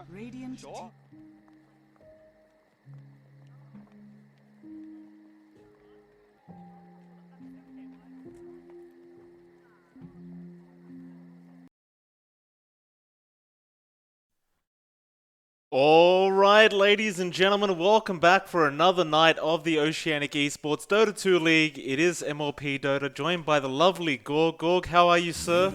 Radiant. Alright, ladies and gentlemen, welcome back for another night of the Oceanic Esports Dota 2 League. It is MLP Dota, joined by the lovely Gorg. Gorg, how are you, sir?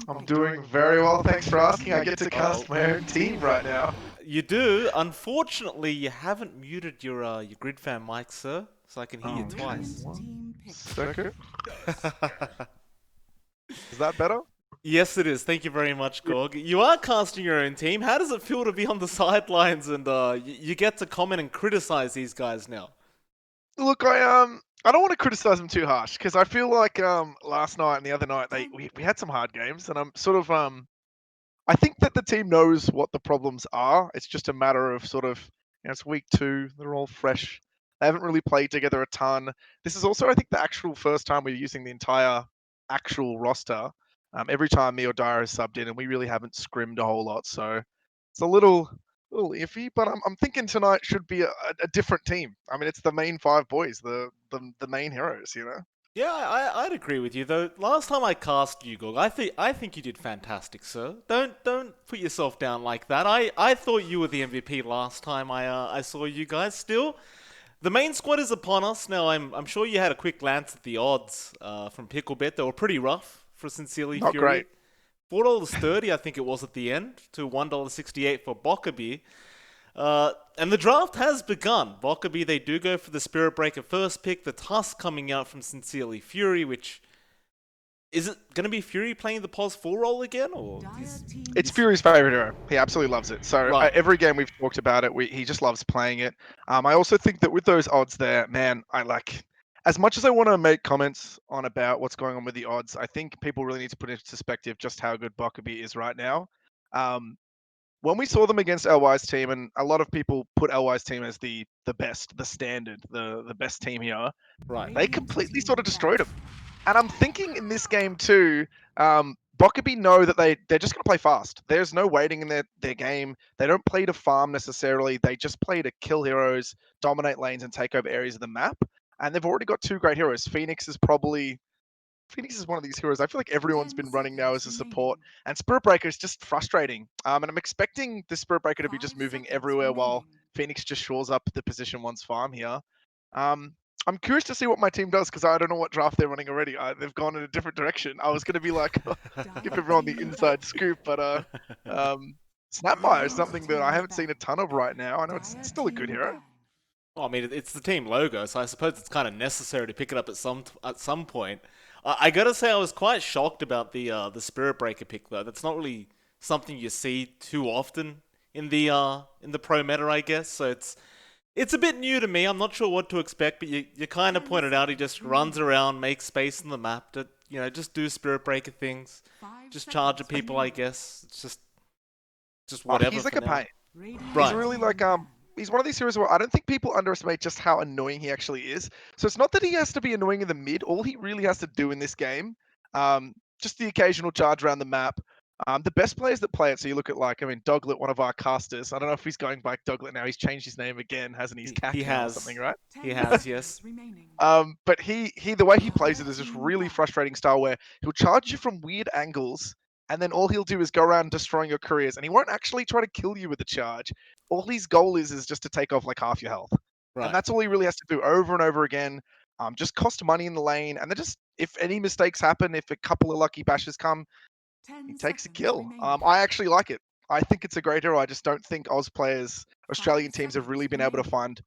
I'm doing very well, thanks for asking. I get to cast my own team right now. You do. Unfortunately, you haven't muted your grid fan mic, sir, so I can hear you twice. Second. Is that better? Yes, it is. Thank you very much, Gorg. You are casting your own team. How does it feel to be on the sidelines and you get to comment and criticize these guys now? Look, I don't want to criticize them too harsh because I feel like last night and the other night we had some hard games, and I'm sort of I think that the team knows what the problems are. It's just a matter of sort of, it's week 2. They're all fresh. They haven't really played together a ton. This is also, I think, the actual first time we're using the entire actual roster. Every time me or Dyer has subbed in, and we really haven't scrimmed a whole lot. So it's a little iffy. But I'm thinking tonight should be a different team. I mean, it's the main 5 boys, the main heroes, you know. Yeah, I'd agree with you though. Last time I cast you, Gorg, I think you did fantastic, sir. Don't put yourself down like that. I thought you were the MVP last time I saw you guys. Still, the main squad is upon us now. I'm sure you had a quick glance at the odds from Picklebet. They were pretty rough for Sincerely Not Fury. great. $4.30, I think it was at the end, to $1.68 for Bokebi. And the draft has begun. Bokebi, they do go for the Spirit Breaker first pick. The Tusk coming out from Sincerely Fury, which... Is it going to be Fury playing the POS 4 role again? Or It's Fury's favorite hero. He absolutely loves it. So Right. Every game we've talked about it, he just loves playing it. I also think that with those odds there, man, as much as I want to make comments on about what's going on with the odds, I think people really need to put into perspective just how good Bokebi is right now. When we saw them against LY's team, and a lot of people put LY's team as the best, the standard, the best team here, Right. they completely sort of destroyed him. And I'm thinking in this game too, Bokebi know that they're just going to play fast. There's no waiting in their game. They don't play to farm necessarily. They just play to kill heroes, dominate lanes, and take over areas of the map. And they've already got 2 great heroes. Phoenix is one of these heroes I feel like everyone's been running now as a support. And Spirit Breaker is just frustrating. And I'm expecting the Spirit Breaker to be just moving everywhere while Phoenix just shores up the position 1's farm here. I'm curious to see what my team does because I don't know what draft they're running already. They've gone in a different direction. I was going to be like, give everyone the inside scoop, but Snapfire is something that I haven't seen a ton of right now. I know it's still a good hero. Well, I mean, it's the team logo, so I suppose it's kind of necessary to pick it up at some point. I gotta say, I was quite shocked about the Spirit Breaker pick, though. That's not really something you see too often in the pro meta, I guess. So it's a bit new to me. I'm not sure what to expect, but you kind of pointed out he just runs around, makes space on the map to just do Spirit Breaker things, just charge at people, I guess. It's just whatever. He's like a pain. Right. He's really like he's one of these heroes where I don't think people underestimate just how annoying he actually is. So it's not that he has to be annoying in the mid. All he really has to do in this game, just the occasional charge around the map. The best players that play it, so you look at like, I mean, Doglet, one of our casters. I don't know if he's going by Doglet now. He's changed his name again, hasn't he? He's He Cac now or something, has. right? He has, yes. But the way he plays it is just really frustrating style where he'll charge you from weird angles, and then all he'll do is go around destroying your careers, and he won't actually try to kill you with the charge. All his goal is just to take off like half your health, and Right. that's all he really has to do over and over again. Just cost money in the lane, and then just if any mistakes happen, if a couple of lucky bashes come, he takes a kill. I actually like it. I think it's a great hero. I just don't think Oz players, Australian teams, have really been able to find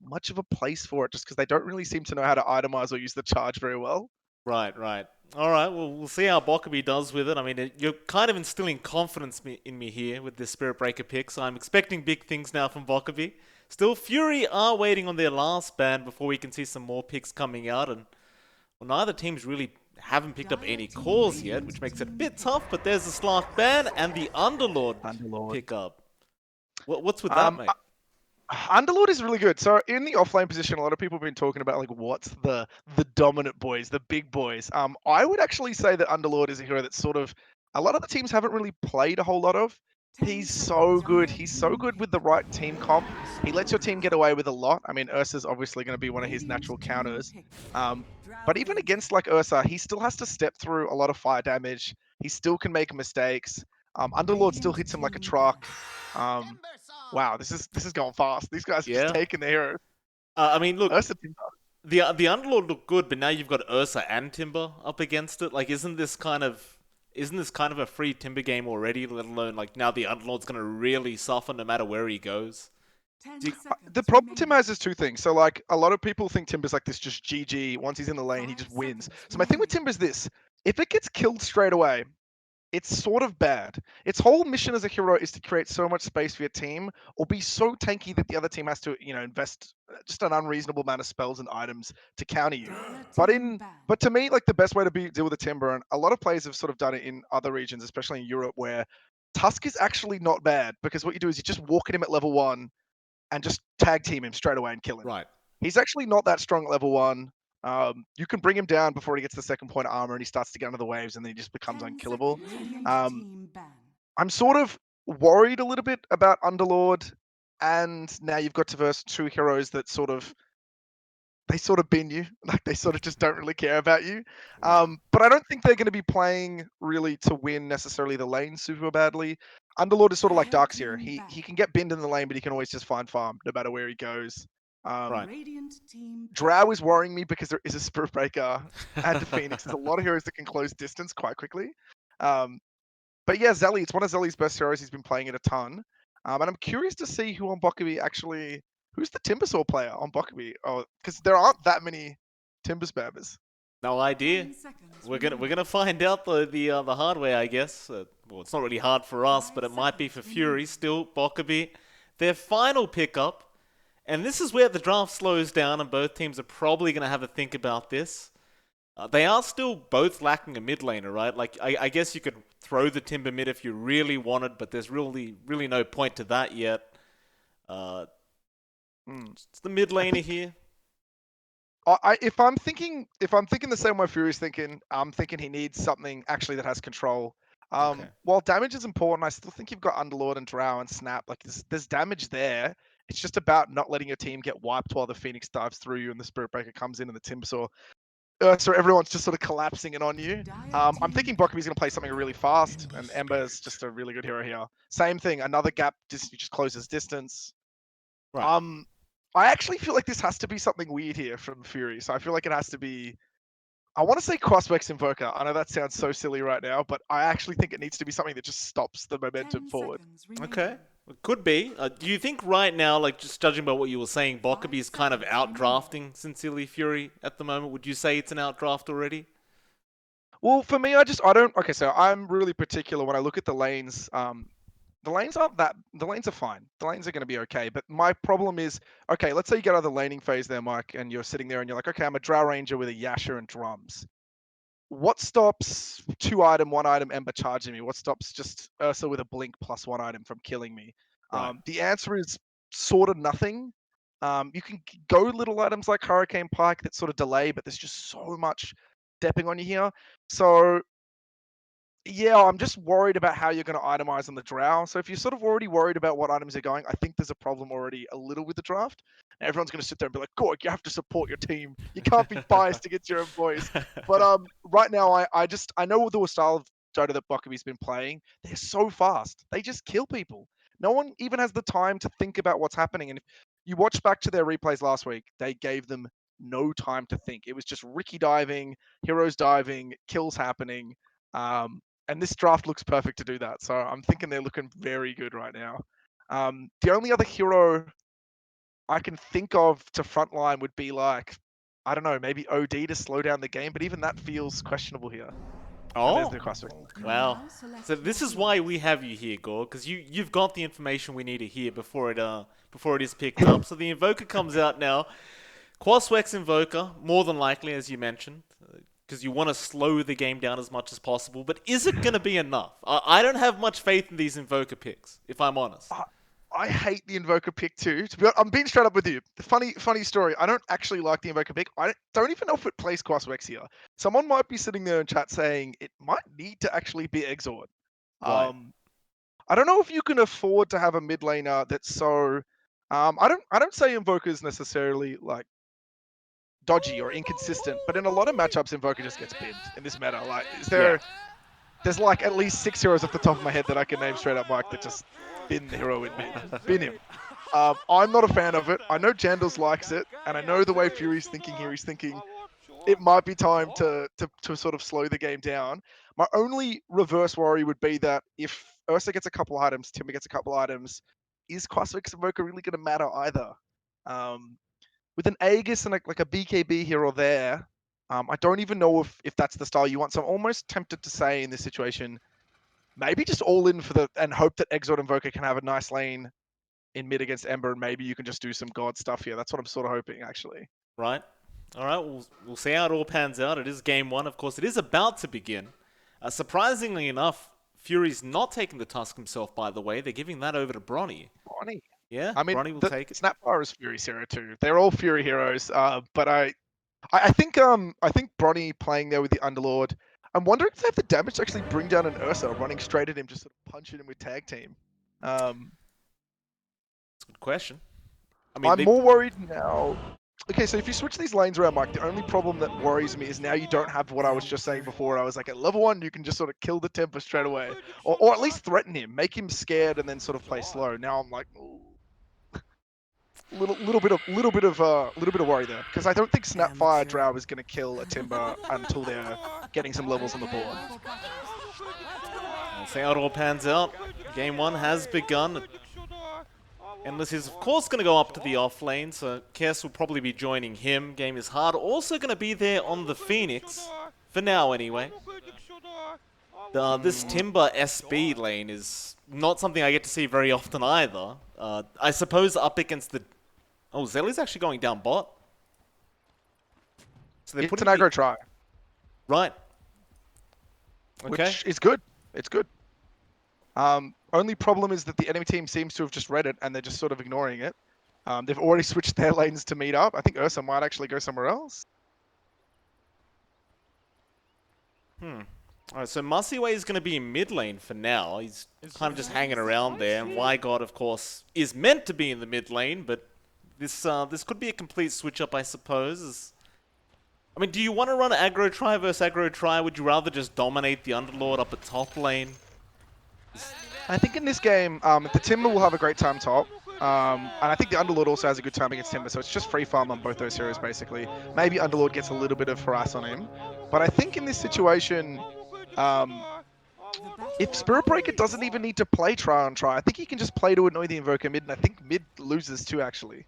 much of a place for it just because they don't really seem to know how to itemize or use the charge very well. Right, right. All right, well, we'll see how Bokebi does with it. I mean, you're kind of instilling confidence in me here with this Spirit Breaker pick, so I'm expecting big things now from Bokebi. Still, Fury are waiting on their last ban before we can see some more picks coming out, and well, neither teams really haven't picked up any cores yet, which makes it a bit tough, but there's the Slark ban and the Underlord Underlord. pickup. What's with that, mate? Underlord is really good. So in the offlane position, a lot of people have been talking about like what's the dominant boys, the big boys. I would actually say that Underlord is a hero that sort of a lot of the teams haven't really played a whole lot of. He's so good. He's so good with the right team comp. He lets your team get away with a lot. I mean, Ursa's obviously going to be one of his natural counters. But even against like Ursa, he still has to step through a lot of fire damage. He still can make mistakes. Underlord still hits him like a truck. Um, Wow, this is going fast. These guys are just Yeah. taking the heroes. I mean, look, Ursa Timber. the Underlord looked good, but now you've got Ursa and Timber up against it. Like, isn't this kind of a free Timber game already? Let alone like now the Underlord's gonna really suffer no matter where he goes. The problem Tim has is two things. So like a lot of people think Timber's like this just GG. Once he's in the lane, he just wins. So my thing with Timber's this: if it gets killed straight away, it's sort of bad. Its whole mission as a hero is to create so much space for your team, or be so tanky that the other team has to, invest just an unreasonable amount of spells and items to counter you. But to me, like the best way to deal with a Timber, and a lot of players have sort of done it in other regions, especially in Europe, where Tusk is actually not bad because what you do is you just walk at him at level 1 and just tag team him straight away and kill him. Right. He's actually not that strong at level 1. You can bring him down before he gets the second point of armor and he starts to get under the waves and then he just becomes unkillable. I'm sort of worried a little bit about Underlord, and now you've got to verse two heroes that sort of bin you, like they sort of just don't really care about you. Right. But I don't think they're going to be playing really to win necessarily the lane super badly. Underlord is sort of like Darkseer. He can get binned in the lane, but he can always just find farm no matter where he goes. Right. Drow is worrying me because there is a Spirit Breaker and a Phoenix. There's a lot of heroes that can close distance quite quickly. But yeah, Zelly, it's one of Zelly's best heroes. He's been playing it a ton. And I'm curious to see who on Bokebi actually, who's the Timbersaw player on Bokebi? Oh, because there aren't that many Timber spammers. No idea. We're gonna find out the hard way, I guess. Well, it's not really hard for us, but it might be for Fury. Still, Bokebi, their final pickup, and this is where the draft slows down, and both teams are probably gonna have a think about this. They are still both lacking a mid laner, right? Like, I guess you could throw the Timber mid if you really wanted, but there's really no point to that yet. It's the mid laner here. If I'm thinking the same way Fury's thinking, I'm thinking he needs something actually that has control. Okay. While damage is important, I still think you've got Underlord and Drow and Snap. Like there's damage there. It's just about not letting your team get wiped while the Phoenix dives through you and the Spirit Breaker comes in and the Timbersaw. So everyone's just sort of collapsing in on you. I'm thinking Bokebi's going to play something really fast, and Ember's just a really good hero here. Same thing, another gap just closes distance. Right. I actually feel like this has to be something weird here from Fury. So I feel like it has to be. I want to say Crossbex Invoker. I know that sounds so silly right now, but I actually think it needs to be something that just stops the momentum forward. Okay. It could be. Do you think right now, like just judging by what you were saying, Bokebi is kind of outdrafting Sincerely Fury at the moment? Would you say it's an outdraft already? Well, for me, I don't. Okay, so I'm really particular when I look at the lanes. The lanes aren't that. The lanes are fine. The lanes are going to be okay. But my problem is, okay, let's say you get out of the laning phase there, Mike, and you're sitting there and you're like, okay, I'm a Drow Ranger with a Yasha and drums. What stops 2 item, 1 item Ember charging me? What stops just Ursa with a blink plus 1 item from killing me? Right. The answer is sort of nothing. You can go little items like Hurricane Pike that sort of delay, but there's just so much stepping on you here. So Yeah, I'm just worried about how you're going to itemize on the drow. So if you're sort of already worried about what items are going, I think there's a problem already a little with the draft. Everyone's going to sit there and be like, "Gorg, you have to support your team. You can't be biased against your own boys." But right now, I know the style of Dota that Bokebi's been playing. They're so fast. They just kill people. No one even has the time to think about what's happening. And if you watch back to their replays last week, they gave them no time to think. It was just Ricky diving, heroes diving, kills happening. And this draft looks perfect to do that. So I'm thinking they're looking very good right now. The only other hero I can think of to frontline would be like, I don't know, maybe OD to slow down the game, but even that feels questionable here. And there's Oh, the question. wow. So this is why we have you here, Gore, because you've got the information we need to hear before it is picked up. So the Invoker comes out now. Quaswex Invoker, more than likely, as you mentioned, because you want to slow the game down as much as possible. But is it going to be enough? I don't have much faith in these Invoker picks, if I'm honest. I hate the Invoker pick too. To be honest, I'm being straight up with you. Funny story. I don't actually like the Invoker pick. I don't even know if it plays Quaswex here. Someone might be sitting there in chat saying it might need to actually be Exort. Right. I don't know if you can afford to have a mid laner that's so. I don't say Invoker's necessarily like dodgy or inconsistent, but in a lot of matchups, Invoker just gets binned in this meta. Like, Yeah. there's like at least 6 heroes off the top of my head that I can name straight up, Mike, that just bin the hero in mid. Bin him. I'm not a fan of it. I know Jandals likes it, and I know the way Fury's thinking here. He's thinking it might be time to sort of slow the game down. My only reverse worry would be that if Ursa gets a couple items, Timber gets a couple items, is Quaswex Invoker really going to matter either? Um, with an Aegis and like a BKB here or there, I don't even know if that's the style you want. So I'm almost tempted to say in this situation, maybe just all in for and hope that Exort Invoker can have a nice lane in mid against Ember, and maybe you can just do some God stuff here. That's what I'm sort of hoping, actually. Right. All right. We'll see how it all pans out. It is game one, of course. It is about to begin. Surprisingly enough, Fury's not taking the task himself. By the way, they're giving that over to Bronny. Bonnie. Yeah, I mean, Bronny will the take it. Snapfire is Fury's hero too. They're all Fury heroes. But I think Bronny playing there with the Underlord. I'm wondering if they have the damage to actually bring down an Ursa running straight at him, just sort of punching him with tag team. Um, It's a good question. I mean, I'm they more worried now. Okay, so if you switch these lanes around, Mike, the only problem that worries me is now you don't have what I was just saying before. I was like, at level 1, you can just sort of kill the temper straight away, or at least threaten him, make him scared, and then sort of play slow. Now I'm like, ooh, little bit of worry there, because I don't think Snapfire Drow is going to kill a Timber until they're getting some levels on the board. We'll see how it all pans out. Game one has begun. Endless is, of course, going to go up to the off lane, so Kess will probably be joining him. Game is hard. Also going to be there on the Phoenix, for now anyway. This Timber SB lane is not something I get to see very often either. I suppose up against the... Oh, Zelly's actually going down bot. So they're It's putting an aggro try, Right. Okay. which is good. It's good. Only problem is that the enemy team seems to have just read it and they're just sort of ignoring it. They've already switched their lanes to meet up. I think Ursa might actually go somewhere else. Alright, so Masiway is going to be in mid lane for now. He's kind of just hanging around there. And Wygod, of course, is meant to be in the mid lane, but this could be a complete switch up, I suppose. I mean, do you want to run aggro try versus aggro try? Would you rather just dominate the Underlord up at top lane? I think in this game, the Timber will have a great time top. And I think the Underlord also has a good time against Timber, so it's just free farm on both those heroes, basically. Maybe Underlord gets a little bit of harass on him. But I think in this situation, if Spirit Breaker doesn't even need to play try on try, I think he can just play to annoy the Invoker mid, and I think mid loses too, actually.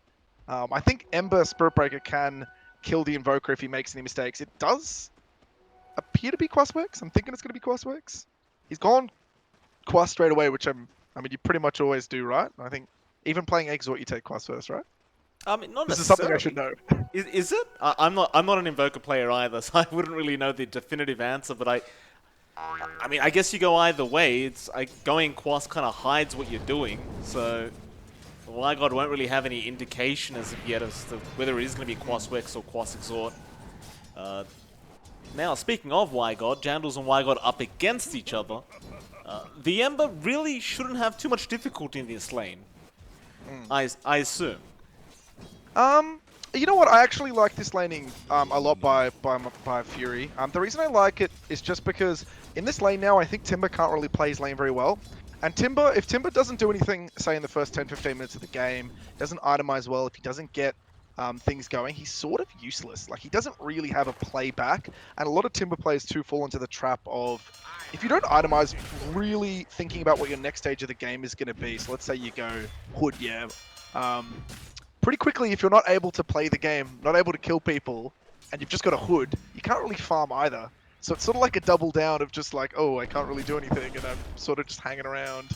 I think Ember Spirit Breaker can kill the Invoker if he makes any mistakes. It does appear to be Quaswex. I'm thinking it's going to be Quaswex. He's gone Quas straight away, which I mean, you pretty much always do, right? I think even playing Exort, you take Quas first, right? I mean, not This is necessarily. something I should know. Is it? I'm not an Invoker player either, so I wouldn't really know the definitive answer. But I mean, I guess you go either way. It's going Quas kind of hides what you're doing, so Wygod won't really have any indication as of yet as to whether it is going to be Quaswex or Quas Exort. Now, speaking of Wygod, Jandals and Wygod up against each other. The Ember really shouldn't have too much difficulty in this lane. I assume. You know what? I actually like this laning a lot by Fury. The reason I like it is just because in this lane now, I think Timber can't really play his lane very well. And Timber, if Timber doesn't do anything, say in the first 10-15 minutes of the game, doesn't itemize well, if he doesn't get things going, he's sort of useless. Like, he doesn't really have a playback, and a lot of Timber players too fall into the trap of, if you don't itemize, really thinking about what your next stage of the game is going to be. So let's say you go Hood, yeah. Pretty quickly, if you're not able to play the game, not able to kill people, and you've just got a Hood, you can't really farm either. So it's sort of like a double down of just like, oh, I can't really do anything, and I'm sort of just hanging around,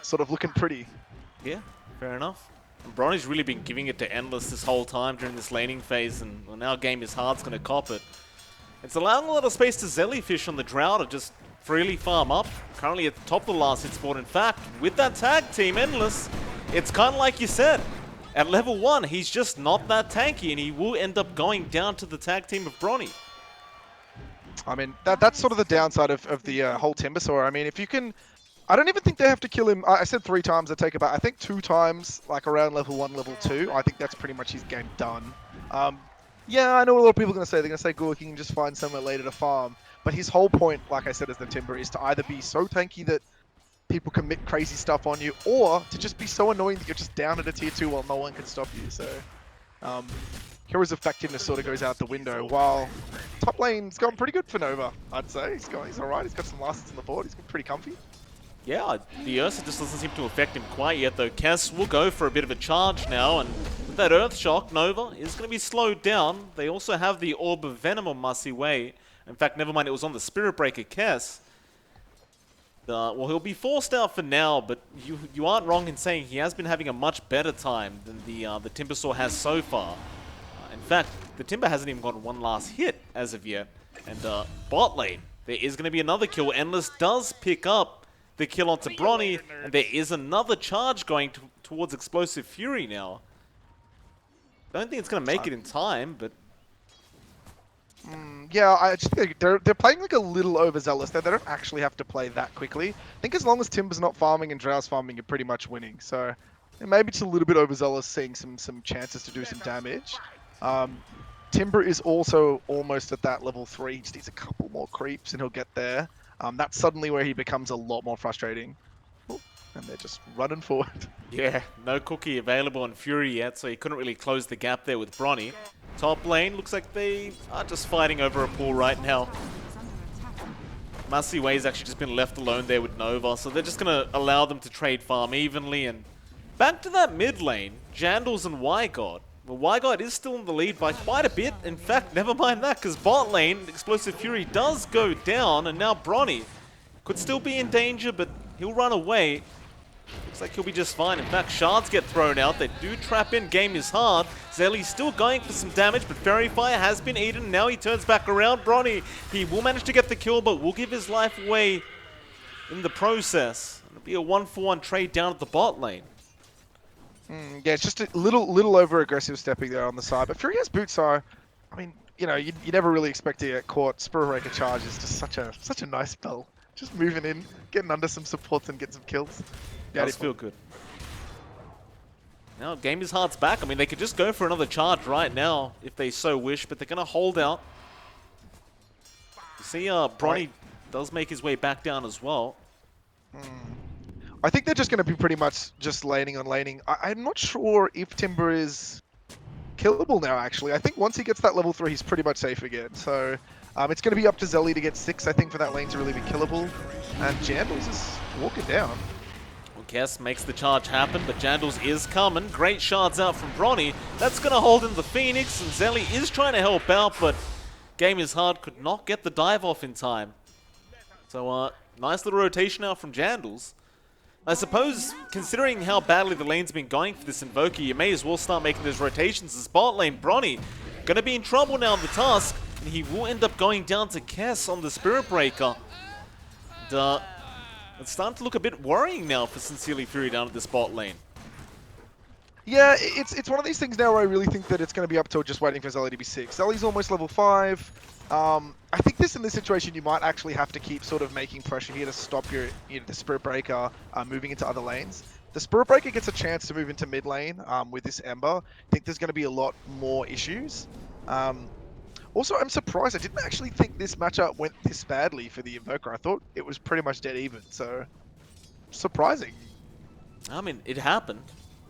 sort of looking pretty. Yeah, fair enough. And Bronny's really been giving it to Endless this whole time during this laning phase, and well, now Game is Hard's going to cop it. It's allowing a lot of space to Zellyfish on the Drow to just freely farm up. Currently at the top of the last hit spot. In fact, with that tag team, Endless, it's kind of like you said. At level 1, he's just not that tanky, and he will end up going down to the tag team of Bronny. I mean, that's sort of the downside of the whole Timbersaw. I mean, if you can... I don't even think they have to kill him. I said 3 times, I take about, I think 2 times, like around level 1, level 2. I think that's pretty much his game done. Yeah, I know what a lot of people are going to say. They're going to say, Gork, he can just find somewhere later to farm. But his whole point, like I said, as the Timber, is to either be so tanky that people commit crazy stuff on you, or to just be so annoying that you're just down at a tier 2 while no one can stop you. So, Hero's effectiveness sort of goes out the window, while top lane's gone pretty good for Nova, I'd say. He's alright, he's got some lasts on the board, he's pretty comfy. Yeah, the Ursa just doesn't seem to affect him quite yet, though. Kess will go for a bit of a charge now, and with that Earth Shock, Nova is going to be slowed down. They also have the Orb of Venom on Mussy Way. In fact, never mind, it was on the Spirit Breaker Kess. Well, he'll be forced out for now, but you aren't wrong in saying he has been having a much better time than the Timbersaw has so far. In fact, the Timber hasn't even gotten one last hit as of yet. And bot lane, there is going to be another kill. Endless does pick up the kill onto Bronny, and there is another charge going towards Explosive Fury now. Don't think it's going to make it in time, but... Yeah, I just think they're playing like a little overzealous there. They don't actually have to play that quickly. I think as long as Timber's not farming and Drow's farming, you're pretty much winning. So maybe it's a little bit overzealous, seeing some chances to do some damage. Timber is also almost at that level 3. He just needs a couple more creeps and he'll get there. That's suddenly where he becomes a lot more frustrating. Oh, and they're just running forward. Yeah, no cookie available on Fury yet, so he couldn't really close the gap there with Bronny. Top lane, looks like they are just fighting over a pool right now. Mussy Way's actually just been left alone there with Nova, so they're just going to allow them to trade farm evenly. And back to that mid lane, Jandals and Wygod. Well, Wygod is still in the lead by quite a bit. In fact, never mind that, because bot lane, Explosive Fury does go down, and now Bronny could still be in danger, but he'll run away. Looks like he'll be just fine. In fact, shards get thrown out. They do trap in. Game is hard. Zelly's still going for some damage, but Fairy Fire has been eaten. Now he turns back around. Bronny, he will manage to get the kill, but will give his life away in the process. It'll be a 1-for-1 trade down at the bot lane. Yeah, it's just a little over-aggressive stepping there on the side. But Fury has boots, so, I mean, you know, you never really expect to get caught. Spirit Breaker charge is just such a nice spell. Just moving in, getting under some supports and getting some kills. Yeah, does feel good. Now, Game is Hard's back. I mean, they could just go for another charge right now if they so wish, but they're going to hold out. You see, Bronny does make his way back down as well. I think they're just going to be pretty much just laning on laning. I'm not sure if Timber is killable now, actually. I think once he gets that level 3, he's pretty much safe again. So it's going to be up to Zelly to get 6, I think, for that lane to really be killable. And Jandals is walking down. Well, Kess makes the charge happen, but Jandals is coming. Great shards out from Bronny. That's going to hold in the Phoenix, and Zelly is trying to help out, but Game is Hard could not get the dive off in time. So, nice little rotation out from Jandals. I suppose, considering how badly the lane's been going for this Invoker, you may as well start making those rotations. As bot lane, Bronny going to be in trouble now in the task, and he will end up going down to Kess on the Spirit Breaker. And, it's starting to look a bit worrying now for Sincerely Fury down at this bot lane. Yeah, it's one of these things now where I really think that it's going to be up to just waiting for Zelly to be 6. Zelly's almost level 5. I think in this situation, you might actually have to keep sort of making pressure here to stop the Spirit Breaker moving into other lanes. The Spirit Breaker gets a chance to move into mid lane with this Ember. I think there's going to be a lot more issues. Also, I'm surprised. I didn't actually think this matchup went this badly for the Invoker. I thought it was pretty much dead even, so surprising. I mean, it happened.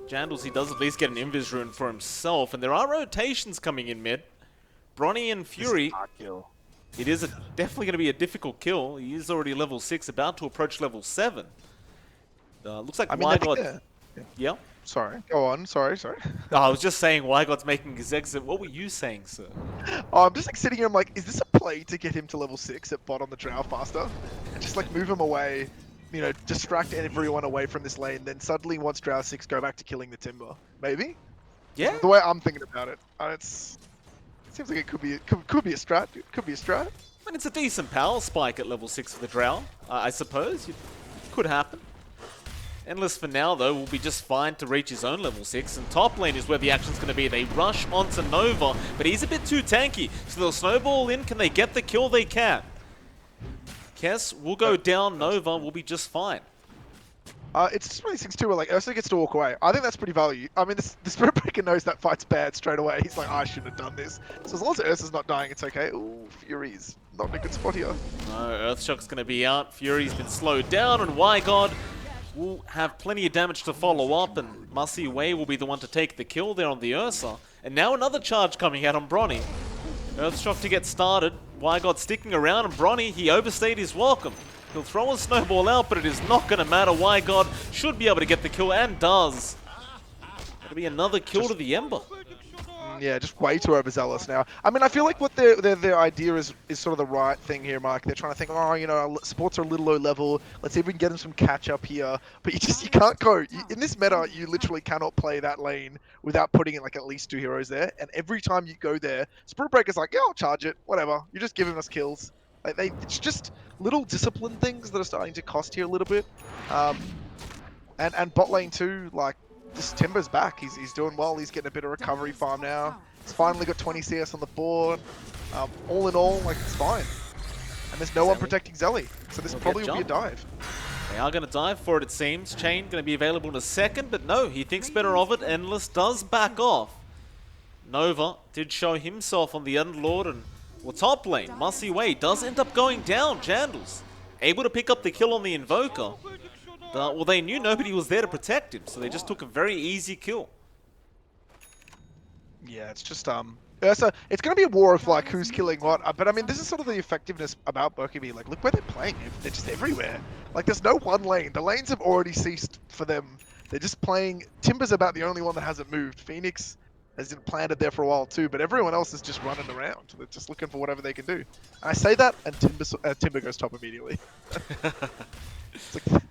Jandals, he does at least get an Invis rune for himself, and there are rotations coming in mid. Bronny and Fury, Kill. it is definitely going to be a difficult kill. He is already level 6, about to approach level 7. Looks like I mean, I think Wygod... Yeah? sorry, go on. Sorry. Oh, I was just saying Wygod's making his exit. What were you saying, sir? Oh, I'm just like sitting here. I'm like, is this a play to get him to level 6 at bot on the Drow faster, and just like move him away, distract everyone away from this lane. Then suddenly, once Drow 6, go back to killing the Timber. Maybe. Yeah? The way I'm thinking about it, it seems like it could be a strat. It could be a strat. I mean, it's a decent power spike at level 6 for the Drow, I suppose. It could happen. Endless for now, though, will be just fine to reach his own level 6, and top lane is where the action's going to be. They rush onto Nova, but he's a bit too tanky, so they'll snowball in. Can they get the kill? They can. Kess will go down, Nova will be just fine. It's just one of these things too where like Ursa gets to walk away. I think that's pretty value. I mean, the Spirit Breaker knows that fight's bad straight away. He's like, I shouldn't have done this. So as long as Ursa's not dying, it's okay. Ooh, Fury's not in a good spot here. No, Earthshock's going to be out. Fury's been slowed down, and Wygod will have plenty of damage to follow up, and Mussy Way will be the one to take the kill there on the Ursa. And now another charge coming out on Bronny. Earthshock to get started. Wygod sticking around, and Bronny, he overstayed his welcome. He'll throw a snowball out, but it is not going to matter. Wygod should be able to get the kill, and does. That'll be another kill to the Ember. Yeah, just way too overzealous now. I mean, I feel like what their idea is sort of the right thing here, Mark. They're trying to think, oh, our supports are a little low level. Let's see if we can get them some catch up here. But you can't go. In this meta, you literally cannot play that lane without putting in like at least 2 heroes there. And every time you go there, Spirit Breaker's like, yeah, I'll charge it. Whatever. You're just giving us kills. Like it's just little discipline things that are starting to cost here a little bit. And bot lane too, like, this Timber's back. He's doing well. He's getting a bit of recovery farm now. He's finally got 20 CS on the board. All in all, like, it's fine. And there's no one protecting Zelly. So this probably will be a dive. They are going to dive for it, it seems. Chain going to be available in a second, but no, he thinks better of it. Endless does back off. Nova did show himself on the Underlord, and well, top lane, Mussy Way does end up going down. Jandals able to pick up the kill on the Invoker. Well, they knew nobody was there to protect him, so they just took a very easy kill. Yeah, it's just Ursa. It's going to be a war of like who's killing what. But I mean, this is sort of the effectiveness about Bokebi. Like, look where they're playing. They're just everywhere. Like, there's no one lane. The lanes have already ceased for them. They're just playing. Timber's about the only one that hasn't moved. Phoenix has been planted there for a while too, but everyone else is just running around. They're just looking for whatever they can do. And I say that, and Timber goes top immediately. It's like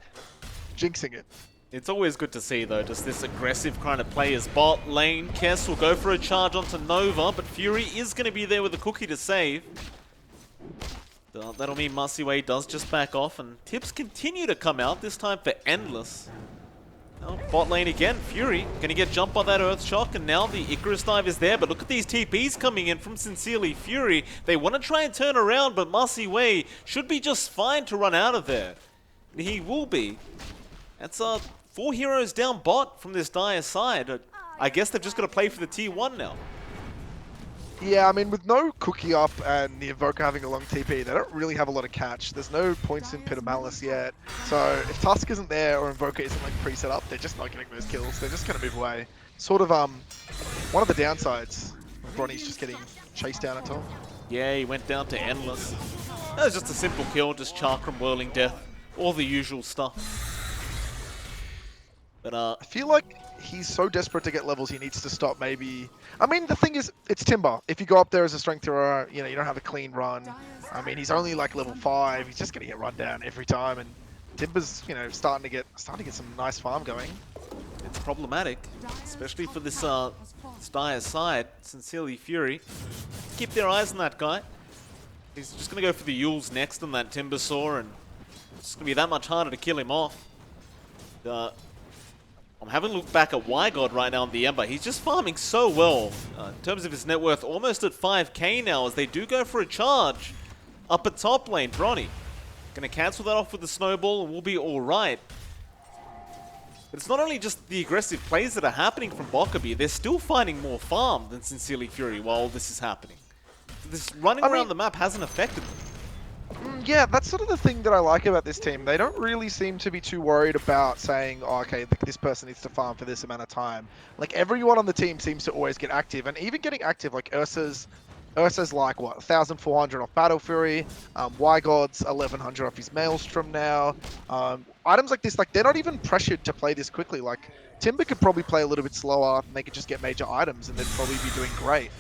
jinxing it. It's always good to see, though, just this aggressive kind of play as bot lane. Kess will go for a charge onto Nova, but Fury is going to be there with a cookie to save. That'll mean Mussy Way does just back off, and tips continue to come out, this time for Endless. Oh, bot lane again, Fury going to get jumped by that Earthshock, and now the Icarus dive is there, but look at these TPs coming in from Sincerely Fury. They want to try and turn around, but Mussy Way should be just fine to run out of there. He will be. That's 4 heroes down bot from this dire side. I guess they've just got to play for the T1 now. Yeah, I mean, with no cookie up and the Invoker having a long TP, they don't really have a lot of catch. There's no points in Pit of Malice yet. So if Tusk isn't there or Invoker isn't like pre-set up, they're just not getting those kills. They're just going to move away. Sort of one of the downsides. Bronny's just getting chased down at top. Yeah, he went down to Endless. That was just a simple kill, just Chakram Whirling Death. All the usual stuff. But I feel like he's so desperate to get levels, he needs to stop maybe. I mean, the thing is, it's Timber. If you go up there as a strength thrower, you don't have a clean run. I mean, he's only like level 5. He's just gonna get run down every time, and Timber's, starting to get some nice farm going. It's problematic, especially for this dire side. Sincerely Fury, keep their eyes on that guy. He's just gonna go for the Yules next on that Timbersaw, and it's gonna be that much harder to kill him off. I'm having a look back at Wygod right now on the Ember. He's just farming so well. In terms of his net worth, almost at 5k now as they do go for a charge. Up at top lane, Bronny. Gonna cancel that off with the snowball and we'll be alright. But it's not only just the aggressive plays that are happening from Bokebi, they're still finding more farm than Sincerely Fury while this is happening. This running around the map hasn't affected them. Yeah, that's sort of the thing that I like about this team. They don't really seem to be too worried about saying, oh, okay, this person needs to farm for this amount of time. Like, everyone on the team seems to always get active, and even getting active, like Ursa's like, what, 1,400 off Battle Fury, Wygod's 1,100 off his Maelstrom now. Items like this, like, they're not even pressured to play this quickly. Like, Timber could probably play a little bit slower, and they could just get major items, and they'd probably be doing great.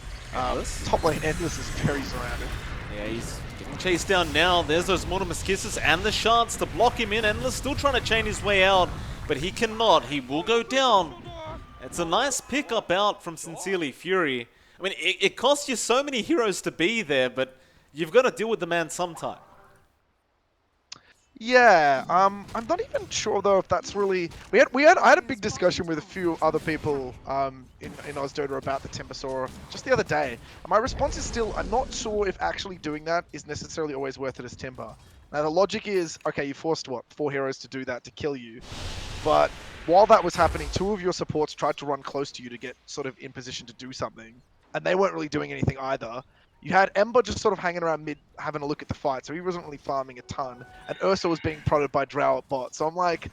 Top lane Endless is very surrounded. Yeah, he's getting chased down now. There's those Mortimer's Kisses and the shards to block him in. Endless still trying to chain his way out, but he cannot. He will go down. It's a nice pickup out from Sincerely Fury. I mean, it costs you so many heroes to be there, but you've got to deal with the man sometime. Yeah, I'm not even sure though if that's really. I had a big discussion with a few other people in Dota about the Timbersaw just the other day. And my response is still, I'm not sure if actually doing that is necessarily always worth it as Timber. Now the logic is, okay, you forced what, 4 heroes to do that to kill you, but while that was happening, 2 of your supports tried to run close to you to get sort of in position to do something, and they weren't really doing anything either. You had Ember just sort of hanging around mid, having a look at the fight, so he wasn't really farming a ton. And Ursa was being prodded by Drow at bot, so I'm like,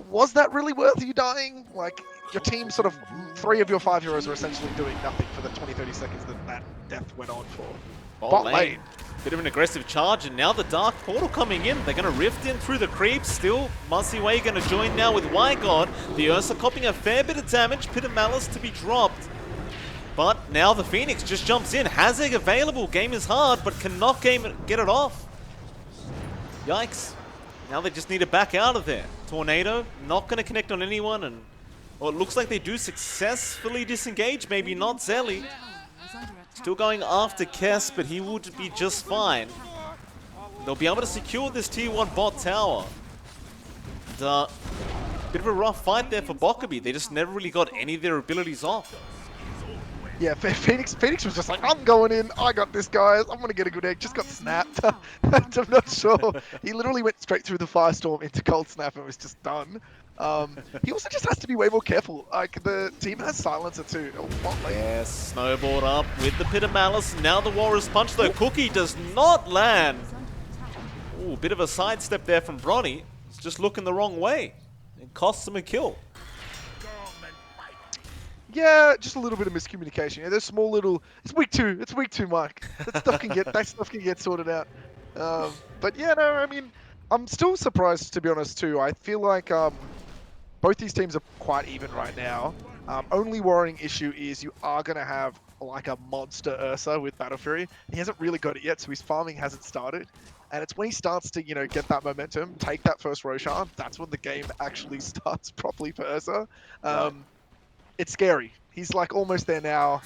was that really worth you dying? Like, your team sort of, 3 of your 5 heroes were essentially doing nothing for the 20-30 seconds that death went on for. Bot lane. Bit of an aggressive charge, and now the Dark Portal coming in. They're going to rift in through the creeps. Still, Musiway going to join now with Wygod. The Ursa copying a fair bit of damage. Pit of Malice to be dropped. But now the Phoenix just jumps in. Hazeg available. Game is hard, but cannot get it off. Yikes. Now they just need to back out of there. Tornado, not going to connect on anyone. And well, it looks like they do successfully disengage. Maybe not Zelly. Still going after Kess, but he would be just fine. They'll be able to secure this tier 1 bot tower. And, bit of a rough fight there for Bokebi. They just never really got any of their abilities off. Yeah, Phoenix was just like, I'm going in, I got this, guys, I'm going to get a good egg. Just got snapped. I'm not sure. He literally went straight through the Firestorm into Cold Snap and was just done. He also just has to be way more careful. Like, the team has Silencer too. Yes, snowboard up with the Pit of Malice. Now the Walrus Punch, though. Cookie does not land. Ooh, bit of a sidestep there from Bronny. He's just looking the wrong way. It costs him a kill. Yeah, just a little bit of miscommunication. Yeah, there's small little. It's week 2. It's week 2, Mike. That stuff can get sorted out. But yeah, no, I mean, I'm still surprised, to be honest, too. I feel like both these teams are quite even right now. Only worrying issue is you are going to have like a monster Ursa with Battle Fury. He hasn't really got it yet, so his farming hasn't started. And it's when he starts to, get that momentum, take that first Roshan, that's when the game actually starts properly for Ursa. It's scary. He's like almost there now.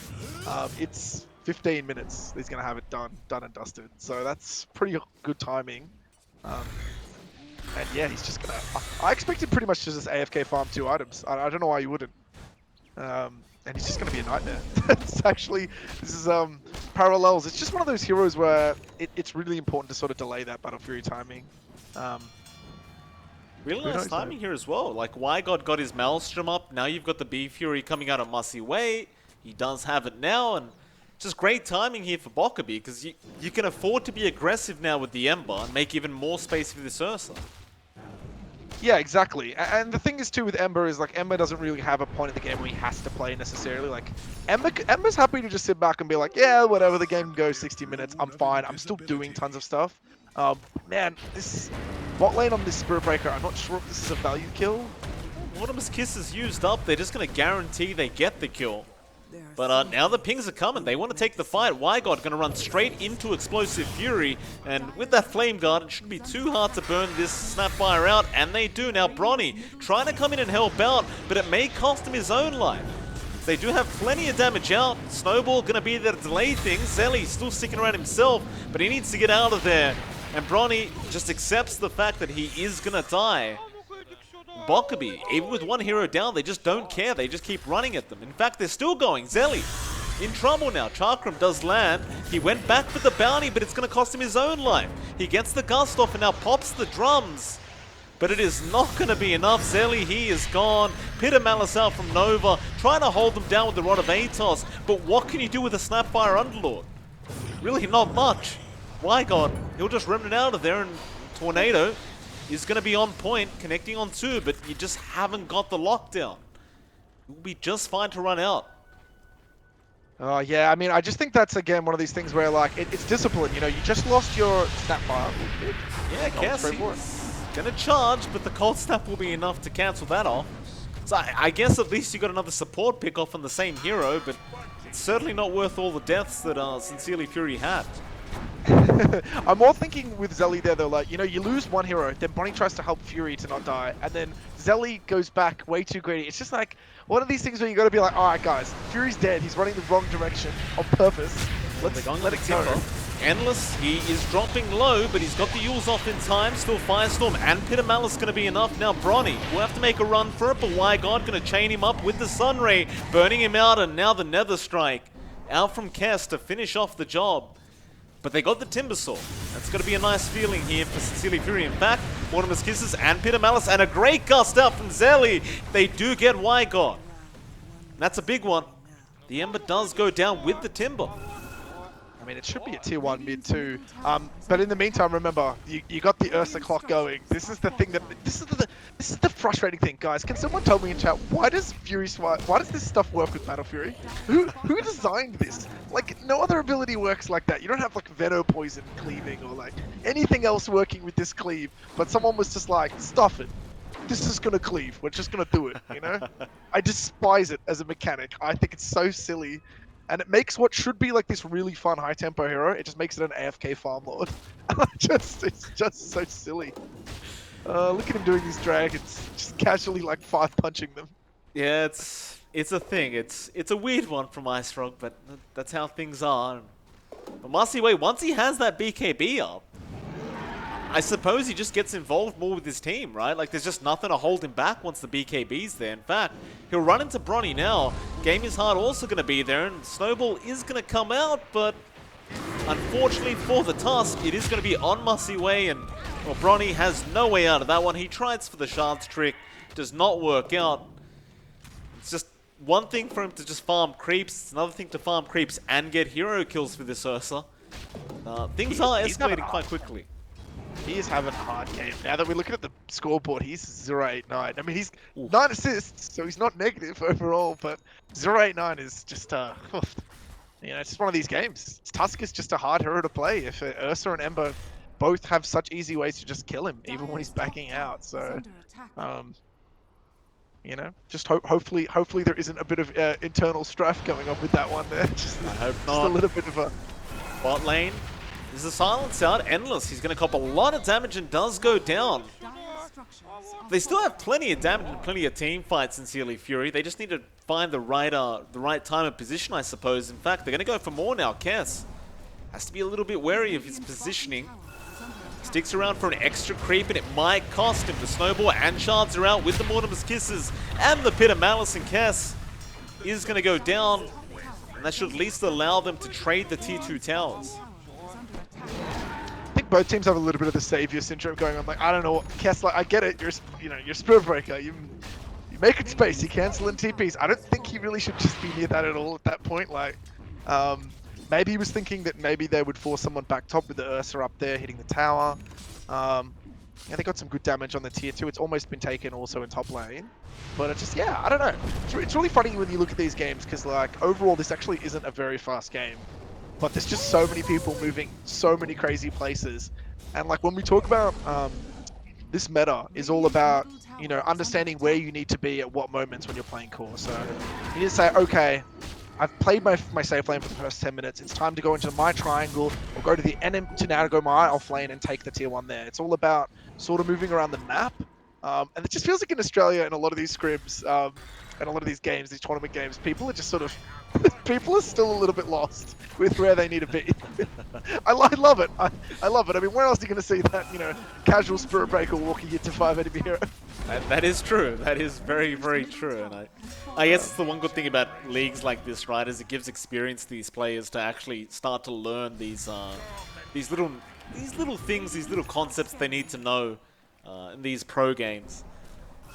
It's 15 minutes. He's going to have it done and dusted. So that's pretty good timing. And yeah, he's just going to... I expected pretty much just AFK farm 2 items. I don't know why you wouldn't. And he's just going to be a nightmare. This is parallels. It's just one of those heroes where it's really important to sort of delay that Battle Fury timing. Really nice timing here as well. Like, Wygod got his Maelstrom up. Now you've got the Bee Fury coming out of Musiway. He does have it now, and just great timing here for Bokebi, because you can afford to be aggressive now with the Ember and make even more space for this Ursa. Yeah, exactly. And the thing is too with Ember is like Ember doesn't really have a point in the game where he has to play necessarily. Like Ember's happy to just sit back and be like, yeah, whatever, the game goes 60 minutes, I'm fine. I'm still doing tons of stuff. Man, this bot lane on this Spirit Breaker, I'm not sure if this is a value kill. Mortimer's Kiss is used up. They're just going to guarantee they get the kill. But now the pings are coming. They want to take the fight. Wygod going to run straight into Explosive Fury. And with that Flame Guard, it shouldn't be too hard to burn this Snapfire out. And they do. Now Bronny trying to come in and help out, but it may cost him his own life. They do have plenty of damage out. Snowball going to be there to delay things. Zelly still sticking around himself, but he needs to get out of there. And Bronny just accepts the fact that he is going to die. Bokebi, even with one hero down, they just don't care. They just keep running at them. In fact, they're still going. Zelly in trouble now. Chakram does land. He went back for the bounty, but it's going to cost him his own life. He gets the gust off and now pops the drums. But it is not going to be enough. Zelly, he is gone. Peter Malice out from Nova, trying to hold them down with the Rod of Atos. But what can you do with a Snapfire Underlord? Really not much. Wygod, he'll just rim it out of there, and Tornado is going to be on point, connecting on two, but you just haven't got the lockdown. You'll be just fine to run out. Oh, yeah, I mean, I just think that's, again, one of these things where, like, it's discipline, you know, you just lost your Snapfire. Yeah, Cass, he's going to charge, but the Cold Snap will be enough to cancel that off. So I guess at least you got another support pick off on the same hero, but it's certainly not worth all the deaths that Sincerely Fury had. I'm more thinking with Zelly there though, like, you know, you lose one hero, then Bonnie tries to help Fury to not die, and then Zelly goes back way too greedy. It's just like one of these things where you gotta be like, alright guys, Fury's dead, he's running the wrong direction on purpose. Let's let it go. Endless, he is dropping low, but he's got the Yules off in time. Still Firestorm and Pit of Malice going to be enough. Now Bronny will have to make a run for it, but Wygod going to chain him up with the Sunray, burning him out, and now the Nether Strike out from Kess to finish off the job. But they got the Timbersaw. That's going to be a nice feeling here for Sincerely Fury. In fact, Mortimer's Kisses and Pit of Malice, and a great gust out from Zelly. They do get Wygod. That's a big one. The Ember does go down with the Timber. I mean, it should be a tier 1 mid too. But in the meantime, remember, you got the Ursa clock going. This is the thing that this is the frustrating thing, guys. Can someone tell me in chat why does this stuff work with Battle Fury? Who designed this? Like, no other ability works like that. You don't have like Venom Poison cleaving or like anything else working with this cleave. But someone was just like, stuff it. This is gonna cleave. We're just gonna do it. You know? I despise it as a mechanic. I think it's so silly. And it makes what should be like this really fun high tempo hero, it just makes it an AFK farm lord. It's just so silly. Look at him doing these dragons, just casually like 5-punching them. Yeah, it's a thing. It's a weird one from Ice Frog, but that's how things are. But Masiway, once he has that BKB up, I suppose he just gets involved more with his team, right? Like, there's just nothing to hold him back once the BKB's there. In fact, he'll run into Bronny now. Game is Hard also going to be there, and Snowball is going to come out, but unfortunately for the Tusk, it is going to be on Masiway, and well, Bronny has no way out of that one. He tries for the Shards trick, does not work out. It's just one thing for him to just farm creeps, it's another thing to farm creeps and get hero kills for this Ursa. Things are escalating quite quickly. He is having a hard game. Now that we're looking at the scoreboard, he's 0-8-9. I mean, he's 9 assists, so he's not negative overall, but 0-8-9 is just, you know, it's just one of these games. Tusk is just a hard hero to play. If Ursa and Ember both have such easy ways to just kill him, even when he's backing out. So, you know, just hopefully there isn't a bit of internal strife going on with that one there. I hope not. Just a little bit of a... Bot lane. There's a silence out. Endless. He's going to cop a lot of damage and does go down. They still have plenty of damage and plenty of team fights, Sincerely Fury. They just need to find the right time and position, I suppose. In fact, they're going to go for more now. Kess has to be a little bit wary of his positioning. Sticks around for an extra creep, and it might cost him. The Snowball and Shards are out with the Mortimer's Kisses and the Pit of Malice, and Kess is going to go down. And that should at least allow them to trade the tier 2 towers. I think both teams have a little bit of the savior syndrome going on. Like, I don't know, Kess, like, I get it. You're Spirit Breaker. You make it space. You cancel in TPs. I don't think he really should just be near that at all at that point. Like, maybe he was thinking that maybe they would force someone back top with the Ursa up there hitting the tower. Yeah, they got some good damage on the tier 2. It's almost been taken also in top lane. But it's just, yeah, I don't know. It's really funny when you look at these games because, like, overall, this actually isn't a very fast game. But there's just so many people moving so many crazy places. And like when we talk about this meta is all about, you know, understanding where you need to be at what moments when you're playing core. So you need to say, okay, I've played my safe lane for the first 10 minutes. It's time to go into my triangle or go to the enemy to now go my off lane and take the tier 1 there. It's all about sort of moving around the map. And it just feels like in Australia in a lot of these scrims and a lot of these games, these tournament games, people are just sort of, people are still a little bit lost with where they need to be. I love it. I love it. I mean, where else are you going to see that, you know, casual Spirit Breaker walking into 5 enemy hero? That is true. That is very, very true. And I guess it's the one good thing about leagues like this, right? Is it gives experience to these players to actually start to learn these little things, these little concepts they need to know in these pro games.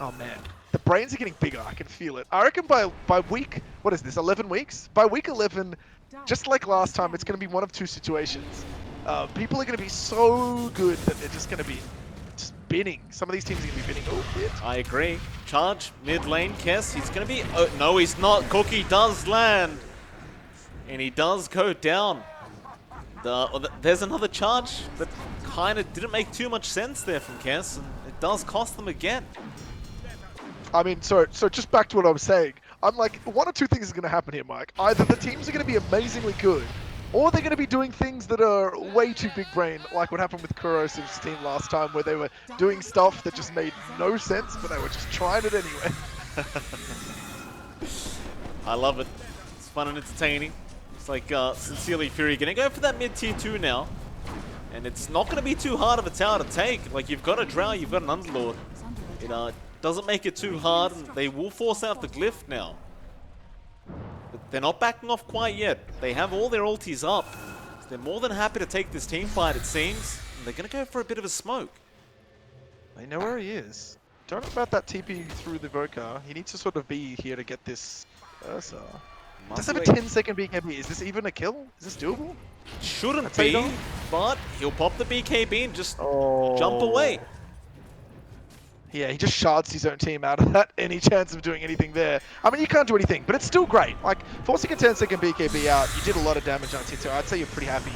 Oh man, the brains are getting bigger. I can feel it. I reckon by week, what is this? 11 weeks? By week 11, just like last time, it's going to be one of two situations. People are going to be so good that they're just going to be spinning. Some of these teams are going to be spinning. Oh, shit. I agree. Charge, mid lane, Kess. He's going to be... Oh, no, he's not. Cookie does land. And he does go down. There's another charge that kind of didn't make too much sense there from Kess. And it does cost them again. I mean, so just back to what I was saying. I'm like, one or two things is going to happen here, Mike. Either the teams are going to be amazingly good, or they're going to be doing things that are way too big brain, like what happened with Kuros' team last time, where they were doing stuff that just made no sense, but they were just trying it anyway. I love it. It's fun and entertaining. It's like Sincerely Fury going to go for that mid tier 2 now. And it's not going to be too hard of a tower to take. Like, you've got a Drow, you've got an Underlord. It doesn't make it too hard, and they will force out the Glyph now. But they're not backing off quite yet. They have all their ultis up. So they're more than happy to take this team fight, it seems. And they're going to go for a bit of a smoke. I know where he is. Don't know about that TP through the Voka. He needs to sort of be here to get this Ursa. Does have a 10-second BKB. Is this even a kill? Is this doable? Shouldn't be, but he'll pop the BKB and just jump away. Yeah, he just shards his own team out of that. Any chance of doing anything there? I mean, you can't do anything, but it's still great. Like, forcing a 10-second BKB out, you did a lot of damage on Tito. I'd say you're pretty happy.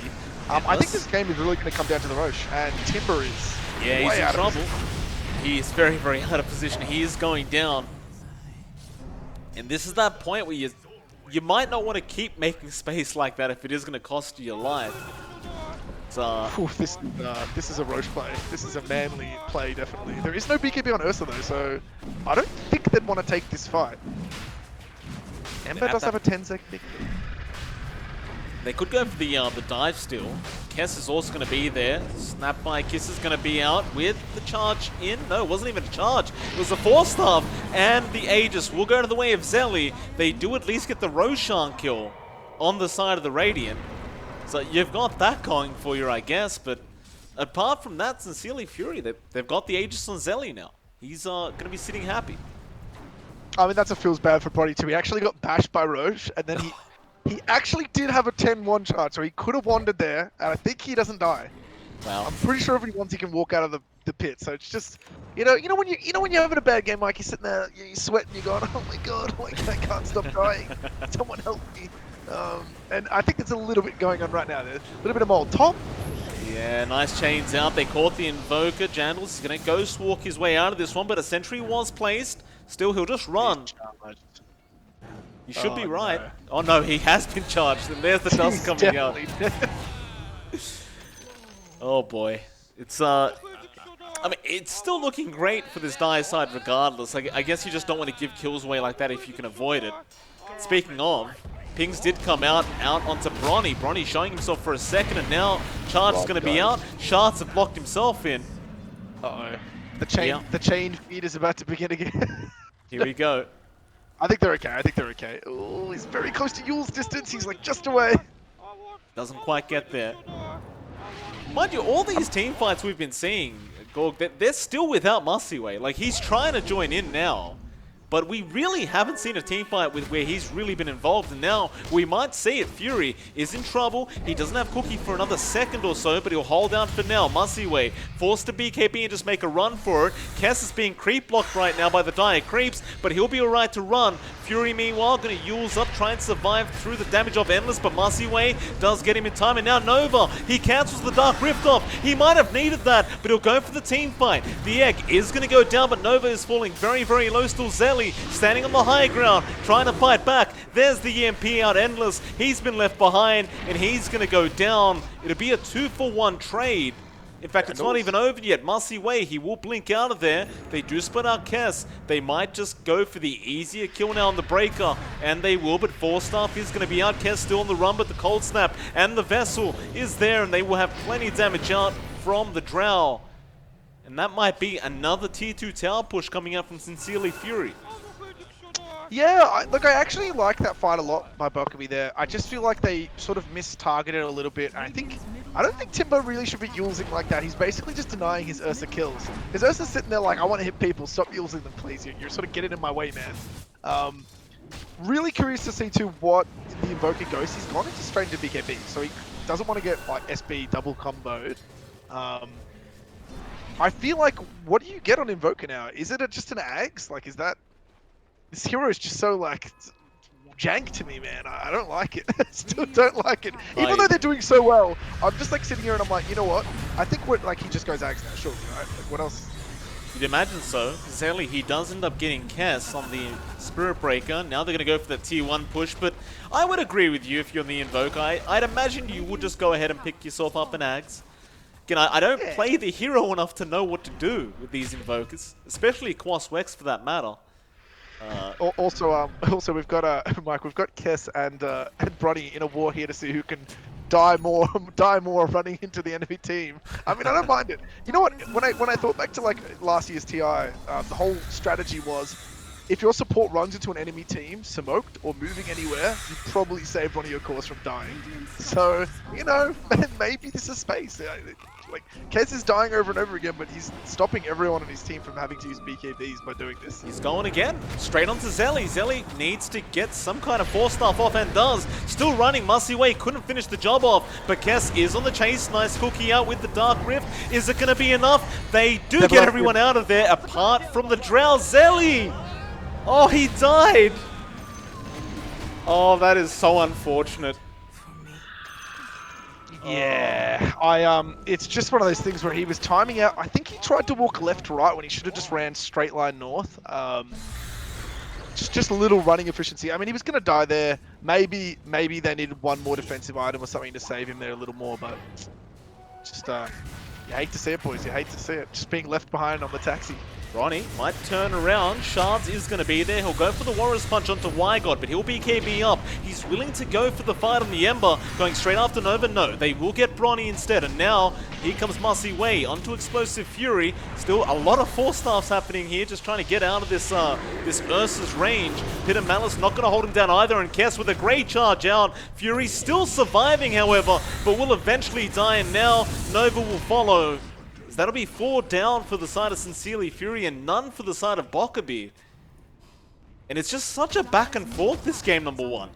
I think this game is really going to come down to the Roche, and Timber is he's in trouble. He is very, very out of position. He is going down. And this is that point where you might not want to keep making space like that if it is going to cost you your life. This is a Roche play. This is a manly play, definitely. There is no BKB on Ursa, though, so I don't think they'd want to take this fight. Ember does have a 10-second BKB. They could go for the dive still. Kess is also going to be there. Snap by Kiss is going to be out with the charge in. No, it wasn't even a charge. It was a 4-star, and the Aegis will go to the way of Zelly. They do at least get the Roshan kill on the side of the Radiant. So you've got that going for you, I guess, but apart from that, Sincerely Fury, they've got the Aegis on Zelly now. He's going to be sitting happy. I mean, that's a feels bad for Body too. He actually got bashed by Roche, and then he actually did have a 10-1 charge, so he could have wandered there, and I think he doesn't die. Wow. I'm pretty sure if he wants, he can walk out of the pit. So it's just, you know when you're having a bad game, Mike, you're sitting there, you're sweating, you're going, oh my god, I can't stop dying. Someone help me. And I think there's a little bit going on right now. There's a little bit of mold. Top. Yeah, nice chains out. They caught the Invoker. Jandals is going to ghost walk his way out of this one, but a sentry was placed. Still, he'll just run. You should be right. No. Oh no, he has been charged, and there's the dust coming out. Oh boy. It's I mean, it's still looking great for this Dire side regardless. I guess you just don't want to give kills away like that if you can avoid it. Speaking of, Pings did come out onto Bronny. Bronny showing himself for a second, and now Charge is going to be out. Shards have blocked himself in. Uh-oh. The chain feed is about to begin again. Here we go. I think they're okay. Oh, he's very close to Yule's distance. He's like just away. Doesn't quite get there. Mind you, all these team fights we've been seeing, Gorg, they're still without Musiway. Like, he's trying to join in now. But we really haven't seen a team fight where he's really been involved, and now we might see it. Fury is in trouble. He doesn't have Cookie for another second or so, but he'll hold out for now. Musiway forced to BKB and just make a run for it. Kess is being creep blocked right now by the Dire Creeps, but he'll be alright to run. Fury, meanwhile, going to Yule's up, try and survive through the damage of Endless, but Musiway does get him in time, and now Nova, he cancels the Dark Rift off. He might have needed that, but he'll go for the team fight. The egg is going to go down, but Nova is falling very, very low. Still Zelly standing on the high ground, trying to fight back. There's the EMP out, Endless. He's been left behind, and he's going to go down. It'll be a 2-for-1 trade. In fact, it's not even over yet. Musiway, he will blink out of there. They do split out Kess. They might just go for the easier kill now on the Breaker, and they will, but 4-Staff is going to be out. Kess still on the run, but the Cold Snap and the Vessel is there, and they will have plenty of damage out from the Drow. And And that might be another tier 2 tower push coming out from Sincerely Fury. Yeah, look, I actually like that fight a lot by Bokebi there. I just feel like they sort of mistargeted a little bit. And I don't think Timbo really should be using like that. He's basically just denying his Ursa kills. His Ursa's sitting there like, I want to hit people. Stop using them, please. You're sort of getting in my way, man. Really curious to see too what the Invoker goes. He's gone into straight into BKB, so he doesn't want to get like SB double comboed. I feel like, what do you get on Invoker now? Is it just an Ags? Like, is that... This hero is just so, like, jank to me, man. I don't like it. I still don't like it. Even though they're doing so well, I'm just, like, sitting here and I'm like, you know what? I think he just goes Ags now, sure, right? Like, what else? You'd imagine so. Sadly, he does end up getting Kess on the Spirit Breaker. Now they're going to go for the tier 1 push, but I would agree with you if you're the Invoker. I'd imagine you would just go ahead and pick yourself up an Ags. Again, I don't play the hero enough to know what to do with these Invokers, especially Quas Wex for that matter. Also, we've got Mike. We've got Kess and Bronny in a war here to see who can die more running into the enemy team. I mean, I don't mind it. You know what? When I thought back to like last year's TI, the whole strategy was, if your support runs into an enemy team, smoked or moving anywhere, you probably save one of your cores from dying. So, you know, maybe this is space. Like, Kez is dying over and over again, but he's stopping everyone on his team from having to use BKBs by doing this. He's going again, straight onto Zelly. Zelly needs to get some kind of 4-staff off and does. Still running, Musty Way couldn't finish the job off, but Kess is on the chase. Nice cookie out with the Dark Rift. Is it going to be enough? They do get everyone out of there, apart from the Drow. Zelly! Oh, he died! Oh, that is so unfortunate. Yeah, it's just one of those things where he was timing out. I think he tried to walk left to right when he should have just ran straight line north. Just a little running efficiency. I mean, he was going to die there. Maybe they needed one more defensive item or something to save him there a little more, but just, you hate to see it, boys. You hate to see it. Just being left behind on the taxi. Ronnie might turn around. Shards is going to be there. He'll go for the Warrior's Punch onto Wygod, but he'll BKB up. He's willing to go for the fight on the Ember, going straight after Nova. No, they will get Bronny instead. And now, here comes Marcy Way onto Explosive Fury. Still a lot of 4-staffs happening here, just trying to get out of this this Ursa's range. Pit of Malice not going to hold him down either, and Kess with a great charge out. Fury still surviving, however, but will eventually die, and now Nova will follow. That'll be 4 down for the side of Sincerely Fury and none for the side of Bokebi. And it's just such a back and forth this game, number 1.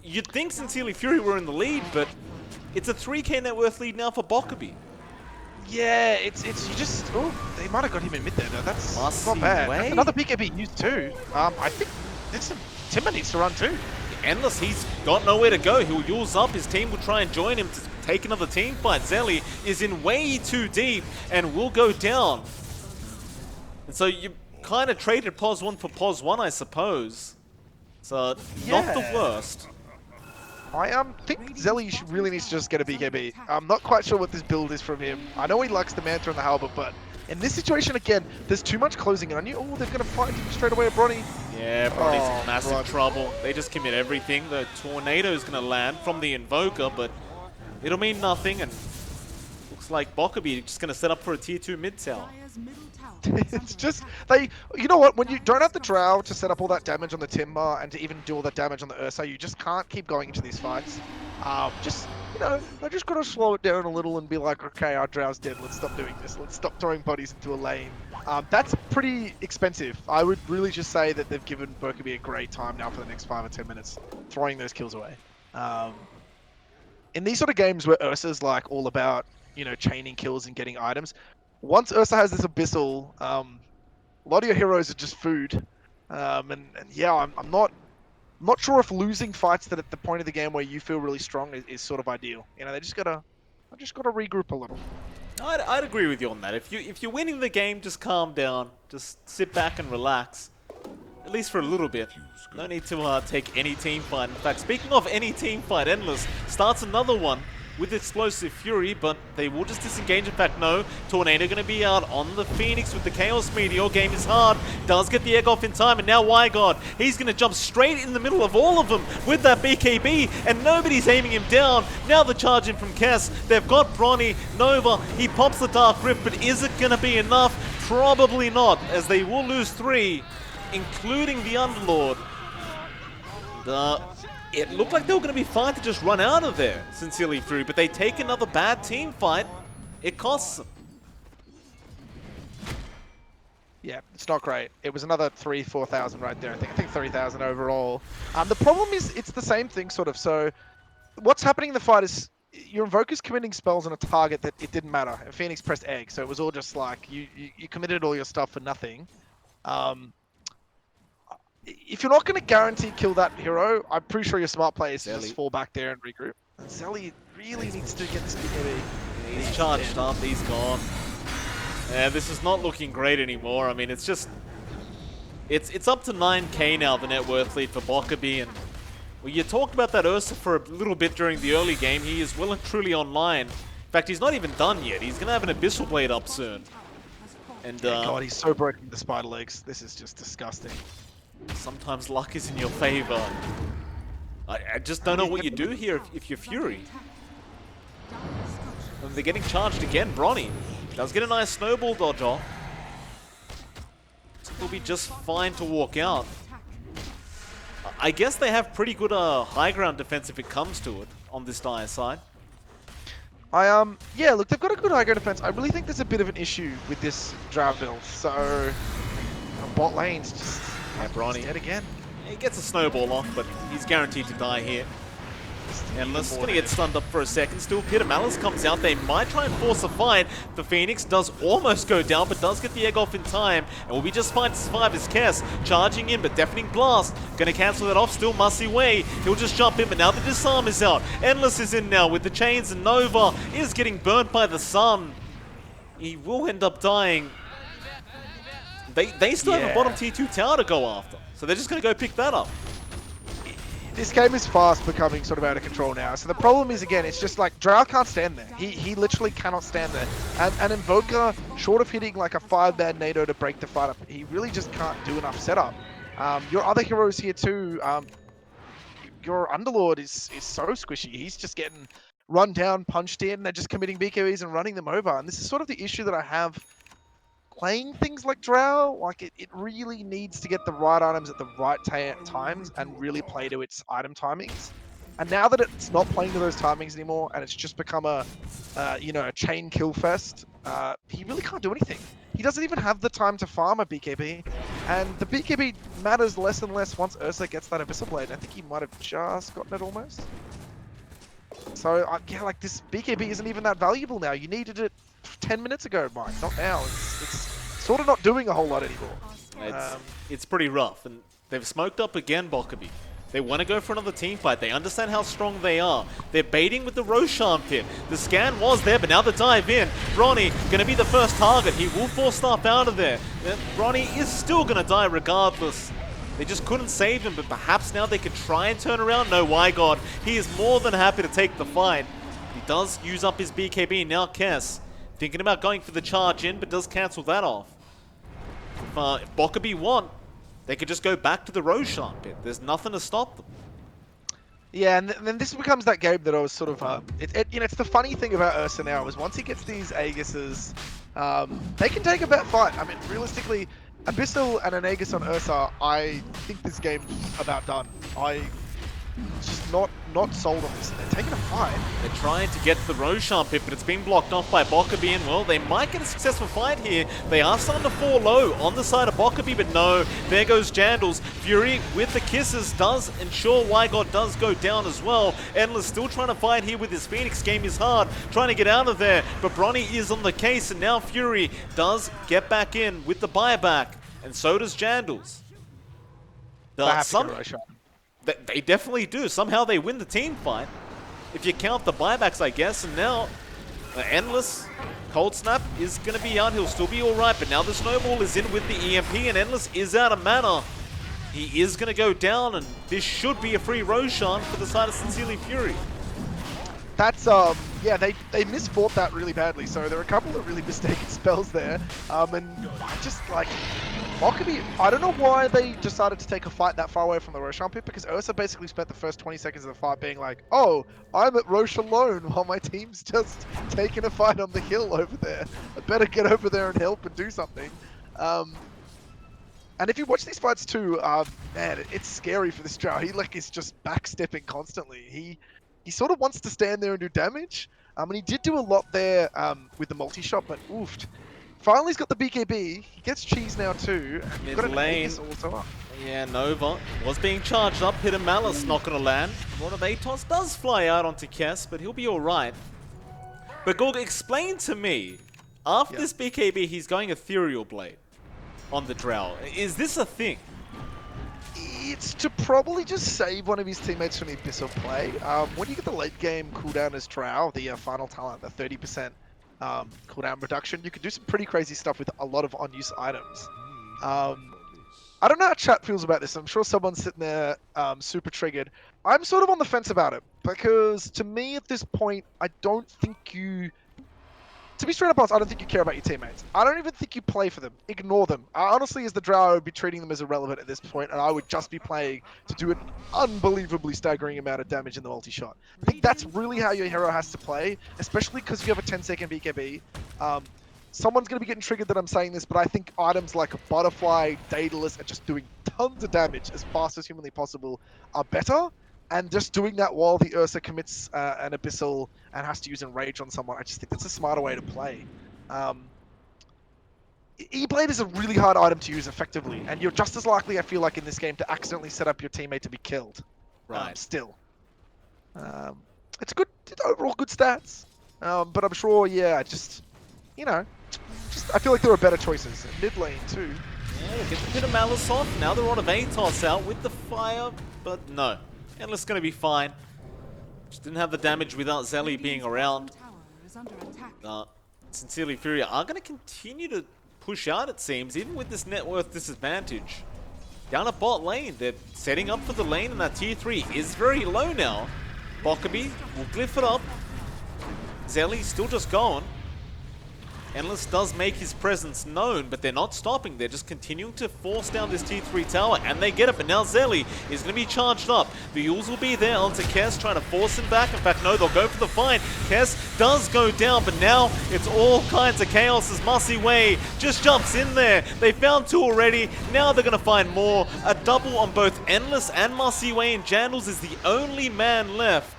You'd think Sincerely Fury were in the lead, but it's a 3k net worth lead now for Bokebi. Yeah, it's you just... Oh, they might have got him in mid there, though. That's not bad. That's another BKB used too. I think Timber needs to run too. Endless, he's got nowhere to go. He'll use up. His team will try and join him to take another team fight. Zelly is in way too deep and will go down. And so you kind of traded POS 1 for POS 1, I suppose. So, not the worst. I think Zelly really needs to just get a BKB. I'm not quite sure what this build is from him. I know he likes the Manta and the Halberd, but in this situation, again, there's too much closing in on you. Oh, they're going to fight straight away at Bronny. Yeah, Bronny's in massive trouble. They just commit everything. The Tornado is going to land from the Invoker, but it'll mean nothing, and looks like Bokebi just going to set up for a tier 2 mid tower. It's just, you know what, when you don't have the Drow to set up all that damage on the Timber and to even do all that damage on the Ursa, you just can't keep going into these fights. You know, I just got to slow it down a little and be like, okay, our Drow's dead, let's stop doing this, let's stop throwing bodies into a lane. That's pretty expensive. I would really just say that they've given Bokebi a great time now for the next 5 or 10 minutes, throwing those kills away. In these sort of games where Ursa's like all about, you know, chaining kills and getting items, once Ursa has this Abyssal, a lot of your heroes are just food. And yeah, I'm not sure if losing fights that at the point of the game where you feel really strong is sort of ideal. You know, I just gotta regroup a little. I'd agree with you on that. If you're winning the game, just calm down, just sit back and relax, at least for a little bit. No need to take any team fight. In fact, speaking of any team fight, Endless starts another one with Explosive Fury, but they will just disengage. In fact, no. Tornado going to be out on the Phoenix with the Chaos Meteor. Game is hard. Does get the egg off in time, and now Wygod, he's going to jump straight in the middle of all of them with that BKB, and nobody's aiming him down. Now the charge in from Kess. They've got Bronny. Nova, he pops the Dark Rift, but is it going to be enough? Probably not, as they will lose 3, including the Underlord. It looked like they were going to be fine to just run out of there, Sincerely Fury, but they take another bad team fight. It costs them. Yeah, it's not great. It was another 4,000 right there. I think 3,000 overall. The problem is it's the same thing sort of. So what's happening in the fight is your Invoker's committing spells on a target that it didn't matter. And Phoenix pressed egg, so it was all just like you committed all your stuff for nothing. If you're not going to guarantee kill that hero, I'm pretty sure your smart play is to just fall back there and regroup. And Zelly really needs to get this BKB. He's charged up, he's gone. Yeah, this is not looking great anymore. I mean, it's just... It's up to 9k now, the net worth lead for Bokebi, and well, you talked about that Ursa for a little bit during the early game. He is well and truly online. In fact, he's not even done yet. He's going to have an Abyssal Blade up soon. And God, he's so broken with the spider legs. This is just disgusting. Sometimes luck is in your favor. I just don't know what you do here if you're Fury. And they're getting charged again. Bronny does get a nice snowball dodge off. Will be just fine to walk out. I guess they have pretty good high ground defense if it comes to it on this dire side. Yeah, look, they've got a good high ground defense. I really think there's a bit of an issue with this Drow build. So bot lane's just Bronny dead again. He gets a snowball off, but he's guaranteed to die here. Endless is going to get stunned up for a second. Still, Peter Malice comes out. They might try and force a fight. The Phoenix does almost go down, but does get the egg off in time. And will be just fine to survive as Kess charging in, but Deafening Blast going to cancel that off. Still Musty Way. He'll just jump in, but now the Disarm is out. Endless is in now with the chains, and Nova is getting burnt by the sun. He will end up dying. They still have a bottom tier 2 tower to go after, so they're just going to go pick that up. This game is fast becoming sort of out of control now. So the problem is, again, it's just like Drow can't stand there. He literally cannot stand there. And Invoker, short of hitting like a 5-man NATO to break the fight up, he really just can't do enough setup. Your other heroes here too, your Underlord is so squishy. He's just getting run down, punched in, they're just committing BKBs and running them over. And this is sort of the issue that I have playing things like Drow. Like it really needs to get the right items at the right times and really play to its item timings. And now that it's not playing to those timings anymore and it's just become a chain kill fest, he really can't do anything. He doesn't even have the time to farm a BKB, and the BKB matters less and less once Ursa gets that Abyssal Blade. I think he might have just gotten it almost. So yeah, like this BKB isn't even that valuable now. You needed it 10 minutes ago, Mike, not now. It's sort of not doing a whole lot anymore. It's pretty rough, and they've smoked up again, Bokebi. They want to go for another team fight. They understand how strong they are. They're baiting with the Roshan pit. The scan was there, but now the dive in. Bronny going to be the first target. He will force stuff out of there. Bronny is still going to die regardless. They just couldn't save him, but perhaps now they could try and turn around. No, Wygod, he is more than happy to take the fight. He does use up his BKB. Now Kess thinking about going for the charge in, but does cancel that off. If Bokebi want, they could just go back to the Roshan pit. There's nothing to stop them. Yeah, and then this becomes that game that I was sort of... it's the funny thing about Ursa now is once he gets these Aegises, they can take a bad fight. I mean, realistically, Abyssal and an Aegis on Ursa, I think this game's about done. Just not sold on this. They're taking a fight. They're trying to get to the Roshan pit, but it's been blocked off by Bokebi, and well, they might get a successful fight here. They are starting to fall low on the side of Bokebi, but no, there goes Jandals. Fury with the kisses does ensure Wygod does go down as well. Endless still trying to fight here with his Phoenix. Game is hard, trying to get out of there, but Bronny is on the case, and now Fury does get back in with the buyback, and so does Jandals. They definitely do. Somehow they win the team fight. If you count the buybacks, I guess. And now, Endless, Cold Snap is going to be out. He'll still be alright. But now the Snowball is in with the EMP. And Endless is out of mana. He is going to go down. And this should be a free Roshan for the side of Sincerely Fury. That's yeah, they misfought that really badly. So there are a couple of really mistaken spells there. And I just like Bokebi, I don't know why they decided to take a fight that far away from the Roshan pit, because Ursa basically spent the first 20 seconds of the fight being like, oh, I'm at Roche alone while my team's just taking a fight on the hill over there. I better get over there and help and do something. And if you watch these fights too, man, it's scary for this Drow. He like is just backstepping constantly. He sort of wants to stand there and do damage. And he did do a lot there with the multi-shot, but oofed. Finally, he's got the BKB. He gets cheese now too. And you've got an Aegis also up. Yeah, Nova was being charged up. Hidden Malice not going to land. One of Atos does fly out onto Kess, but he'll be all right. But Gorg, explain to me, after this BKB, he's going Ethereal Blade on the Drow. Is this a thing? It's to probably just save one of his teammates from the Abyssal play. When you get the late game cooldown as Drow, the final talent, the 30% cooldown reduction, you can do some pretty crazy stuff with a lot of unused items. I don't know how chat feels about this. I'm sure someone's sitting there super triggered. I'm sort of on the fence about it, because to me at this point, I don't think you... To be straight up honest, I don't think you care about your teammates. I don't even think you play for them. Ignore them. Honestly, as the Drow, I would be treating them as irrelevant at this point, and I would just be playing to do an unbelievably staggering amount of damage in the multi-shot. I think that's really how your hero has to play, especially because you have a 10-second BKB. Someone's going to be getting triggered that I'm saying this, but I think items like a Butterfly, Daedalus, and just doing tons of damage as fast as humanly possible are better. And just doing that while the Ursa commits an Abyssal and has to use Enrage on someone, I just think that's a smarter way to play. E-Blade is a really hard item to use effectively, and you're just as likely, I feel like, in this game to accidentally set up your teammate to be killed. Right. Still. It's good, overall good stats. But I'm sure, yeah, just, you know, I feel like there are better choices. Mid lane, too. Yeah, get the Pit of Malice off. Now they're on a Atos out with the fire, but no. Endless going to be fine. Just didn't have the damage without Zelly being around. Sincerely Furia are going to continue to push out, it seems, even with this net worth disadvantage. Down at bot lane, they're setting up for the lane, and that tier 3 is very low now. Bokebi will glyph it up. Zelly still just gone. Endless does make his presence known, but they're not stopping. They're just continuing to force down this tier 3 tower, and they get it. But now Zelly is going to be charged up. The Yules will be there onto Kess, trying to force him back. In fact, no, they'll go for the find. Kess does go down, but now it's all kinds of chaos as Mussy Way just jumps in there. They found 2 already. Now they're going to find more. A double on both Endless and Mussy Way, and Jandals is the only man left.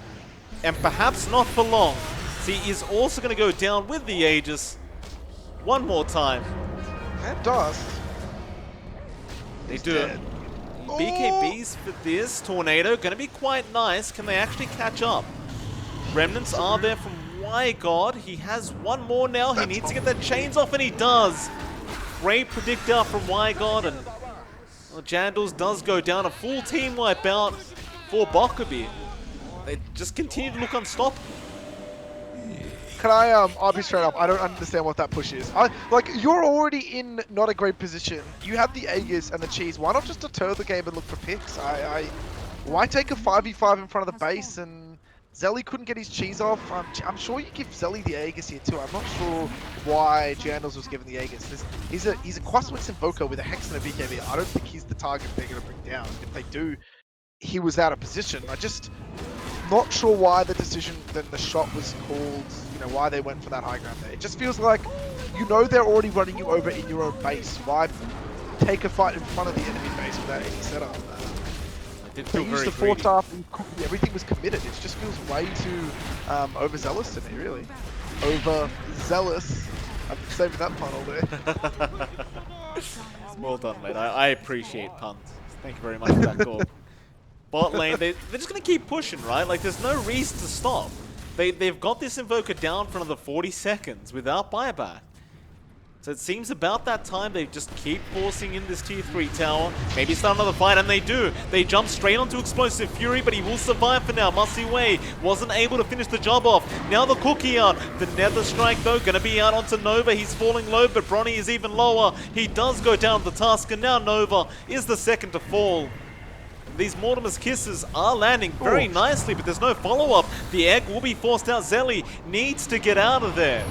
And perhaps not for long. So he is also going to go down with the Aegis. One more time. And Dust. They do it. BKBs for this. Tornado going to be quite nice. Can they actually catch up? Remnants are there from YGod. He has one more now. He needs to get the chains off, and he does. Great predictor from YGod. And well, Jandals does go down. A full team wipeout for Bokebi. They just continue to look unstoppable. Can I'll be straight up, I don't understand what that push is. Like, you're already in not a great position. You have the Aegis and the cheese. Why not just deter the game and look for picks? Why take a 5v5 in front of the base? And Zelly couldn't get his cheese off. I'm sure you give Zelly the Aegis here too. I'm not sure why Jandals was given the Aegis. He's a Quaswitz Invoker with a Hex and a BKB. I don't think he's the target they're going to bring down. If they do, he was out of position. Not sure why the decision that the shot was called, you know, why they went for that high ground there. It just feels like, you know, they're already running you over in your own base. Why take a fight in front of the enemy base without any setup? They used the fort after everything was committed. It just feels way too overzealous to me, really. Overzealous. I'm saving that pun all day. Well done, mate. I appreciate puns. Thank you very much for that call. Bot lane, they're just going to keep pushing, right? Like, there's no reason to stop. They've got this Invoker down for another 40 seconds without buyback. So it seems about that time they just keep forcing in this tier 3 tower. Maybe start another fight, and they do. They jump straight onto Explosive Fury, but he will survive for now. Mussy Way wasn't able to finish the job off. Now the Cookie out. The Nether Strike, though, going to be out onto Nova. He's falling low, but Bronny is even lower. He does go down the task, and now Nova is the second to fall. These Mortimer's Kisses are landing very Ooh. nicely, but there's no follow-up. The egg will be forced out. Zelly needs to get out of there.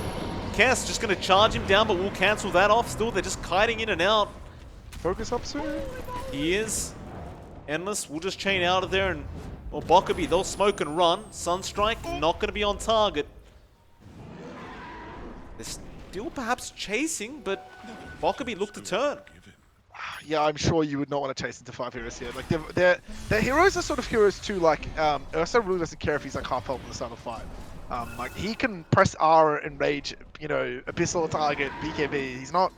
Cass just going to charge him down, but we'll cancel that off still. They're just kiting in and out. Focus up soon. He is. Endless, we'll just chain out of there and... Well, Bokebi, they'll smoke and run. Sunstrike, not going to be on target. They're still perhaps chasing, but Bokebi looked to turn. Yeah, I'm sure you would not want to chase into 5 heroes here. Like, their heroes are sort of heroes too. Like, Ursa really doesn't care if he's like half health in the start of 5. Like, he can press R and rage, you know, Abyssal target, BKB. It's not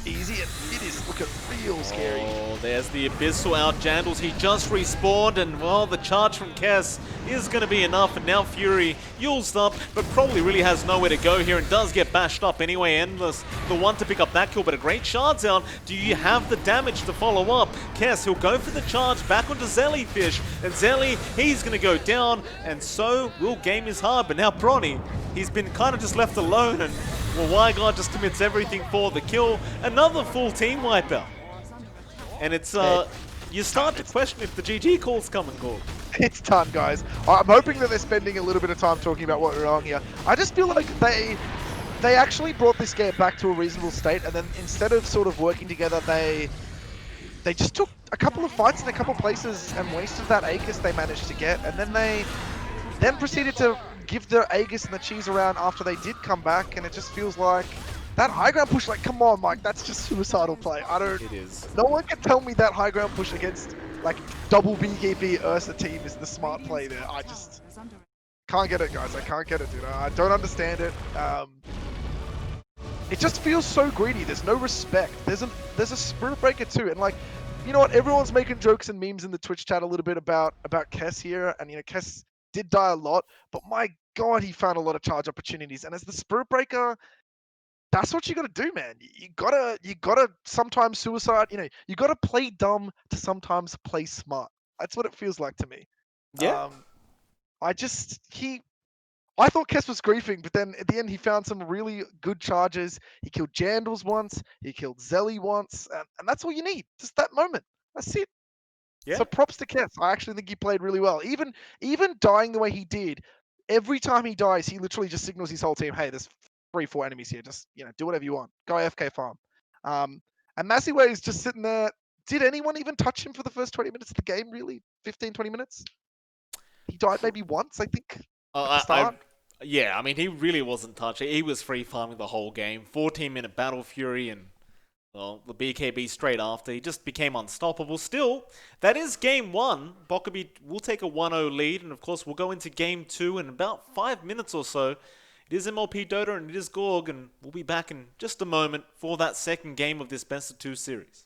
easy, and it is looking real scary. Oh, there's the Abyssal out. Jandals, he just respawned, and well, the charge from Kess is going to be enough, and now Fury yules up, but probably really has nowhere to go here and does get bashed up anyway. Endless, the one to pick up that kill, but a great shards out. Do you have the damage to follow up? Kess, he'll go for the charge back onto Zellyfish, and Zelly, he's going to go down, and so will game is hard, but now Bronny, he's been kind of just left alone, and well, Wygod just commits everything for the kill. Another full team wipeout. And it's, you start to question if the GG call's come and go. It's done, guys. I'm hoping that they're spending a little bit of time talking about what we're on here. I just feel like they actually brought this game back to a reasonable state, and then instead of sort of working together, they just took a couple of fights in a couple places and wasted that Aegis they managed to get, and then they proceeded to give the Aegis and the cheese around after they did come back, and it just feels like that high ground push, like, come on, Mike, that's just suicidal play. It is. No one can tell me that high ground push against, like, double BKB Ursa team is the smart play there. I just can't get it, guys. I can't get it, dude. I don't understand it. It just feels so greedy. There's no respect. There's a Spirit Breaker too, and like, you know what? Everyone's making jokes and memes in the Twitch chat a little bit about Kess here, and you know, Kess did die a lot, but my God, he found a lot of charge opportunities. And as the Spirit Breaker, that's what you gotta do, man. You gotta sometimes suicide. You know, you gotta play dumb to sometimes play smart. That's what it feels like to me. Yeah. I thought Kess was griefing, but then at the end he found some really good charges. He killed Jandals once, he killed Zelly once, and that's all you need. Just that moment. That's it. Yeah. So props to Kess. I actually think he played really well. Even dying the way he did, every time he dies, he literally just signals his whole team, hey, there's 3-4 enemies here. Just, you know, do whatever you want. Go AFK farm. And Massiway is just sitting there. Did anyone even touch him for the first 20 minutes of the game, really? 15, 20 minutes? He died maybe once, I think, at the start. Yeah, I mean, he really wasn't touched. He was free farming the whole game. 14-minute Battle Fury and, well, the BKB straight after. He just became unstoppable. Still, that is game 1. Bokebi will take a 1-0 lead, and of course, we'll go into game 2 in about 5 minutes or so. It is MLP Dota and it is Gorg, and we'll be back in just a moment for that second game of this best of 2 series.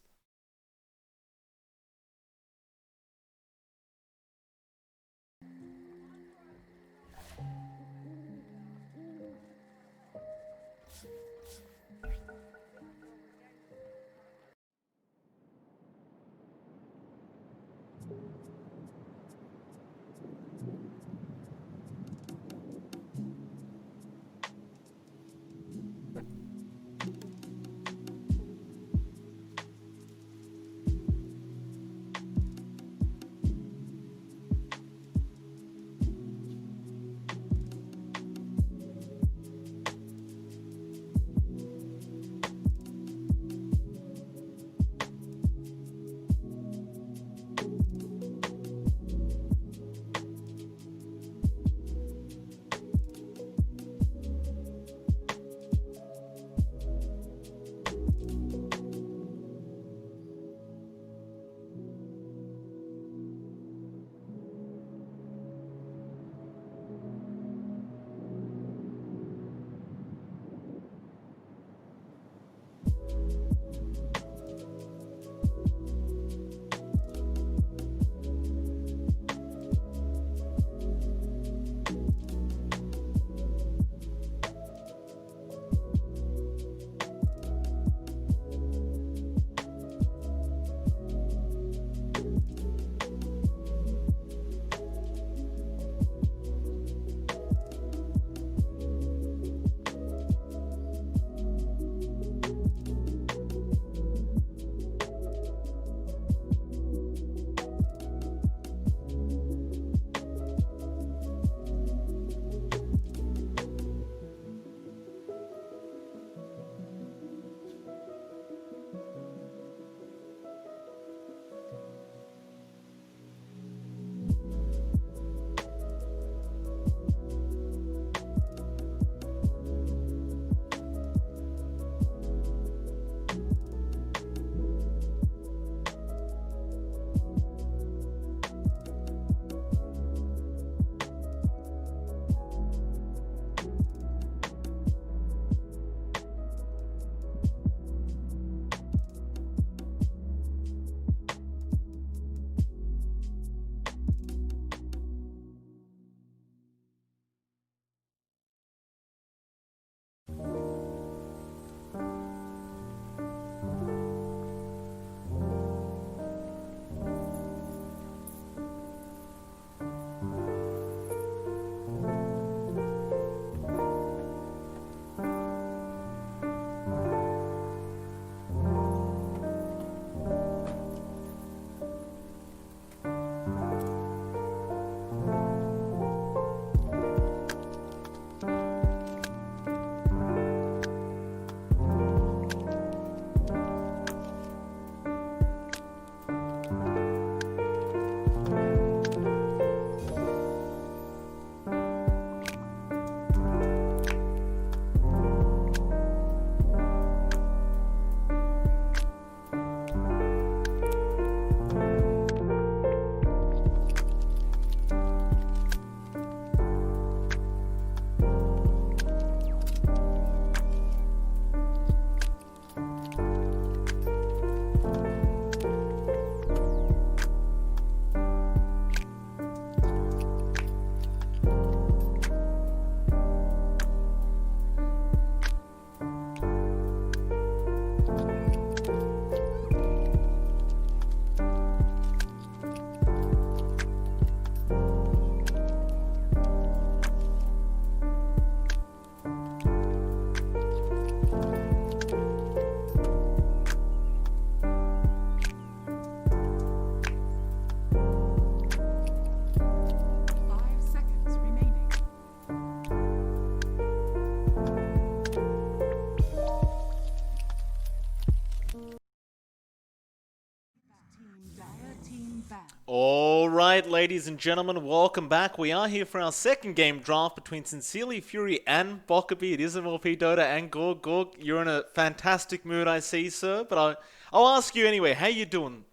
All right, ladies and gentlemen, welcome back. We are here for our second game draft between Sincerely Fury and Bokebi. It is MLP Dota and Gorg. Gorg, you're in a fantastic mood, I see, sir. But I'll ask you anyway. How you doing?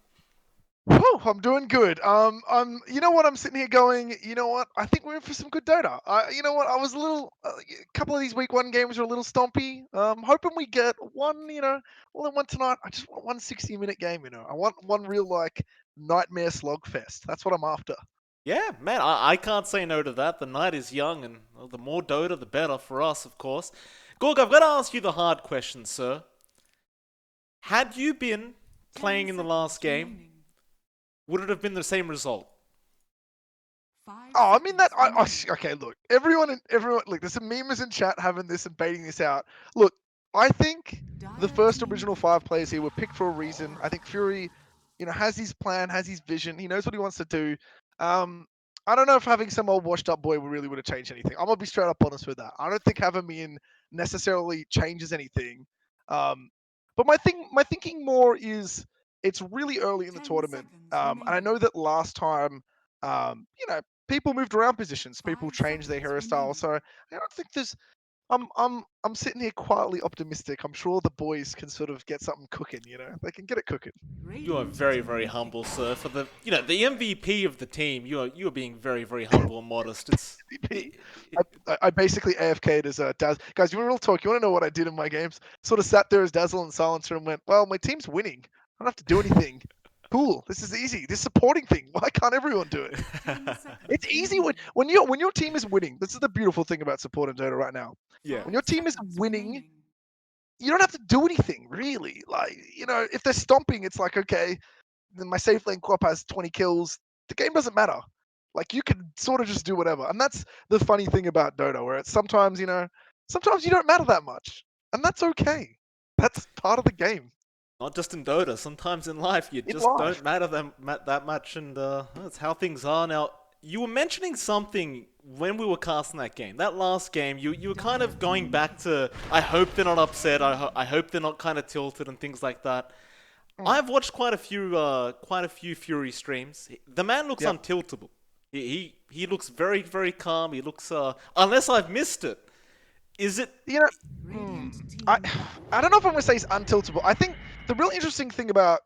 Whew, I'm doing good. You know what? I'm sitting here going, you know what? I think we're in for some good Dota. You know what? I was a couple of these week one games were a little stompy. Hoping we get one, one tonight. I just want one 60-minute game. I want one real nightmare slogfest. That's what I'm after. Yeah, man, I can't say no to that. The night is young, and well, the more Dota, the better for us, of course. Gorg, I've got to ask you the hard question, sir. Had you been playing in the last game, would it have been the same result? Oh, I mean that. Okay, look, everyone, look. There's some memers in chat having this and baiting this out. Look, I think the first original 5 players here were picked for a reason. I think Fury, has his plan, has his vision. He knows what he wants to do. I don't know if having some old washed up boy really would have changed anything. I'm gonna be straight up honest with that. I don't think having me in necessarily changes anything. But my thinking more is it's really early in the tournament, and I know that last time, people moved around positions, people changed their hairstyle. So I don't think there's. I'm sitting here quietly optimistic. I'm sure the boys can sort of get something cooking. They can get it cooking. You are very, very humble, sir. For the the MVP of the team, you are being very, very humble and modest. I basically AFK'd as Daz. Guys, you want real talk? You want to know what I did in my games? Sort of sat there as Dazzle and Silencer and went, well, my team's winning. I don't have to do anything. Cool. This is easy. This supporting thing. Why can't everyone do it? It's easy when your team is winning. This is the beautiful thing about support in Dota right now. Yeah. When your team is winning, you don't have to do anything really. If they're stomping, it's like, okay, then my safe lane co-op has 20 kills. The game doesn't matter. You can sort of just do whatever. And that's the funny thing about Dota, where it's sometimes you don't matter that much. And that's okay. That's part of the game. Not just in Dota. Sometimes in life, you In just life. don't matter that much, and that's how things are. Now, you were mentioning something when we were casting that game. That last game, you were kind of going back to, I hope they're not upset. I hope they're not kind of tilted and things like that. I've watched quite a few Fury streams. The man looks untiltable. He looks very, very calm. He looks unless I've missed it. Is it? I don't know if I'm gonna say he's untiltable. I think the real interesting thing about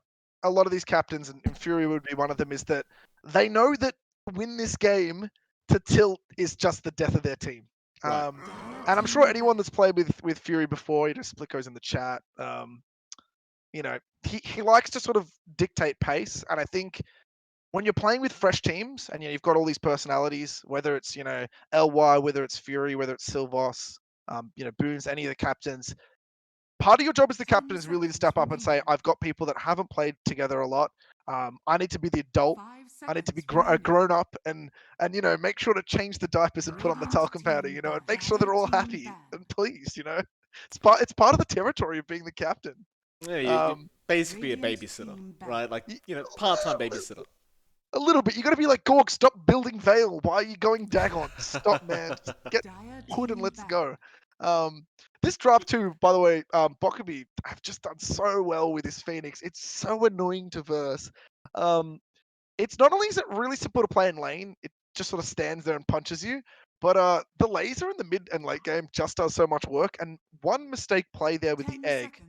a lot of these captains, and Fury would be one of them, is that they know that to win this game, to tilt is just the death of their team. Right. And I'm sure anyone that's played with Fury before, Split in the chat. He likes to sort of dictate pace, and I think when you're playing with fresh teams and you've got all these personalities, whether it's LY, whether it's Fury, whether it's Silvos, Boons, any of the captains, part of your job as the captain is really to step up and say, I've got people that haven't played together a lot. I need to be the adult. I need to be grown up and make sure to change the diapers and put on the talcum powder, and make sure they're all happy and pleased. It's part of the territory of being the captain. Yeah, you're basically a babysitter, right? Part-time babysitter. A little bit. You got to be like, Gorg, stop building Veil. Why are you going Dagon? Stop, man. Just get hood and let's go. This draft too, by the way, Bokebi have just done so well with this Phoenix. It's so annoying to verse. It's not only is it really simple to play in lane, it just sort of stands there and punches you, but the laser in the mid and late game just does so much work. And one mistake play there with the egg,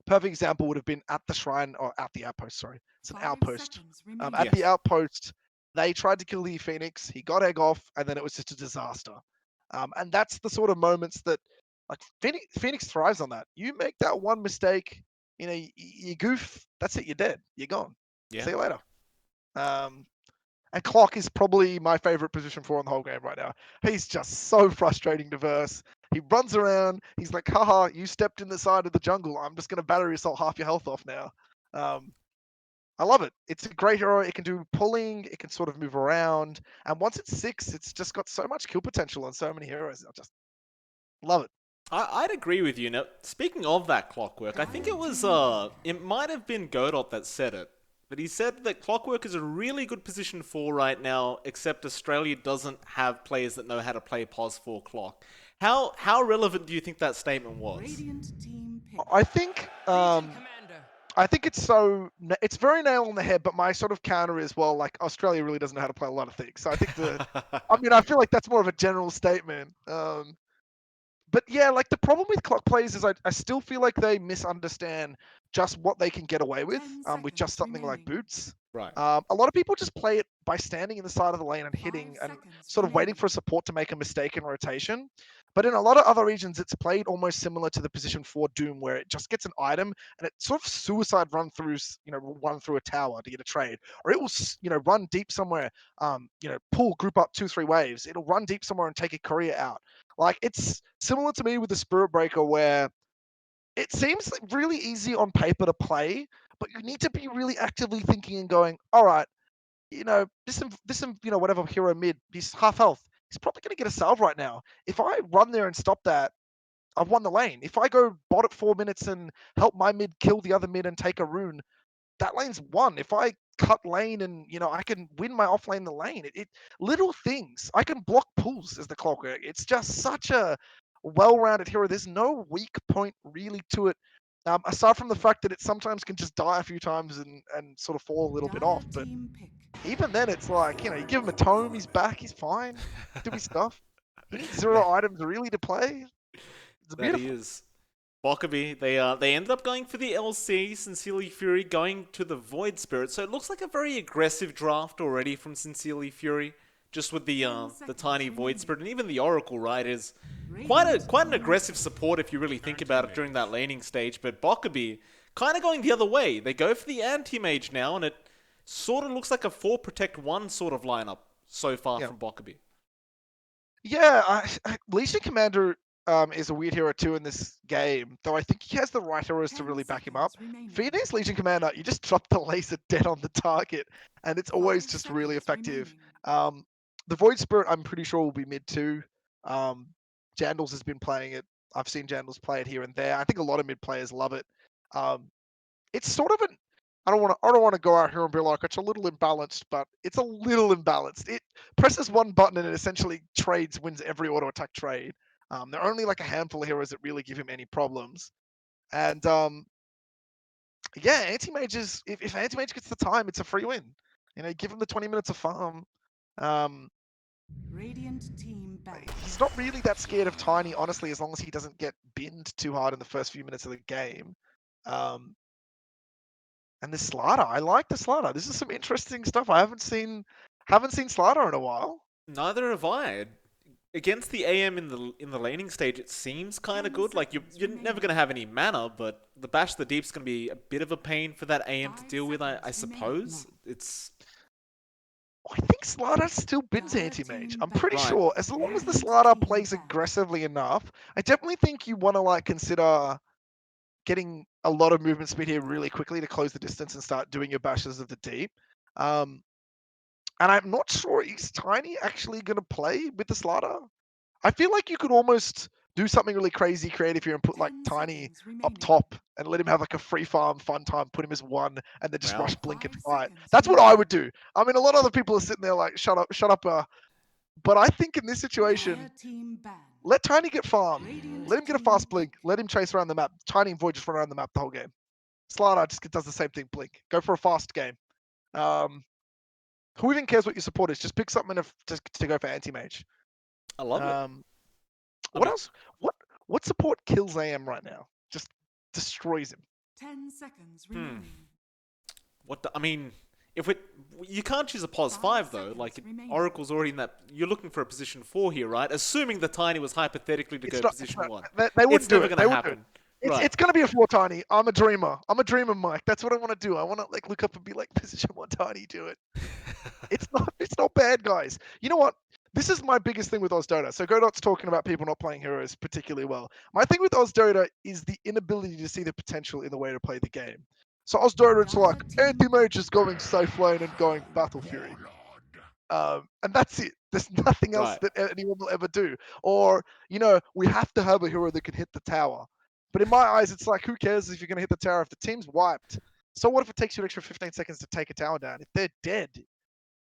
perfect example would have been at the shrine or at the outpost. Sorry, it's an outpost. At the outpost, they tried to kill the Phoenix. He got egg off, and then it was just a disaster. And that's the sort of moments that Phoenix thrives on. That you make that one mistake, you goof. That's it. You're dead. You're gone. Yeah. See you later. And Clock is probably my favorite position for in the whole game right now. He's just so frustrating to verse. He runs around. He's like, haha, you stepped in the side of the jungle. I'm just going to battery assault half your health off now. I love it. It's a great hero. It can do pulling. It can sort of move around. And once it's 6, it's just got so much kill potential on so many heroes. I just love it. I'd agree with you. Now, speaking of that Clockwork, I think it might have been Godot that said it. But he said that Clockwork is a really good position for right now, except Australia doesn't have players that know how to play pos 4 Clock. How relevant do you think that statement was? I think I think it's very nail on the head, but my sort of counter is, well, like Australia really doesn't know how to play a lot of things. So I think I mean, I feel like that's more of a general statement. But yeah, like the problem with clock plays is I still feel like they misunderstand just what they can get away with just something like boots. Right. A lot of people just play it by standing in the side of the lane and hitting and sort of waiting for a support to make a mistake in rotation. But in a lot of other regions, it's played almost similar to the position 4 Doom, where it just gets an item and it sort of suicide run through a tower to get a trade, or it will run deep somewhere, pull group up 2-3 waves. It'll run deep somewhere and take a courier out. Like it's similar to me with the Spirit Breaker, where it seems like really easy on paper to play, but you need to be really actively thinking and going, all right, whatever hero mid, he's half health. He's probably going to get a salve right now. If I run there and stop that, I've won the lane. If I go bot at 4 minutes and help my mid kill the other mid and take a rune, that lane's won. If I cut lane and I can win my off lane the lane. It little things. I can block pulls as the clockwork. It's just such a well-rounded hero. There's no weak point really to it. Aside from the fact that it sometimes can just die a few times and sort of fall a little bit off. But even then, it's like, you give him a tome, he's back, he's fine, do his stuff. He needs 0 items really to play. It's That beautiful. is. Bokebi, they ended up going for the LC, Sincerely Fury going to the Void Spirit, so it looks like a very aggressive draft already from Sincerely Fury, just with the tiny Void Spirit, and even the Oracle, right, is quite an aggressive support if you really think about it during that laning stage, but Bokebi kind of going the other way. They go for the Anti-Mage now, and it sort of looks like a 4 Protect 1 sort of lineup so far Yeah. from Bokebi. Yeah, Legion Commander is a weird hero too in this game, though I think he has the right heroes to really back him up. Phoenix Legion Commander, you just drop the laser dead on the target, and it's always just really effective. The Void Spirit, I'm pretty sure, will be mid too. Jandals has been playing it. I've seen Jandals play it here and there. I think a lot of mid players love it. It's sort of an I don't want to go out here and be like it's a little imbalanced, but it's a little imbalanced. It presses one button and it essentially wins every auto attack trade. There are only like a handful of heroes that really give him any problems. And yeah, anti-mages, if anti-mage gets the time, it's a free win. Give him the 20 minutes of farm. Um, he's not really that scared of Tiny, honestly, as long as he doesn't get binned too hard in the first few minutes of the game. And the Slider, I like the Slider. This is some interesting stuff. I haven't seen Slider in a while. Neither have I. Against the AM in the laning stage, it seems kind of good. Like you're never gonna have any mana, but the Bash the Deep's gonna be a bit of a pain for that AM to deal with. I suppose it's. I think Slider still bins anti-mage. I'm pretty Right. sure, as long as the Slider plays aggressively enough, I definitely think you want to consider getting a lot of movement speed here really quickly to close the distance and start doing your bashes of the deep. And I'm not sure, is Tiny actually going to play with the Slider? I feel like you could almost do something really crazy creative here and put Tiny up top and let him have a free farm fun time, put him as 1, and then just rush blink and fight. That's what I would do. I mean, a lot of other people are sitting there like, shut up. But I think in this situation, let Tiny get farm. Let him get a fast blink. Let him chase around the map. Tiny and Void just run around the map the whole game. Slider just does the same thing, blink. Go for a fast game. Who even cares what your support is? Just pick something to go for anti-mage. I love it. What else? What support kills AM right now? Just destroys him. 10 seconds remaining. I mean, you can't choose a pos 5 though. Oracle's already in that. You're looking for a position 4 here, right? Assuming the Tiny was hypothetically to go position 1. They wouldn't do it. It's never going to happen. It's going to be a 4 Tiny. I'm a dreamer, Mike. That's what I want to do. I want to look up and be like, position 1 Tiny, do it. It's not bad, guys. You know what? This is my biggest thing with Dota. So Godot's talking about people not playing heroes particularly well. My thing with Dota is the inability to see the potential in the way to play the game. So Dota, it's like anti-mage is going safe lane and going Battle Fury. And that's it. There's nothing else that anyone will ever do. Or, we have to have a hero that can hit the tower. But in my eyes, it's like, who cares if you're going to hit the tower if the team's wiped? So what if it takes you an extra 15 seconds to take a tower down? If they're dead,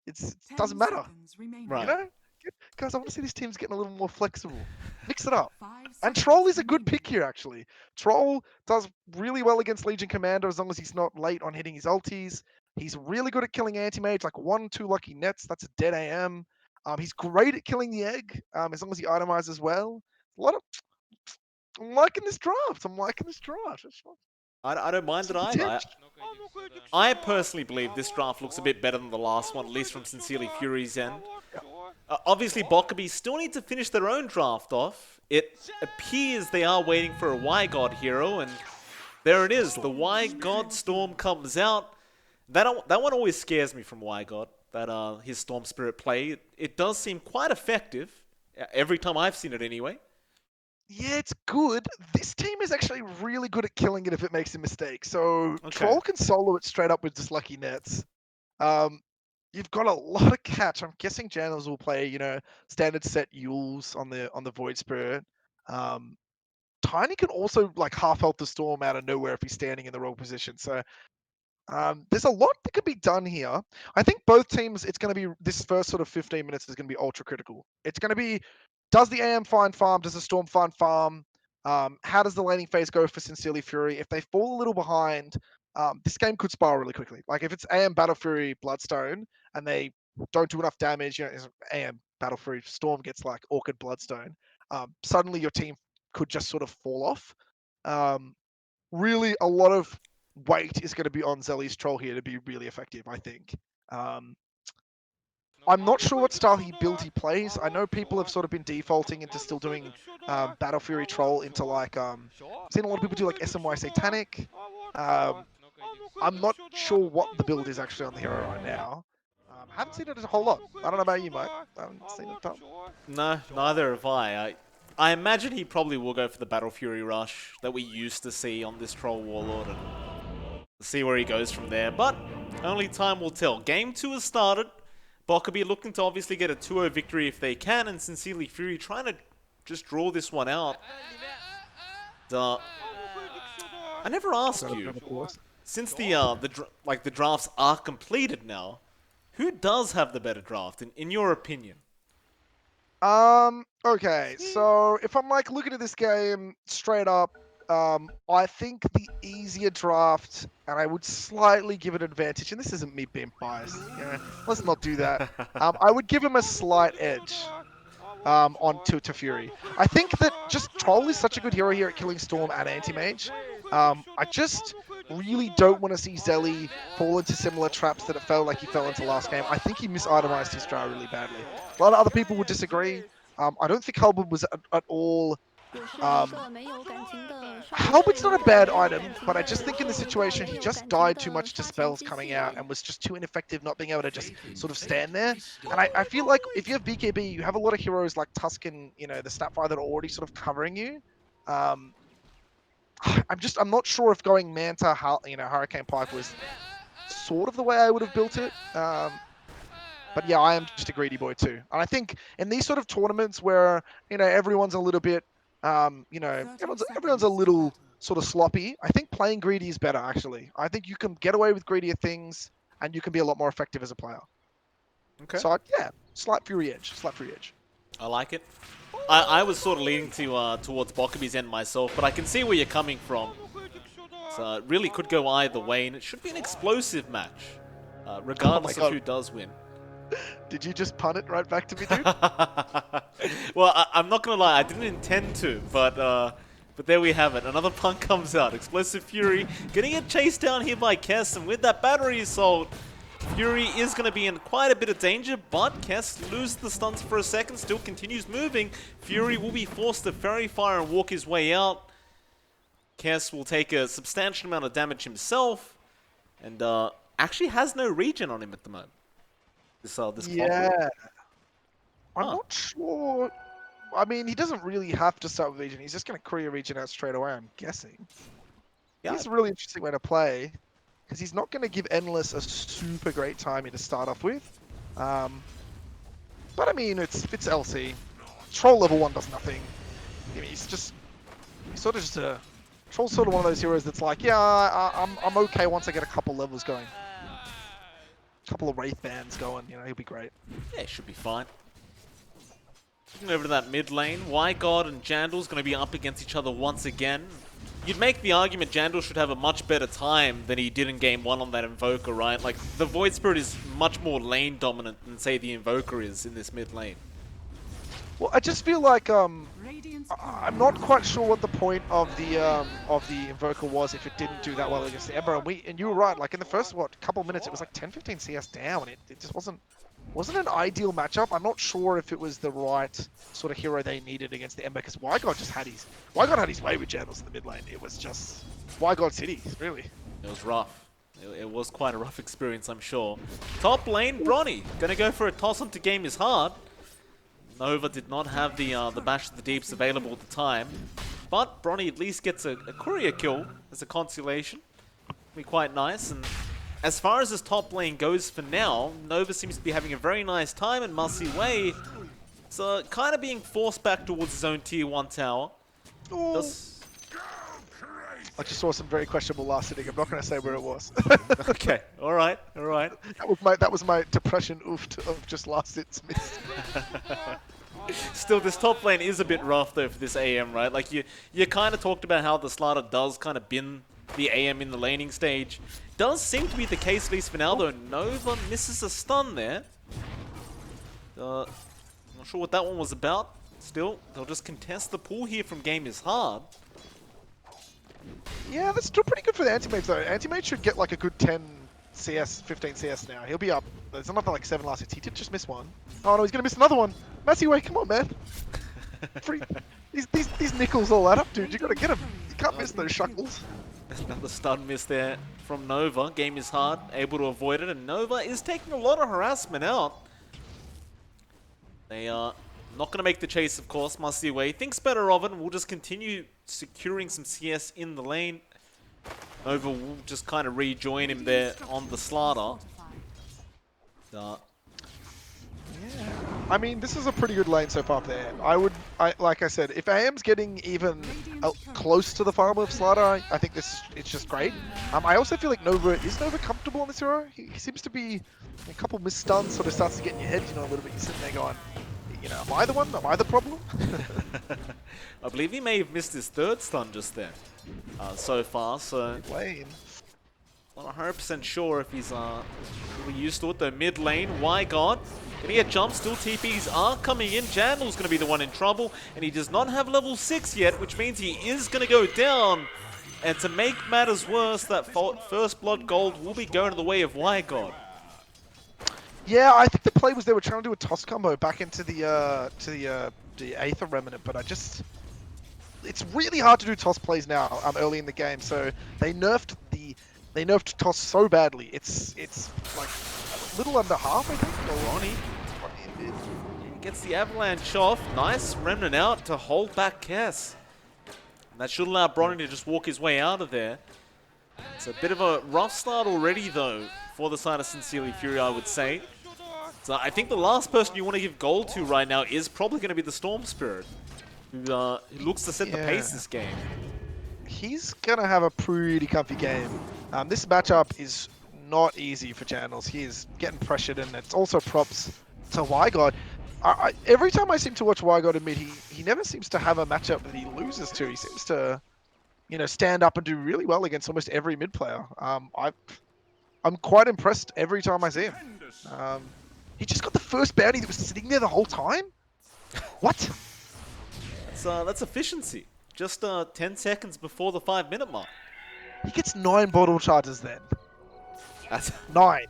it doesn't matter. Right. Guys, I want to see these teams getting a little more flexible. Mix it up. 5 And seconds Troll is a good remaining. pick here, actually. Troll does really well against Legion Commander as long as he's not late on hitting his ultis. He's really good at killing anti-mage, like 1-2 lucky nets. That's a dead AM. He's great at killing the egg, as long as he itemizes well. A lot of... I'm liking this draft. I'm liking this draft. It's fun. I don't mind it Some either. potential. I personally believe this draft looks a bit better than the last one, at least from Sincerely Fury's end. Obviously, Bokebi still need to finish their own draft off. It appears they are waiting for a Y-God hero, and there it is. The Y-God Storm comes out. That one always scares me from Y-God, that his Storm Spirit play. It does seem quite effective, every time I've seen it anyway. Yeah, it's good. This team is actually really good at killing it if it makes a mistake. So Okay. Troll can solo it straight up with just lucky nets. You've got a lot of catch. I'm guessing Janels will play, standard set Yules on the Void Spirit. Tiny can also like half health the Storm out of nowhere if he's standing in the wrong position. So there's a lot that could be done here. I think both teams, it's going to be this first sort of 15 minutes is going to be ultra critical. It's going to be, does the AM find farm? Does the Storm find farm? How does the laning phase go for Sincerely Fury? If they fall a little behind, this game could spiral really quickly. Like if it's AM Battle Fury Bloodstone and they don't do enough damage, AM Battle Fury Storm gets like Orchid Bloodstone, suddenly your team could just sort of fall off. Really, a lot of weight is going to be on Zelly's Troll here to be really effective, I think. I'm not sure what style he plays. I know people have sort of been defaulting into still doing Battle Fury Troll into like, I've seen a lot of people do like SMY Satanic. I'm not sure what the build is actually on the hero right now. Haven't seen it a whole lot. I don't know about you, Mike. I haven't seen it a ton. No, neither have I imagine he probably will go for the Battle Fury rush that we used to see on this Troll Warlord and see where he goes from there. But only time will tell. Game 2 has started. Bokebi looking to obviously get a 2-0 victory if they can, and Sincerely Fury trying to just draw this one out. I never asked you, since the drafts are completed now, who does have the better draft in your opinion? Okay, so if I'm like looking at this game straight up, I think the easier draft, and I would slightly give it an advantage, and this isn't me being biased, let's not do that. I would give him a slight edge on to Fury. I think that just Troll is such a good hero here at killing Storm and Anti-Mage. I just really don't want to see Zelly fall into similar traps that it felt like he fell into last game. I think he misitemized his draw really badly. A lot of other people would disagree. I don't think Halberd was at all... Halberd's not a bad item, but I just think in the situation he just died too much to spells coming out and was just too ineffective not being able to just sort of stand there. And I feel like if you have BKB, you have a lot of heroes like Tuscan, the Snapfire that are already sort of covering you. I'm not sure if going Manta, Hurricane Pike was sort of the way I would have built it. But yeah, I am just a greedy boy too. And I think in these sort of tournaments where, everyone's a little bit, everyone's a little sort of sloppy, I think playing greedy is better, actually. I think you can get away with greedier things and you can be a lot more effective as a player. Okay. So yeah, slight Fury edge. I like it. I was sort of leaning towards Bokebi's end myself, but I can see where you're coming from. So it really could go either way, and it should be an explosive match, regardless of who does win. Did you just punt it right back to me, dude? Well, I'm not gonna lie, I didn't intend to, but there we have it. Another punt comes out. Explosive Fury getting it chased down here by Kess, and with that battery assault, Fury is going to be in quite a bit of danger, but Kess loses the stuns for a second, still continues moving. Fury will be forced to Fairy Fire and walk his way out. Kess will take a substantial amount of damage himself, and actually has no regen on him at the moment. This yeah. I'm not sure. I mean, he doesn't really have to start with regen. He's just going to Korea regen out straight away, I'm guessing. Yeah. It's a really interesting way to play, because he's not going to give Endless a super great timing to start off with. But I mean, it's LC. Troll level 1 does nothing. I mean, he's sort of just a... Troll's sort of one of those heroes that's like, yeah, I'm okay once I get a couple levels going. A couple of Wraith bands going, he'll be great. Yeah, it should be fine. Looking over to that mid lane, Wygod and Jandal's going to be up against each other once again. You'd make the argument Jandal should have a much better time than he did in Game 1 on that Invoker, right? Like, the Void Spirit is much more lane dominant than, say, the Invoker is in this mid lane. Well, I just feel like Radiant's I'm not quite sure what the point of the Invoker was if it didn't do that well against the Ember. And you were right. Like in the first couple minutes, it was like 10-15 CS down. It just wasn't an ideal matchup. I'm not sure if it was the right sort of hero they needed against the Ember because Wygod had his way with Jandals in the mid lane. It was just Wygod City, really. It was rough. It was quite a rough experience, I'm sure. Top lane, Bronny. Gonna go for a toss onto Game is Hard. Nova did not have the Bash of the Deeps available at the time. But Bronny at least gets a courier kill as a consolation. Be quite nice. And as far as this top lane goes for now, Nova seems to be having a very nice time, and Marcy Way is kind of being forced back towards his own tier 1 tower. I just saw some very questionable last hitting. I'm not going to say where it was. Okay, alright. That was my depression oofed of just last hits missed. Still, this top lane is a bit rough though for this AM, right? Like you kind of talked about how the Slaughter does kind of bin the AM in the laning stage. Does seem to be the case, at least for now, though. Nova misses a stun there. Not sure what that one was about. Still, they'll just contest the pool here from Game is Hard. Yeah, that's still pretty good for the Anti-Mage, though. Anti-Mage should get like a good 10 CS, 15 CS now. He'll be up. There's another like 7 last hits. He did just miss one. Oh no, he's going to miss another one. Massey Way, come on, man. These nickels all add up, dude. You got to get him. You can't miss those shuckles. Another stun miss there from Nova. Game is Hard, able to avoid it, and Nova is taking a lot of harassment out. They are not going to make the chase, of course. Musty Way thinks better of it, and will just continue securing some CS in the lane. Nova will just kind of rejoin him there on the Slaughter. I mean, this is a pretty good lane so far for AM. Like I said, if AM's getting even close to the farm of Slaughter, I think it's just great. I also feel like Nova comfortable on this hero. He seems to be a couple missed stuns, sort of starts to get in your head, a little bit. You're sitting there going, am I the one? Am I the problem? I believe he may have missed his 3rd stun just then, so far. So not 100% sure if he's really used to it. The mid lane, Wygod, gonna get jump. Still TPs are coming in. Jandal's gonna be the one in trouble, and he does not have level 6 yet, which means he is gonna go down. And to make matters worse, that first blood gold will be going the way of Wygod. Yeah, I think the play was they were trying to do a toss combo back into the Aether Remnant, but it's really hard to do toss plays now early in the game. So they nerfed toss so badly. It's like a little under half, I think. Ronnie gets the avalanche off. Nice Remnant out to hold back Kess. And that should allow Bronny to just walk his way out of there. It's a bit of a rough start already, though, for the side of Sincerely Fury, I would say. So I think the last person you want to give gold to right now is probably going to be the Storm Spirit, who looks to set the pace this game. He's going to have a pretty comfy game. This matchup is not easy for Channels. He is getting pressured, and it's also props to Wygod. Every time I seem to watch Wygod in mid, he never seems to have a matchup that he loses to. He seems to, stand up and do really well against almost every mid player. I'm quite impressed every time I see him. He just got the first bounty that was sitting there the whole time? What? That's efficiency. Just 10 seconds before the 5-minute mark. He gets 9 bottle charges then. That's 9.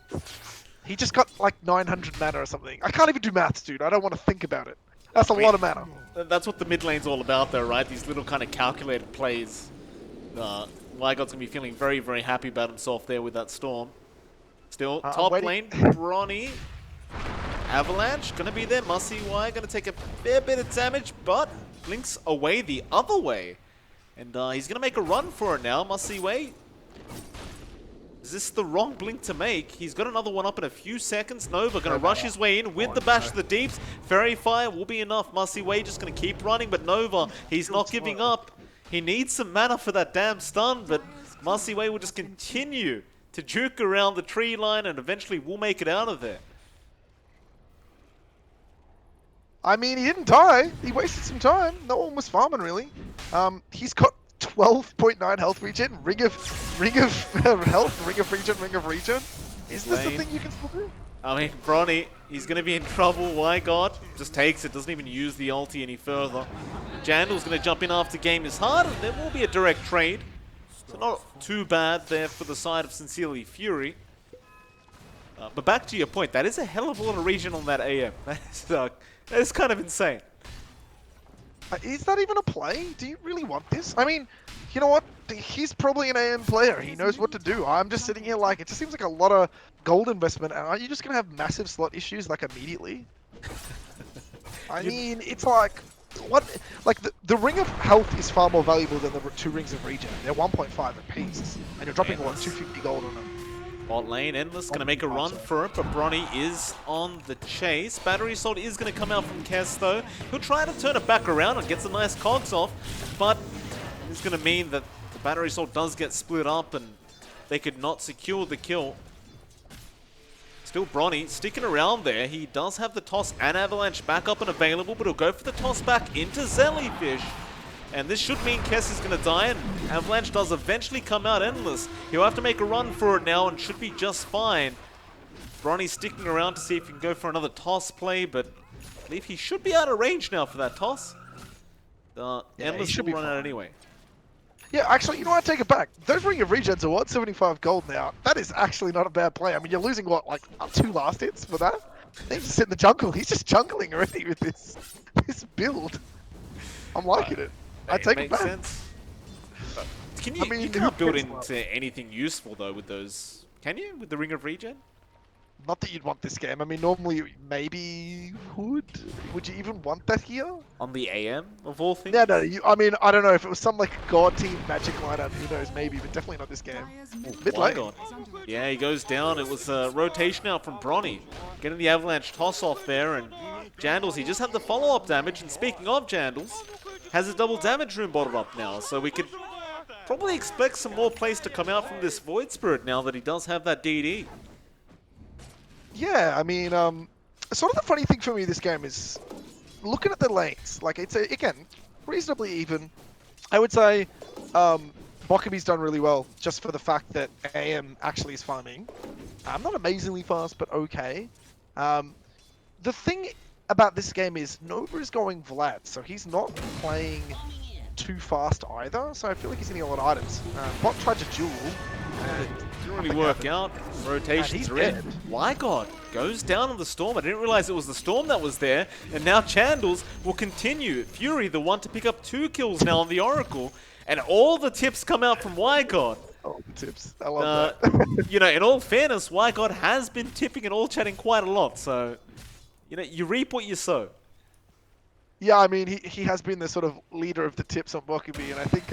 He just got like 900 mana or something. I can't even do maths, dude. I don't want to think about it. That's a lot of mana. That's what the mid lane's all about, though, right? These little kind of calculated plays. Wygod's going to be feeling very, very happy about himself there with that Storm. Still, top lane, Bronny. Avalanche going to be there. Musty Y going to take a fair bit of damage, but blinks away the other way. And he's going to make a run for it now. Musty Way. Is this the wrong blink to make? He's got another one up in a few seconds. Nova going to rush his way in with the Bash of the Deeps. Fairy Fire will be enough. Musty Way just going to keep running, but Nova, he's not giving up. He needs some mana for that damn stun, but Musty Way will just continue to juke around the tree line and eventually will make it out of there. I mean, he didn't die. He wasted some time. No one was farming really. He's got 12.9 health regen, ring of health, ring of regen. Is this the thing you can still do? I mean, Bronny, he's going to be in trouble. Why God? Just takes it, doesn't even use the ulti any further. Jandal's going to jump in after game is hard, and there will be a direct trade. So not too bad there for the side of Sincerely Fury. But back to your point, that is a hell of a lot of regen on that AM. That is kind of insane. Is that even a play? Do you really want this? I mean, you know what? He's probably an AM player. He knows what to do. I'm just sitting here like, it just seems like a lot of gold investment. And are you just going to have massive slot issues like immediately? I mean, it's like, what? Like, the ring of health is far more valuable than the 2 rings of regen. They're 1.5 apiece. And you're dropping, what, 250 gold on them. Bot lane, Endless going to make a run for it, but Bronny is on the chase. Battery Assault is going to come out from Kess though. He'll try to turn it back around and get some nice cogs off, but it's going to mean that the Battery Assault does get split up and they could not secure the kill. Still Bronny sticking around there. He does have the toss and Avalanche back up and available, but he'll go for the toss back into Zellyfish. And this should mean Kess is going to die, and Avalanche does eventually come out Endless. He'll have to make a run for it now and should be just fine. Bronny's sticking around to see if he can go for another toss play, but I believe he should be out of range now for that toss. Endless should run out anyway. Yeah, actually, you know what? I take it back. Those Ring of Regens are 175 gold now. That is actually not a bad play. I mean, you're losing, what, like 2 last hits for that? He's just sit in the jungle. He's just jungling already with this build. I'm liking it. I take it back. Sense. Can you? I mean, you can't build into anything useful though with those. Can you? With the Ring of Regen? Not that you'd want this game. I mean, normally maybe would. Would you even want that here? On the AM of all things? No. I mean, I don't know if it was some like God Team Magic lineup. Who knows? Maybe, but definitely not this game. Mid lane. Yeah, he goes down. It was a rotation out from Bronny, getting the Avalanche toss off there, and Jandals. He just had the follow-up damage. And speaking of Jandals, has a double damage room bottled up now, so we could probably expect some more plays to come out from this Void Spirit now that he does have that DD. Yeah, I mean, sort of the funny thing for me this game is looking at the lanes. Like, it's, again, reasonably even. I would say Bokebi's done really well just for the fact that AM actually is farming. Not amazingly fast, but okay. The thing about this game is Nova is going Vlad, so he's not playing too fast either, so I feel like he's getting a lot of items. Bot tried to duel. Didn't really work out. Rotations are in. Wygod goes down on the Storm. I didn't realize it was the Storm that was there, and now Chandles will continue. Fury, the one to pick up 2 kills now on the Oracle, and all the tips come out from Wygod. Oh, the tips. I love that. You know, in all fairness, Wygod has been tipping and all chatting quite a lot, so you know, you reap what you sow. Yeah, I mean, he has been the sort of leader of the tips on Bokebi, and I think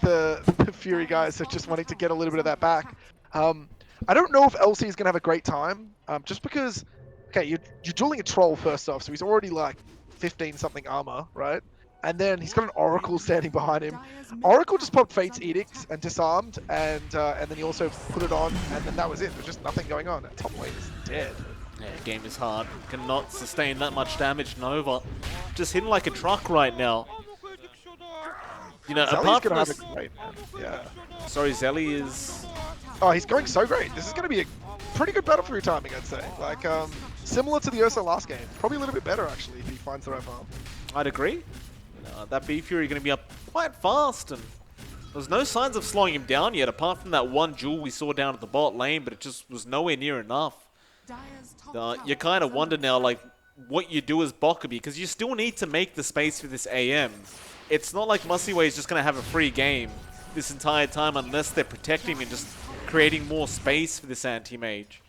the Fury guys are just wanting to get a little bit of that back. I don't know if LC is going to have a great time, just because, okay, you're dueling a troll first off, so he's already like 15-something armor, right? And then he's got an Oracle standing behind him. Oracle just popped Fate's Edicts and disarmed, and then he also put it on, and then that was it. There's just nothing going on. Top lane is dead. Yeah, game is hard. Cannot sustain that much damage. Nova just hitting like a truck right now. You know, apart from this... Yeah. Sorry, Zelly is... Oh, he's going so great. This is going to be a pretty good battle for your timing, I'd say. Like, similar to the Ursa last game. Probably a little bit better, actually, if he finds the right farm. I'd agree. That B-Fury going to be up quite fast, and there's no signs of slowing him down yet, apart from that one duel we saw down at the bot lane, but it just was nowhere near enough. You kind of wonder now, like, what you do as Bokebi, because you still need to make the space for this AM. It's not like Musiway is just going to have a free game this entire time unless they're protecting and just creating more space for this anti-mage.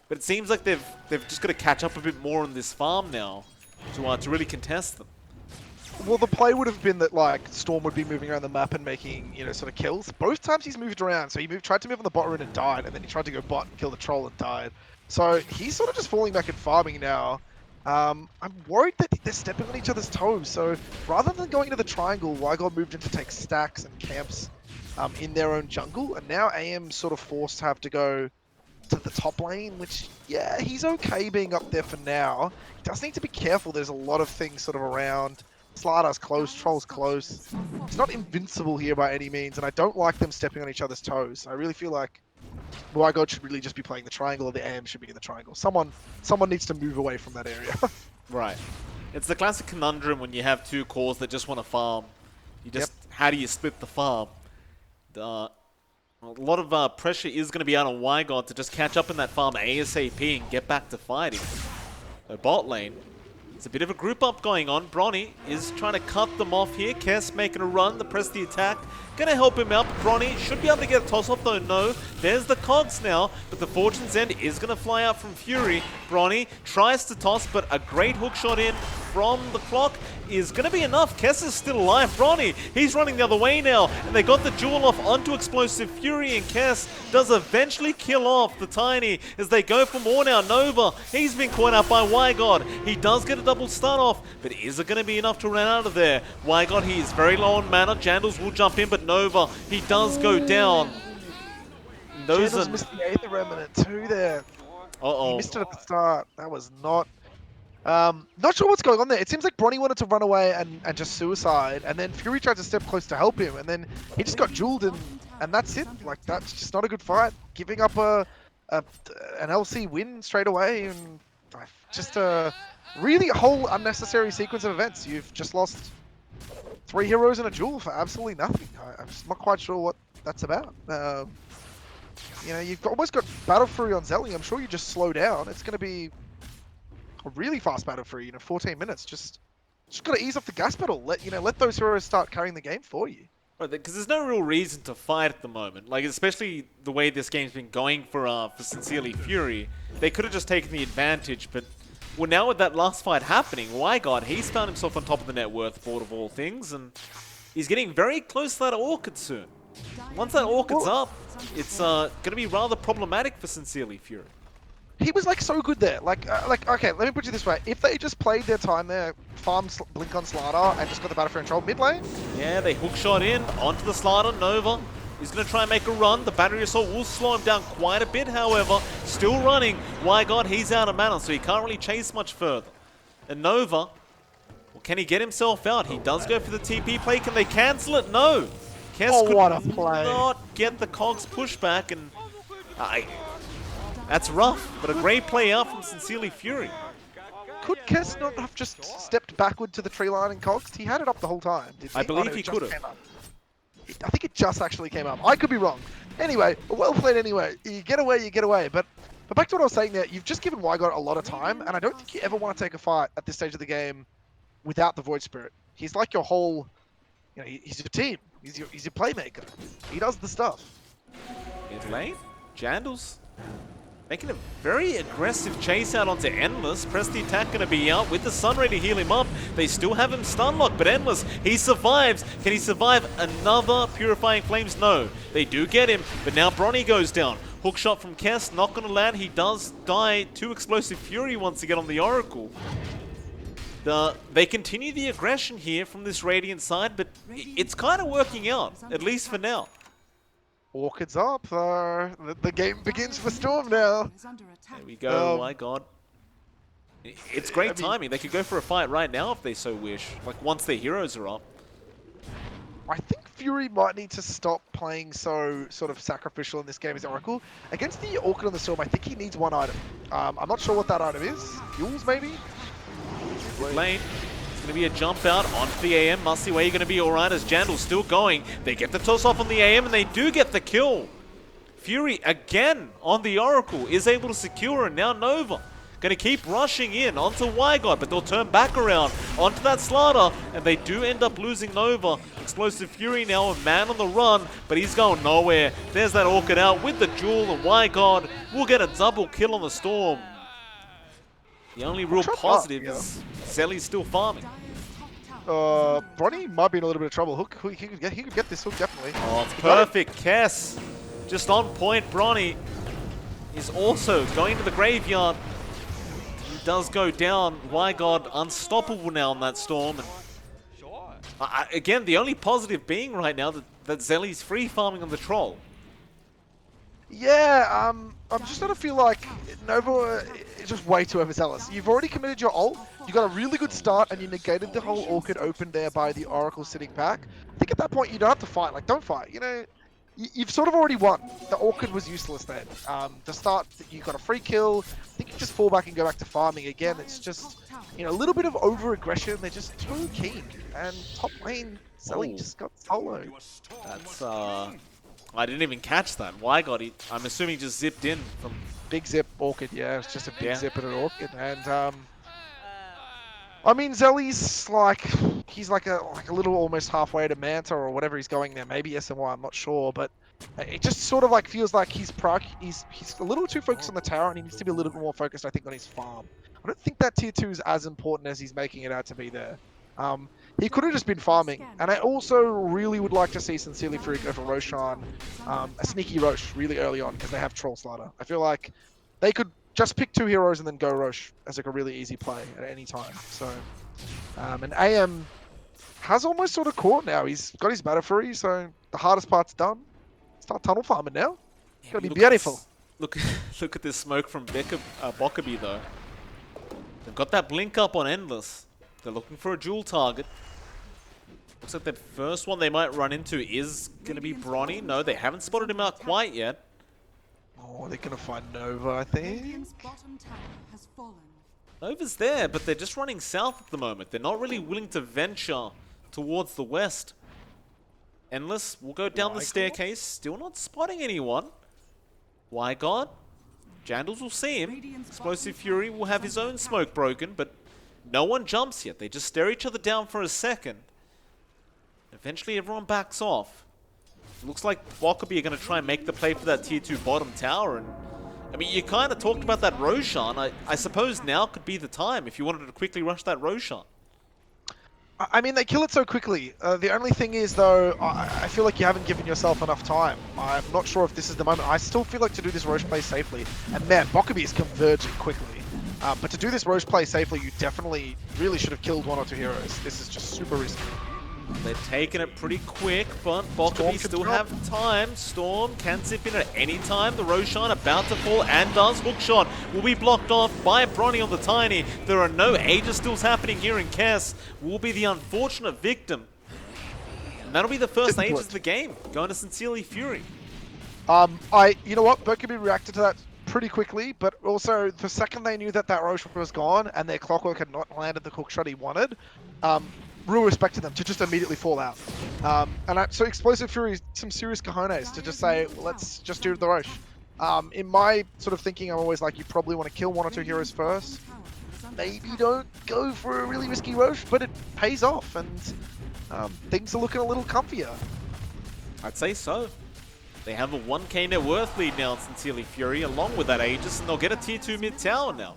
But it seems like they've just got to catch up a bit more on this farm now to really contest them. Well, the play would have been that, like, Storm would be moving around the map and making, you know, sort of kills. Both times he's moved around. So he tried to move on the bot rune and died, and then he tried to go bot and kill the troll and died. So he's sort of just falling back and farming now. I'm worried that they're stepping on each other's toes. So rather than going into the triangle, Wygod moved in to take stacks and camps in their own jungle. And now AM's sort of forced to have to go to the top lane, which, yeah, he's okay being up there for now. He does need to be careful. There's a lot of things sort of around. Slider's close, Troll's close. It's not invincible here by any means, and I don't like them stepping on each other's toes. I really feel like Wygod should really just be playing the triangle, or the AM should be in the triangle. Someone needs to move away from that area. Right. It's the classic conundrum when you have two cores that just want to farm. You just, how do you split the farm? A lot of pressure is going to be out on Wygod to just catch up in that farm ASAP and get back to fighting. The bot lane, it's a bit of a group up going on. Bronny is trying to cut them off here. Kess making a run, the press the attack. Gonna help him out. Bronny should be able to get a toss off though. No, there's the cogs now, but the Fortune's End is gonna fly out from Fury. Bronny tries to toss, but a great hook shot in from the clock is gonna be enough. Kess is still alive. Bronny, he's running the other way now, and they got the duel off onto Explosive Fury, and Kess does eventually kill off the Tiny as they go for more now. Nova, he's been caught out by Wygod. He does get a double stun off, but is it gonna be enough to run out of there? Wygod, he is very low on mana. Jandals will jump in, but Nova, he does go down. Jandals missed the Aether Remnant too there. He missed it at the start. That was not... not sure what's going on there. It seems like Bronny wanted to run away and just suicide, and then Fury tried to step close to help him, and then he just got jeweled, and that's it. Like, that's just not a good fight. Giving up an LC win straight away, and just a really whole unnecessary sequence of events. You've just lost 3 heroes in a duel for absolutely nothing. I'm just not quite sure what that's about. You know, you've almost got Battle Fury on Zelly. I'm sure you just slow down. It's going to be a really fast Battle Fury, 14 minutes. Just got to ease off the gas pedal. Let those heroes start carrying the game for you. Right, because there's no real reason to fight at the moment. Like, especially the way this game's been going for Sincerely Fury. They could have just taken the advantage, but well, now with that last fight happening, Wygod, he's found himself on top of the net worth board of all things, and he's getting very close to that Orchid soon. Once that Orchid's up, it's going to be rather problematic for Sincerely Fury. He was so good there. Okay, let me put you this way: if they just played their time there, farmed Blink on Slider, and just got the Battlefield control mid lane. Yeah, they hook shot in onto the Slider. Nova is going to try and make a run. The Battery Assault will slow him down quite a bit, however. Still running. Wygod, he's out of mana, so he can't really chase much further. And Nova, well, can he get himself out? He does go for the TP play. Can they cancel it? No. Kess could what a play. not get the cogs pushback, and that's rough, but a great play out from Sincerely Fury. Could Kess not have just stepped backward to the tree line and cogs? He had it up the whole time. I believe he could have. I think it just actually came up. I could be wrong. Anyway, well played anyway. You get away, you get away. But back to what I was saying there, you've just given Wygod a lot of time, and I don't think you ever want to take a fight at this stage of the game without the Void Spirit. He's like your whole, he's your team. He's your playmaker. He does the stuff. Mid lane, Jandals making a very aggressive chase out onto Endless. Press the attack going to be out with the Sunray to heal him up. They still have him stun locked, but Endless, he survives. Can he survive another Purifying Flames? No. They do get him, but now Bronny goes down. Hook shot from Kess, not going to land. He does die to Explosive Fury once again on the Oracle. They continue the aggression here from this Radiant side, but it's kind of working out, at least for now. Orchid's up. The game begins for Storm now. There we go. My God. It's great timing. They could go for a fight right now if they so wish. Like, once their heroes are up. I think Fury might need to stop playing so sort of sacrificial in this game as Oracle. Against the Orchid on the Storm, I think he needs one item. I'm not sure what that item is. Fuels, maybe? Good lane. It's going to be a jump out onto the AM. Musty, where you're going to be alright as Jandal's still going. They get the toss off on the AM and they do get the kill. Fury again on the Oracle is able to secure, and now Nova going to keep rushing in onto Wygod, but they'll turn back around onto that Slider, and they do end up losing Nova. Explosive Fury now a man on the run, but he's going nowhere. There's that Orchid out with the Jewel, and Wygod will get a double kill on the Storm. The only real positive is Zelly's still farming. Bronny might be in a little bit of trouble. Hook, he could get this hook, definitely. Oh, it's perfect. Kess, just on point. Bronny is also going to the graveyard. He does go down. Wygod unstoppable now on that Storm. And, again, the only positive being right now that Zelly's free farming on the Troll. Yeah, I'm just starting to feel like Nova is just way too overzealous. You've already committed your ult, you got a really good start, and you negated the whole Orchid open there by the Oracle sitting back. I think at that point you don't have to fight. Like, don't fight. You know, you've sort of already won. The Orchid was useless then. The start, you got a free kill. I think you just fall back and go back to farming again. It's just, you know, a little bit of over-aggression. They're just too keen. And top lane, Zelly just got soloed. That's, I didn't even catch that. Why got he? I'm assuming he just zipped in from... Big zip Orchid, yeah. It's just a big zip and an Orchid. And, I mean, Zelly's like, he's like a little almost halfway to Manta or whatever he's going there. Maybe SMY, I'm not sure. But it just sort of like feels like he's a little too focused on the tower and he needs to be a little bit more focused, I think, on his farm. I don't think that tier 2 is as important as he's making it out to be there. He could have just been farming, and I also really would like to see Sincerely Fury go for Roshan, a sneaky Rosh really early on because they have Troll Slider. I feel like they could just pick 2 heroes and then go Rosh as like a really easy play at any time. So, and AM has almost sort of caught now. He's got his Matter Fury, so the hardest part's done. Start tunnel farming now. It's gonna be beautiful. Look at this smoke from Bokebi though. They've got that blink up on Endless. They're looking for a dual target. Looks like the first one they might run into is going to be Bronny. No, they haven't spotted him out quite yet. Oh, they're going to find Nova, I think. Radiant's bottom tower has fallen. Nova's there, but they're just running south at the moment. They're not really willing to venture towards the west. Endless will go down the staircase, still not spotting anyone. Why God? Jandals will see him. Explosive Fury will have his own smoke broken, but no one jumps yet. They just stare each other down for a second. Eventually everyone backs off. Looks like Bokebi are going to try and make the play for that tier 2 bottom tower. And I mean, you kind of talked about that Roshan. I suppose now could be the time if you wanted to quickly rush that Roshan. I mean, they kill it so quickly. The only thing is, though, I feel like you haven't given yourself enough time. I'm not sure if this is the moment. I still feel like to do this Roche play safely. And man, Bokebi is converging quickly. But to do this Roche play safely, you definitely really should have killed 1 or 2 heroes. This is just super risky. They've taken it pretty quick, but Bokebi still have time. Storm can zip in at any time. The Roshan about to fall and does. Hookshot will be blocked off by Bronny on the Tiny. There are no Aegis stills happening here, and Kess will be the unfortunate victim. And that'll be the first Aegis of the game, going to Sincerely Fury. You know what? Bokebi reacted to that pretty quickly, but also the second they knew that Roche was gone and their Clockwork had not landed the hookshot he wanted, real respect to them to just immediately fall out. So Explosive Fury, some serious cojones to just say, well, let's just do the Roche. In my sort of thinking, I'm always like, you probably want to kill 1 or 2 heroes first. Maybe don't go for a really risky Roche, but it pays off, and things are looking a little comfier. I'd say so. They have a 1k net worth lead now on Sincerely Fury, along with that Aegis, and they'll get a tier 2 mid tower now.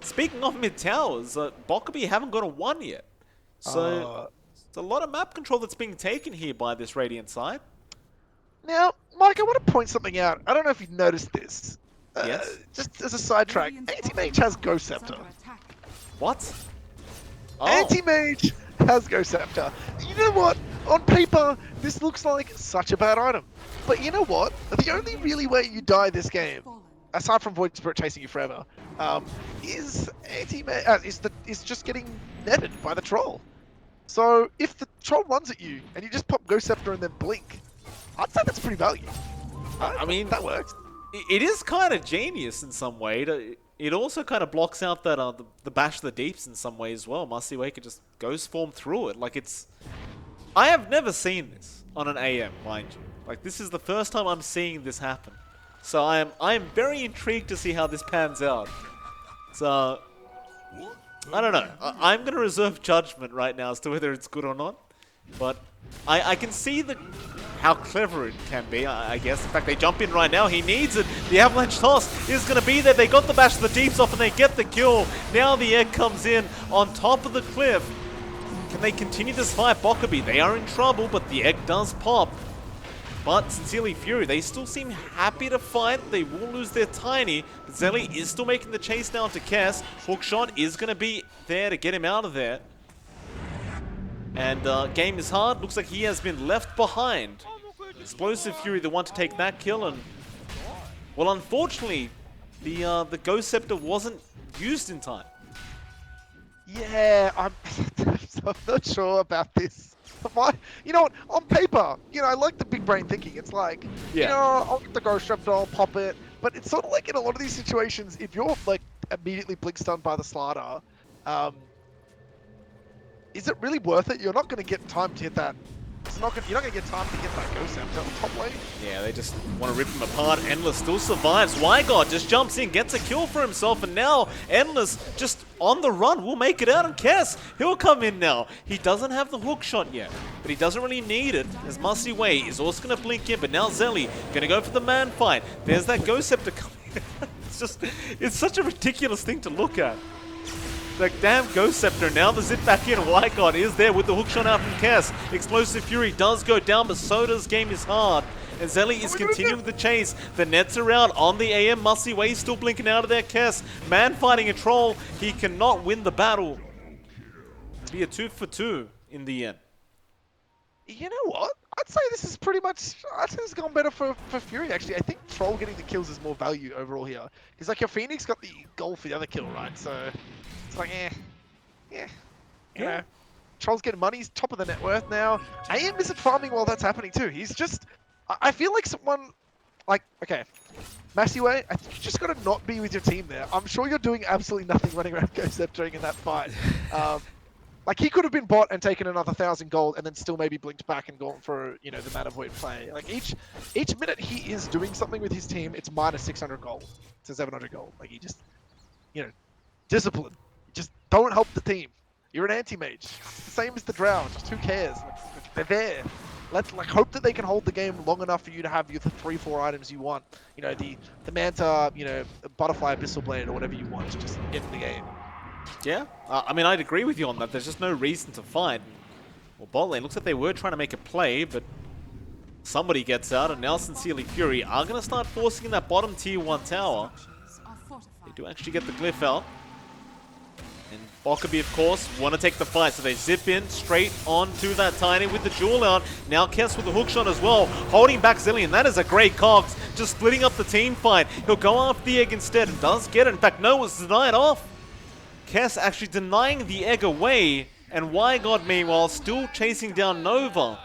Speaking of mid towers, Bokebi haven't got a 1 yet. So, it's a lot of map control that's being taken here by this Radiant side. Now, Mike, I want to point something out. I don't know if you've noticed this. Yes? Just as a sidetrack, Anti-Mage has Ghost Scepter. What? Oh. Anti-Mage has Ghost Scepter. You know what? On paper, this looks like such a bad item. But you know what? The only really way you die this game, aside from Void Spirit chasing you forever, is just getting netted by the troll. So if the troll runs at you and you just pop Ghost Scepter and then blink, I'd say that's pretty value. I mean, that works. It is kind of genius in some way. It also kind of blocks out that the Bash of the Deeps in some way as well. Masiway could just Ghost Form through it. Like, it's... I have never seen this on an AM, mind you. Like, this is the first time I'm seeing this happen. So I am very intrigued to see how this pans out. So, I don't know. I'm going to reserve judgment right now as to whether it's good or not. But I can see how clever it can be, I guess. In fact, they jump in right now. He needs it. The Avalanche Toss is going to be there. They got the Bash of the Deeps off and they get the kill. Now the Egg comes in on top of the cliff. Can they continue this fight? Bokebi, they are in trouble, but the Egg does pop. But Sincerely Fury, they still seem happy to fight. They will lose their Tiny. But Zelly is still making the chase down to Kess. Hookshot is going to be there to get him out of there. And game is hard. Looks like he has been left behind. Explosive Fury, the one to take that kill. And Well, unfortunately, the Ghost Scepter wasn't used in time. Yeah, I'm not sure about this. Why? You know what? On paper, I like the big brain thinking. It's like, Yeah. I'll get the Ghost Scepter, I'll pop it. But it's sort of like in a lot of these situations, if you're like immediately blink stunned by the Slider, is it really worth it? You're not going to get time to hit that. You're not going to get time to get that Ghost Scepter on top lane. Yeah, they just want to rip him apart. Endless still survives. Wygod just jumps in, gets a kill for himself, and now Endless just on the run will make it out. And Kess, he'll come in now. He doesn't have the hook shot yet, but he doesn't really need it, as Musty Way is also going to blink in, but now Zelly going to go for the man fight. There's that Ghost Scepter coming. It's such a ridiculous thing to look at. Like, damn Ghost Scepter, now the zip back in. Wygod is there with the hook shot out from Kess. Explosive Fury does go down, but so does Game is Hard. And Zelly is continuing the chase. The nets are out on the AM. Musty Way still blinking out of there. Kess, man fighting a troll. He cannot win the battle. It'll be a 2-for-2 in the end. You know what? I'd say this is pretty much. I'd say this has gone better for Fury, actually. I think Troll getting the kills is more value overall here. Because, like, your Phoenix got the goal for the other kill, right? So, it's like, yeah. You know, Troll's getting money. He's top of the net worth now. AM isn't farming while that's happening, too. He's just. I feel like someone. Like, okay. Massiway, I think you just got to not be with your team there. I'm sure you're doing absolutely nothing running around Ghost Sceptering in that fight. Like, he could have been bought and taken another 1,000 gold and then still maybe blinked back and gone for, the Mana Void play. Like, each minute he is doing something with his team, it's minus 600 gold to 700 gold. Like, he just, discipline. Just don't help the team. You're an anti-mage. It's the same as the Drow. Just who cares? Like, they're there. Let's, hope that they can hold the game long enough for you to have your 3-4 items you want. The Manta, Butterfly Abyssal Blade or whatever you want to just get in the game. Yeah, I mean, I'd agree with you on that. There's just no reason to fight. Well, bot lane looks like they were trying to make a play, but somebody gets out, and now Sincerely Fury are going to start forcing in that bottom tier 1 tower. They do actually get the glyph out. And Bokebi, of course, want to take the fight, so they zip in straight onto that Tiny with the jewel out. Now Kess with the hook shot as well, holding back Zillion. That is a great cogs, just splitting up the team fight. He'll go after the egg instead, and does get it. In fact, no, it's denied off. Kess actually denying the egg away, and Wygod meanwhile still chasing down Nova.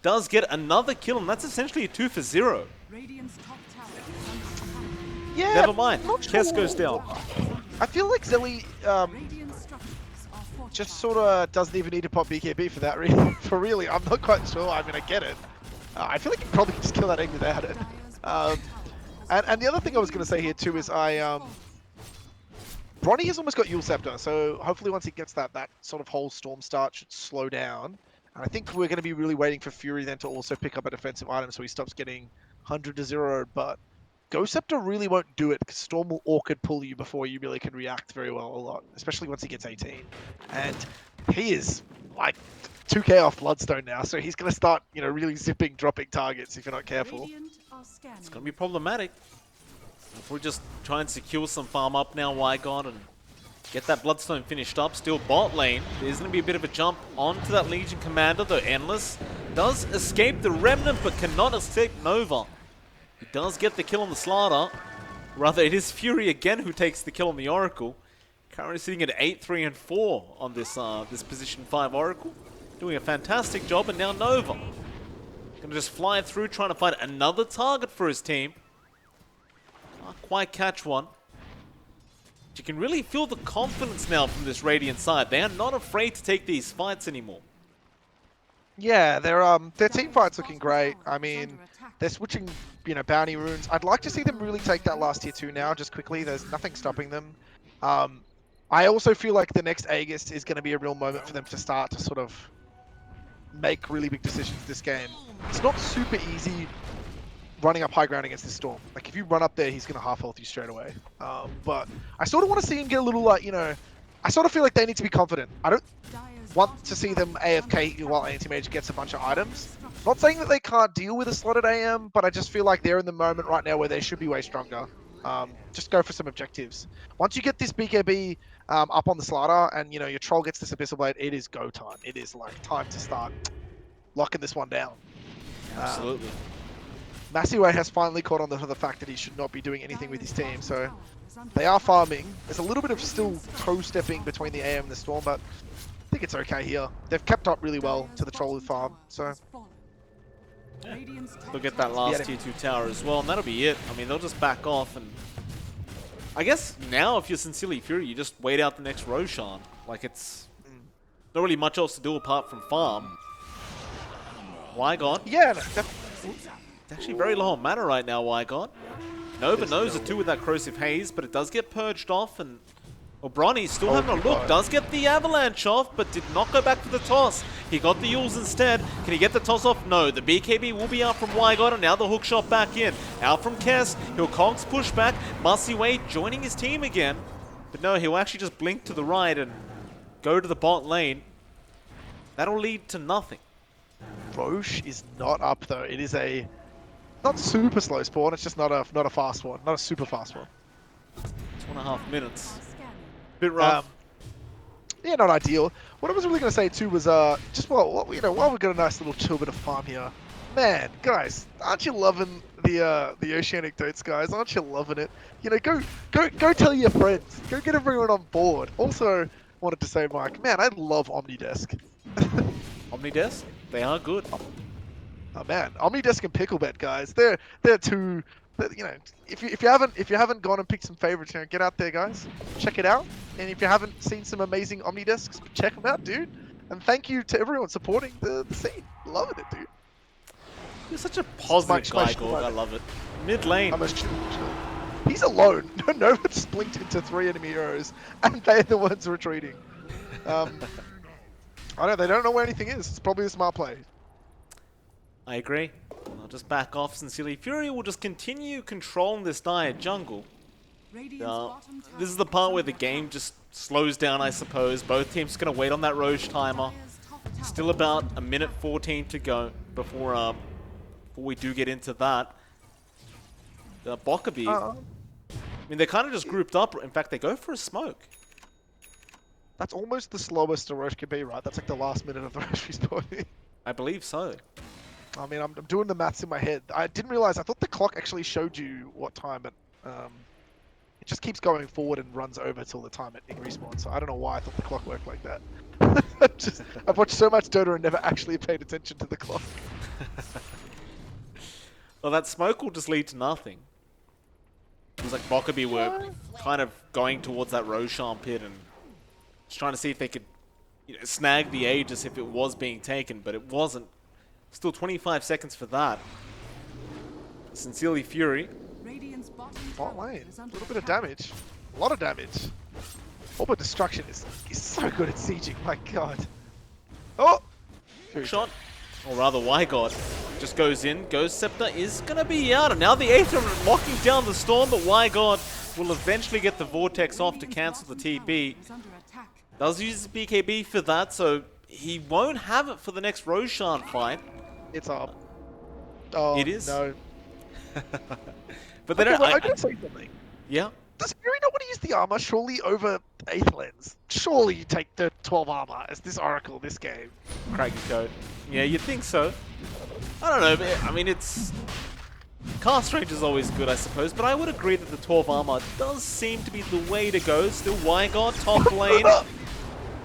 Does get another kill, and that's essentially a 2-for-0. Yeah, never mind. Kess sure. goes down. I feel like Zelly just sort of doesn't even need to pop BKB for that reason. For really, I'm not quite sure. I mean, I get it. I feel like you probably can just kill that egg without it. And the other thing I was going to say here too is Bronny has almost got Yule Scepter, so hopefully once he gets that sort of whole storm start should slow down. And I think we're going to be really waiting for Fury then to also pick up a defensive item so he stops getting 100 to 0, but Ghost Scepter really won't do it because Storm will awkward pull you before you really can react very well a lot, especially once he gets 18. And he is like 2k off Bloodstone now, so he's going to start, really zipping, dropping targets if you're not careful. It's going to be problematic. If we just try and secure some farm up now, Wygod, and get that Bloodstone finished up. Still bot lane. There's going to be a bit of a jump onto that Legion Commander, though Endless does escape the Remnant, but cannot escape Nova. He does get the kill on the Slider. Rather, it is Fury again who takes the kill on the Oracle. Currently sitting at 8, 3, and 4 on this this position 5 Oracle. Doing a fantastic job, and now Nova. Going to just fly through, trying to find another target for his team. Can't quite catch one. You can really feel the confidence now from this Radiant side. They are not afraid to take these fights anymore. Yeah, their team fight's looking great. I mean, they're switching, bounty runes. I'd like to see them really take that last tier 2 now, just quickly. There's nothing stopping them. I also feel like the next Aegis is going to be a real moment for them to start to sort of make really big decisions this game. It's not super easy running up high ground against this Storm. Like, if you run up there, he's going to half health you straight away. But I sort of want to see him get a little, I sort of feel like they need to be confident. I don't want to see them AFK while Anti-Mage gets a bunch of items. Not saying that they can't deal with a slotted AM, but I just feel like they're in the moment right now where they should be way stronger. Just go for some objectives. Once you get this BKB up on the Slider and, your Troll gets this Abyssal Blade, it is go time. It is, time to start locking this one down. Absolutely. Massiway has finally caught on to the fact that he should not be doing anything with his team, so they are farming. There's a little bit of still toe-stepping between the AM and the Storm, but I think it's okay here. They've kept up really well to the Troll farm, so... They'll get that last tier 2 tower as well, and that'll be it. I mean, they'll just back off, and I guess now if you're Sincerely Fury, you just wait out the next Roshan. Like, it's not really much else to do apart from farm. Wygon. Yeah, no, It's actually very low on mana right now, Wygon. Nova knows it too with that Corrosive Haze, but it does get purged off, and Bronny still having a look, does get the Avalanche off, but did not go back for the toss. He got the Yules instead. Can he get the toss off? No. The BKB will be out from Wygon, and now the hook shot back in. Out from Kess. He'll Cogs push back. Massiway joining his team again. But no, he'll actually just blink to the right and go to the bot lane. That'll lead to nothing. Roche is not up though. It is a not super slow spawn. It's just not a fast one. Not a super fast one. 2.5 minutes. Bit rough. Yeah, not ideal. What I was really going to say too was just while we've got a nice little chill bit of farm here, man, guys, aren't you loving the Oceanic Dotes, guys? Aren't you loving it? You know, go tell your friends. Go get everyone on board. Also, wanted to say, Mike, man, I love Omnidesk. Omnidesk? They are good. Oh man, Omnidesk and Picklebet, guys. They're two. You know, if you haven't gone and picked some favorites, you know, get out there, guys. Check it out. And if you haven't seen some amazing Omnidesks, check them out, dude. And thank you to everyone supporting the scene. Loving it, dude. You're such a positive guy, Gorg. I love it. Mid lane. He's alone. Nova just blinked into 3 enemy heroes, and they're the ones retreating. I know they don't know where anything is. It's probably a smart play. I agree. I'll just back off Sincerely. Fury will just continue controlling this dire jungle. This is the part where the game just slows down, I suppose. Both teams going to wait on that Roche timer. Still about 1:14 to go before we do get into that. Bokebi, I mean, they're kind of just grouped up. In fact, they go for a smoke. That's almost the slowest a Roche could be, right? That's like the last minute of the Roche respawn. I believe so. I mean, I'm doing the maths in my head. I didn't realize. I thought the clock actually showed you what time it. It just keeps going forward and runs over till the time it respawns. So I don't know why I thought the clock worked like that. I've watched so much Dota and never actually paid attention to the clock. Well, that smoke will just lead to nothing. It was like Bokebi were kind of going towards that Roshan pit and just trying to see if they could, you know, snag the Aegis if it was being taken, but it wasn't. Still 25 seconds for that. Sincerely Fury. Bot lane. A little bit of damage. A lot of damage. Orb of Destruction is so good at sieging. My god. Oh! Shot. Or rather, Wygod just goes in. Ghost Scepter is going to be out. And now the Aether locking down the Storm, but Wygod will eventually get the Vortex off to cancel the TB. Does use his BKB for that, so he won't have it for the next Roshan fight. It's up. Oh, it is? No. But then I could say something. Yeah? Does Fury not want to use the armor surely over 8th lens? Surely you take the 12 armor as this Oracle this game. Craggy code. Yeah, you'd think so. I don't know, but, I mean, it's... Cast range is always good, I suppose, but I would agree that the 12 armor does seem to be the way to go. Still Wygod, top lane.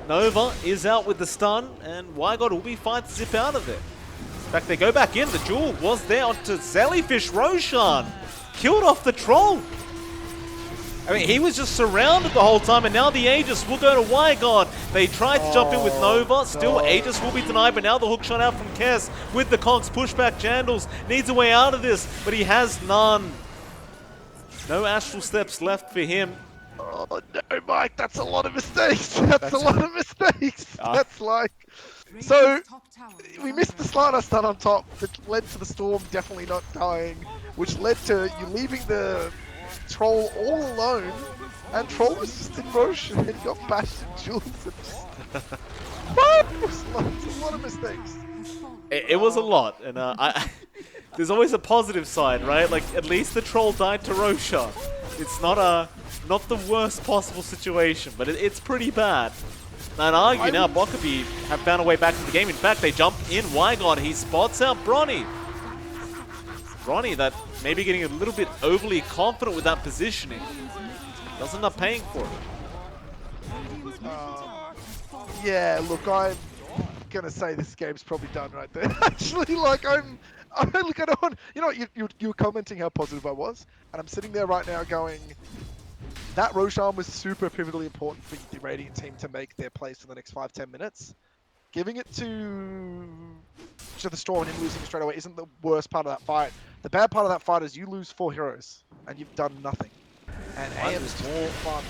Nova is out with the stun, and Wygod will be fine to zip out of it. In fact, they go back in. The jewel was there onto Jellyfish Roshan. Killed off the troll. I mean, he was just surrounded the whole time, and now the Aegis will go to Wygod. They tried to jump in with Nova. Still, no. Aegis will be denied, but now the hook shot out from Kess with the Cogs pushback. Jandals needs a way out of this, but he has none. No astral steps left for him. Oh no, Mike, that's a lot of mistakes. That's a lot of mistakes. That's like... So, we missed the Slider stun on top that led to the Storm definitely not dying, which led to you leaving the Troll all alone, and Troll was just in motion and he got bashed in Jules. What? It was a lot of mistakes. It was a lot, and there's always a positive side, right? Like, at least the Troll died to Roshan. It's not the worst possible situation, but it's pretty bad. And argue now, Bokebi have found a way back to the game. In fact, they jump in Wygod. He spots out Bronny. Ronnie, that maybe getting a little bit overly confident with that positioning, does end up paying for it. Yeah, look, I'm gonna say this game's probably done right there. Actually, like I look at on, you know, you were commenting how positive I was, and I'm sitting there right now going, that Roshan was super pivotally important for the Radiant team to make their plays for the next 5-10 minutes. Giving it to the Storm and him losing straight away isn't the worst part of that fight. The bad part of that fight is you lose 4 heroes and you've done nothing. And AM's just more fun.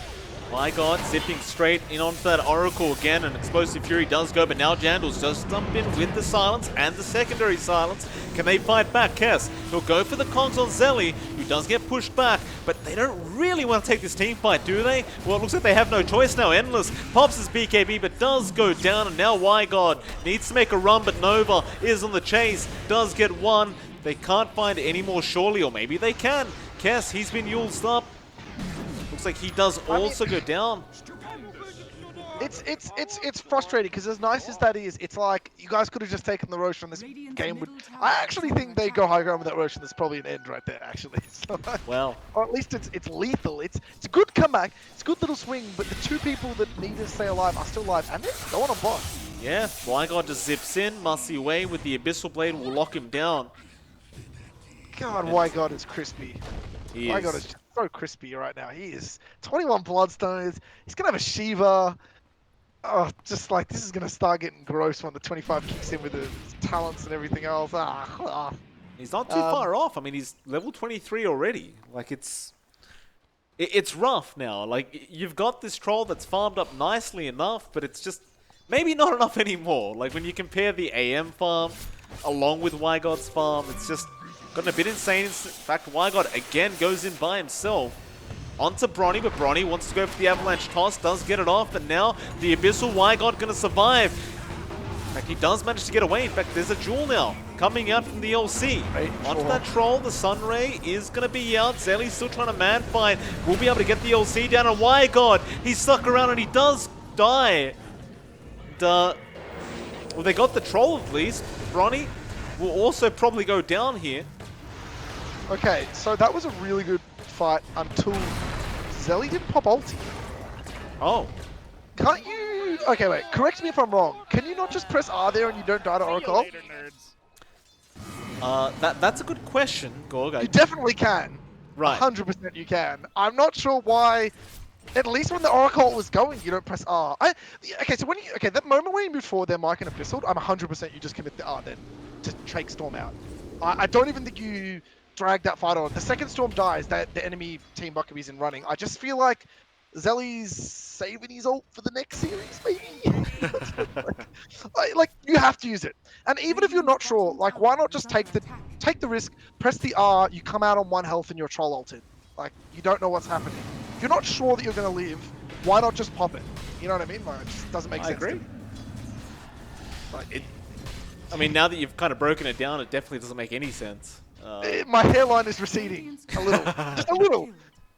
My God, zipping straight in onto that Oracle again, and Explosive Fury does go, but now Jandal's just jump in with the silence and the secondary silence. Can they fight back? Kess, he'll go for the Kongs on Zelly, who does get pushed back, but they don't really want to take this team fight, do they? Well, it looks like they have no choice now. Endless pops his BKB, but does go down, and now WiGod needs to make a run, but Nova is on the chase, does get one. They can't find any more surely, or maybe they can. Kess, he's been Yuled up. Looks like he does also go down. It's frustrating because as nice as that is, it's like you guys could have just taken the Roshan. This game would. I actually think they go high ground with that Roshan. There's probably an end right there. Actually, so, well, or at least it's lethal. It's a good comeback. It's a good little swing. But the 2 people that need to stay alive are still alive, and they're going on bot. Yeah, WiGod just zips in. Musty away with the Abyssal Blade will lock him down. God, WiGod is crispy. WiGod is just so crispy right now. He is 21 Bloodstones. He's gonna have a Shiva. Oh, just like this is gonna start getting gross when the 25 kicks in with the talents and everything else. He's not too far off. I mean, he's level 23 already. Like it's rough now. Like you've got this troll that's farmed up nicely enough, but it's just maybe not enough anymore. Like when you compare the AM farm along with WiGod's farm, it's just gotten a bit insane. In fact, WiGod again goes in by himself onto Bronny, but Bronny wants to go for the Avalanche toss, does get it off, and now the Abyssal WiGod gonna survive. In fact, he does manage to get away. In fact, there's a Jewel now coming out from the LC. Onto that troll, the Sunray is gonna be out. Zelly's still trying to man fight. We'll be able to get the LC down, and WiGod, he's stuck around and he does die. Well, they got the troll at least. Bronny will also probably go down here. Okay, so that was a really good fight until Zelly didn't pop ulti. Oh. Can't you... Okay, wait. Correct me if I'm wrong. Can you not just press R there and you don't die to Oracle? That's a good question, Gorg. You definitely can. Right. 100% you can. I'm not sure why... At least when the Oracle was going, you don't press R. Okay, so when you... Okay, that moment when you move forward there, Mike and Abyssal, I'm 100% you just commit the R then to take Storm out. I don't even think you drag that fight on. The second Storm dies, that the enemy team Bokebi's in running. I just feel like Zelly's saving his ult for the next series, maybe? like, you have to use it. And even if you're not sure, like, why not just take the risk, press the R, you come out on 1 health and you're troll ulted. Like, you don't know what's happening. If you're not sure that you're going to live, why not just pop it? You know what I mean? Like, it just doesn't make sense. I agree. Like, I mean, now that you've kind of broken it down, it definitely doesn't make any sense. My hairline is receding a little, just a little,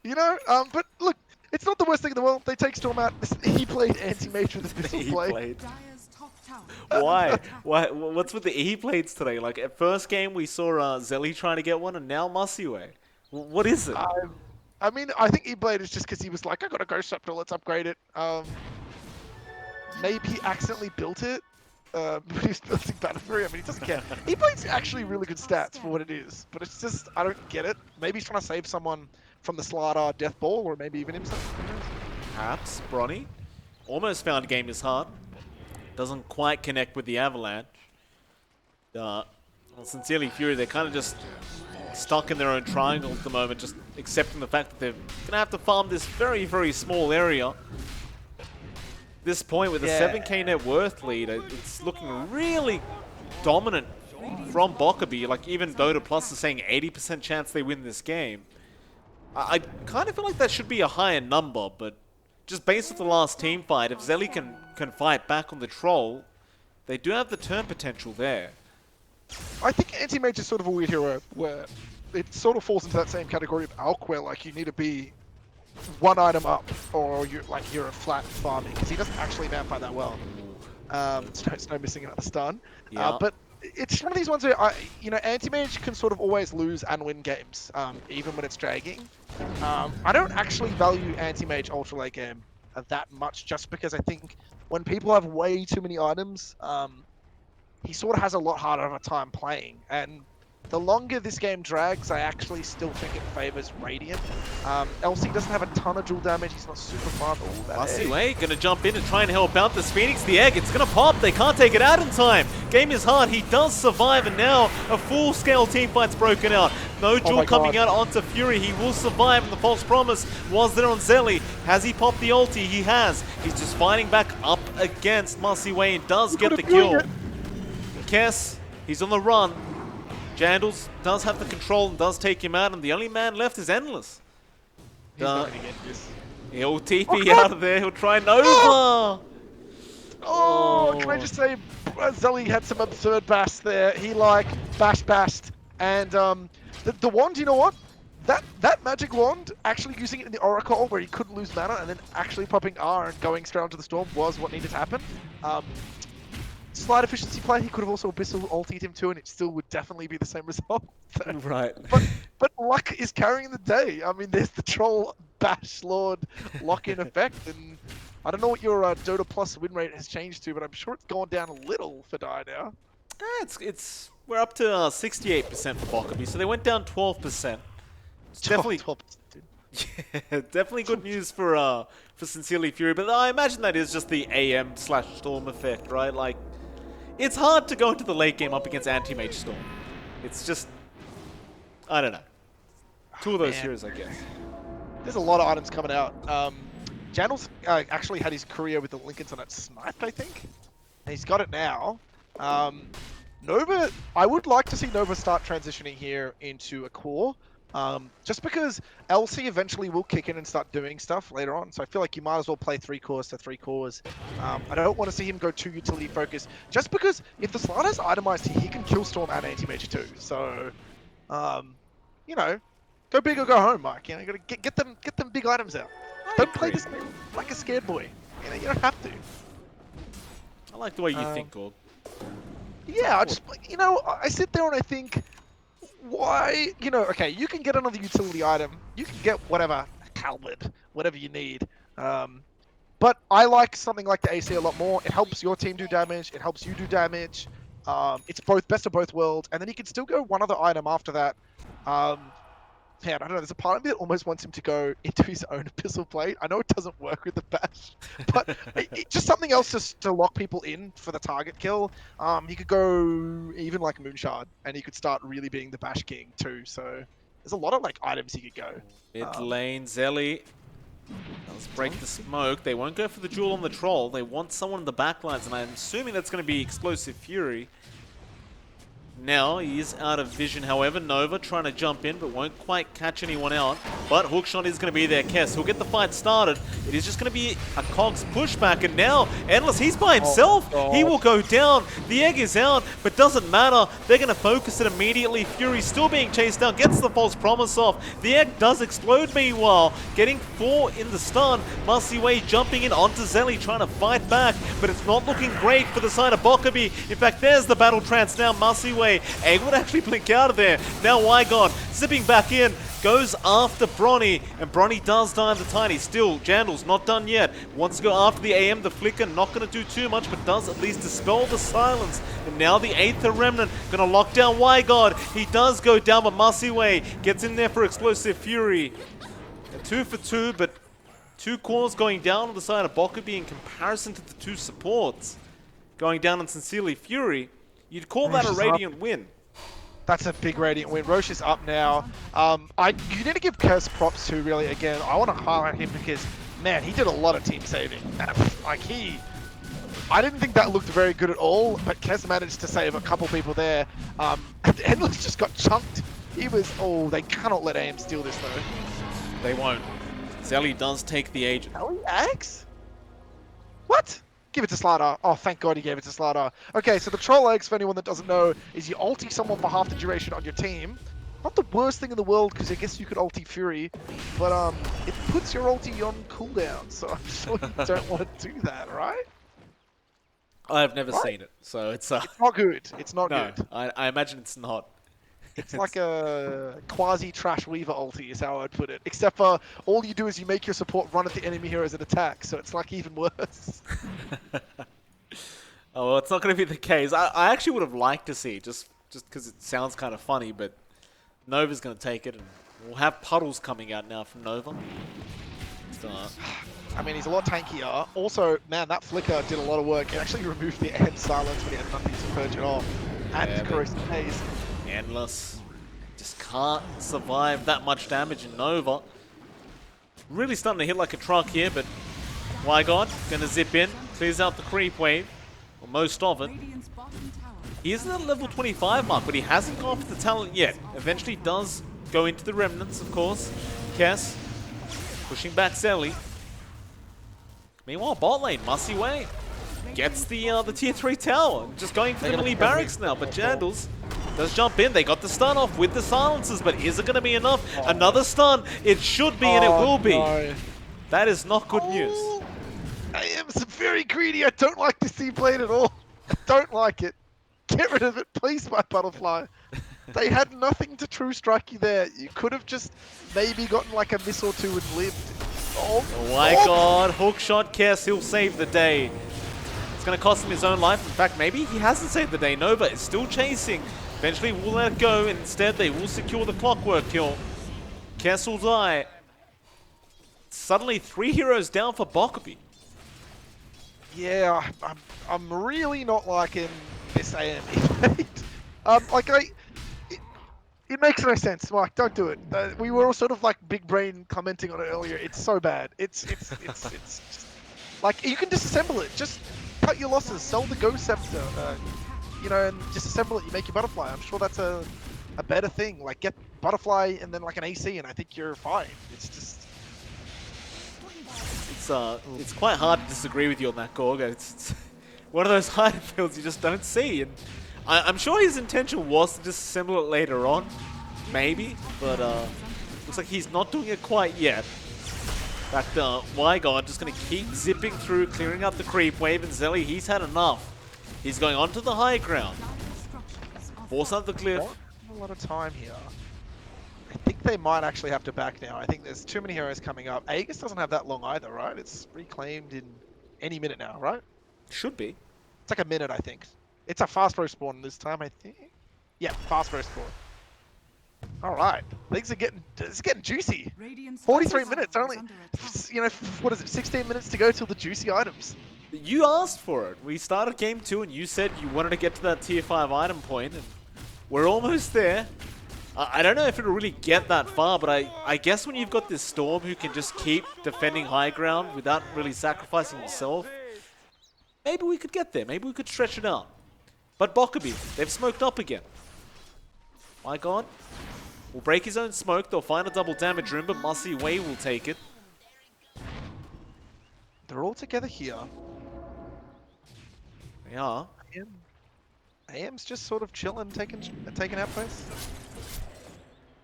you know. But look, it's not the worst thing in the world. They take Storm out. He played anti-mage with the Abyssal Blade. Why? What's with the E-Blades today? Like at first game we saw Zelly trying to get one, and now Musiway. What is it? I mean, I think E-Blade is just because he was like, I got a Ghost Scepter, let's upgrade it. Maybe he accidentally built it. But he's building Battlefury. I mean, he doesn't care. E-Blade's actually really good stats for what it is, but it's just, I don't get it. Maybe he's trying to save someone from the Slardar Death Ball, or maybe even himself. Perhaps. Bronny almost found game is hard. Doesn't quite connect with the Avalanche. Well, Sincerely Fury, they're kind of just stuck in their own triangle at the moment, just accepting the fact that they're going to have to farm this very, very small area. This point with a 7k net worth lead, it's looking really dominant from Bokebi. Like even Dota Plus is saying 80% chance they win this game. I kind of feel like that should be a higher number, but just based off the last team fight, if Zelly can fight back on the troll, they do have the turn potential there. I think Anti-Mage is sort of a weird hero where it sort of falls into that same category of Alk, where like you need to be 1 item up, or you're a flat farming, because he doesn't actually vampire that well. Snow missing another stun. Yeah. But it's one of these ones where anti-mage can sort of always lose and win games, even when it's dragging. I don't actually value anti-mage ultra late game that much, just because I think when people have way too many items, he sort of has a lot harder of a time playing. And the longer this game drags, I actually still think it favors Radiant. LC doesn't have a ton of dual damage. He's not super far. Masiway gonna jump in and try and help out this Phoenix. The egg, it's gonna pop. They can't take it out in time. Game is hard. He does survive, and now a full-scale team fight's broken out. No duel coming out onto Fury. He will survive, and the false promise was there on Zelly. Has he popped the ulti? He has. He's just fighting back up against Masiway and does get the kill. Kess, he's on the run. Jandals does have the control and does take him out, and the only man left is Endless. He's not gonna get this. He'll TP out of there. He'll try Nova. Oh, can I just say, Zelly had some absurd bash there. He bashed, and the wand. You know what? That magic wand, actually using it in the Oracle where he couldn't lose mana, and then actually popping R and going straight onto the storm was what needed to happen. Slight efficiency play. He could have also Abyssal ultied him too, and it still would definitely be the same result. Right. But luck is carrying the day. I mean, there's the troll bash lord lock-in effect, and I don't know what your Dota Plus win rate has changed to, but I'm sure it's gone down a little for Dire now. We're up to 68% for Bokebi, so they went down 12%. It's definitely 12%. Yeah, definitely good news for Sincerely Fury, but I imagine that is just the AM/Storm effect, right? Like, it's hard to go into the late game up against Anti-Mage Storm. It's just, I don't know. Two of those heroes, I guess. There's a lot of items coming out. Jandals actually had his career with the Lincolns on that snipe, I think. And he's got it now. Nova, I would like to see Nova start transitioning here into a core. Just because LC eventually will kick in and start doing stuff later on, so I feel like you might as well play 3 cores to 3 cores. I don't want to see him go too utility focused, just because if the slot is itemized, he can kill Storm and Anti-Mage too. So, go big or go home, Mike. You gotta get them big items out. Don't play this game like a scared boy. You don't have to. I like the way you think, Gorg. Yeah, I sit there and I think, why, okay, you can get another utility item, you can get whatever, halberd, whatever you need, but I like something like the AC a lot more. It helps your team do damage, it helps you do damage, it's both best of both worlds, and then he can still go one other item after that. Man, I don't know, there's a part of me that almost wants him to go into his own Abyssal Blade. I know it doesn't work with the bash, but just something else just to lock people in for the target kill. He could go even like Moonshard, and he could start really being the bash king too. So there's a lot of items he could go. Mid lane, Zelly. Let's break the smoke. They won't go for the jewel on the troll. They want someone in the backlines, and I'm assuming that's going to be Explosive Fury. Now he is out of vision, however. Nova trying to jump in, but won't quite catch anyone out. But Hookshot is going to be there. Kess, he'll get the fight started. It is just going to be a Cogs pushback, and now Endless, he's by himself. He will go down. The egg is out, but doesn't matter. They're going to focus it immediately. Fury still being chased down, gets the false promise off. The egg does explode meanwhile, getting 4 in the stun. Masiway jumping in onto Zelly, trying to fight back, but it's not looking great for the side of Bokebi. In fact, there's the battle trance now. Masiway, egg would actually blink out of there. Now Wygon zipping back in, goes after Bronny, and Bronny does die in the tiny. Still, Jandal's not done yet. Wants to go after the AM, the flicker, not going to do too much, but does at least dispel the silence. And now the Aether Remnant going to lock down Wygod. He does go down, but Masiway gets in there for Explosive Fury. A 2 for 2, but 2 cores going down on the side of Bokebi in comparison to the 2 supports. Going down on Sincerely Fury. You'd call that a Radiant win. That's a big Radiant win. Roche is up now. You need to give Kess props too, really. Again, I want to highlight him because, man, he did a lot of team saving. I didn't think that looked very good at all, but Kess managed to save a couple people there. Endless just got chunked. He was, they cannot let AM steal this though. They won't. Zelly does take the agent. Ellie Axe? What? Give it to Slardar. Oh, thank God he gave it to Slardar. Okay, so the Troll Eggs, for anyone that doesn't know, is you ulti someone for half the duration on your team. Not the worst thing in the world, because I guess you could ulti Fury, but it puts your ulti on cooldown, so I'm sure you don't want to do that, right? I've never Right. seen it, so it's It's not good. It's not no. good. I imagine it's not. It's like a quasi-trash Weaver ulti is how I'd put it. Except for all you do is you make your support run at the enemy heroes and attack, so it's like even worse. Oh, well, it's not going to be the case. I actually would have liked to see it, just because it sounds kind of funny, but Nova's going to take it, and we'll have puddles coming out now from Nova. So, I mean, he's a lot tankier. Also, man, that flicker did a lot of work. It actually removed the end silence when he had nothing to purge it off. And Yeah, the corrosive haze. endless. Just can't survive that much damage in Nova. Really starting to hit like a truck here, but Wygon gonna zip in, clears out the creep wave, or most of it. Radiant's bottom tower. He isn't at the level 25 mark, but he hasn't gone for the talent yet. Eventually does go into the remnants, of course. Kess pushing back Zelly. Meanwhile, bot lane, Mussy Way gets the tier 3 tower. Just going for the melee barracks now, but Jandals does jump in. They got the stun off with the silences, but is it going to be enough? Another stun. It should be, and it will be. No. That is not good news. Oh, I am very greedy. I don't like this team played at all. I don't like it. Get rid of it, please, my butterfly. They had nothing to true strike you there. You could have just maybe gotten like a miss or two and lived. Oh my god, hook shot Kess, he'll save the day. It's going to cost him his own life. In fact, maybe he hasn't saved the day. Nova is still chasing. Eventually will let it go. Instead, they will secure the clockwork kill. Kess will die. Suddenly, 3 heroes down for Bokebi. Yeah, I'm really not liking this AME. Like it makes no sense. Mike, don't do it. We were all sort of like big brain commenting on it earlier. It's so bad. It's just, like you can disassemble it. Just cut your losses. Sell the Ghost Scepter. You know, and disassemble it. You make your butterfly. I'm sure that's a better thing. Like get butterfly and then like an AC, and I think you're fine. It's just. It's quite hard to disagree with you on that, Gorga. It's one of those hiding fields you just don't see. And I'm sure his intention was to disassemble it later on, maybe, but looks like he's not doing it quite yet. In fact, Wygon just going to keep zipping through, clearing out the creep wave, and Zelly, he's had enough. He's going onto the high ground. Force out the cliff. Not a lot of time here. I think they might actually have to back now. I think there's too many heroes coming up. Aegis doesn't have that long either, right? It's reclaimed in any minute now, right? Should be. It's like a minute, I think. It's a fast respawn this time, I think. Yeah, fast respawn. All right, things are it's getting juicy. Radiant's 43 bottom minutes, tower only, is under attack. you know, what is it, 16 minutes to go till the juicy items. You asked for it. We started game 2 and you said you wanted to get to that tier 5 item point, and we're almost there. I don't know if it'll really get that far, but I guess when you've got this Storm who can just keep defending high ground without really sacrificing himself, maybe we could get there. Maybe we could stretch it out. But Bokebi, they've smoked up again. My god. Will break his own smoke. They'll find a double damage room, but Mussy Way will take it. They're all together here. They are. AM's just sort of chilling, taking outposts.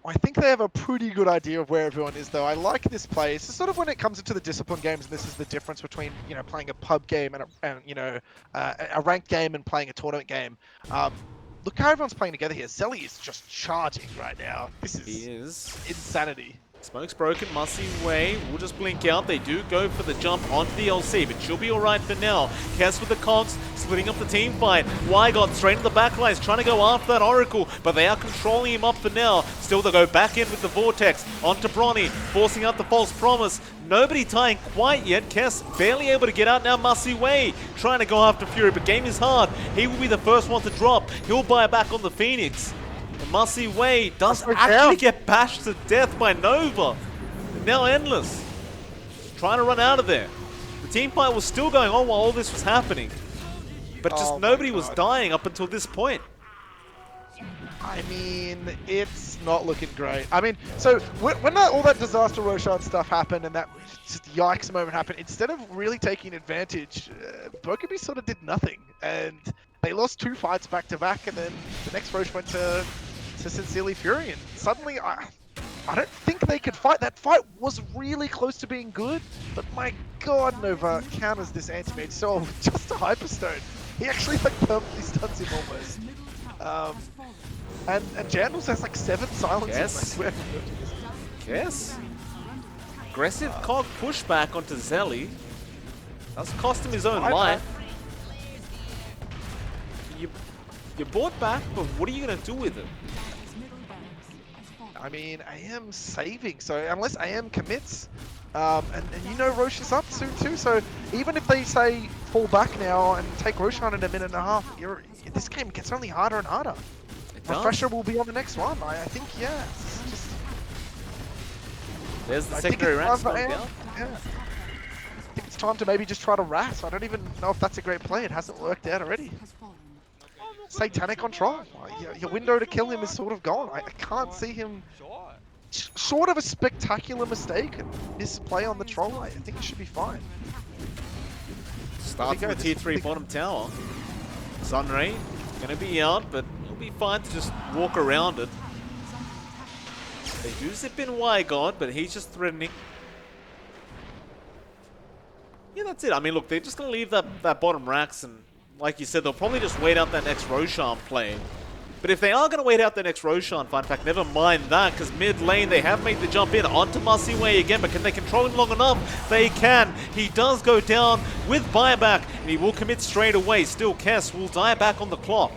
I think they have a pretty good idea of where everyone is, though. I like this play. It's sort of when it comes into the discipline games, and this is the difference between, you know, playing a pub game and you know, a ranked game and playing a tournament game. Look how everyone's playing together here. Zelly is just charging right now. This is insanity. Smoke's broken, Mussy Way will just blink out. They do go for the jump onto the LC, but she'll be alright for now. Kess with the cogs, splitting up the team fight. Wygon straight in the back lines, trying to go after that Oracle, but they are controlling him up for now. Still, they go back in with the Vortex onto Bronny, forcing out the false promise. Nobody tying quite yet. Kess barely able to get out now. Mussy Way trying to go after Fury, but game is hard. He will be the first one to drop. He'll buy back on the Phoenix. Mussy Way does actually get bashed to death by Nova. And now Endless. Trying to run out of there. The team fight was still going on while all this was happening. But just nobody was dying up until this point. I mean, it's not looking great. I mean, so when all that disaster Roshan stuff happened and that just yikes moment happened, instead of really taking advantage, Bokebi sort of did nothing. And they lost 2 fights back to back, and then the next Roche went to Sincerely Fury, and suddenly I don't think they could fight. That fight was really close to being good, but my god, Nova counters this anti-mage soul with just a Hyperstone. He actually like permanently stuns him almost. And Jandals has like 7 silences. Yes. I swear. Yes. Aggressive cog pushback onto Zelly. That's cost him his own life. You bought back, but what are you going to do with it? I mean, AM saving, so unless AM commits, and you know Roche is up soon too, so even if they say fall back now and take Roshan in a minute and a half, this game gets only harder and harder. Refresher will be on the next one. I think, yeah. It's just, there's the secondary ranks going down. Yeah. I think it's time to maybe just try to rat. I don't even know if that's a great play. It hasn't worked out already. Satanic on Troll. Your window to kill him is sort of gone. I can't see him. Short of a spectacular mistake and misplay on the Troll, I think it should be fine. Start from the tier 3 bottom tower. Sunray gonna be out, but he'll be fine to just walk around it. They do zip in Y-God, but he's just threatening. Yeah, that's it. I mean, look, they're just gonna leave that bottom racks, and like you said, they'll probably just wait out that next Roshan play. But if they are going to wait out the next Roshan fight, in fact, never mind that, because mid lane, they have made the jump in onto Masiway again, but can they control him long enough? They can. He does go down with buyback, and he will commit straight away. Still, Kess will die back on the clock.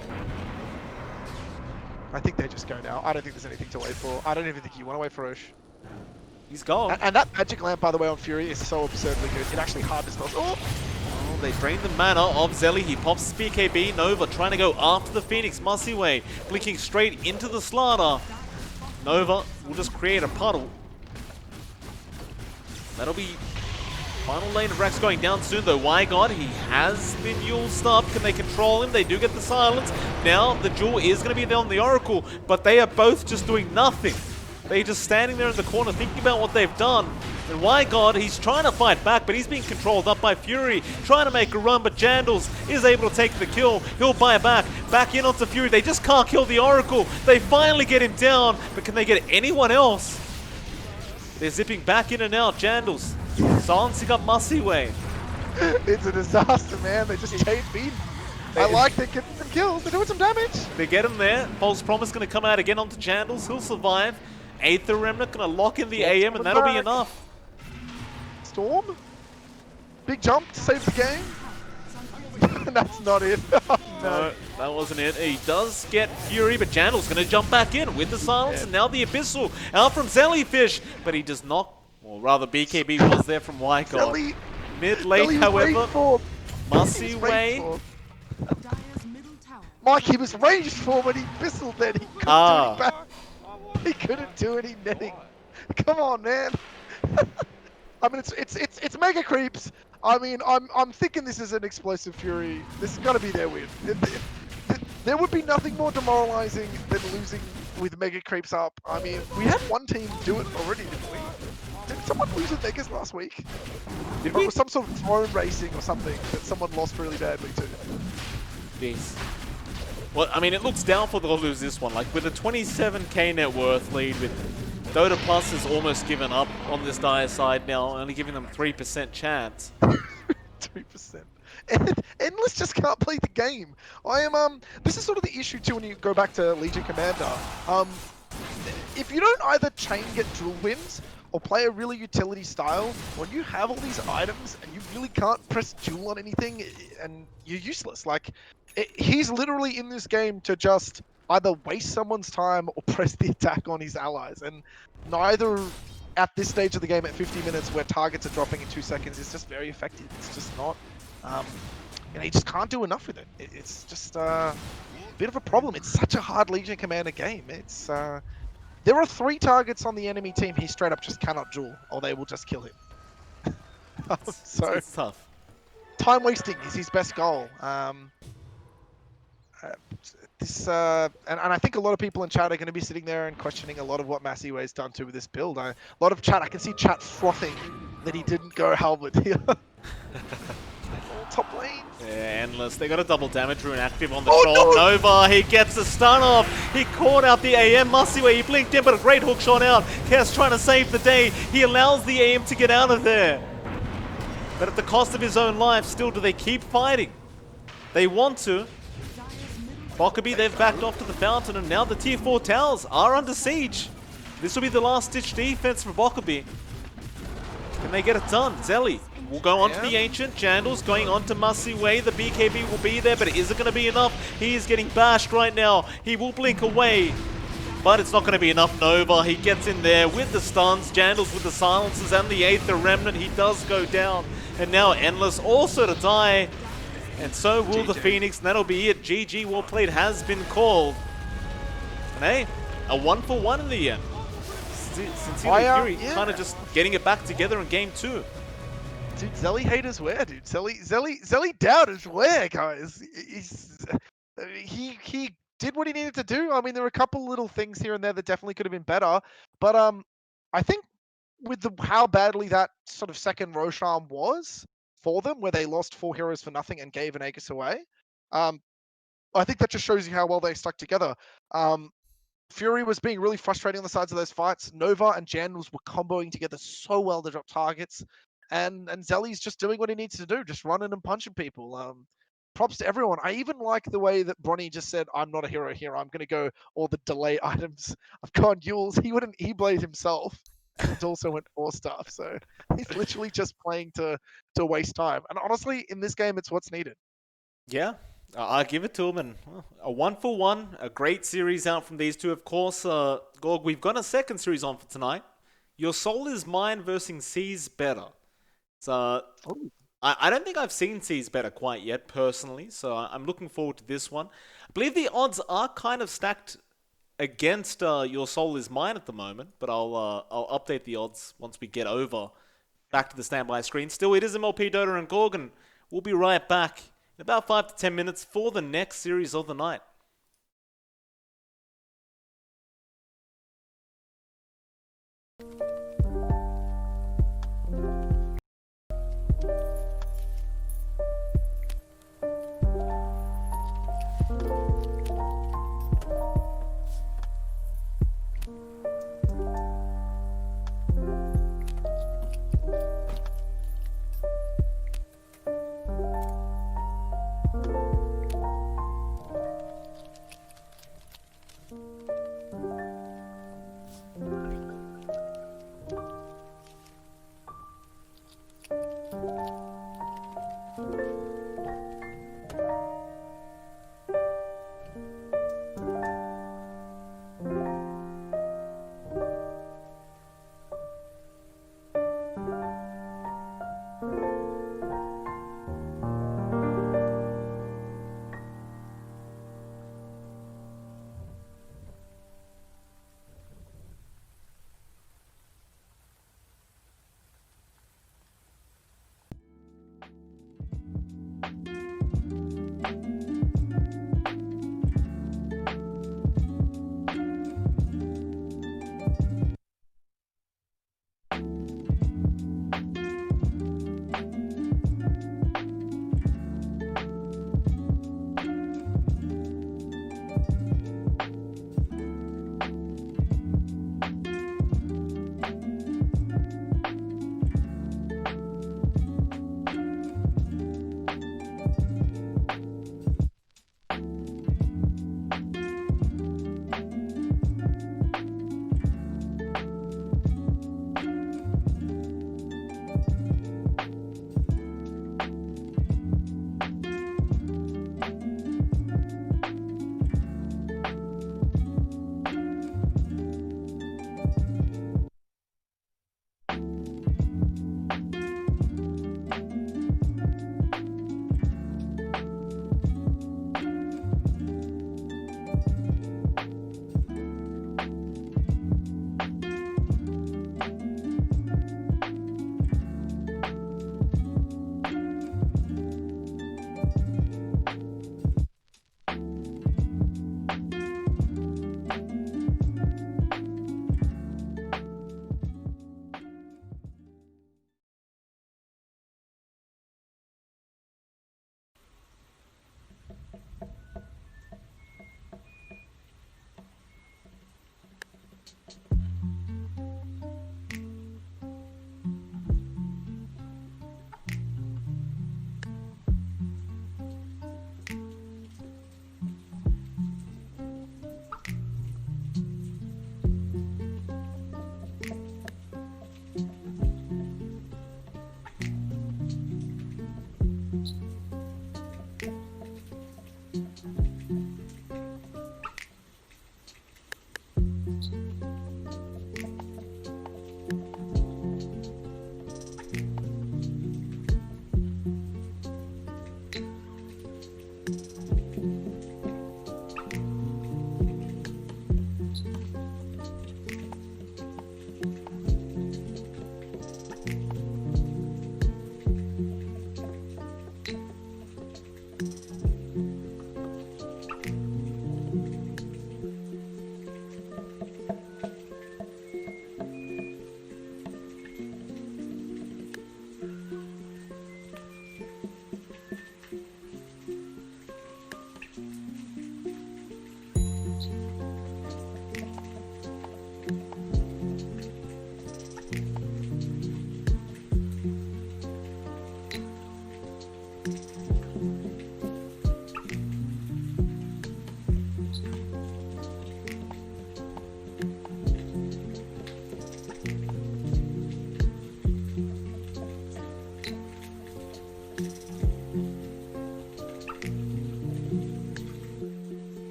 I think they just go now. I don't think there's anything to wait for. I don't even think you want to wait for Roche. He's gone. And that magic lamp, by the way, on Fury is so absurdly good. It actually hardens those. Oh! They drain the mana of Zelly. He pops his BKB. Nova trying to go after the Phoenix. Masiway blinking straight into the Slaughter. Nova will just create a puddle. That'll be final lane of Rax going down soon though. Y-God, he has been Yuled up. Can they control him? They do get the silence. Now the jewel is going to be there on the Oracle, but they are both just doing nothing. They're just standing there in the corner thinking about what they've done. And Y-God, he's trying to fight back, but he's being controlled up by Fury, trying to make a run, but Jandals is able to take the kill. He'll buy back in onto Fury. They just can't kill the Oracle. They finally get him down, but can they get anyone else? They're zipping back in and out. Jandals silencing up Masiway. It's a disaster, man. They just change beat. I like they're getting some kills. They're doing some damage. They get him there. False Promise going to come out again onto Jandals. He'll survive. Aether Remnant going to lock in the AM, and that'll be enough. Storm? Big jump to save the game? That's not it. No, that wasn't it. He does get Fury, but Jandal's going to jump back in with the silence, and now the Abyssal out from Zellyfish, but he does not, or rather BKB was there from Y-God. Mid lane, however, Masiway. Mike, he was ranged for when he Abyssal then. He couldn't do any back. He couldn't do any netting. Come on, man. I mean, it's mega creeps. I mean, I'm thinking this is an explosive Fury. This is gonna be their win. There would be nothing more demoralizing than losing with mega creeps up. I mean, we had one team do it already, didn't we? Did someone lose with Vegas last week? It was some sort of throne racing or something that someone lost really badly to. Jeez. Well, I mean, it looks doubtful they'll lose this one. Like, with a 27k net worth lead, with Dota Plus has almost given up on this dire side now, only giving them 3% chance. 3%. And Endless just can't play the game. This is sort of the issue too when you go back to Legion Commander. If you don't either chain get drill wins or play a really utility style, when you have all these items and you really can't press duel on anything, and you're useless. Like, he's literally in this game to just either waste someone's time or press the attack on his allies, and neither at this stage of the game at 50 minutes where targets are dropping in 2 seconds is just very effective. It's just not, he just can't do enough with it. It's just a bit of a problem. It's such a hard Legion Commander game. It's there are 3 targets on the enemy team he straight up just cannot duel, or they will just kill him. So it's tough. Time wasting is his best goal. And I think a lot of people in chat are going to be sitting there and questioning a lot of what Masiway's done to with this build. A lot of chat, I can see chat frothing that he didn't go Halberd here. Top lane. Yeah, Endless. They got a double damage rune active on the Troll. No! Nova, he gets the stun off. He caught out the AM. Masiway, he blinked in, but a great hook shot out. Kess trying to save the day. He allows the AM to get out of there. But at the cost of his own life, still, do they keep fighting? They want to. Bokebi, they've backed off to the fountain, and now the tier 4 towers are under siege. This will be the last-ditch defense for Bokebi. Can they get it done? Zelly will go on to the Ancient. Jandal's going on to Mussy Way. The BKB will be there, but is it going to be enough? He is getting bashed right now. He will blink away, but it's not going to be enough. Nova, he gets in there with the stuns. Jandal's with the silences and the Aether Remnant. He does go down. And now Endless also to die. And so will the Phoenix, and that'll be it. GG, well played has been called. And hey, a 1-for-1 in the end. Sincerely Fury kind of just getting it back together in game 2. Dude, Zelly haters where, dude? Zelly doubters where, guys? He did what he needed to do. I mean, there were a couple little things here and there that definitely could have been better. But I think with how badly that sort of second Roshan was for them, where they lost 4 heroes for nothing and gave an Aegis away, I think that just shows you how well they stuck together. Fury was being really frustrating on the sides of those fights. Nova and Jandals were comboing together so well to drop targets. And Zelly's just doing what he needs to do, just running and punching people. Props to everyone. I even like the way that Bronny just said, I'm not a hero here. I'm going to go all the delay items. I've gone Yules. He wouldn't E-Blade himself and also went 4-star. So he's literally just playing to waste time. And honestly, in this game, it's what's needed. Yeah, I give it to him. And a 1-for-1, a great series out from these two. Of course, Gorg, we've got a second series on for tonight. Your Soul is Mine versus Sees Better. So I don't think I've seen Sees Better quite yet, personally. So I'm looking forward to this one. I believe the odds are kind of stacked against Your Soul is Mine at the moment. But I'll update the odds once we get over back to the standby screen. Still, it is MLP Dota and Gorg, and we'll be right back in about 5 to 10 minutes for the next series of the night.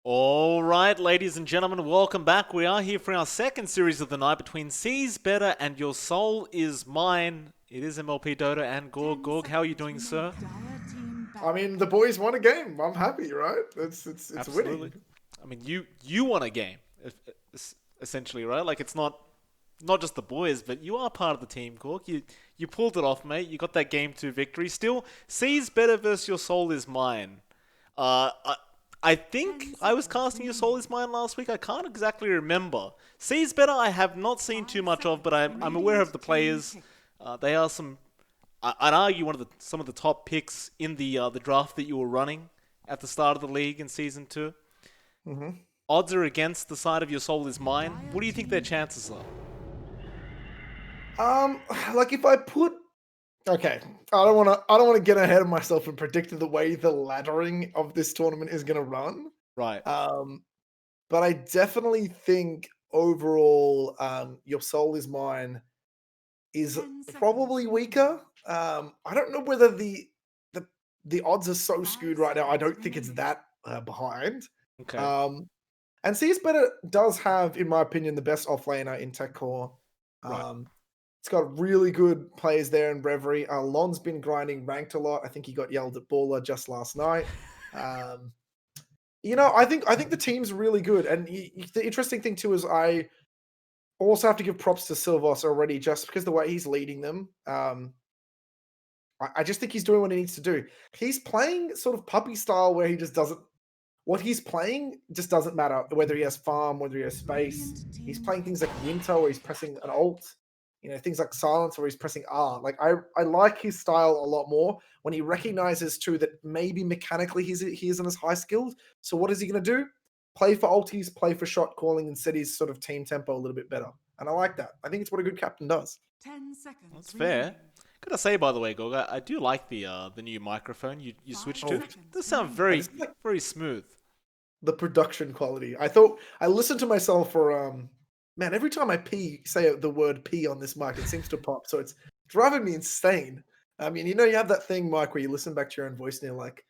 All right, ladies and gentlemen, welcome back. We are here for our second series of the night between Seas Better and Your Soul Is Mine. It is MLP Dota and Gorg. Gorg, how are you doing, sir? I mean, the boys won a game. I'm happy, right? It's Absolutely. winning. I mean, you won a game, essentially, right? Like it's not just the boys, but you are part of the team, Gorg. You pulled it off, mate. You got that game 2 victory. Still, Seas Better versus Your Soul Is Mine. Uh, I, I think I was casting Your Soul Is Mine last week. I can't exactly remember. Seas Better I have not seen too much of, but I'm aware of the players. They are I'd argue some of the top picks in the draft that you were running at the start of the league in Season 2. hmm Odds are against the side of Your Soul Is Mine. What do you think their chances are? Like if I put, okay, I don't want to get ahead of myself and predict the way the laddering of this tournament is going to run. Right. But I definitely think overall, Your Soul Is Mine is 10 probably seconds weaker. I don't know whether the odds are so skewed right now. I don't think it's that behind. Okay. And CS Better does have, in my opinion, the best offlaner in Tech Core. Right. It's got really good players there in Reverie. Lon's been grinding ranked a lot. I think he got yelled at Baller just last night. I think the team's really good. And the interesting thing too is I also have to give props to Silvos already, just because the way he's leading them. I just think he's doing what he needs to do. He's playing sort of puppy style where he just doesn't. What he's playing just doesn't matter whether he has farm, whether he has space. He's playing things like Winter where he's pressing an alt, things like Silence where he's pressing R. Like I like his style a lot more when he recognizes too that maybe mechanically he isn't as high skilled. So what is he going to do? Play for ultis, play for shot calling, and set his sort of team tempo a little bit better. And I like that. I think it's what a good captain does. 10 seconds. That's fair. Gotta say, by the way, Gorg, I do like the new microphone you switched to. seconds It does sound remaining. very smooth. The production quality. I listened to myself for man, every time I say the word pee on this mic, it seems to pop. So it's driving me insane. I mean, you have that thing, Mike, where you listen back to your own voice and you're like,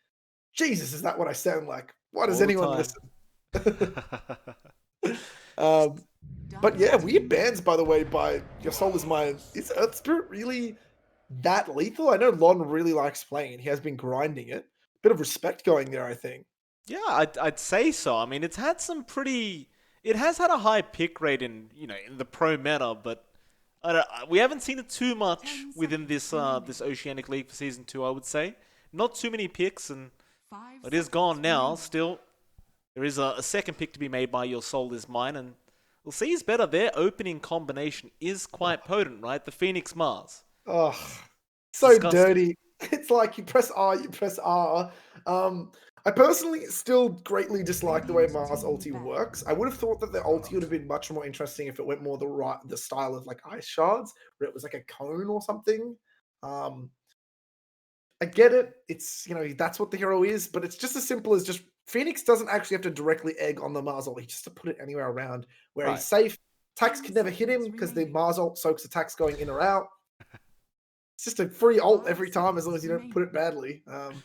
Jesus, is that what I sound like? Why does All the anyone time. listen? But yeah, weird bands, by the way, by Your Soul Is Mine. Is Earth Spirit really that lethal? I know Lon really likes playing. He has been grinding it. Bit of respect going there, I think. Yeah, I'd say so. I mean, it has had a high pick rate in the pro meta, but we haven't seen it too much 10 within this seconds this Oceanic League for Season 2, I would say. Not too many picks, and 5 it is gone seconds now. remaining. Still, there is a second pick to be made by Your Soul Is Mine, and we'll see is better. Their opening combination is quite potent, right? The Phoenix Mars. Oh, so Disgusting. dirty. It's like you press R, you press R. I personally still greatly dislike the way Mars ulti works. I would have thought that the ulti would have been much more interesting if it went more the style of like ice shards, where it was like a cone or something. I get it. It's that's what the hero is, but it's just as simple as just Phoenix doesn't actually have to directly egg on the Mars ult. He just to put it anywhere around where Right. he's safe. Attacks can never hit him because the Mars ult soaks attacks going in or out. It's just a free ult every time as long as you don't put it badly. And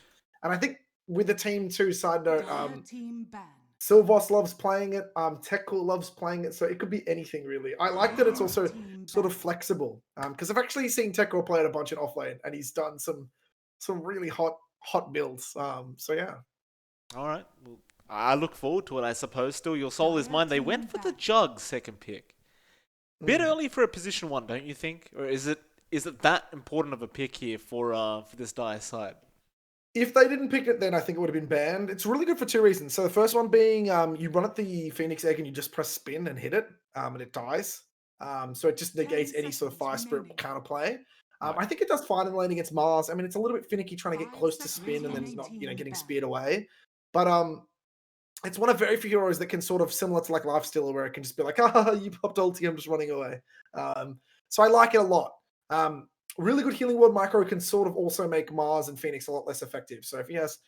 I think with the team too, side note, Dire team ban. Silvos loves playing it. Techcool loves playing it. So it could be anything really. I like that it's also Team sort of ban. flexible. Because I've actually seen Techcool play it a bunch in offlane, and he's done some really hot builds. So yeah. All right. Well, I look forward to it, I suppose. Still, Your Soul Is Mine. They went for the Jug second pick. Bit early for a position 1, don't you think? Or is it that important of a pick here for this Dire side? If they didn't pick it, then I think it would have been banned. It's really good for 2 reasons. So the first one being, you run at the Phoenix Egg and you just press spin and hit it, and it dies. So it just negates any sort of Fire Spirit counterplay. I think it does fine in lane against Mars. I mean, it's a little bit finicky trying to get 5 close to seconds spin and then not, remaining. getting speared away. But it's one of very few heroes that can sort of similar to like Lifestealer, where it can just be like, you popped ulti, I'm just running away. So I like it a lot. Really good healing ward micro can sort of also make Mars and Phoenix a lot less effective. So if he has,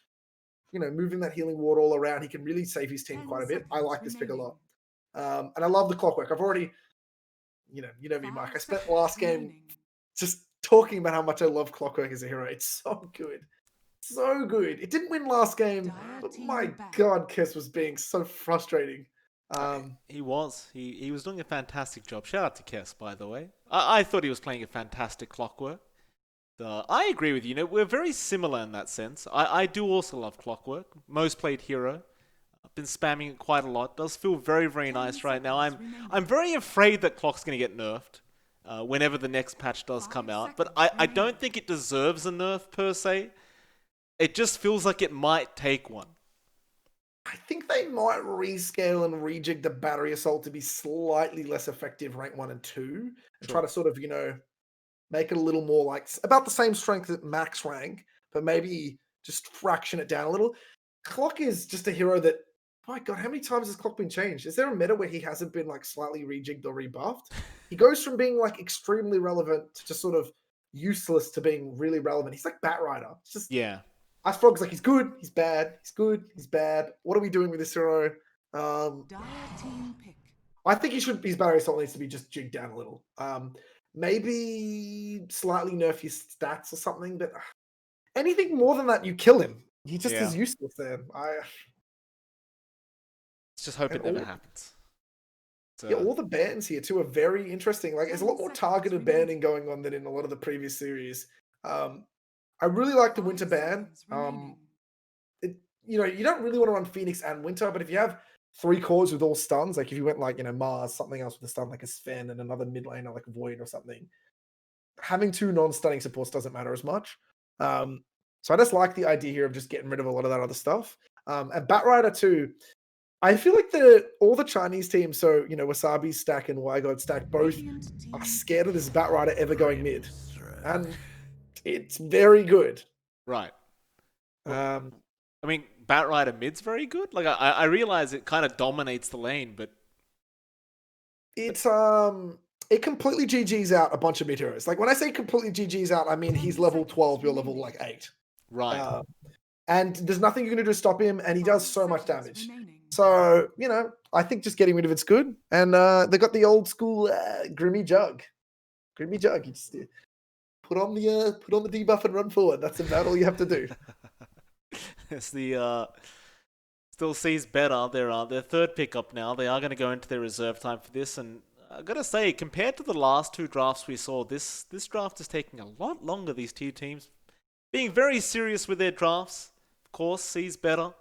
moving that healing ward all around, he can really save his team 10 quite a bit. I like this pick a seconds lot. And I love the clockwork. I've already, you know me, 5 Mike. I spent the seconds last game remaining. just talking about how much I love clockwork as a hero. It's so good. so good. It didn't win last game, Dire but team my back. God, Kess was being so frustrating. He was. He was doing a fantastic job. Shout out to Kess, by the way. I thought he was playing a fantastic Clockwork. I agree with you. You know, we're very similar in that sense. I do also love Clockwork. Most played hero. I've been spamming it quite a lot. Does feel very, very nice right now. I'm very afraid that Clock's going to get nerfed whenever the next patch does come out. But I don't think it deserves a nerf per se. It just feels like it might take one. I think they might rescale and rejig the battery assault to be slightly less effective rank 1 and 2 and try to sort of, make it a little more like about the same strength at max rank, but maybe just fraction it down a little. Clock is just a hero that, my God, how many times has Clock been changed? Is there a meta where he hasn't been like slightly rejigged or rebuffed? He goes from being like extremely relevant to just sort of useless to being really relevant. He's like Batrider. It's just Yeah. Ice Frog's like, he's good, he's bad, he's good, he's bad. What are we doing with this hero? Dire team pick. I think his battery assault needs to be just jigged down a little. Maybe slightly nerf his stats or something, but anything more than that, you kill him. He just is useless then. Let's just hope it never happens. Yeah, all the bans here too are very interesting. Like, there's a lot more targeted banning going on than in a lot of the previous series. I really like the winter ban. You don't really want to run Phoenix and Winter, but if you have 3 cores with all stuns, like if you went like, Mars, something else with a stun like a Sven and another mid laner like a Void or something, having 2 non-stunning supports doesn't matter as much. So I just like the idea here of just getting rid of a lot of that other stuff. And Batrider too, I feel like all the Chinese teams, so, Wasabi stack and Wygod stack, both are scared of this Batrider ever going mid. And it's very good. Right. I mean, Batrider mid's very good. Like, I realize it kind of dominates the lane, but it completely GGs out a bunch of mid heroes. Like, when I say completely GGs out, I mean he's level 12, you're level like 8. Right. And there's nothing you can do to stop him, and he does so much damage. So, I think just getting rid of it's good. And they got the old school Grimmy Jug. Grimmy Jug. You just put on the debuff and run forward. That's about all you have to do. It's the still sees better. Their third pickup now. They are going to go into their reserve time for this, and I gotta say, compared to the last 2 drafts we saw, this draft is taking a lot longer. These 2 teams being very serious with their drafts. Of course, sees better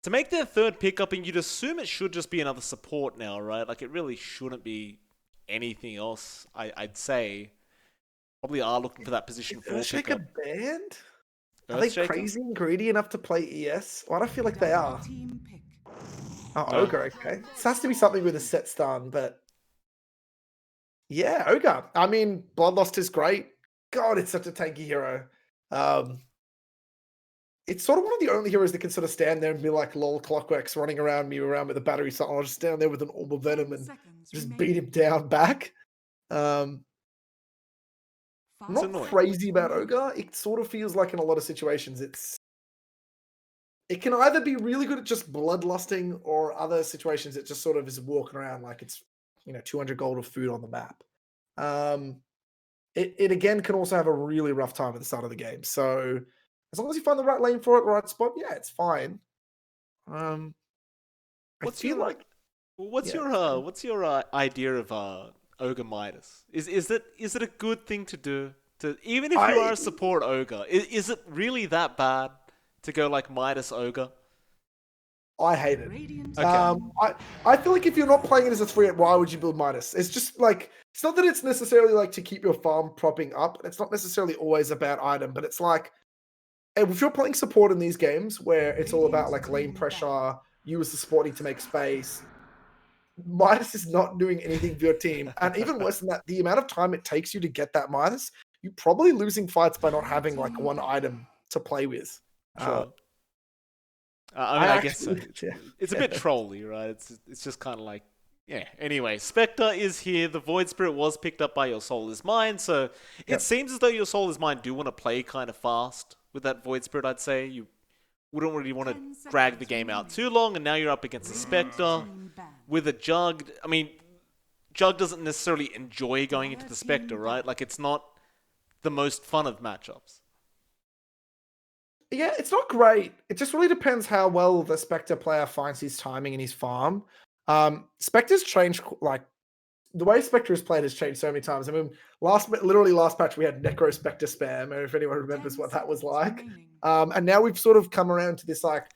to make their third pickup, and you'd assume it should just be another support now, right? Like, it really shouldn't be anything else. I'd say probably are looking for that position 4 Earthshaker pickup. banned? Are they Earthshaker? crazy and greedy enough to play ES? Why do I feel like they are? Oh, No. Ogre, okay. This has to be something with a set stun, but yeah, Ogre. I mean, Bloodlust is great. God, it's such a tanky hero. It's sort of one of the only heroes that can sort of stand there and be like, lol, Clockwork's running around me around with a battery, so I'll just stand there with an Orb of Venom and just beat him down back. I'm not annoying. crazy about Ogre. It sort of feels like in a lot of situations it can either be really good at just bloodlusting, or other situations it just sort of is walking around like it's 200 gold of food on the map. It again can also have a really rough time at the start of the game. So as long as you find the right lane for it, the right spot, yeah, it's fine. What's your idea of Ogre Midas? Is it a good thing to do? Even if you are a support Ogre, is it really that bad to go like Midas Ogre? I hate it. Okay. I feel like if you're not playing it as a 3-8, why would you build Midas? It's just like, it's not that it's necessarily like to keep your farm propping up. It's not necessarily always a bad item, but it's like, if you're playing support in these games where it's all about like lane pressure, you as the support need to make space, Midas is not doing anything for your team. And even worse than that, the amount of time it takes you to get that Midas, you're probably losing fights by not having like one item to play with. Sure. I guess so. Yeah. It's a bit trolly, right? It's just kind of like, yeah. Anyway, Spectre is here. The Void Spirit was picked up by Your Soul Is Mine, so it seems as though Your Soul Is Mine do want to play kind of fast with that Void Spirit, I'd say. You wouldn't really want to drag the game out too long, and now you're up against a Spectre with a Jug. I mean, Jug doesn't necessarily enjoy going into the Spectre, right? Like, it's not the most fun of matchups. Yeah, it's not great. It just really depends how well the Spectre player finds his timing in his farm. Spectre's changed, like, the way Spectre has played has changed so many times. I mean, literally last patch we had Necro Spectre spam, if anyone remembers 10 what that was seconds like. remaining. And now we've sort of come around to this, like,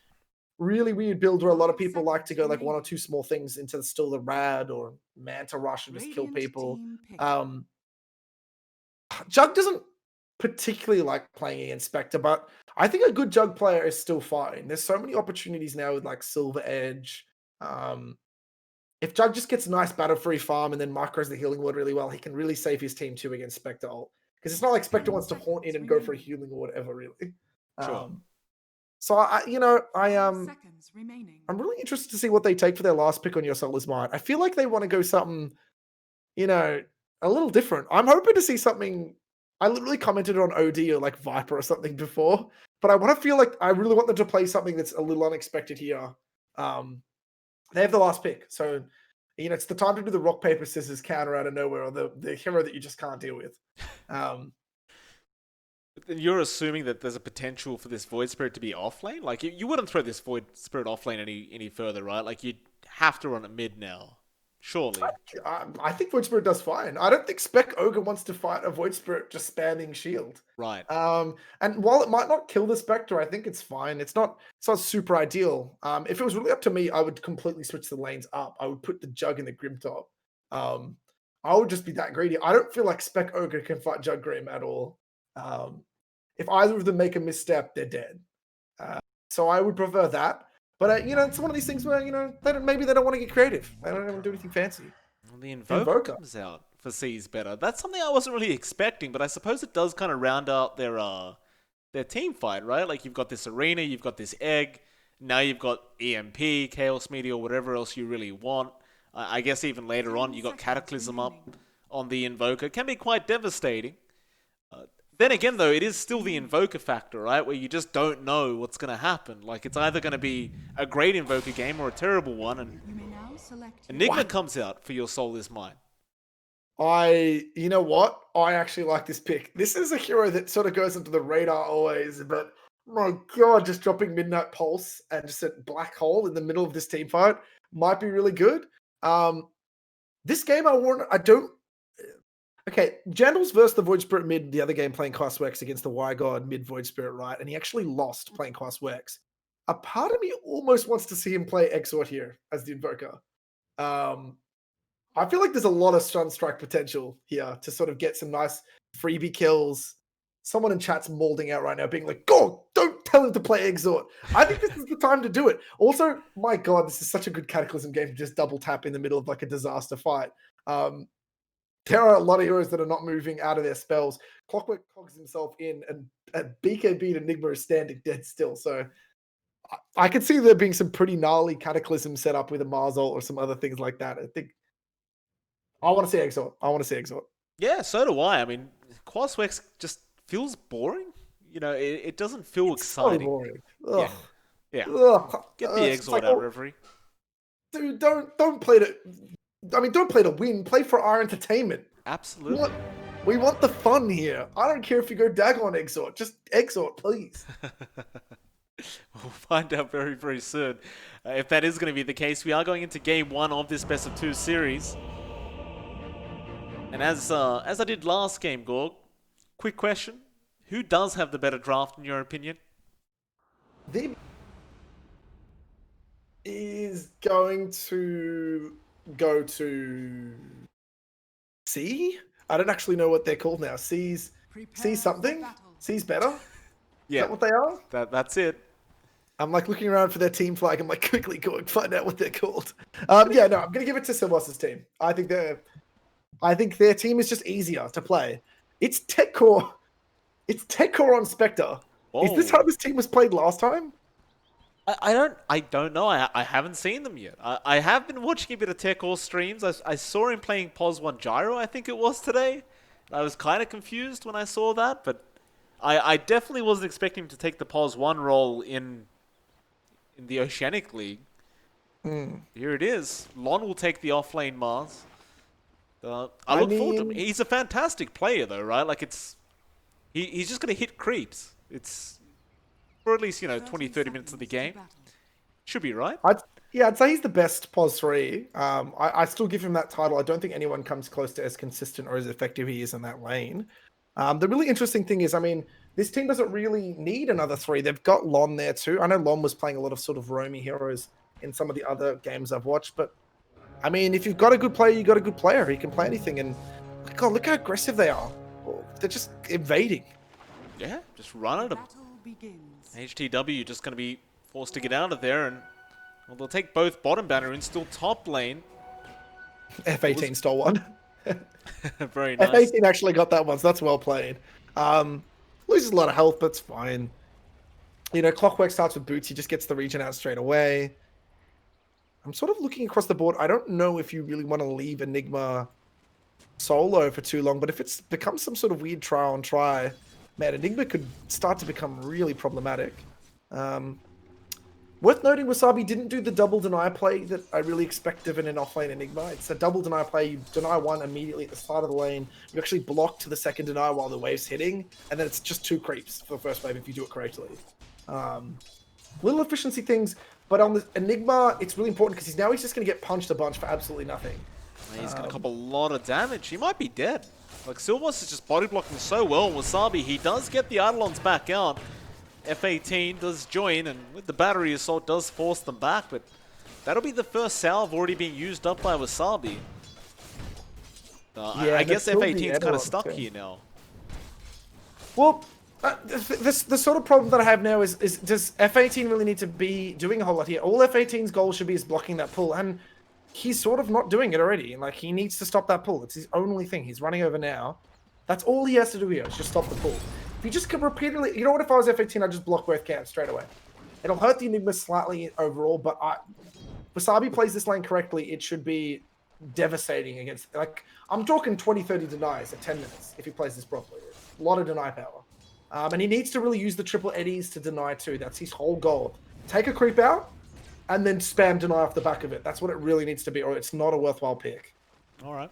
really weird build where a lot of 5 people like to go, like, seconds one or two small things into still the Rad or Manta Rush and just kill Radiant people. team pick. Jug doesn't particularly like playing against Spectre, but I think a good Jug player is still fine. There's so many opportunities now with like Silver Edge. If Jug just gets a nice battle free farm and then micros the healing ward really well, he can really save his team too against Spectre ult. Because it's not like Spectre 10 wants to haunt in and go for a seconds healing or whatever, really. Sure. So I 5 seconds remaining. I'm really interested to see what they take for their last pick on Your Soul Is Mine. I feel like they want to go something, a little different. I'm hoping to see something. I literally commented on OD or like Viper or something before, but I really want them to play something that's a little unexpected here. They have the last pick, so it's the time to do the rock paper scissors counter out of nowhere, or the hero that you just can't deal with. Then you're assuming that there's a potential for this Void Spirit to be offlane? Like, you wouldn't throw this Void Spirit offlane any further, right? Like, you'd have to run it mid now. Surely. I think Void Spirit does fine. I don't think Spec Ogre wants to fight a Void Spirit just spamming shield. Right. And while it might not kill the Spectre, I think it's fine. It's not super ideal. If it was really up to me, I would completely switch the lanes up. I would put the Jug in the Grim top. I would just be that greedy. I don't feel like Spec Ogre can fight Jug Grim at all. If either of them make a misstep, they're dead. So I would prefer that. But it's one of these things where maybe they don't want to get creative. They don't want to do anything fancy. Well, the Invoker comes out for C's better. That's something I wasn't really expecting, but I suppose it does kind of round out their team fight, right? Like, you've got this Arena, you've got this Egg, now you've got EMP, Chaos Meteor, whatever else you really want. I guess even later on, you got Cataclysm up on the Invoker. It can be quite devastating. Then again, though, it is still the Invoker factor, right? Where you just don't know what's going to happen. Like, it's either going to be a great Invoker game or a terrible one. And You may now select Enigma comes out for Your Soul Is Mine. You know what? I actually like this pick. This is a hero that sort of goes into the radar always, but my God, just dropping Midnight Pulse and just a black hole in the middle of this team fight might be really good. This game Okay, Jandals versus the Void Spirit mid, the other game playing Quaswex against the Y God mid Void Spirit, right? And he actually lost playing Quaswex. A part of me almost wants to see him play Exort here as the Invoker. I feel like there's a lot of stun strike potential here to sort of get some nice freebie kills. Someone in chat's molding out right now, being like, "Go! Don't tell him to play Exort." I think this is the time to do it. Also, my God, this is such a good Cataclysm game to just double tap in the middle of like a disaster fight. There are a lot of heroes that are not moving out of their spells. Clockwork cogs himself in, and BKB and Enigma is standing dead still. So I could see there being some pretty gnarly Cataclysm set up with a Mars ult or some other things like that. I think I want to see Exort. Yeah, so do I. I mean, Quaswex just feels boring. It doesn't feel exciting. So boring. Ugh. Yeah. Ugh. Get the Exort out, Reverie. Dude, don't play to. I mean, don't play to win. Play for our entertainment. Absolutely. We want the fun here. I don't care if you go Dagon Exort. Just Exort, please. We'll find out very, very soon. If that is going to be the case, we are going into game 1 of this best of 2 series. And as I did last game, Gorg, quick question. Who does have the better draft in your opinion? Is going to go to C? I don't actually know what they're called now. C's something? C's better? Yeah. Is that what they are? That's it. I'm like looking around for their team flag. I'm like quickly going find out what they're called. I'm gonna give it to Silvas's team. I think their team is just easier to play. It's Tech Core. It's Tech Core on Spectre. Whoa. Is this how this team was played last time? I don't know. I haven't seen them yet. I have been watching a bit of Tech Core streams. I saw him playing POS 1 Gyro, I think it was today. I was kind of confused when I saw that, but I definitely wasn't expecting him to take the POS 1 role in the Oceanic League. Here it is. Lon will take the offlane Mars. I look forward to him. He's a fantastic player, though, right? Like, he's just going to hit creeps. for at least, 20, 30 minutes of the game. Should be right. I'd say he's the best POS 3. I still give him that title. I don't think anyone comes close to as consistent or as effective he is in that lane. The really interesting thing is, I mean, this team doesn't really need another 3. They've got Lon there too. I know Lon was playing a lot of sort of roamy heroes in some of the other games I've watched, but I mean, if you've got a good player, you've got a good player. He can play anything, and God, look how aggressive they are. They're just invading. Yeah, just run at him. Battle begins. HTW just going to be forced to get out of there, and well, they'll take both bottom banner and still top lane. F18 stole one. Very nice. F18 actually got that one, so that's well played. Loses a lot of health, but it's fine. Clockwork starts with boots. He just gets the region out straight away. I'm sort of looking across the board. I don't know if you really want to leave Enigma solo for too long, but if it's become some sort of weird trial and try, man, Enigma could start to become really problematic. Worth noting, Wasabi didn't do the double deny play that I really expect of in an offlane Enigma. It's a double deny play. You deny one immediately at the start of the lane. You actually block to the second deny while the wave's hitting, and then it's just 2 creeps for the first wave if you do it correctly. Little efficiency things, but on the Enigma, it's really important because he's just going to get punched a bunch for absolutely nothing. He's going to cop a lot of damage. He might be dead. Like, Silvos is just body blocking so well. Wasabi, he does get the Eidolons back out. F18 does join, and with the battery assault does force them back, but that'll be the first salve already being used up by Wasabi. I guess F18's kind of stuck here now. Well, the sort of problem that I have now is does F18 really need to be doing a whole lot here? All F18's goal should be is blocking that pull, and he's sort of not doing it already. Like, he needs to stop that pull. It's his only thing. He's running over now. That's all he has to do here, is just stop the pull. If you just can repeatedly... You know what, if I was F18, I'd just block both camps straight away. It'll hurt the Enigma slightly overall, but Wasabi plays this lane correctly, it should be devastating against... Like, I'm talking 20, 30 denies at 10 minutes if he plays this properly. A lot of deny power. And he needs to really use the triple eddies to deny too. That's his whole goal. Take a creep out, and then spam deny off the back of it. That's what it really needs to be, or it's not a worthwhile pick. All right.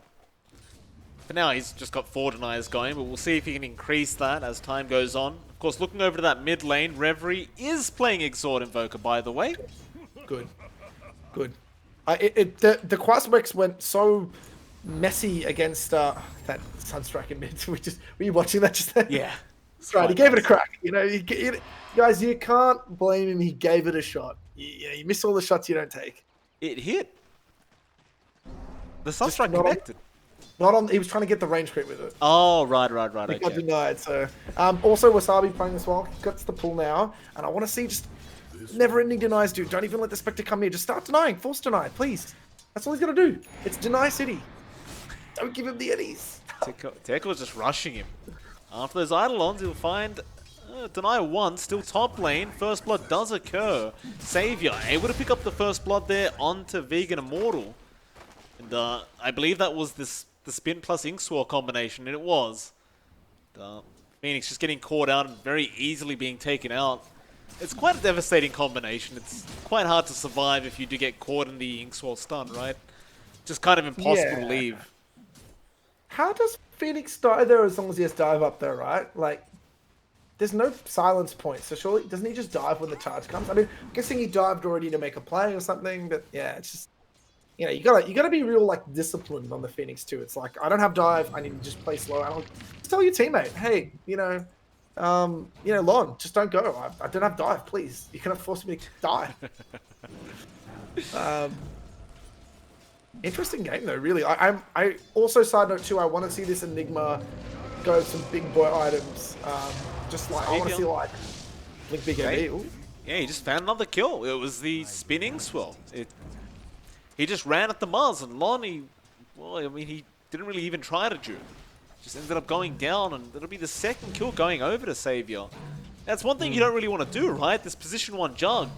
For now, he's just got 4 deniers going, but we'll see if he can increase that as time goes on. Of course, looking over to that mid lane, Reverie is playing Exhort Invoker, by the way. Good. The Quaswex went so messy against that Sunstrike in mid. Were you watching that just then? Yeah. That's right, he gave it a crack. Guys, you can't blame him. He gave it a shot. You miss all the shots you don't take. It hit. The Sunstrike connected. He was trying to get the range crit with it. Oh, right. He got denied. So, also Wasabi playing as well. He got the pull now, and I want to see just never-ending denies, dude. Don't even let the Spectre come near. Just start denying. Force deny, please. That's all he's gonna do. It's deny city. Don't give him the eddies. Teko's just rushing him. After those Eidolons, he'll find deny 1, still top lane. First blood does occur. Savior able to pick up the first blood there onto Vegan Immortal. And I believe that was the Spin plus Inkswar combination, and it was. Phoenix just getting caught out and very easily being taken out. It's quite a devastating combination. It's quite hard to survive if you do get caught in the Inkswar stun, right? Just kind of impossible to leave. How does Phoenix die there as long as he has dive up there, right? Like, there's no silence point, so surely, doesn't he just dive when the charge comes? I mean, I'm guessing he dived already to make a play or something, but yeah, it's just... you gotta be real, like, disciplined on the Phoenix too. It's like, I don't have dive, I need to just play slow. Just tell your teammate, hey, Lon, just don't go. I don't have dive, please. You cannot force me to die. Interesting game though, really. I also, side note too, I want to see this Enigma go some big boy items. Just like, I want to see like Big MB. Yeah, he just found another kill. It was the spinning swell. He just ran at the Mars, and Lon, he didn't really even try to do. Just ended up going down, and it'll be the second kill going over to Savior. That's one thing you don't really want to do, right? This position 1 Jug.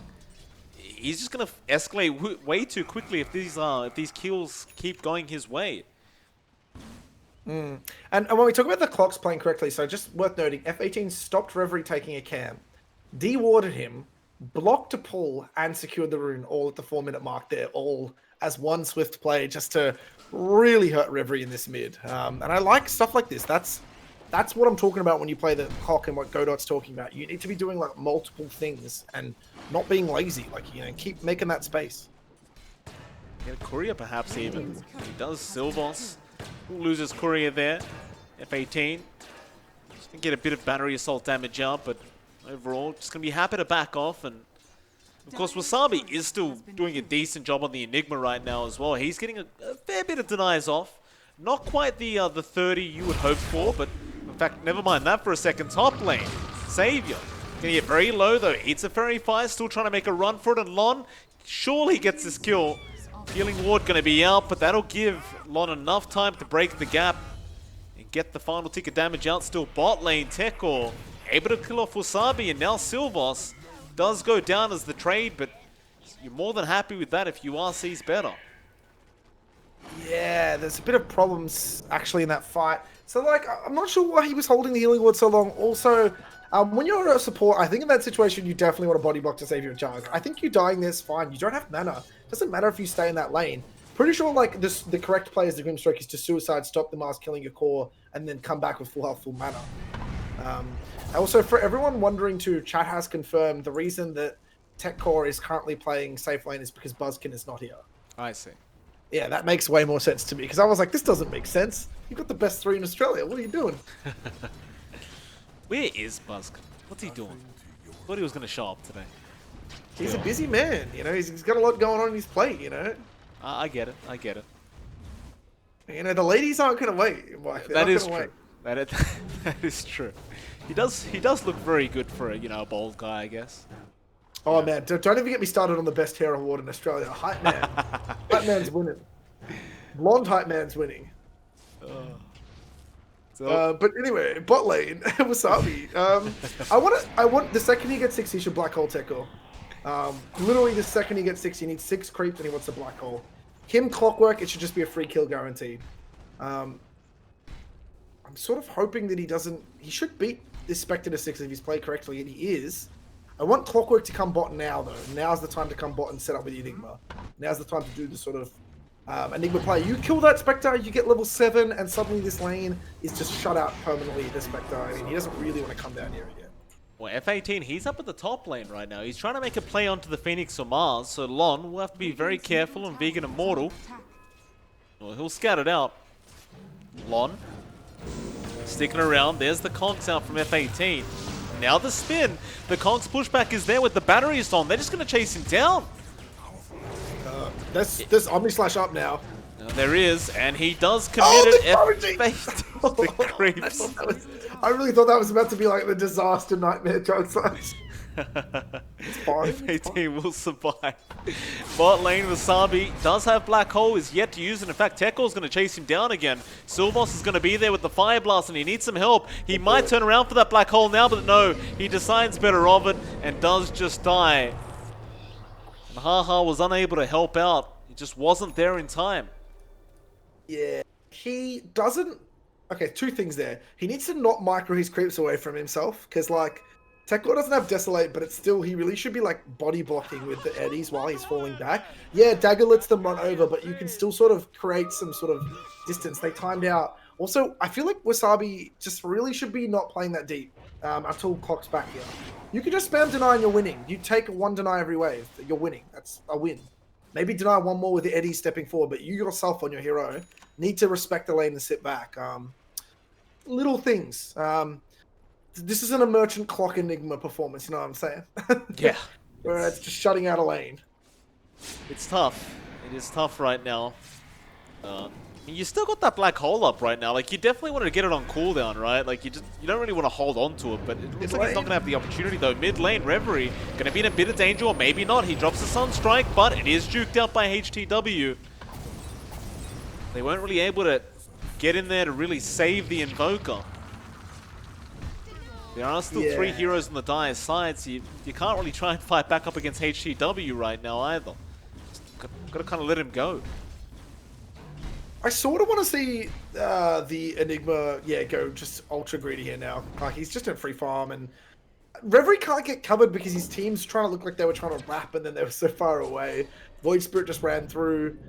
He's just going to escalate way too quickly if these kills keep going his way. And when we talk about the clocks playing correctly, so just worth noting, F18 stopped Reverie taking a cam, de-warded him, blocked a pull, and secured the rune all at the 4-minute mark there, all as one swift play just to really hurt Reverie in this mid. And I like stuff like this. That's That's what I'm talking about when you play the clock and what Godot's talking about. You need to be doing like multiple things and not being lazy. Like, you know, keep making that space. Get a courier perhaps even. He does. Silvos loses courier there. F18. Just gonna get a bit of battery assault damage out, but overall just gonna be happy to back off. And of course Wasabi is still doing a decent job on the Enigma right now as well. He's getting a fair bit of denies off. Not quite the 30 you would hope for, but in fact, never mind that for a second. Top lane, Savior. Gonna get very low though. Eats a Fairy Fire, still trying to make a run for it, and Lon surely gets this kill. Healing Ward gonna be out, but that'll give Lon enough time to break the gap and get the final tick of damage out. Still bot lane, Tekor able to kill off Wasabi, and now Silvos does go down as the trade, but you're more than happy with that if URC's better. Yeah, there's a bit of problems actually in that fight. So like, I'm not sure why he was holding the healing ward so long. Also, when you're a support, I think in that situation you definitely want a body block to save your charge. I think you dying there's fine. You don't have mana. Doesn't matter if you stay in that lane. Pretty sure like the correct play as the Grimstroke is to suicide, stop the Mars killing your core, and then come back with full health, full mana. Also, for everyone wondering too, chat has confirmed the reason that Tech Core is currently playing safe lane is because Buzzkin is not here. I see. Yeah, that makes way more sense to me, because I was like, this doesn't make sense. You've got the best 3 in Australia. What are you doing? Where is Buzzkin? What's he doing? Thought he was going to show up today. He's a busy man, you know. He's got a lot going on his plate, you know. I get it. I get it. You know, the ladies aren't going to wait. Mike. That is true. That is true. He does look very good for a, you know, a bold guy, I guess. Oh man, don't even get me started on the best hair award in Australia. Hype man. Hype man's winning. Blonde hype man's winning. But anyway, bot lane, Wasabi. I want the second he gets 6, he should black hole Tekor. Literally the second he gets 6, he needs 6 creeps and he wants a black hole. Him Clockwork, it should just be a free kill guaranteed. I'm sort of hoping that he should beat this Spectre to 6 if he's played correctly, and he is. I want Clockwork to come bot now, though. Now's the time to come bot and set up with the Enigma. Now's the time to do the sort of Enigma play. You kill that Spectre, you get level 7, and suddenly this lane is just shut out permanently, the Spectre. I mean, he doesn't really want to come down here again. Well, F18, he's up at the top lane right now. He's trying to make a play onto the Phoenix or Mars, so Lon will have to be very careful on Vegan Immortal. Well, he'll scout it out. Lon sticking around. There's the conks out from F18. Now the spin. The conks pushback is there with the batteries on. They're just going to chase him down. There's Omni Slash up now. There is, and he does commit it. The creeps. I really thought that was about to be like the disaster nightmare drug slash. F18 will survive. Bot lane Wasabi does have Black Hole, is yet to use it. In fact, Tekor's going to chase him down again. Silvos is going to be there with the Fire Blast, and he needs some help. He might turn around for that Black Hole now, but no, he decides better of it and does just die. And Haha was unable to help out. He just wasn't there in time. Yeah, he doesn't... Okay, 2 things there. He needs to not micro his creeps away from himself, because, like, Tekor doesn't have Desolate, but it's still, he really should be, like, body blocking with the eddies while he's falling back. Yeah, Dagger lets them run over, but you can still sort of create some sort of distance. They timed out. Also, I feel like Wasabi just really should be not playing that deep until Clock's back here. You can just spam deny and you're winning. You take 1 deny every wave, you're winning. That's a win. Maybe deny 1 more with the eddies stepping forward, but you yourself on your hero need to respect the lane and sit back. Little things. This isn't a Merchant Clock Enigma performance, you know what I'm saying? Yeah. Where it's just shutting out a lane. It's tough. It is tough right now. You still got that Black Hole up right now. Like, you definitely wanted to get it on cooldown, right? Like, you don't really want to hold on to it, but it looks like he's not going to have the opportunity, though. Mid lane, Reverie, going to be in a bit of danger, or maybe not. He drops the Sunstrike, but it is juked out by HTW. They weren't really able to get in there to really save the Invoker. There are still 3 heroes on the Dire's side, so you can't really try and fight back up against HTW right now either. Got to kind of let him go. I sort of want to see the Enigma, go just ultra greedy here now. Like, he's just in free farm, and Reverie can't get covered because his team's trying to look like they were trying to wrap, and then they were so far away. Void Spirit just ran through.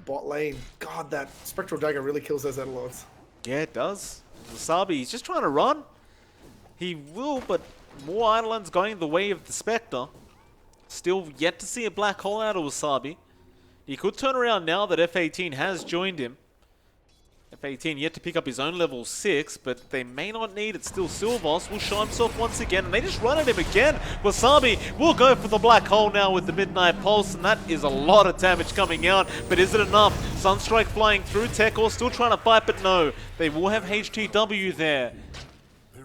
Bot lane. God, that Spectral Dagger really kills those Edelords. Yeah, it does. Wasabi, he's just trying to run. He will, but more Eidolons going the way of the Spectre. Still yet to see a black hole out of Wasabi. He could turn around now that F18 has joined him. F18 yet to pick up his own level 6, but they may not need it. Still, Silvos will show himself once again, and they just run at him again. Wasabi will go for the black hole now with the Midnight Pulse, and that is a lot of damage coming out. But is it enough? Sunstrike flying through. Tekor still trying to fight, but no. They will have HTW there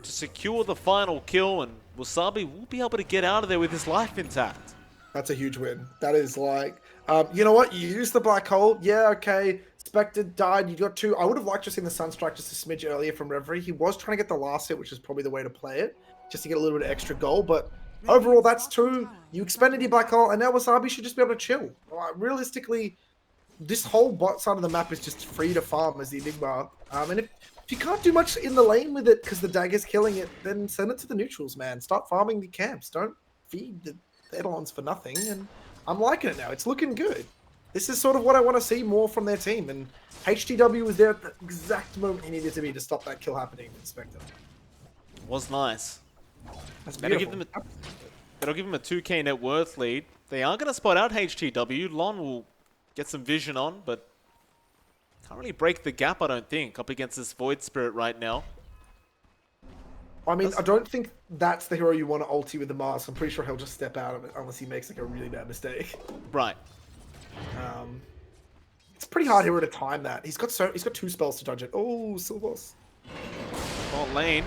to secure the final kill, and Wasabi will be able to get out of there with his life intact. That's a huge win. That is like, you know what? You use the black hole. Yeah, okay. Spectre died. You got 2. I would have liked to see the Sunstrike just a smidge earlier from Reverie. He was trying to get the last hit, which is probably the way to play it, just to get a little bit of extra goal. But overall, that's 2. You expended your black hole, and now Wasabi should just be able to chill. Realistically, this whole bot side of the map is just free to farm as the Enigma. And if you can't do much in the lane with it because the dagger's killing it, then send it to the neutrals, man. Start farming the camps. Don't feed the Eidolons for nothing. And I'm liking it now. It's looking good. This is sort of what I want to see more from their team. And HTW was there at the exact moment he needed to be to stop that kill happening with Spectre. Was nice. That's That'll beautiful. give him a 2k net worth lead. They are going to spot out HTW. Lon will get some vision on, but can't really break the gap, I don't think, up against this Void Spirit right now. I mean, I don't think that's the hero you want to ulti with the mask. I'm pretty sure he'll just step out of it unless he makes like a really bad mistake. Right. It's a pretty hard hero to time that. He's got 2 spells to dodge it. Oh, Silvos. Bot lane.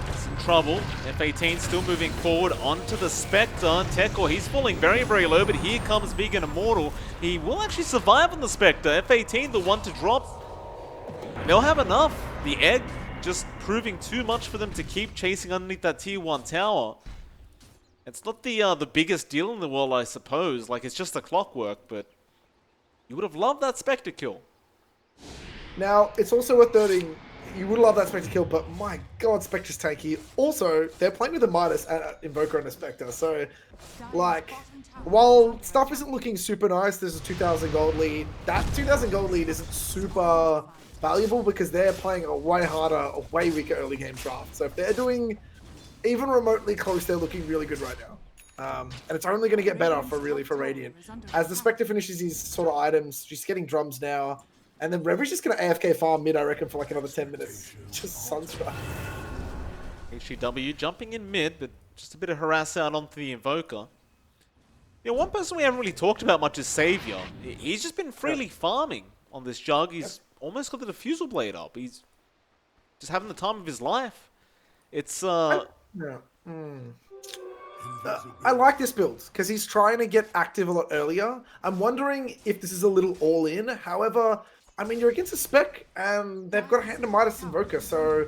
It's in trouble. F18 still moving forward onto the Spectre. Tekor, he's falling very, very low, but here comes Vegan Immortal. He will actually survive on the Spectre. F18, the one to drop. They'll have enough. The egg just proving too much for them to keep chasing underneath that tier 1 tower. It's not the biggest deal in the world, I suppose. Like, it's just a clockwork, but you would have loved that Spectre kill. Now, it's also worth noting, you would love that Spectre kill, but my god, Spectre's tanky. Also, they're playing with a Midas, Invoker, and a Spectre, so, like, while stuff isn't looking super nice, there's a 2,000 gold lead. That 2,000 gold lead isn't super valuable because they're playing a way harder, a way weaker early game draft. So if they're doing even remotely close, they're looking really good right now. And it's only going to get better for Radiant. As the Spectre finishes these sort of items, she's getting drums now. And then Reverie's just going to AFK farm mid, I reckon, for like another 10 minutes. Just Sunstrike. HGW jumping in mid, but just a bit of harass out onto the Invoker. You know, one person we haven't really talked about much is Savior. He's just been freely farming on this jug. He's almost got the Diffusal Blade up. He's just having the time of his life. It's, Yeah. I like this build because he's trying to get active a lot earlier. I'm wondering if this is a little all-in. However, I mean, you're against a spec and they've got a hand to Midas Invoker, so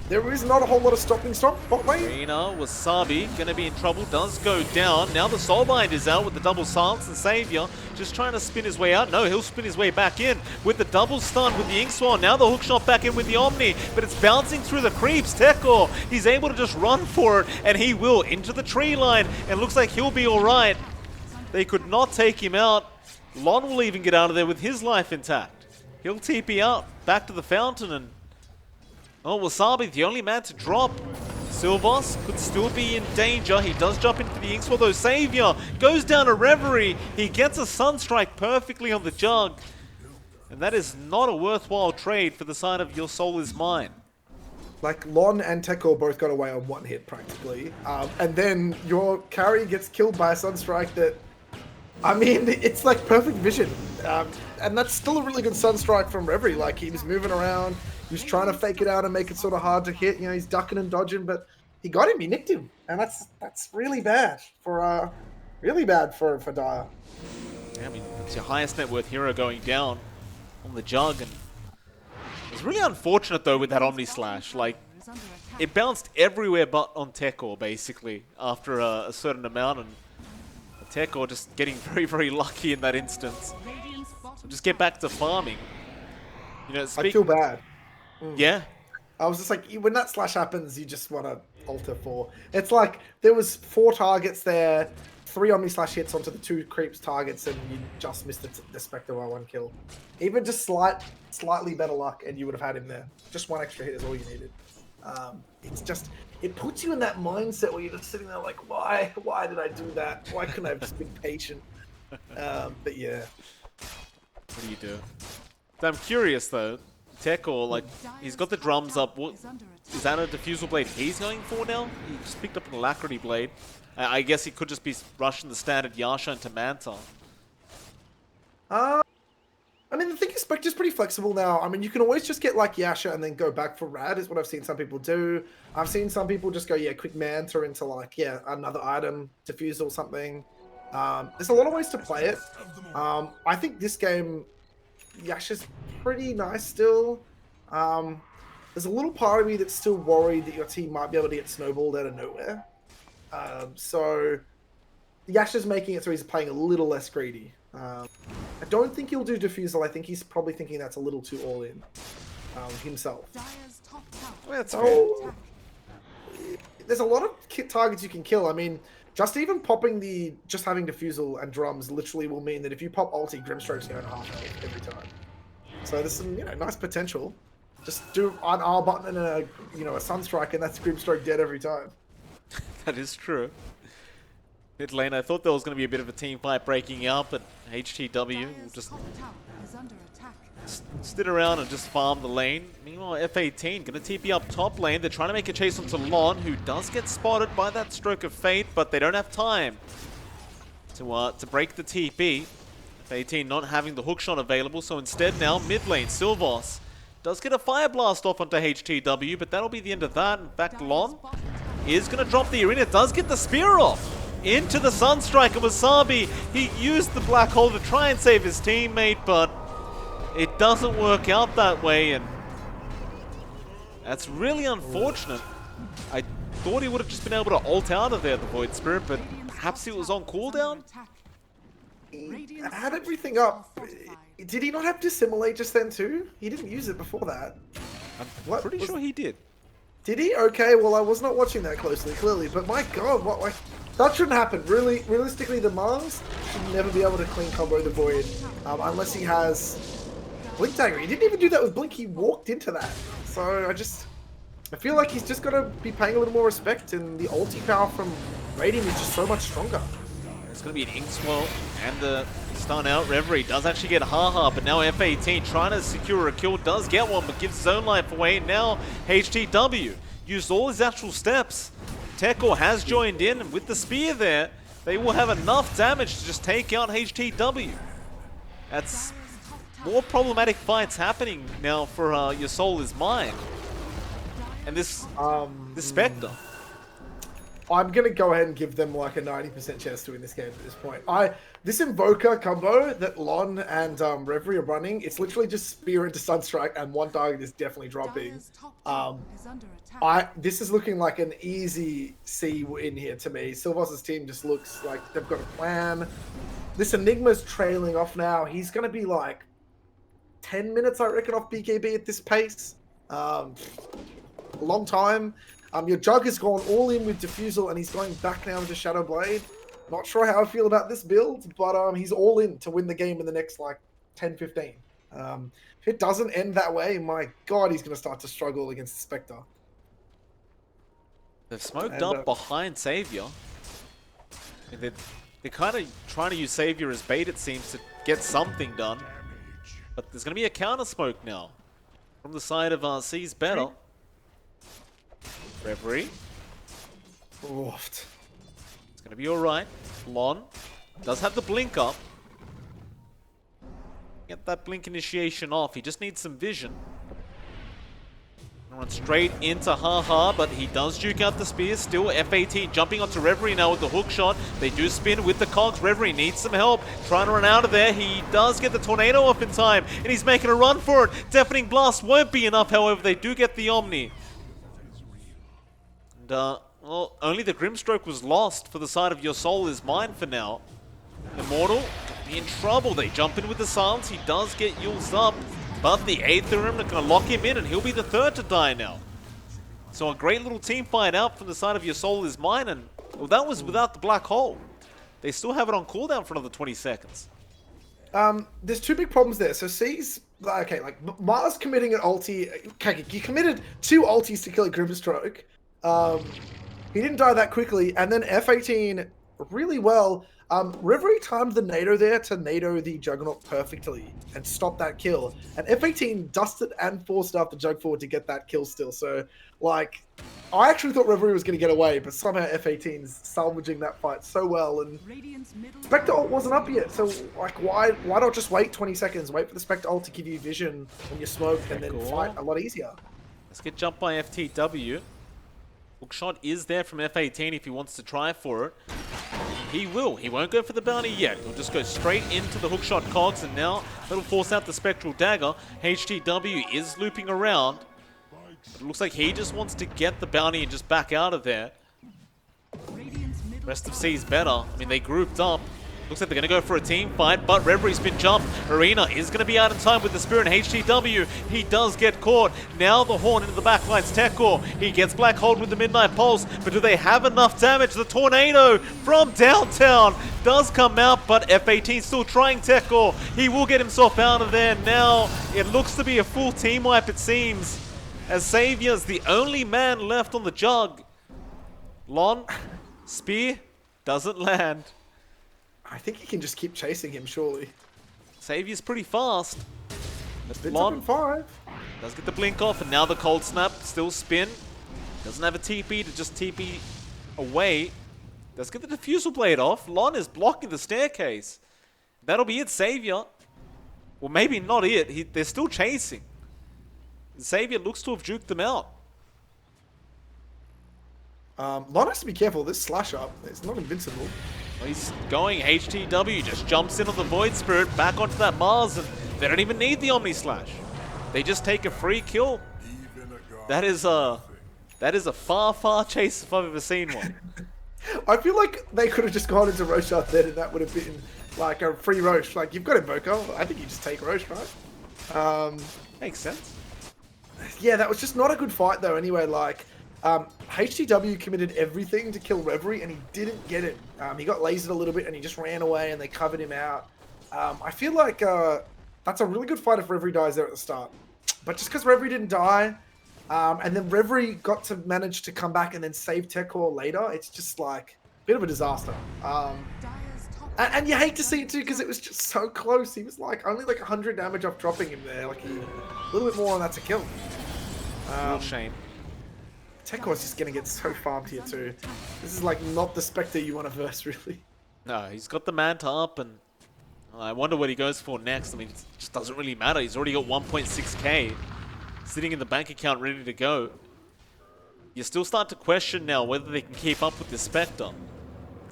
there is not a whole lot of stopping bot lane. Arena, Wasabi going to be in trouble, does go down. Now the Soulbind is out with the double silence, and Savior just trying to spin his way out. No, he'll spin his way back in with the double stun with the Inkswan. Now the hookshot back in with the Omni, but it's bouncing through the creeps. Tekor, he's able to just run for it, and he will into the tree line, and looks like he'll be alright. They could not take him out. Lon will even get out of there with his life intact. He'll TP out back to the fountain, and oh, Wasabi, the only man to drop. Silvos could still be in danger. He does jump in for the Inkswell, though. Savior goes down to Reverie. He gets a Sunstrike perfectly on the jug. And that is not a worthwhile trade for the side of Your Soul Is Mine. Like, Lon and Tekor both got away on one hit, practically. And then your carry gets killed by a Sunstrike that, I mean, it's like perfect vision. And that's still a really good Sunstrike from Reverie. Like, he was moving around, he was trying to fake it out and make it sort of hard to hit. You know, he's ducking and dodging, but he got him, he nicked him. And that's really bad for Dire. Yeah, I mean, it's your highest net worth hero going down on the jug, and it's really unfortunate though with that Omni Slash. Like, it bounced everywhere but on Tekor basically after a certain amount, and Tekor just getting very, very lucky in that instance. So just get back to farming. You know, I feel bad. Yeah. I was just like, when that slash happens, you just want to alter for. It's like there was 4 targets there, 3 Omni-slash hits onto the 2 creeps targets, and you just missed the Spectre by 1 kill. Even just slightly better luck, and you would have had him there. Just 1 extra hit is all you needed. It's just, it puts you in that mindset where you're just sitting there like, why did I do that? Why couldn't I have just been patient? But yeah. What do you do? So I'm curious though, Tekor, like, he's got the drums up. What, is that a Diffusal Blade he's going for now? He just picked up an Alacrity Blade. I guess he could just be rushing the standard Yasha into Manta. I mean, the thing is, Spectre's pretty flexible now. I mean, you can always just get like Yasha and then go back for Rad, is what I've seen some people do. I've seen some people just go, yeah, quick Manta into like, yeah, another item, Diffuse or something. There's a lot of ways to play it. I think this game, Yasha's pretty nice still. There's a little part of me that's still worried that your team might be able to get snowballed out of nowhere. So Yasha's making it so he's playing a little less greedy. I don't think he'll do Diffusal. I think he's probably thinking that's a little too all-in himself. That's So, there's a lot of targets you can kill. I mean, just even popping just having Diffusal and drums literally will mean that if you pop ulti, Grimstroke's going to half health every time. So there's some, nice potential. Just do an R button and a Sunstrike, and that's Grimstroke dead every time. That is true. Mid lane, I thought there was going to be a bit of a team fight breaking out, but HTW will just stood around and just farm the lane. Meanwhile, F18 going to TP up top lane. They're trying to make a chase onto Lon, who does get spotted by that stroke of fate, but they don't have time to break the TP. F18 not having the hookshot available, so instead now mid lane, Sylvos does get a Fire Blast off onto HTW, but that'll be the end of that. In fact, Lon is going to drop the arena, does get the spear off into the Sunstrike, and Wasabi, he used the Black Hole to try and save his teammate, but it doesn't work out that way, and that's really unfortunate. I thought he would have just been able to ult out of there, the Void Spirit, but perhaps he was on cooldown? He had everything up. Did he not have Dissimulate just then too? He didn't use it before that. I'm pretty sure he did. Did he? Okay, well I was not watching that closely, clearly, but my god, that shouldn't happen. Really, realistically, the Mars should never be able to clean combo the Void unless he has Blink Dagger. He didn't even do that with Blink, he walked into that. So I feel like he's just got to be paying a little more respect, and the ulti power from Radiant is just so much stronger. It's going to be an Ink Swell and the stun out. Reverie does actually get Haha, but now F18 trying to secure a kill, does get one, but gives his own life away. Now HTW used all his actual steps. Tekor has joined in, and with the spear there, they will have enough damage to just take out HTW. That's more problematic fights happening now for Your Soul Is Mine. And this Spectre. I'm going to go ahead and give them like a 90% chance to win this game at this point. This Invoker combo that Lon and Reverie are running, it's literally just spear into Sunstrike, and one target is definitely dropping. This is looking like an easy C win here to me. Sylvos' team just looks like they've got a plan. This Enigma's trailing off now. He's going to be like 10 minutes, I reckon, off BKB at this pace. A long time. Your Jug has gone all in with Diffusal, and he's going back now into Shadow Blade. Not sure how I feel about this build, but he's all in to win the game in the next like 10-15. If it doesn't end that way, my god, he's going to start to struggle against the Spectre. They've smoked up behind Savior. They're kind of trying to use Savior as bait, it seems, to get something done. But there's going to be a counter smoke now from the side of C's better. Reverie. Oofed. It's going to be alright. Lon does have the blink up. Get that blink initiation off. He just needs some vision. Run straight into Haha, but he does juke out the spear. Still F18 jumping onto Reverie now with the hook shot. They do spin with the cogs. Reverie needs some help. Trying to run out of there. He does get the tornado off in time, and he's making a run for it. Deafening Blast won't be enough, however. They do get the Omni. And, well, only the Grimstroke was lost for the side of Your Soul Is Mine for now. Immortal gonna be in trouble. They jump in with the silence. He does get used up, but the Aetherim are going to lock him in, and he'll be the third to die now. So a great little team fight out from the side of Your Soul Is Mine, and well, that was without the black hole. They still have it on cooldown for another 20 seconds. There's two big problems there. So C's, okay, like Mars committing an ulti. Okay, he committed 2 ultis to kill a Grimstroke. He didn't die that quickly, and then F18 really well. Reverie timed the NATO there to NATO the Juggernaut perfectly and stop that kill. And F18 dusted and forced up the Jug forward to get that kill still. So, like, I actually thought Reverie was going to get away, but somehow F18's salvaging that fight so well. And Spectre ult wasn't up yet, so like, why not just wait 20 seconds? Wait for the Spectre ult to give you vision when you smoke, and then fight a lot easier. Let's get jumped by FTW. Hookshot is there from F18 if he wants to try for it. He will. He won't go for the bounty yet. He'll just go straight into the hookshot cogs, and now that'll force out the Spectral Dagger. HTW is looping around. But it looks like he just wants to get the bounty and just back out of there. Rest of C's better. I mean, they grouped up. Looks like they're going to go for a team fight, but Reverie's been jumped. Arena is going to be out in time with the Spirit and HTW. He does get caught. Now the Horn into the backline's Tekor. He gets Black Hold with the Midnight Pulse, but do they have enough damage? The Tornado from downtown does come out, but F18 still trying Tekor. He will get himself out of there. Now it looks to be a full team wipe, it seems, as Savior's the only man left on the Jug. Lon, Spear, doesn't land. I think he can just keep chasing him, surely. Savior's pretty fast. It's up in 5. Does get the blink off, and now the cold snap. Still spin. Doesn't have a TP to just TP away. Does get the diffusal blade off. Lon is blocking the staircase. That'll be it, Savior. Well, maybe not it. They're still chasing. Savior looks to have juked them out. Lon has to be careful. This slash up, it's not invincible. Well, he's going. HTW just jumps in on the Void Spirit, back onto that Mars, and they don't even need the Omni Slash. They just take a free kill. That is a far, far chase if I've ever seen one. I feel like they could have just gone into Roshan then, and that would have been like a free Roche. Like, you've got Invoker. I think you just take Roche, right? Makes sense. Yeah, that was just not a good fight though. Anyway, like. HTW committed everything to kill Reverie, and he didn't get it. He got lasered a little bit, and he just ran away, and they covered him out. I feel like that's a really good fight if Reverie dies there at the start. But just because Reverie didn't die, and then Reverie got to manage to come back and then save Tekor later, it's just like a bit of a disaster. And you hate to see it too, because it was just so close. He was like only like 100 damage off dropping him there. Like a little bit more on that to kill. Real shame. Tekor's just going to get so farmed here too. This is like not the Spectre you want to verse, really. No, he's got the Manta up, and I wonder what he goes for next. I mean, it just doesn't really matter. He's already got 1.6k sitting in the bank account ready to go. You still start to question now whether they can keep up with the Spectre.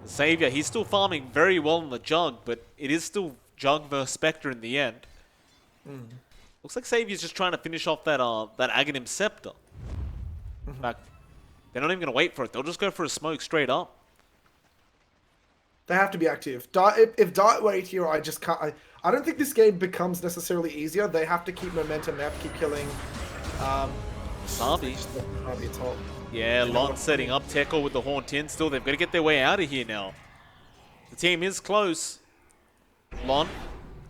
The Savior, he's still farming very well on the Jug, but it is still Jug versus Spectre in the end. Looks like Savior's just trying to finish off that Aghanim Scepter. In fact, they're not even going to wait for it. They'll just go for a smoke straight up. They have to be active. If Dart wait here, I just can't. I don't think this game becomes necessarily easier. They have to keep momentum. They have to keep killing. Sabi. Sabi top. Yeah, Lon setting up Tekor with the Haunt in. Still, they've got to get their way out of here now. The team is close. Lon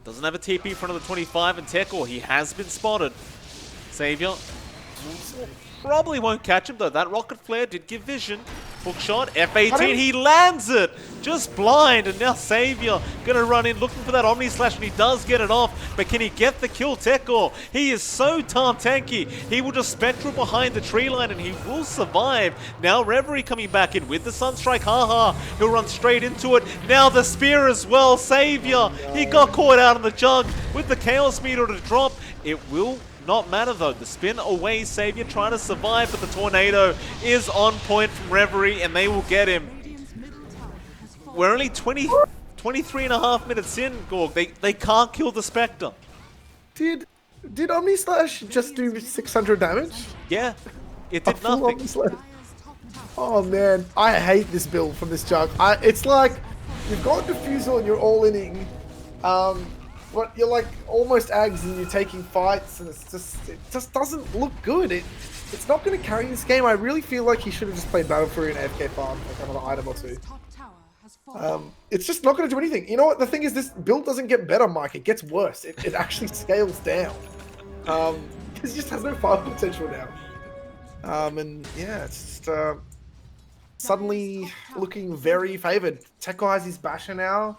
doesn't have a TP in front of the 25, and Tekor, he has been spotted. Savior probably won't catch him, though. That rocket flare did give vision. Hook shot, F18, he lands it! Just blind, and now Savior gonna run in looking for that Omni Slash, and he does get it off, but can he get the kill, Tekor? He is so tanky. He will just Spectral behind the tree line, and he will survive. Now Reverie coming back in with the Sunstrike, haha. He'll run straight into it. Now the Spear as well, Savior. He got caught out on the Jug with the Chaos Meter to drop. It will not matter though. The spin away, Savior trying to survive, but the Tornado is on point from Reverie, and they will get him. We're only 23 and a half minutes in, Gorg. They can't kill the Spectre. Did Omni Slash just do 600 damage? Yeah, it did nothing. Oh man, I hate this build from this Jug. It's like you've got Diffusal and you're all inning. but you're like almost Ags and you're taking fights, and it just doesn't look good. It's not going to carry this game. I really feel like he should have just played Battle Fury and AFK farm, like another item or two. Top tower has fallen. It's just not going to do anything. You know what? The thing is, this build doesn't get better, Mike. It gets worse. It actually scales down. It just has no farm potential now. And yeah, it's just suddenly looking very favored. Tekor has his basher now.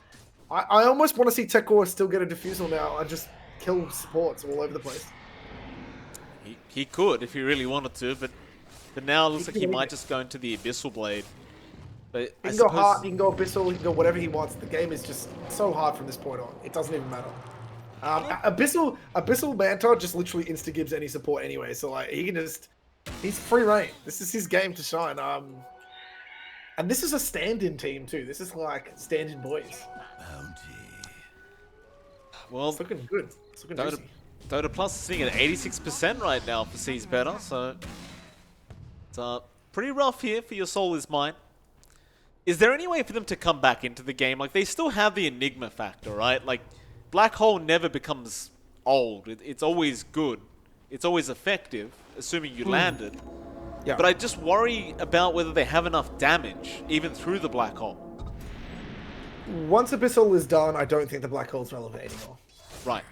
I almost want to see Tekor still get a diffusal now and just kill supports all over the place. He could if he really wanted to, but now it looks like he might just go into the Abyssal Blade. But He can go Heart, he can go Abyssal, he can go whatever he wants. The game is just so hard from this point on. It doesn't even matter. Abyssal Manta just literally insta-gives any support anyway, so like he can just... He's free reign. This is his game to shine. And this is a stand-in team too. This is like stand-in boys. Well, It's looking good. It's looking juicy. Dota Plus is sitting at 86% right now for Seas Better, so it's pretty rough here for Your Soul Is Mine. Is there any way for them to come back into the game? Like, they still have the Enigma factor, right? Like, Black Hole never becomes old. It's always good. It's always effective, assuming you land it. Yeah. But I just worry about whether they have enough damage, even through the Black Hole. Once Abyssal is done, I don't think the Black Hole's relevant anymore. Right.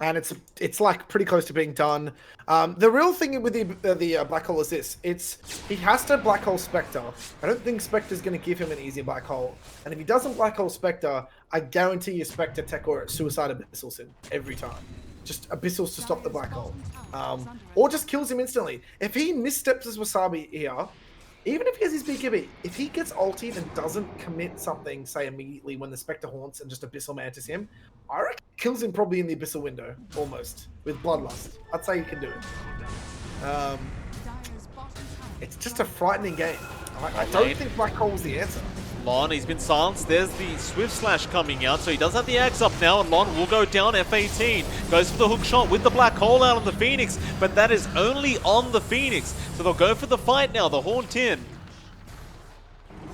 And it's like pretty close to being done. The real thing with the Black Hole is this. He has to Black Hole Spectre. I don't think Spectre's going to give him an easy Black Hole. And if he doesn't Black Hole Spectre, I guarantee you Spectre Tekor Suicide Abyssals him every time. Just Abyssals to stop the Black Hole. Or just kills him instantly. If he missteps his Wasabi here, even if he has his BKB, if he gets ultied and doesn't commit something, say immediately when the Spectre haunts and just Abyssal Mantis him, I reckon he kills him probably in the Abyssal window, almost, with Bloodlust. I'd say he can do it. It's just a frightening game. I don't think Black Hole's the answer. Lon, he's been silenced. There's the Swift Slash coming out, so he does have the axe up now, and Lon will go down. F18 goes for the hook shot with the Black Hole out on the Phoenix, but that is only on the Phoenix, so they'll go for the fight now. The Haunt in.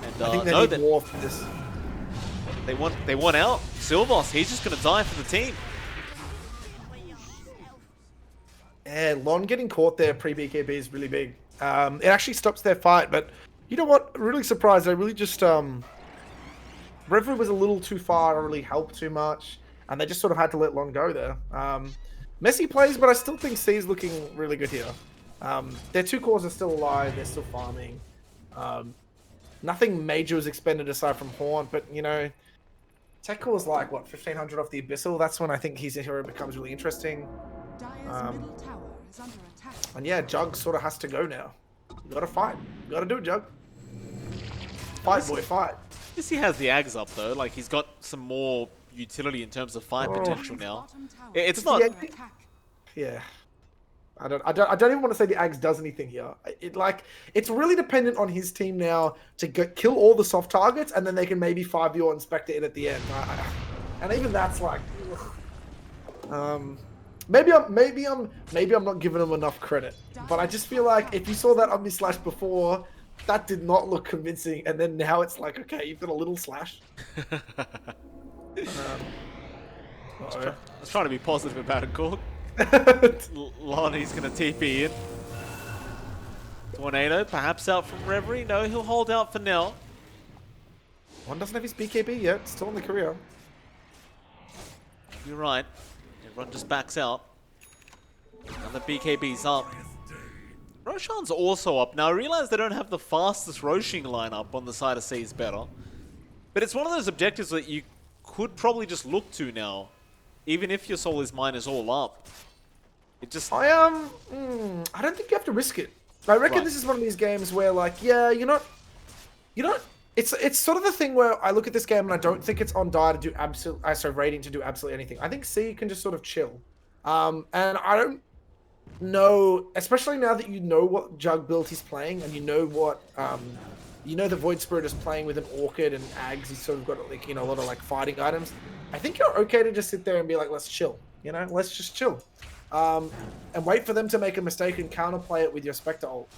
And I think they need war for this. They want out. Silvos, he's just going to die for the team. Yeah, Lon getting caught there pre-BKB is really big. It actually stops their fight, but you know what? Really surprised. I really just Reverie was a little too far. Really helped too much, and they just sort of had to let Lon go there. Messy plays, but I still think C's looking really good here. Their two cores are still alive. They're still farming. Nothing major was expended aside from Haunt, but you know, Tekor is like what 1500 off the Abyssal. That's when I think his hero becomes really interesting. Dire's middle tower is under attack. And yeah, Jug sort of has to go now. You gotta fight. You gotta do it, Jug. Fight, boy, fight. Yes, he has the Ags up though. Like, he's got some more utility in terms of fight potential now. Bottom tower It's is not. under attack. Yeah. I don't even want to say the Ags does anything here. It's really dependent on his team now to kill all the soft targets, and then they can maybe 5v or Inspector in at the end. And even that's like, maybe I'm not giving him enough credit. But I just feel like if you saw that Omni Slash before, that did not look convincing, and then now it's like, okay, you've got a little slash. I was trying to be positive about it, Cork. Lonnie's going to TP in. Tornado, perhaps out from Reverie. No, he'll hold out for now. One doesn't have his BKB yet. Still in the career. You're right. Everyone just backs out. And the BKB's up. Roshan's also up. Now, I realize they don't have the fastest Roshing lineup on the side of Seas Better. But it's one of those objectives that you could probably just look to now. Even if Your Soul Is Mine is all up. It just... I don't think you have to risk it. I reckon this is one of these games where, like, yeah, you're not... It's sort of the thing where I look at this game and I don't think it's on Dire to do Radiant to do absolutely anything. I think C can just sort of chill. And I don't know, especially now that you know what Jug build he's playing, and you know what, you know the Void Spirit is playing with an Orchid and Ags. He's sort of got, like, you know, a lot of like fighting items. I think you're okay to just sit there and be like, let's chill. You know, let's just chill. And wait for them to make a mistake and counterplay it with your Spectre ult.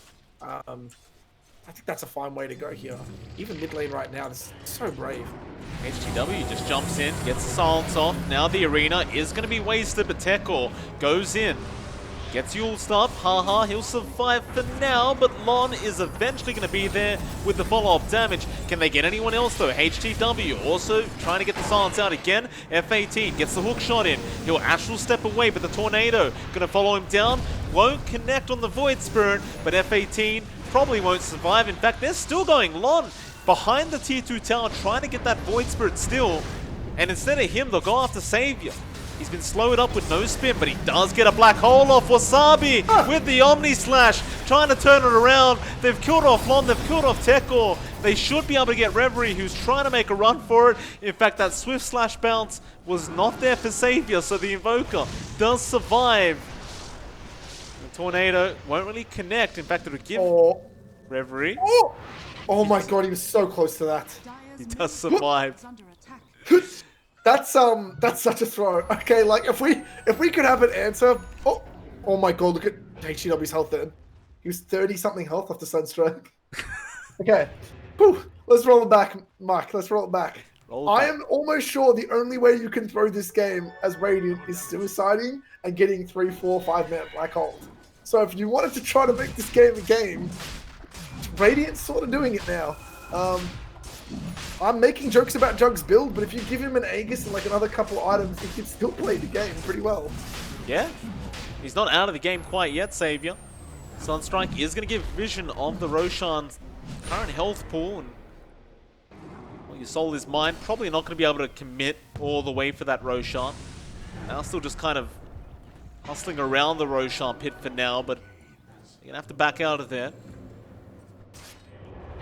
I think that's a fine way to go here. Even mid lane right now, this is so brave. HTW just jumps in, gets the silence off. Now the arena is going to be wasted, but Tekor goes in. Gets Yuled up, haha, he'll survive for now, but Lon is eventually going to be there with the follow-up damage. Can they get anyone else though? HTW also trying to get the silence out again. F18 gets the hook shot in. He'll actual step away, but the Tornado going to follow him down. Won't connect on the Void Spirit, but F18 probably won't survive. In fact, they're still going. Lon behind the tier 2 tower trying to get that Void Spirit still. And instead of him, they'll go after Savior. He's been slowed up with no spin, but he does get a black hole off Wasabi with the Omni Slash, trying to turn it around. They've killed off Lon, they've killed off Tekor. They should be able to get Reverie, who's trying to make a run for it. In fact, that Swift Slash bounce was not there for Savior, so the Invoker does survive. The Tornado won't really connect. In fact, it'll give Reverie. Oh my god, he was so close to that. He does survive. Is under attack. That's such a throw. Okay, like if we could have an answer. Oh my god, look at HGW's health then. He was 30 something health after Sunstrike. Okay. Whew. Let's roll it back, Mike. Let's roll it back. I am almost sure the only way you can throw this game as Radiant is suiciding and getting 3, 4, 5 minute black holes. So if you wanted to try to make this game a game, Radiant's sort of doing it now. I'm making jokes about Jug's build, but if you give him an Aegis and like another couple items, he can still play the game pretty well. Yeah, he's not out of the game quite yet, Savior. Sunstrike is going to give vision of the Roshan's current health pool, and well, your soul is mine. Probably not going to be able to commit all the way for that Roshan. Now still just kind of hustling around the Roshan pit for now, but you're going to have to back out of there.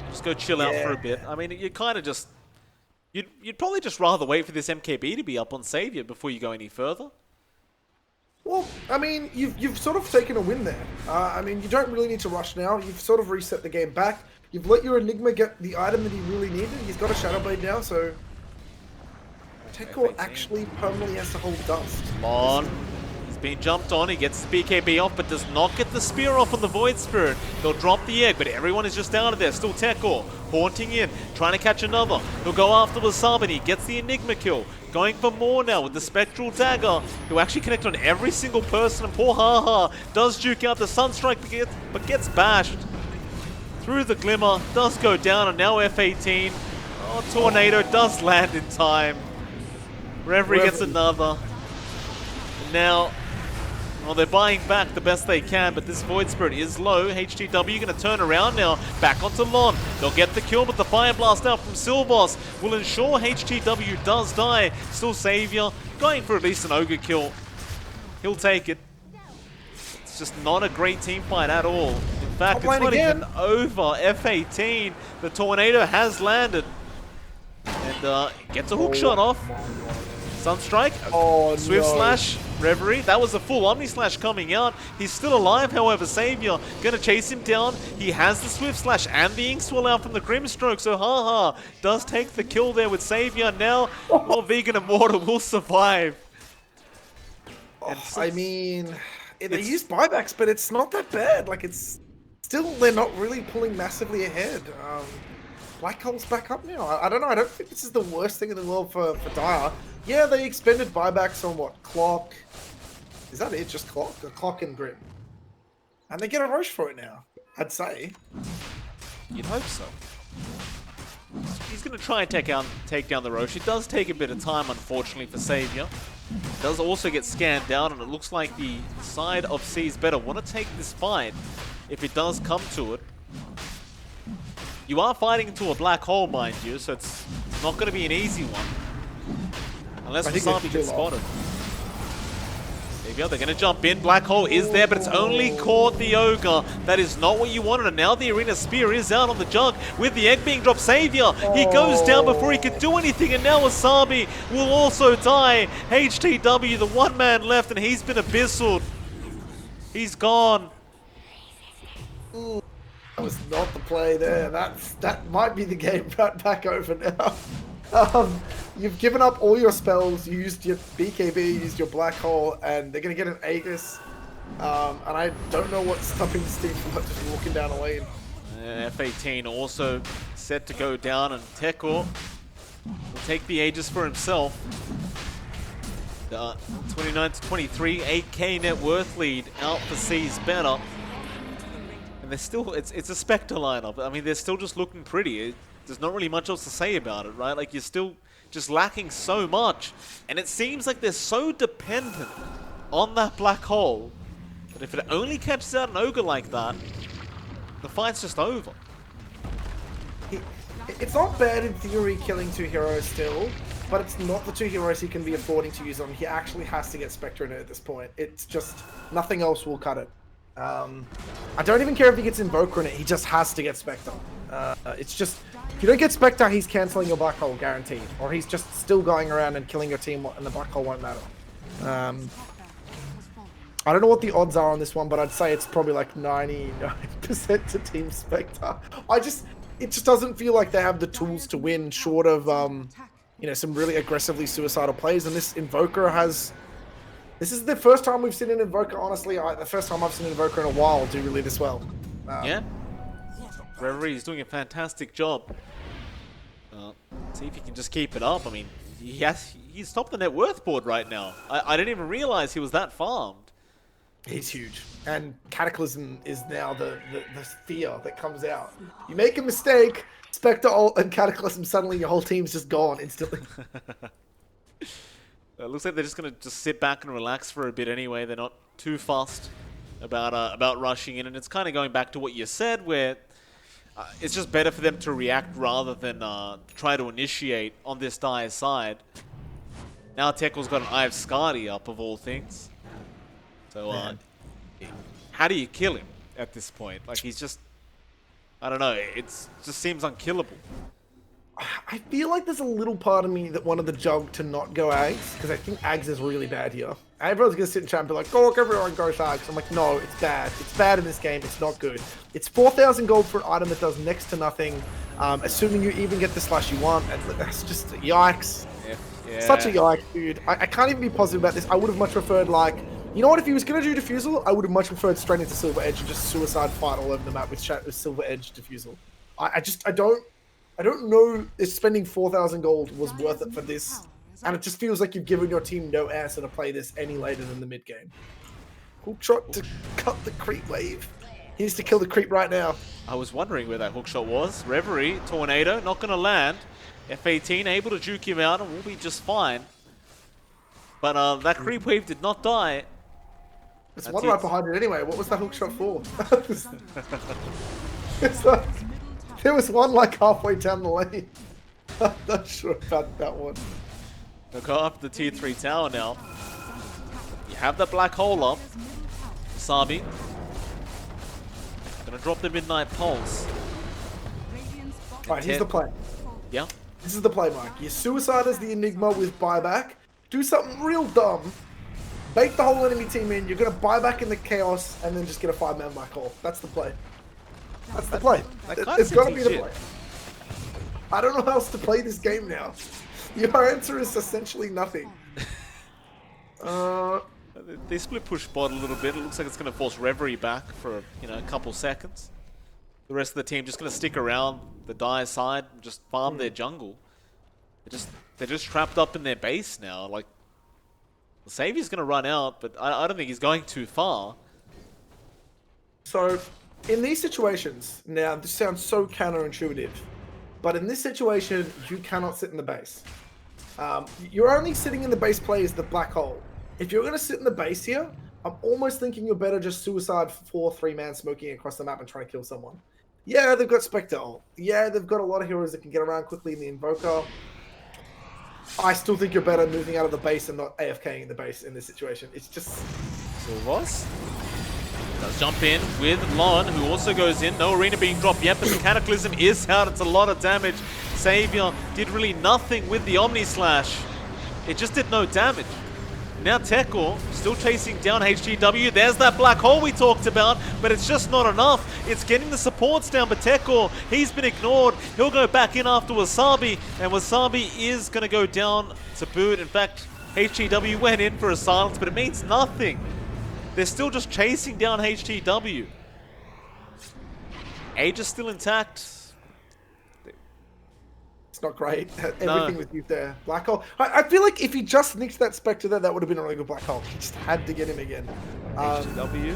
Just go chill out for a bit. I mean, you kind of just... You'd probably just rather wait for this MKB to be up on Savior before you go any further. Well, I mean, you've sort of taken a win there. I mean, you don't really need to rush now. You've sort of reset the game back. You've let your Enigma get the item that he really needed. He's got a Shadow Blade now, so... Tekor actually permanently has to hold dust. Come on. He's being jumped on. He gets the BKB off, but does not get the spear off on the Void Spirit. They'll drop the egg, but everyone is just out of there. Still Tekor, haunting in, trying to catch another. He'll go after Wasabi. He gets the Enigma kill. Going for more now with the Spectral Dagger. He'll actually connect on every single person, and poor Haha does juke out the Sunstrike, but gets bashed. Through the Glimmer, does go down, and now F18. Oh, Tornado does land in time. Reverie gets another. And now, well, they're buying back the best they can, but this Void Spirit is low. HTW going to turn around now, back onto Lon. They'll get the kill, but the Fire Blast out from Silvos will ensure HTW does die. Still Savior, going for at least an Ogre kill. He'll take it. It's just not a great team fight at all. In fact, it's not even over. F18, the Tornado has landed. And gets a hook shot off. Sunstrike, Swift Slash, Reverie. That was a full Omni Slash coming out. He's still alive, however. Savior gonna chase him down. He has the Swift Slash and the Ink Swirl out from the Grimstroke, so Haha does take the kill there with Savior. Now, well, Vegan Immortal will survive. I mean, they use buybacks, but it's not that bad. Like, it's still, they're not really pulling massively ahead. Black Hole's back up now. I don't know. I don't think this is the worst thing in the world for Dire. Yeah, they expended buybacks on what? Clock. Is that it? Just Clock? The Clock and Grim. And they get a Roche for it now, I'd say. You'd hope so. He's going to try and take down the Roche. It does take a bit of time, unfortunately, for Savior. It does also get scanned down, and it looks like the side of C is better. Want to take this fight if it does come to it. You are fighting into a black hole, mind you, so it's not going to be an easy one. Unless Wasabi gets spotted. There you go, they're going to jump in. Black hole is there, but it's only caught the Ogre. That is not what you wanted, and now the Arena Spear is out on the Jug with the egg being dropped. Savior, he goes down before he could do anything, and now Wasabi will also die. HTW, the one man left, and he's been abyssal. He's gone. That was not the play there. That might be the game right back over now. You've given up all your spells. You used your BKB, you used your black hole, and they're gonna get an Aegis. And I don't know what's stopping this team from just walking down a lane. F18 also set to go down, and Tekor will take the Aegis for himself. 29 to 23, 8k net worth lead out for C's better. And they're still, it's a Spectre lineup. I mean, they're still just looking pretty. There's not really much else to say about it, right? Like, you're still just lacking so much. And it seems like they're so dependent on that black hole that if it only catches out an Ogre like that, the fight's just over. It's not bad in theory killing 2 heroes still, but it's not the 2 heroes he can be affording to use on. He actually has to get Spectre in it at this point. It's just, nothing else will cut it. I don't even care if he gets Invoker in it, he just has to get Spectre. It's just, if you don't get Spectre, he's cancelling your black hole, guaranteed. Or he's just still going around and killing your team and the black hole won't matter. I don't know what the odds are on this one, but I'd say it's probably like 99% to Team Spectre. It just doesn't feel like they have the tools to win, short of, you know, some really aggressively suicidal plays. And this Invoker has... This is the first time we've seen an Invoker, honestly. The first time I've seen an Invoker in a while do really this well. Yeah. Reverie is doing a fantastic job. See if he can just keep it up. I mean, he's top of the net worth board right now. I didn't even realize he was that farmed. He's huge. And Cataclysm is now the fear that comes out. You make a mistake, Spectre ult and Cataclysm, suddenly your whole team's just gone instantly. It looks like they're just going to just sit back and relax for a bit anyway. They're not too fussed about rushing in. And it's kind of going back to what you said, where it's just better for them to react rather than try to initiate on this Dire's side. Now Tekel's got an Eye of Skadi up, of all things. So, how do you kill him at this point? Like, he's just... I don't know. It just seems unkillable. I feel like there's a little part of me that wanted the Jug to not go Ags, because I think Ags is really bad here. Everyone's going to sit in chat and be like, oh, look, everyone goes Ags. I'm like, no, it's bad. It's bad in this game. It's not good. It's 4,000 gold for an item that does next to nothing, assuming you even get the slash you want. And that's just yikes. Yeah. Such a yikes, dude. I can't even be positive about this. I would have much preferred, like... You know what, if he was going to do Diffusal, I would have much preferred straight into Silver Edge and just suicide fight all over the map with Silver Edge Diffusal. I don't know if spending 4,000 gold was worth it for this. And it just feels like you've given your team no answer to play this any later than the mid game. Hookshot to cut the creep wave. He needs to kill the creep right now. I was wondering where that hookshot was. Reverie, Tornado, not going to land. F18 able to juke him out and we'll be just fine. But that creep wave did not die. There's one right behind it anyway. What was that hookshot for? There was one like halfway down the lane. I'm not sure about that one. They'll go up the tier 3 tower now. You have the black hole up. Sabi. Gonna drop the Midnight Pulse. Alright, here's the play. Yeah. This is the play, Mike. You suicide as the Enigma with buyback. Do something real dumb. Bait the whole enemy team in. You're going to buy back in the chaos and then just get a 5-man black hole. That's the play. That's the play. It's got to be the play. I don't know how else to play this game now. Your answer is essentially nothing. They split push bot a little bit. It looks like it's going to force Reverie back for a couple seconds. The rest of the team just going to stick around the Dire side and just farm their jungle. They're just trapped up in their base now. Like, the Saviour's going to run out, but I don't think he's going too far. So, in these situations, now this sounds so counterintuitive, but in this situation, you cannot sit in the base. You're only sitting in the base play as the black hole. If you're going to sit in the base here, I'm almost thinking you're better just suicide 3-man smoking across the map and trying to kill someone. Yeah, they've got Spectre ult. Yeah, they've got a lot of heroes that can get around quickly in the Invoker. I still think you're better moving out of the base and not AFKing in the base in this situation. It's just... Silvos does jump in with Lon, who also goes in. No arena being dropped yet, but the Cataclysm is out. It's a lot of damage. Savior did really nothing with the Omni Slash. It just did no damage. Now Tekor still chasing down HGW. There's that black hole we talked about, but it's just not enough. It's getting the supports down, but Tekor, he's been ignored. He'll go back in after Wasabi, and Wasabi is going to go down to boot. In fact, HGW went in for a silence, but it means nothing. They're still just chasing down HGW. Age is still intact. It's not great. No. Everything was used there. Black hole. I feel like if he just nicked that Spectre there, that would have been a really good black hole. He just had to get him again. HW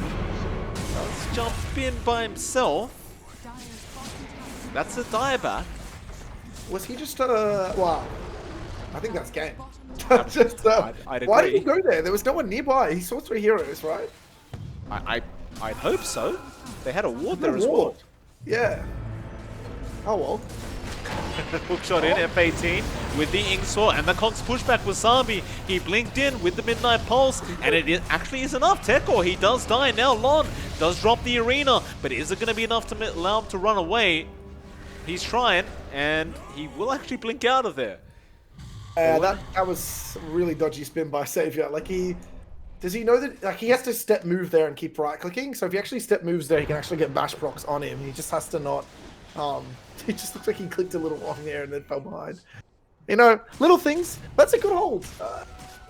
does jump in by himself. That's a dieback. Was he just wow. I think that's game. Just, I'd why did agree. he go there? There was no one nearby. He saw 3 heroes, right? I'd hope so. They had a ward there as well. Ward. Yeah. Oh well. Hook shot in, F18 with the Inksaw and the Conk's pushback. Wasabi, he blinked in with the Midnight Pulse, and actually is enough. Tekor, he does die. Now Lon does drop the arena, but is it going to be enough to allow him to run away? He's trying, and he will actually blink out of there. That was a really dodgy spin by Savior. Like does he know that he has to step move there and keep right clicking? So if he actually step moves there, he can actually get bash procs on him. He just has to not. It just looks like he clicked a little wrong there and then fell behind. You know, little things. That's a good hold.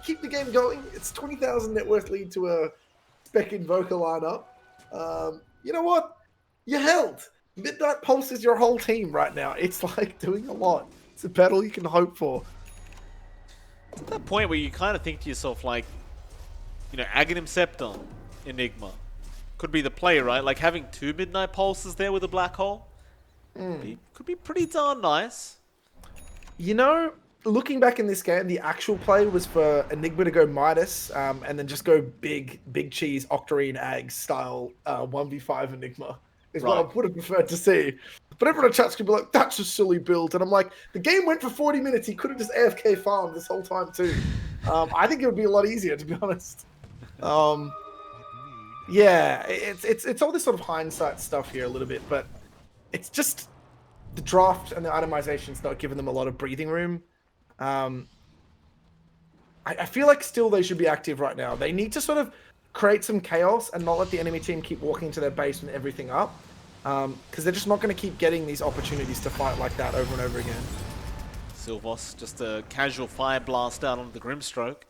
Keep the game going. It's 20,000 net worth lead to a Spec Invoker lineup. You know what? You held. Midnight Pulse is your whole team right now. It's like doing a lot. It's a battle you can hope for. At that point where you kind of think to yourself, like, you know, Aghanim Scepter, Enigma, could be the play, right? Like having 2 Midnight Pulses there with a black hole. Could be pretty darn nice. You know, looking back in this game, the actual play was for Enigma to go Midas, and then just go big cheese Octarine Ags style 1v5 Enigma is what I would have preferred to see. But everyone in chat's gonna be like, that's a silly build, and I'm like, the game went for 40 minutes. He could have just AFK farmed this whole time too. I think it would be a lot easier, to be honest. Yeah, it's all this sort of hindsight stuff here a little bit, but it's just the draft and the itemization's not giving them a lot of breathing room. I feel like still they should be active right now. They need to sort of create some chaos and not let the enemy team keep walking to their base and everything up. Because they're just not going to keep getting these opportunities to fight like that over and over again. Silvos, just a casual fire blast out onto the Grimstroke.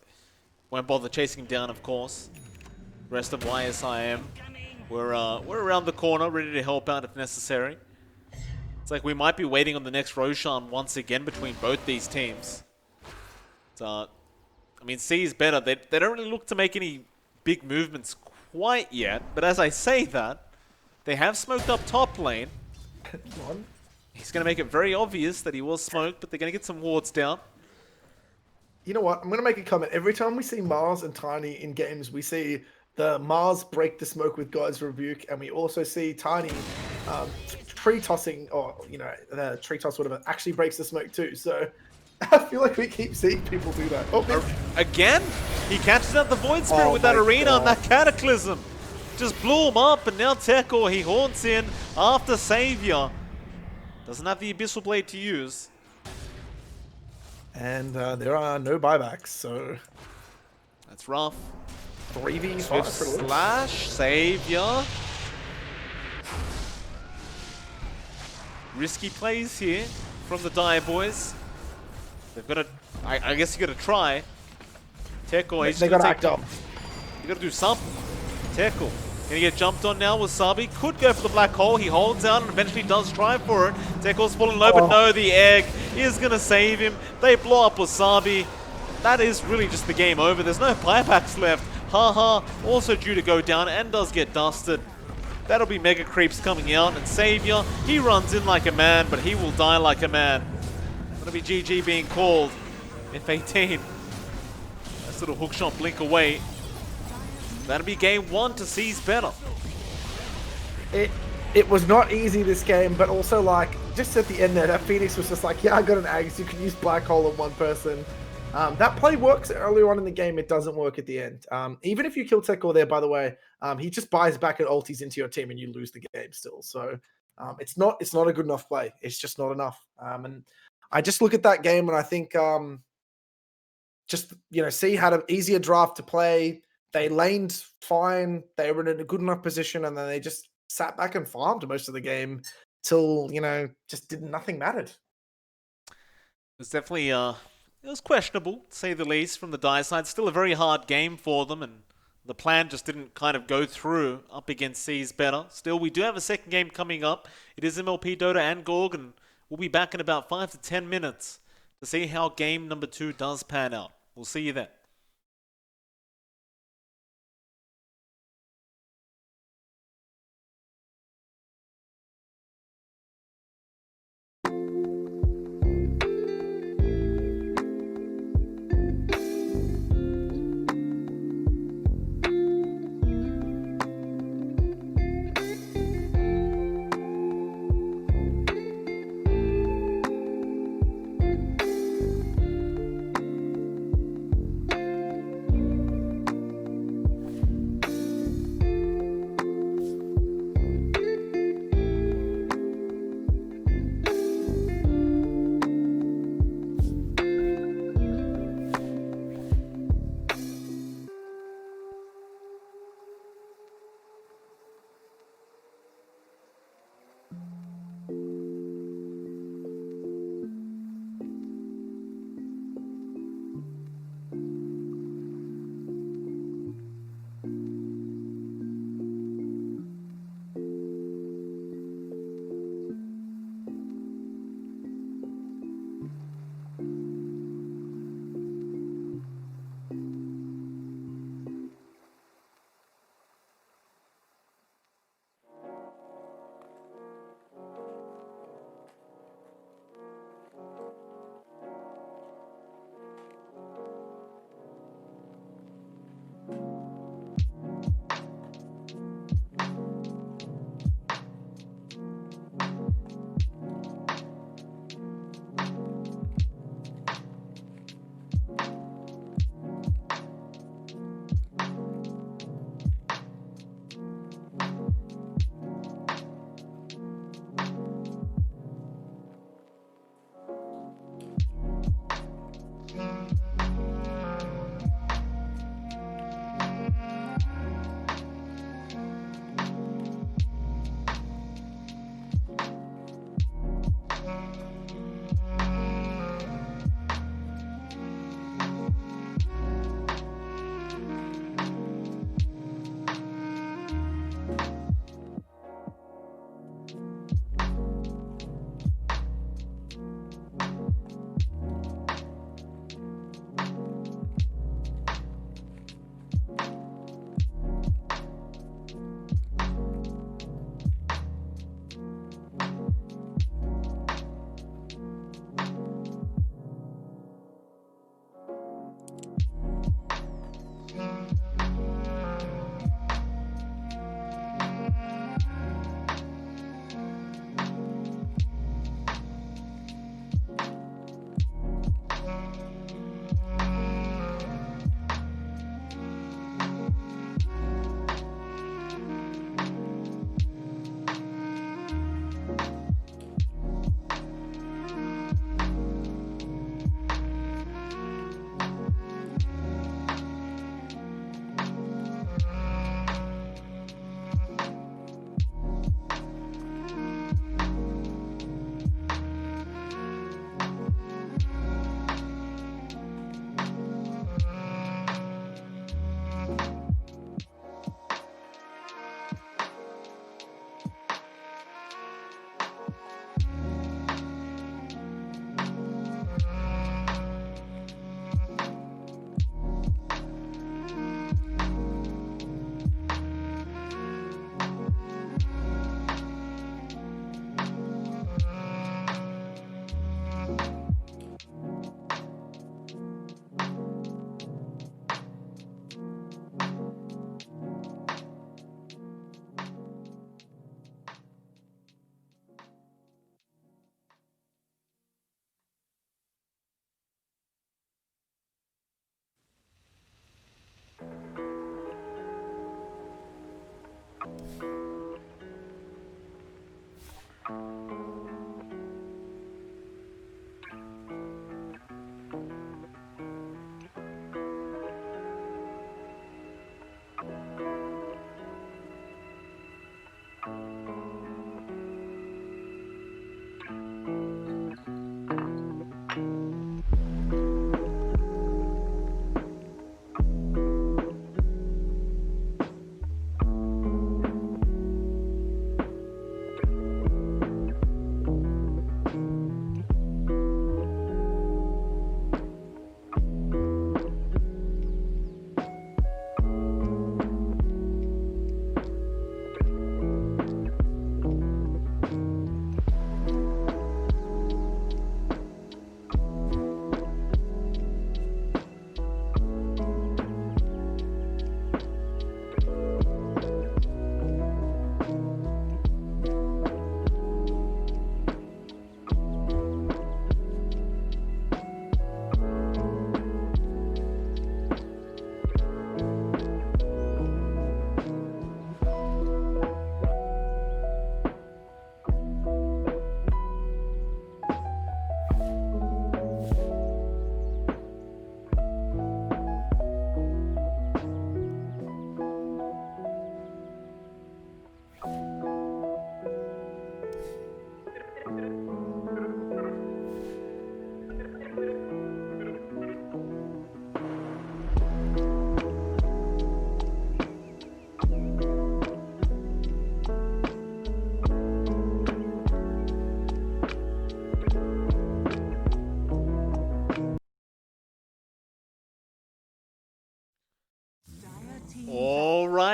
Won't bother chasing him down, of course. Rest of YSIM, we're around the corner, ready to help out if necessary. It's like we might be waiting on the next Roshan once again between both these teams. I mean, C is better. They don't really look to make any big movements quite yet. But as I say that, they have smoked up top lane. He's going to make it very obvious that he was smoked, but they're going to get some wards down. You know what? I'm going to make a comment. Every time we see Mars and Tiny in games, we see the Mars break the smoke with God's Rebuke, and we also see Tiny tree tossing, or, you know, the tree toss, whatever, actually breaks the smoke too. So I feel like we keep seeing people do that. Oh, again, he catches out the Void Spirit with that arena and that Cataclysm. Just blew him up, and now Tekor, he haunts in after Savior. Doesn't have the Abyssal Blade to use. And there are no buybacks, so that's rough. 3v5 slash Savior. Risky plays here from the Dire Boys. They've got to, I guess you got to try. Tekor, he's they got to act up. You got to do something. Tekor. Gonna get jumped on now. Wasabi could go for the black hole. He holds out and eventually does try for it. Tekor's falling low, but no, the egg is gonna save him. They blow up Wasabi. That is really just the game over. There's no buybacks left. Haha, also due to go down and does get dusted. That'll be Mega Creeps coming out, and Savior, he runs in like a man, but he will die like a man. That'll be GG being called. F18. Nice little hookshot blink away. That'll be game 1 to C's better. It was not easy this game, but also like just at the end there, that Phoenix was just like, yeah, I got an Ags. You can use Black Hole on one person. That play works earlier on in the game. It doesn't work at the end. Even if you kill Tekor there, by the way, he just buys back and ultis into your team and you lose the game still. So it's not a good enough play. It's just not enough. And I just look at that game and I think just, you know, C had an easier draft to play. They laned fine. They were in a good enough position, and then they just sat back and farmed most of the game till, you know, nothing mattered. It was definitely it was questionable, to say the least, from the Dire side. Still a very hard game for them, and The plan just didn't kind of go through up against C's better. Still, we do have a second game coming up. It is MLP, Dota, and Gorg, and we'll be back in about 5 to 10 minutes to see how game number 2 does pan out. We'll see you then.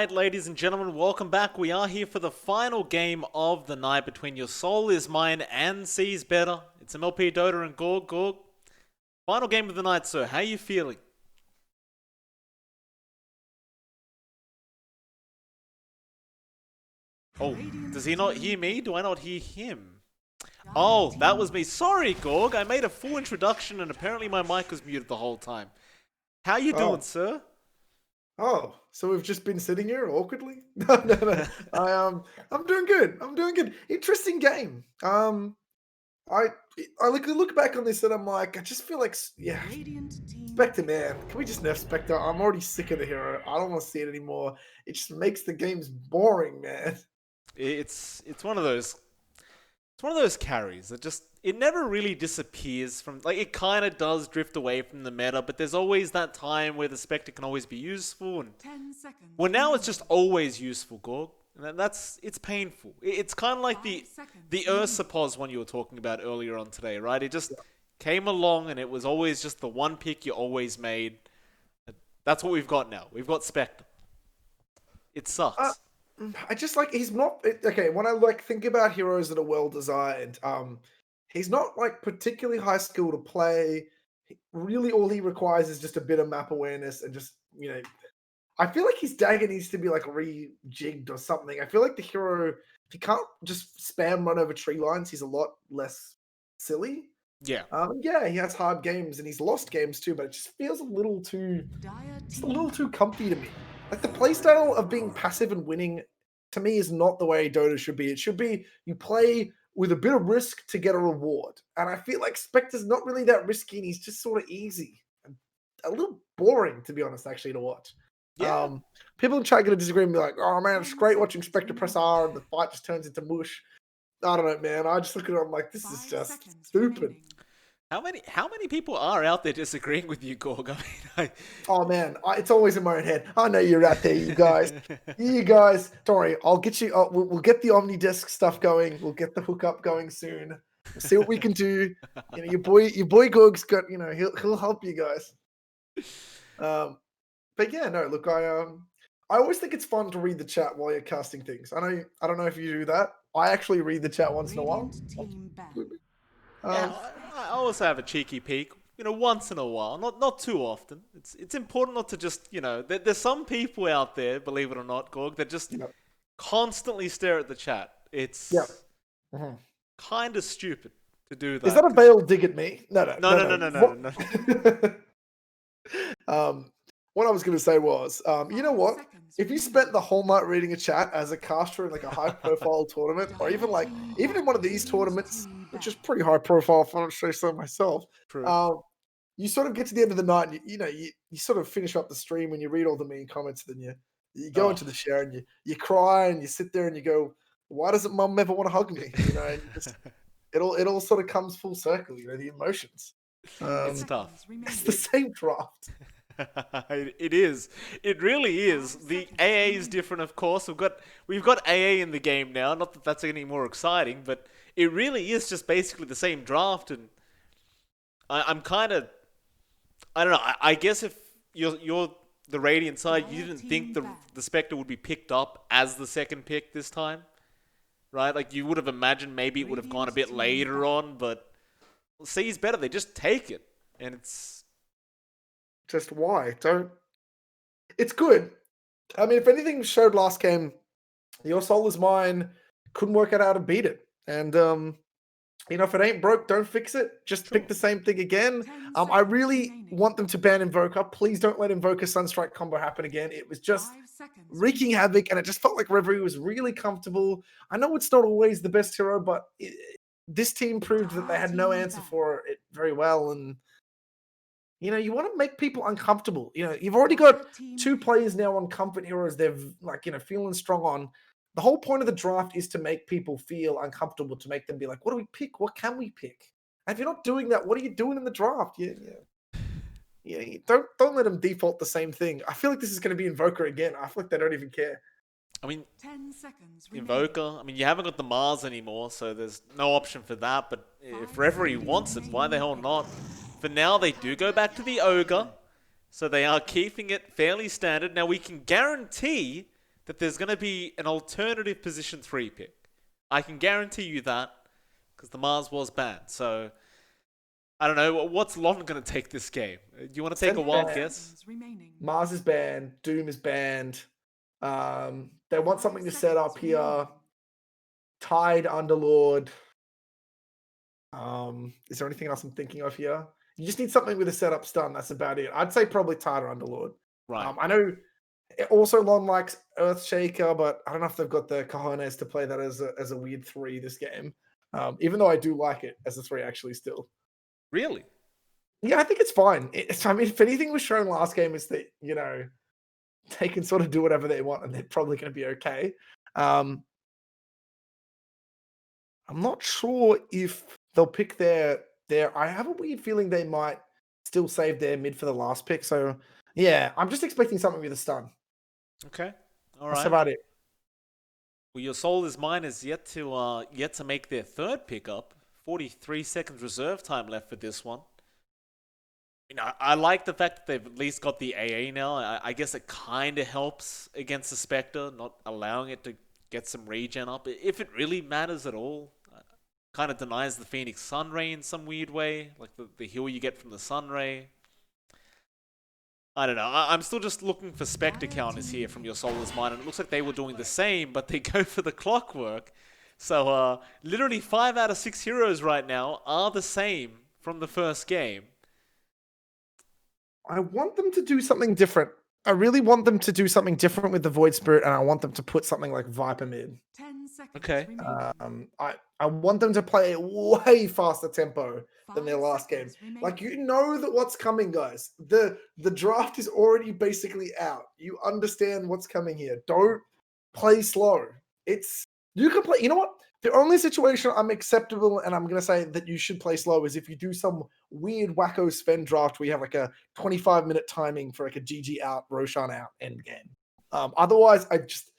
Alright, ladies and gentlemen, welcome back. We are here for the final game of the night between Your Soul Is Mine and Sees Better. It's MLP Dota and Gorg. Gorg, final game of the night, sir. How are you feeling? Oh, does he not hear me? Do I not hear him? Oh, that was me. Sorry, Gorg. I made a full introduction and apparently my mic was muted the whole time. How you doing, sir? Oh, so we've just been sitting here awkwardly? No. I'm doing good. I'm doing good. Interesting game. I look back on this and I'm like, I just feel like, yeah, Spectre, man. Can we just nerf Spectre? I'm already sick of the hero. I don't want to see it anymore. It just makes the games boring, man. It's one of those. It's one of those carries that just, it never really disappears from, like, it kind of does drift away from the meta, but there's always that time where the Spectre can always be useful, and 10 seconds. well, now it's just always useful, Gorg, and it's painful. It's kind of like the Ursa pos one you were talking about earlier on today, right? It just came along, and it was always just the one pick you always made. That's what we've got now. We've got Spectre. It sucks. I just like he's not okay. When I think about heroes that are well designed, he's not like particularly high skill to play. Really, all he requires is just a bit of map awareness and just I feel like his dagger needs to be like rejigged or something. I feel like the hero, if he can't just spam run over tree lines, he's a lot less silly. Yeah. Yeah, he has hard games and he's lost games too, but it just feels a little too comfy to me. Like the playstyle of being passive and winning, to me, is not the way Dota should be. It should be you play with a bit of risk to get a reward. And I feel like Spectre's not really that risky and he's just sort of easy. And a little boring, to be honest, actually, to watch. Yeah. People try to disagree and be like, oh man, it's great watching Spectre press R and the fight just turns into mush. I don't know, man. I just look at it, I'm like, this is just stupid. How many people are out there disagreeing with you, Gorg? I mean, Oh man, it's always in my own head. I know you're out there, you guys. Don't worry. I'll get you. We'll get the Omnidisk stuff going. We'll get the hookup going soon. We'll see what we can do. Your boy Gorg's got. He'll help you guys. But yeah, no. Look, I always think it's fun to read the chat while you're casting things. I don't know if you do that. I actually read the chat once in a while. yeah, I also have a cheeky peek, once in a while, not too often. It's important not to just, there's some people out there, believe it or not, Gorg, that just constantly stare at the chat. It's kind of stupid to do that. Is that a veiled dig at me? No. What I was going to say was, you know what? If you spent the whole night reading a chat as a caster in like a high-profile tournament, or even in one of these tournaments, which is pretty high-profile, if I don't say so myself, you sort of get to the end of the night, and you sort of finish up the stream and you read all the mean comments, and then you go into the share and you cry and you sit there and you go, why doesn't Mum ever want to hug me? And it all sort of comes full circle. The emotions. It's tough. It's the same draft. It is. It really is. The AA is different, of course. We've got AA in the game now. Not that that's any more exciting, but it really is just basically the same draft. And I'm kind of, I don't know. I guess if you're the Radiant side, you didn't think the Spectre would be picked up as the second pick this time, right? Like you would have imagined maybe it would have gone a bit later on, but Sees Better. They just take it, and it's. Just why? It's good. I mean, if anything showed last game, Your Soul Is Mine couldn't work out how to beat it. And, if it ain't broke, don't fix it. Just pick the same thing again. I really want them to ban Invoker. Please don't let Invoker Sunstrike combo happen again. It was just wreaking havoc, and it just felt like Reverie was really comfortable. I know it's not always the best hero, but this team proved that they had no answer for it very well, and you want to make people uncomfortable. You've already got 2 players now on comfort heroes they're feeling strong on. The whole point of the draft is to make people feel uncomfortable, to make them be like, what do we pick? What can we pick? And if you're not doing that, what are you doing in the draft? Don't let them default the same thing. I feel like this is going to be Invoker again. I feel like they don't even care. I mean, 10 seconds Invoker, you haven't got the Mars anymore, so there's no option for that. But if Reverie wants it, why the hell not? For now, they do go back to the Ogre, so they are keeping it fairly standard. Now, we can guarantee that there's going to be an alternative position 3 pick. I can guarantee you that because the Mars was banned. So, I don't know. What's Lon going to take this game? Do you want to take a Send wild ban. guess? Remaining. Mars is banned. Doom is banned. They want something to set up here. Tide, Underlord. Is there anything else I'm thinking of here? You just need something with a setup stun. That's about it. I'd say probably Tide or Underlord. Right. I know also Lon likes Earthshaker, but I don't know if they've got the cojones to play that as a weird 3 this game. Even though I do like it as a 3 actually still. Really? Yeah, I think it's fine. I mean, if anything was shown last game is that, they can sort of do whatever they want and they're probably going to be okay. I'm not sure if they'll pick their. I have a weird feeling they might still save their mid for the last pick. So, yeah, I'm just expecting something with a stun. Okay. All That's right. about it. Well, your Soul is Mine is yet to make their 3rd pickup. 43 seconds reserve time left for this one. I like the fact that they've at least got the AA now. I guess it kind of helps against the Spectre, not allowing it to get some regen up. If it really matters at all, kind of denies the Phoenix Sunray in some weird way, like the heal you get from the Sunray. I don't know. I'm still just looking for Spectre counters here from your Soul is Mine, and it looks like they were doing the same, but they go for the clockwork. So, literally 5 out of 6 heroes right now are the same from the first game. I want them to do something different. I really want them to do something different with the Void Spirit, and I want them to put something like Viper mid. 10 seconds. Okay. Remaining. I want them to play a way faster tempo than their 5 last game. seconds remaining. Like, you know that what's coming, guys. The draft is already basically out. You understand what's coming here. Don't play slow. You can play. You know what? The only situation I'm acceptable and I'm going to say that you should play slow is if you do some weird wacko Sven draft where you have like a 25-minute timing for like a GG out, Roshan out end game. Otherwise, I just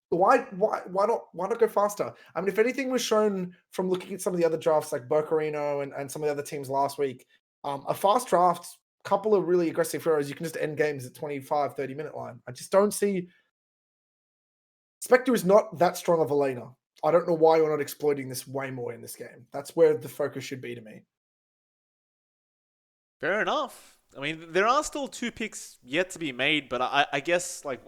why not go faster? I mean, if anything was shown from looking at some of the other drafts like Bokerino and some of the other teams last week, a fast draft, couple of really aggressive heroes, you can just end games at 25, 30-minute line. I just don't see. Spectre is not that strong of a laner. I don't know why you're not exploiting this way more in this game. That's where the focus should be to me. Fair enough. I mean, there are still 2 picks yet to be made, but I guess, like,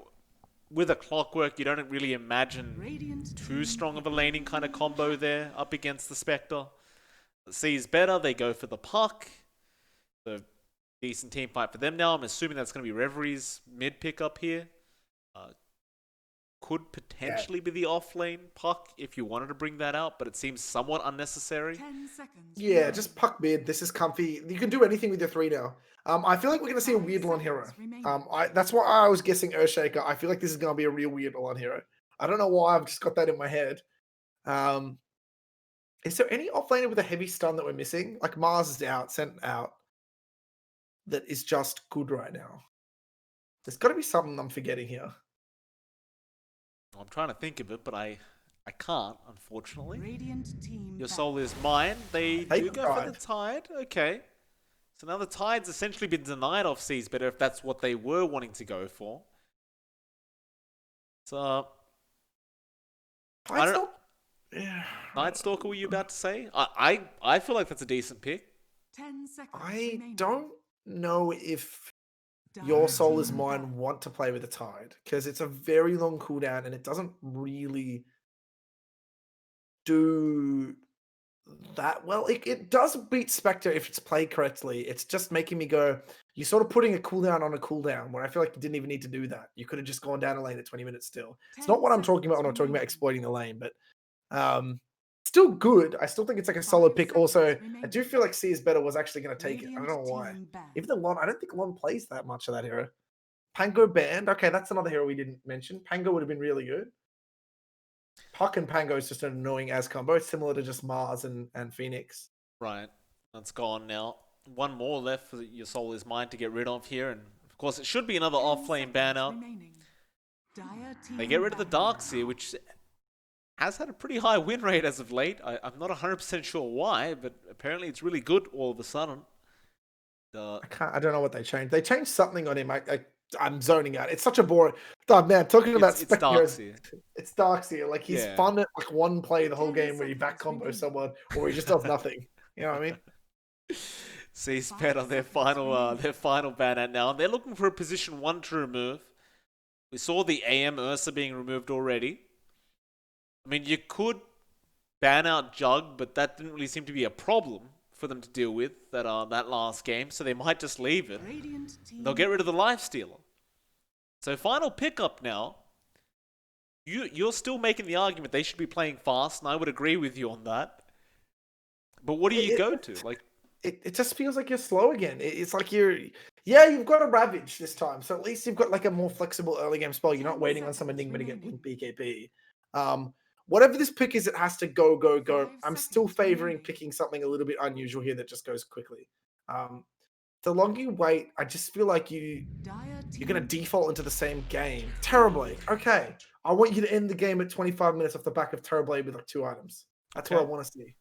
with a clockwork, you don't really imagine too strong of a laning kind of combo there up against the Spectre. C is better. They go for the puck. So, decent team fight for them now. I'm assuming that's going to be Reverie's mid pick up here. Could potentially be the off-lane puck if you wanted to bring that out, but it seems somewhat unnecessary. 10 seconds. Yeah, remaining. just puck mid. This is comfy. You can do anything with your 3 now. I feel like we're going to see a weird Lon hero. That's why I was guessing Earthshaker. I feel like this is going to be a real weird Lon hero. I don't know why. I've just got that in my head. Is there any offlaner with a heavy stun that we're missing? Like Mars is out, sent out. That is just good right now. There's got to be something I'm forgetting here. I'm trying to think of it, but I can't, unfortunately. Radiant team Your back. Soul is Mine. They Take do the go for Tide. the Tide. Okay. So now the Tide's essentially been denied off Seas better if that's what they were wanting to go for. So, I don't know. Yeah. Night Stalker, were you about to say? I feel like that's a decent pick. 10 seconds. I remaining. don't know if Dire Your Soul is team Mine back. want to play with a Tide because it's a very long cooldown and it doesn't really do that well. It does beat Spectre if it's played correctly. It's just making me go, you're sort of putting a cooldown on a cooldown where I feel like you didn't even need to do that. You could have just gone down a lane at 20 minutes still. It's not 10 what I'm talking about when I'm seconds talking about remaining. exploiting the lane, but still good. I still think it's like a solid 5 pick. seconds Also, I remaining. do feel like C is better was actually going to take it. I don't Radiant know why. team back. Even the Lon, I don't think Lon plays that much of that hero. Pango banned. Okay, that's another hero we didn't mention. Pango would have been really good. Puck and Pango is just an annoying as combo. It's similar to just Mars and Phoenix. Right. That's gone now. One more left for Your Soul is Mine to get rid of here. And, of course, it should be another 10 off-lane ban seconds out. remaining. Dire They team get rid of the back. Darkseer, which has had a pretty high win rate as of late. I'm not 100% sure why, but apparently it's really good all of a sudden. I don't know what they changed. They changed something on him. I'm zoning out. It's such a boring. Oh, man, talking about It's Spectre, Darkseer. it's Darkseer. Like he's Yeah. fun at like one play the whole 10 game where you back seconds combo remaining. someone or he just does nothing. You know what I mean? C-Sped on their final ban out now, and they're looking for a position 1 to remove. We saw the AM Ursa being removed already. I mean, you could ban out Jug, but that didn't really seem to be a problem for them to deal with that last game, so they might just leave it. Radiant team. They'll get rid of the Lifestealer. So final pickup now. You're still making the argument they should be playing fast, and I would agree with you on that. But what do you go to? Like, it just feels like you're slow again. It's like you've got a Ravage this time, so at least you've got like a more flexible early game spell. You're not 10 waiting on some seconds Enigma to get remaining. BKB. Whatever this pick is, it has to go. 5 I'm still seconds favoring remaining. picking something a little bit unusual here that just goes quickly. The longer you wait, I just feel like you're gonna default into the same game. Terrorblade, okay. I want you to end the game at 25 minutes off the back of Terrorblade with like 2 items. That's what I Okay. want to see.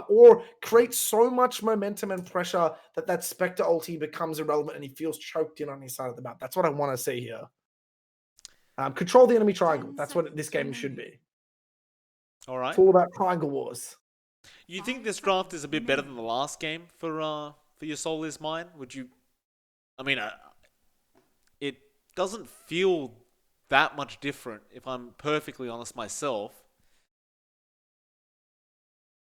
Or create so much momentum and pressure that Spectre ulti becomes irrelevant and he feels choked in on his side of the map. That's what I want to see here. Control the enemy triangle. 10 That's what seconds this game should remaining. be. all right. It's all about triangle wars. You think this draft is a bit better than the last game for your Soul Is Mine? Would you? I mean, it doesn't feel that much different, if I'm perfectly honest myself.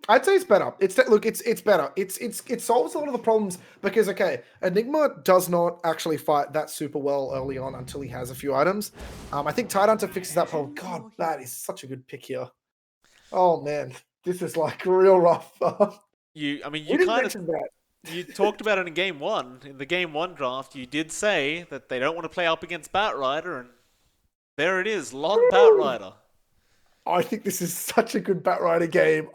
I'd say it's better. It's better. It solves a lot of the problems because Enigma does not actually fight that super well early on until he has a few items. I think Tidehunter fixes that problem. God, that is such a good pick here. Oh man, this is like real rough. You we kind didn't of mention that. you talked about it in game 1. In the game 1 draft, you did say that they don't want to play up against Batrider, and there it is, Lon Batrider. I think this is such a good Batrider game.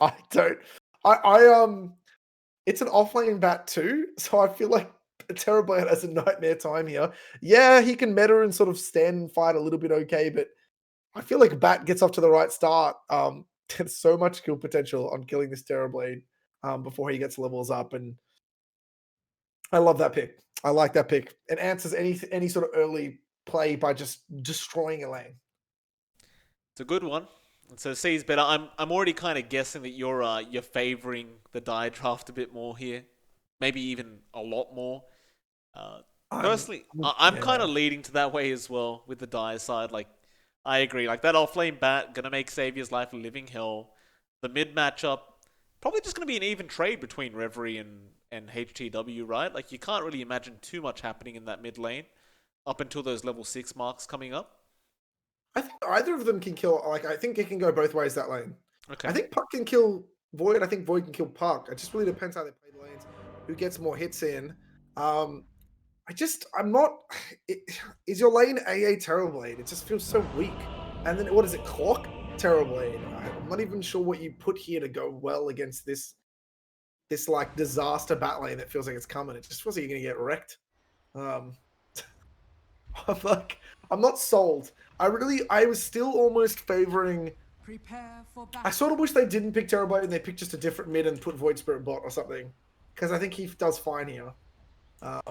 It's an offlane bat too, so I feel like Terrorblade has a nightmare time here. Yeah, he can meta and sort of stand and fight a little bit okay, but I feel like Bat gets off to the right start. There's so much kill potential on killing this Terrorblade before he gets levels up, and I love that pick. I like that pick. It answers any sort of early play by just destroying a lane. It's a good one. And so C's better. I'm already kind of guessing that you're favoring the die draft a bit more here, maybe even a lot more. Personally, I'm kind of leading to that way as well with the die side. Like, I agree. Like that offlane bat gonna make Xavier's life a living hell. The mid matchup probably just gonna be an even trade between Reverie and HTW, right? Like you can't really imagine too much happening in that mid lane up until those level 6 marks coming up. I think either of them can kill. Like, I think it can go both ways that lane. Okay. I think Puck can kill Void. I think Void can kill Puck. It just really depends how they play the lanes, who gets more hits in. I'm not. Is your lane AA Terrorblade? It just feels so weak. And then what is it? Clock Terrorblade. I'm not even sure what you put here to go well against this like disaster bat lane that feels like it's coming. It just feels like you're gonna get wrecked. I'm not sold. I was still almost favoring. Prepare for I battle. sort of wish they didn't pick Terrorblade and they picked just a different mid and put Void Spirit bot or something, because I think he does fine here, or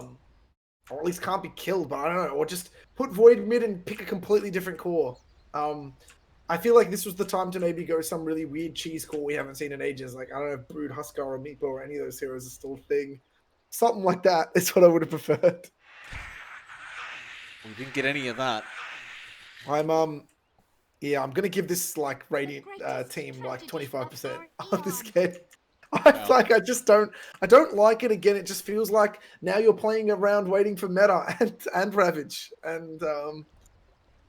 at least can't be killed. But I don't know, or just put Void mid and pick a completely different core. I feel like this was the time to maybe go some really weird cheese core we haven't seen in ages. Like, I don't know if Brood, Huskar, or Meatball or any of those heroes are still a thing. Something like that is what I would have preferred. We didn't get any of that. I'm gonna give this like Radiant team like 25% on this game. I don't like it again. It just feels like now you're playing around waiting for meta and Ravage. And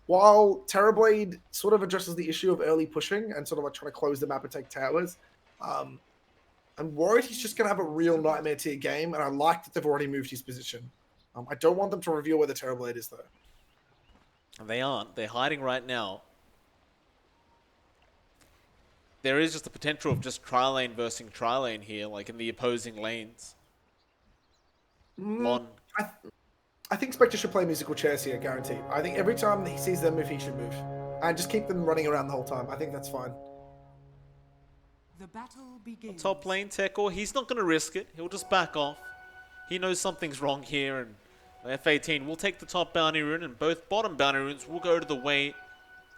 while Terrorblade sort of addresses the issue of early pushing and sort of like trying to close the map and take towers, I'm worried he's just gonna have a real nightmare tier game. And I like that they've already moved his position. I don't want them to reveal where the Terrorblade is though. They aren't. They're hiding right now. There is just the potential of just tri-lane versus tri-lane here, like in the opposing lanes. Lon. I think Spectre should play musical chairs here, guaranteed. I think every time he sees them move, he should move. And just keep them running around the whole time. I think that's fine. The battle begins. Top lane Tekor, he's not going to risk it. He'll just back off. He knows something's wrong here, and F18 will take the top bounty rune, and both bottom bounty runes will go to the way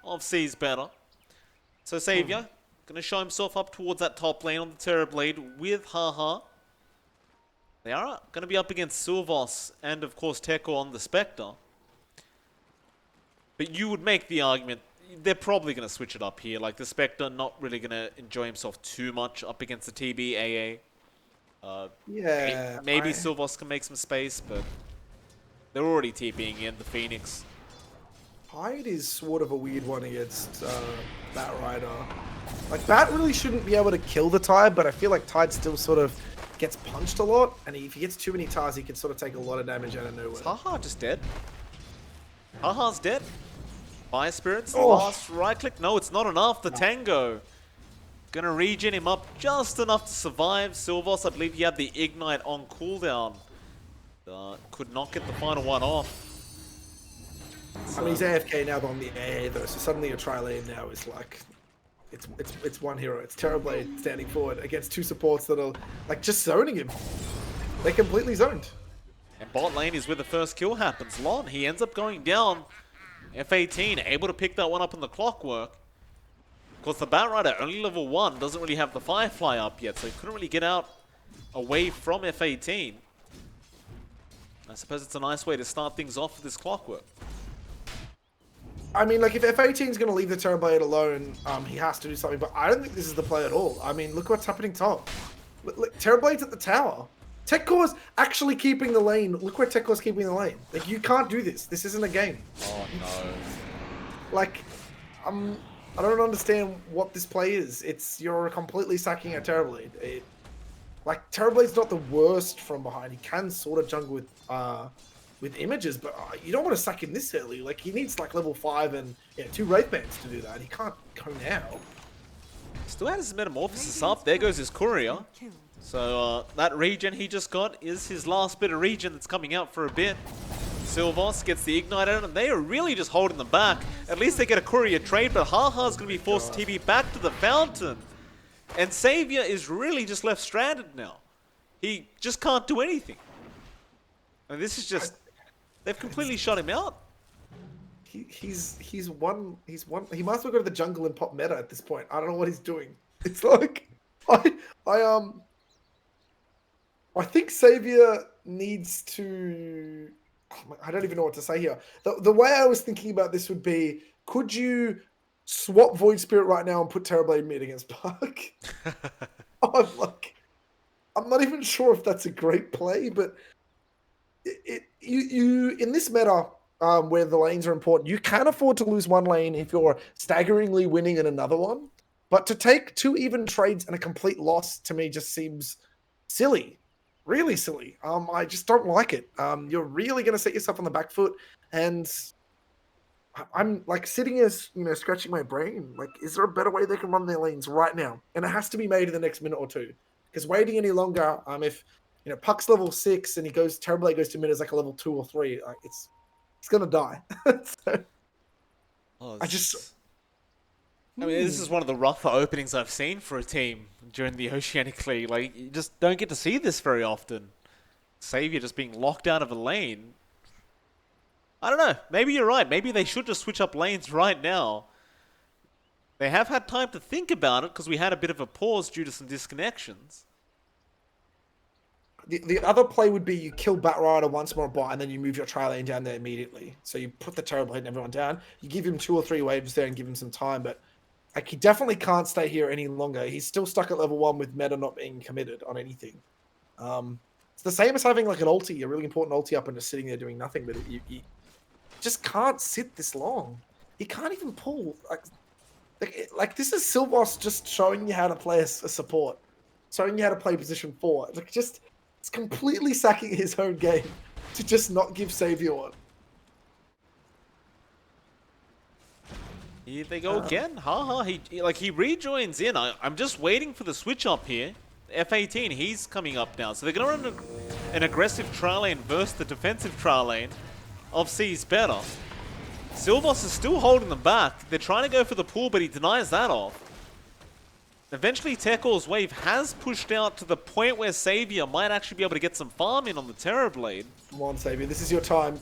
of Sees Better. So Savior gonna show himself up towards that top lane on the Terrorblade with Haha. They are gonna be up against Silvos and of course Teko on the Spectre. But you would make the argument they're probably gonna switch it up here. Like the Spectre not really gonna enjoy himself too much up against the TB AA. Yeah. Maybe Silvos can make some space, but they're already TPing in the Phoenix. Tide is sort of a weird one against Bat Rider. Like, Bat really shouldn't be able to kill the Tide, but I feel like Tide still sort of gets punched a lot, and if he gets too many tires, he can sort of take a lot of damage out of nowhere. Is Haha just dead? Haha's dead? Fire Spirits, Oh. last right click. No, it's not enough. The Tango gonna regen him up just enough to survive. Silvos, I believe he had the Ignite on cooldown. Could not get the final one off. I mean, he's AFK now on the AA though, so suddenly your tri-lane now is like, it's one hero. It's Terrorblade standing forward against two supports that are like just zoning him. They're completely zoned. And bot lane is where the first kill happens. Lon, he ends up going down. F18 able to pick that one up in the clockwork. Of course, the Batrider only level 1, doesn't really have the Firefly up yet, so he couldn't really get out away from F18. I suppose it's a nice way to start things off with this clockwork. I mean, like, if F18 is going to leave the Terrorblade alone, he has to do something, but I don't think this is the play at all. I mean, look what's happening top. Look, Terrorblade's at the tower. TechCore's actually keeping the lane. Look where TechCore's keeping the lane. Like, you can't do this. This isn't a game. Oh, no. Like, I don't understand what this play is. You're completely sacking a Terrorblade. Like, Terrorblade's not the worst from behind. He can sort of jungle with images, but you don't want to sack him this early. Like, he needs like level 5 and 2 Wraith Bands to do that. He can't go now. Still has his Metamorphosis up. There goes his Courier. Killed. So that regen he just got is his last bit of regen that's coming out for a bit. Silvos gets the Ignite out, and they are really just holding them back. At least they get a Courier trade, but Haha's going to be forced to TP back to the Fountain. And Savior is really just left stranded now. He just can't do anything. And this is just... They've completely shut him out. He's one. He might as well go to the jungle and pop meta at this point. I don't know what he's doing. It's like I think Savior needs to... I don't even know what to say here. The way I was thinking about this would be, could you swap Void Spirit right now and put Terrorblade mid against Park? I'm not even sure if that's a great play, but you in this meta where the lanes are important, you can afford to lose one lane if you're staggeringly winning in another one. But to take 2 even trades and a complete loss to me just seems silly. Really silly. I just don't like it. You're really going to set yourself on the back foot, and I'm like sitting here, scratching my brain. Like, is there a better way they can run their lanes right now? And it has to be made in the next minute or two. Because waiting any longer, if Puck's level 6 and Terrorblade goes to mid as like a level 2 or 3, like it's gonna die. So, I mean, this is one of the rougher openings I've seen for a team during the Oceanic League. Like, you just don't get to see this very often. Savior just being locked out of a lane. I don't know. Maybe you're right. Maybe they should just switch up lanes right now. They have had time to think about it because we had a bit of a pause due to some disconnections. The other play would be you kill Batrider once more bot, and then you move your tri-lane down there immediately. So you put the Terrorblade and everyone down. You give him 2 or 3 waves there and give him some time, but like, he definitely can't stay here any longer. He's still stuck at level 1 with meta not being committed on anything. It's the same as having like an ulti, a really important ulti up and just sitting there doing nothing, but you just can't sit this long. He can't even pull. Like this is Silvos just showing you how to play a support, showing you how to play position 4. Like, just... It's completely sacking his own game to just not give Savior one. Here they go again. Haha, he rejoins in. I'm just waiting for the switch up here. F18, he's coming up now. So they're going to run an aggressive trial lane versus the defensive trial lane of Sees Better. Silvos is still holding them back. They're trying to go for the pull, but he denies that off. Eventually, Tekor's wave has pushed out to the point where Savior might actually be able to get some farm in on the Terrorblade. Come on, Savior. This is your time.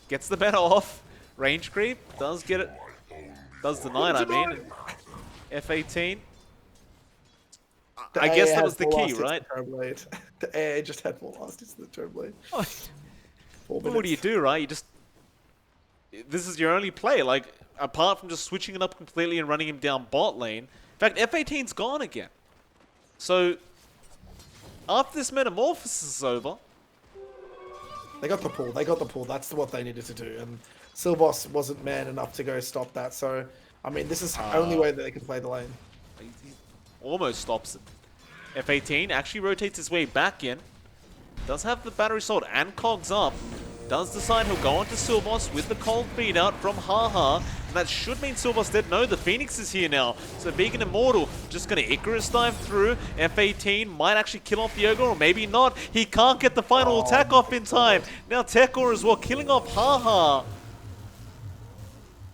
Gets the better off. Range creep does get it. Does the 9, I mean. F18. I guess that was the key, right? The air just had more last hits than the Terrorblade. What do you do, right? You just... This is your only play, like, apart from just switching it up completely and running him down bot lane. In fact, F18's gone again. So, after this metamorphosis is over... They got the pull. They got the pull. That's what they needed to do. And Silvos wasn't man enough to go stop that. So, I mean, this is the only way that they can play the lane. He almost stops it. F18 actually rotates his way back in. Does have the battery sold and cogs up. Does decide he'll go on to Silvos with the cold beat out from Haha. And that should mean Silvos dead. No, the Phoenix is here now. So being an Immortal, just going to Icarus dive through. F18 might actually kill off the Ogre, or maybe not. He can't get the final attack off in time. Now Tekor as well, killing off Haha.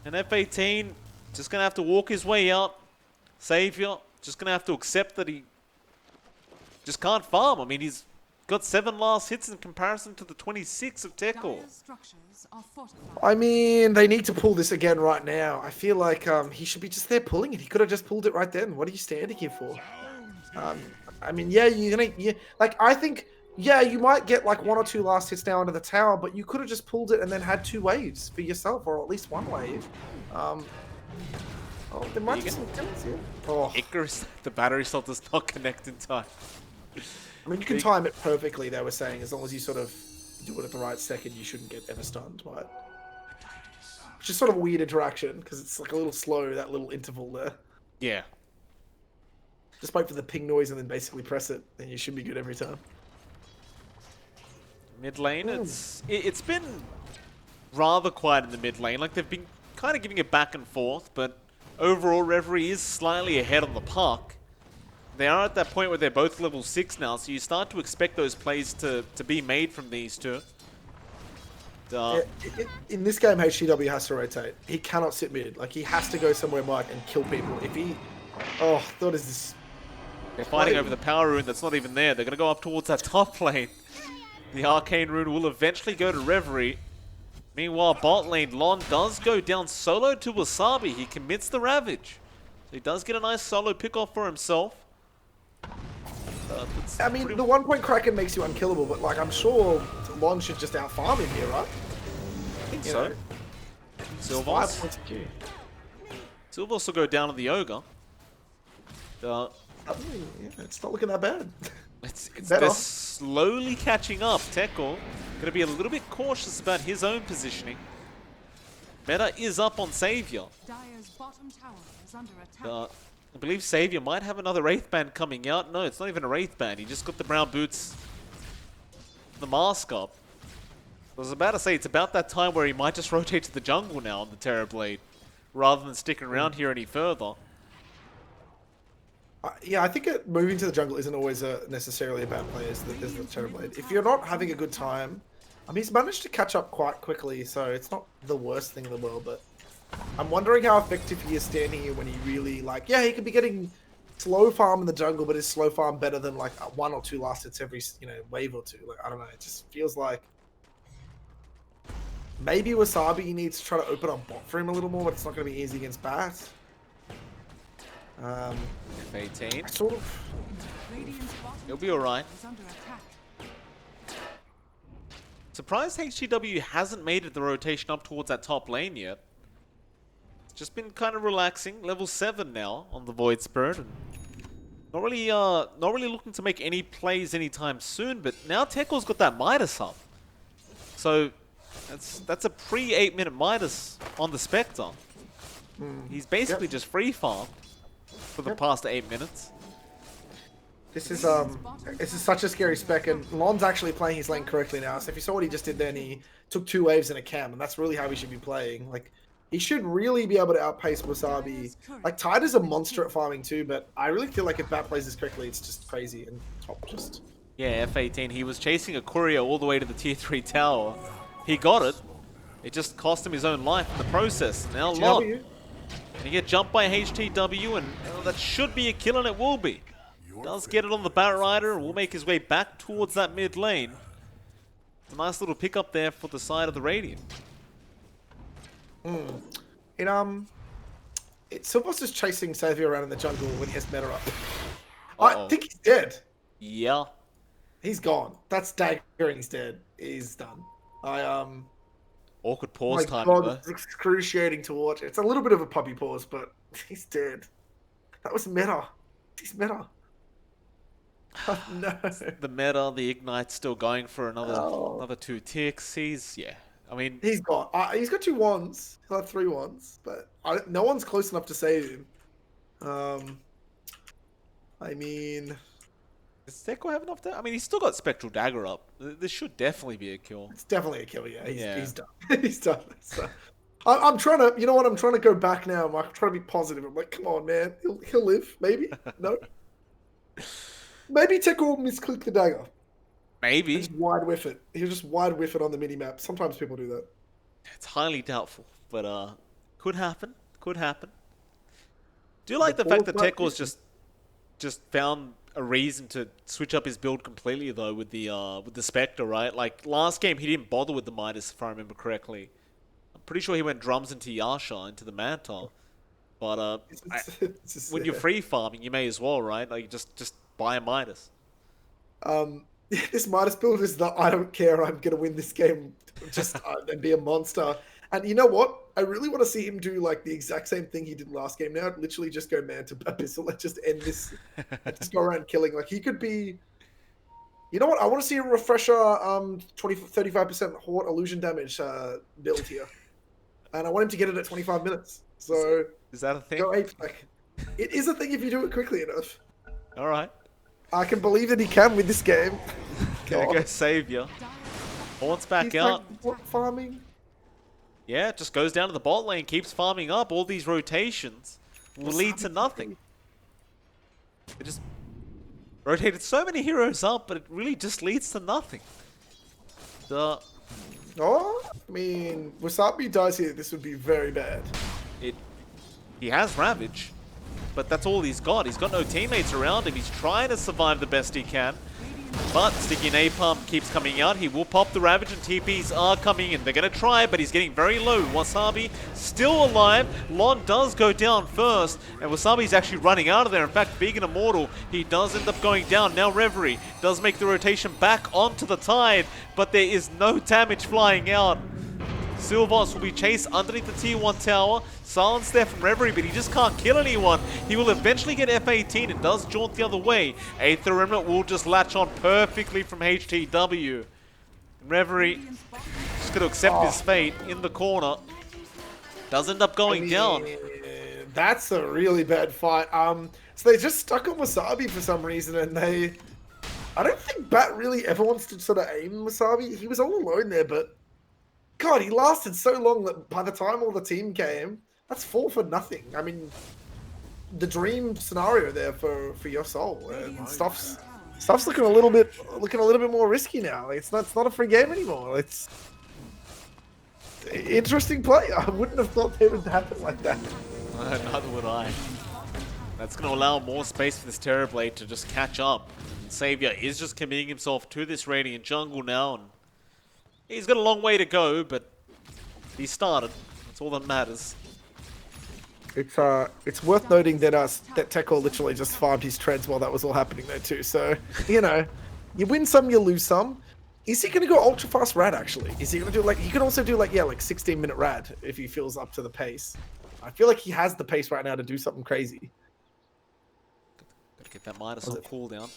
And F18 just going to have to walk his way out. Savior just going to have to accept that he just can't farm. I mean, he's got 7 last hits in comparison to the 26 of Tekor. I mean, they need to pull this again right now. I feel like he should be just there pulling it. He could have just pulled it right then. What are you standing here for? I mean, yeah, I think, yeah, you might get like 1 or 2 last hits now under the tower, but you could have just pulled it and then had 2 waves for yourself, or at least 1 wave. Oh, there might be some kills here. Oh. Icarus, the battery cell does not connect in time. I mean, you can time it perfectly, they were saying, as long as you sort of do it at the right second, you shouldn't get ever stunned, but... Which is sort of a weird interaction, because it's like a little slow, that little interval there. Yeah. Just wait for the ping noise and then basically press it, and you should be good every time. Mid lane, it's been rather quiet in the mid lane. Like, they've been kind of giving it back and forth, but overall, Reverie is slightly ahead on the puck. They are at that point where they're both level 6 now, so you start to expect those plays to be made from these two. In this game, HGW has to rotate. He cannot sit mid. Like, he has to go somewhere Mike and kill people. If he... Oh, what is this? They're fighting over the power rune that's not even there. They're going to go up towards that top lane. The arcane rune will eventually go to Reverie. Meanwhile, bot lane, Lon does go down solo to Wasabi. He commits the Ravage. So he does get a nice solo pick off for himself. I mean, the 1-point Kraken makes you unkillable, but like, I'm sure Lon should just out-farm him here, right? I think so. Silvos. 5 points of Q. Silvos will go down on the Ogre. Yeah, it's not looking that bad. They're slowly catching up. Tekor going to be a little bit cautious about his own positioning. Meta is up on Savior. Dire's bottom tower is under attack. I believe Savior might have another Wraith Band coming out. No, it's not even a Wraith Band. He just got the brown boots, the mask up. I was about to say, it's about that time where he might just rotate to the jungle now on the Terrorblade, rather than sticking around here any further. Yeah, I think moving to the jungle isn't always necessarily a bad play as the Terrorblade. If you're not having a good time, I mean, he's managed to catch up quite quickly, so it's not the worst thing in the world, but I'm wondering how effective he is standing here when he really, like, yeah, he could be getting slow farm in the jungle, but is slow farm better than, like, 1 or 2 last hits every, wave or 2? Like, I don't know, it just feels like maybe Wasabi needs to try to open up bot for him a little more, but it's not going to be easy against Bat. F18. Sort of. He'll be alright. Surprised HGW hasn't made it the rotation up towards that top lane yet. It's just been kind of relaxing. Level 7 now on the Void Spirit. And not really looking to make any plays anytime soon, but now Tekor's got that Midas up. So that's a pre-8 minute Midas on the Spectre. He's basically just free farmed for the past 8 minutes. This is such a scary spec, and Lon's actually playing his lane correctly now. So if you saw what he just did then, he took 2 waves in a cam, and that's really how he should be playing. Like, he should really be able to outpace Wasabi. Like, Tide is a monster at farming too, but I really feel like if Bat plays this correctly, it's just crazy, and top just... Yeah, F18, he was chasing a courier all the way to the tier 3 tower. He got it. It just cost him his own life in the process. Now Lon And you get jumped by HTW, and that should be a kill, and it will be. Does get it on the Batrider, and will make his way back towards that mid lane. It's a nice little pickup there for the side of the Radiant. Silver's just chasing Saviour around in the jungle when he has meta up. I think he's dead. Yeah. He's gone. That's dagger and he's dead. He's done. Awkward pause My time. God, it's excruciating to watch. It's a little bit of a puppy pause, but he's dead. That was meta. He's meta. Oh, no. The meta, the Ignite's still going for another 2 ticks. I mean... He's got 2 wands. He'll have 3 wands, but no one's close enough to save him. I mean... Does Teko have enough to... I mean, he's still got Spectral Dagger up. This should definitely be a kill. It's definitely a kill, yeah. He's done. He's done. So, I'm trying to... You know what? I'm trying to go back now. I'm trying to be positive. I'm like, come on, man. He'll live. Maybe. No. Maybe Teko will misclick the dagger. Maybe. Just wide whiff it. He'll just wide whiff it on the minimap. Sometimes people do that. It's highly doubtful, but could happen. Could happen. Do you like the fact that Teko's just found a reason to switch up his build completely though with the Spectre, right? Like last game he didn't bother with the Midas if I remember correctly. I'm pretty sure he went drums into Yasha, into the Manta. But when you're free farming, you may as well, right? Like just buy a Midas. This Midas build is the I don't care, I'm gonna win this game, just and be a monster. And you know what? I really want to see him do like the exact same thing he did last game. Now, literally just go man to Abyssal and just end this, and just go around killing. Like he could be. You know what? I want to see a refresher 35% Horde illusion damage build here, and I want him to get it at 25 minutes. So is that a thing? Go ape. Like it is a thing if you do it quickly enough. All right. I can believe that he can with this game. Gonna go Savior. Horns back out. Like, farming. Yeah, it just goes down to the bot lane, keeps farming up. All these rotations will lead to nothing. It just rotated so many heroes up, but it really just leads to nothing. I mean, Wasabi dies here, this would be very bad. He has Ravage, but that's all he's got. He's got no teammates around him. He's trying to survive the best he can. But Sticky Napalm keeps coming out. He will pop the Ravage and TPs are coming in. They're going to try, but he's getting very low. Wasabi still alive. Lon does go down first, and Wasabi's actually running out of there. In fact, Vegan Immortal, he does end up going down. Now Reverie does make the rotation back onto the Tide, but there is no damage flying out. Silvos will be chased underneath the tier 1 tower. Silence there from Reverie, but he just can't kill anyone. He will eventually get F18 and does jaunt the other way. Aether Remnant will just latch on perfectly from HTW. Reverie just going to accept his fate in the corner. Does end up going down. That's a really bad fight. So they just stuck on Wasabi for some reason, and I don't think Bat really ever wants to sort of aim Wasabi. He was all alone there, but God, he lasted so long that by the time all the team came, that's 4 for nothing. I mean, the dream scenario there for your soul, and stuff's looking a little bit more risky now. It's not a free game anymore. It's interesting play. I wouldn't have thought they would happen like that. Neither would I. That's going to allow more space for this Terrorblade to just catch up. Savior is just committing himself to this Radiant jungle now, and he's got a long way to go, but he started. That's all that matters. It's worth noting that that Teko literally just farmed his treads while that was all happening there too. So, you know, you win some, you lose some. Is he going to go ultra fast rad actually? Is he going to do like, he could also do like 16-minute rad if he feels up to the pace. I feel like he has the pace right now to do something crazy. Gotta get that Midas on cooldown.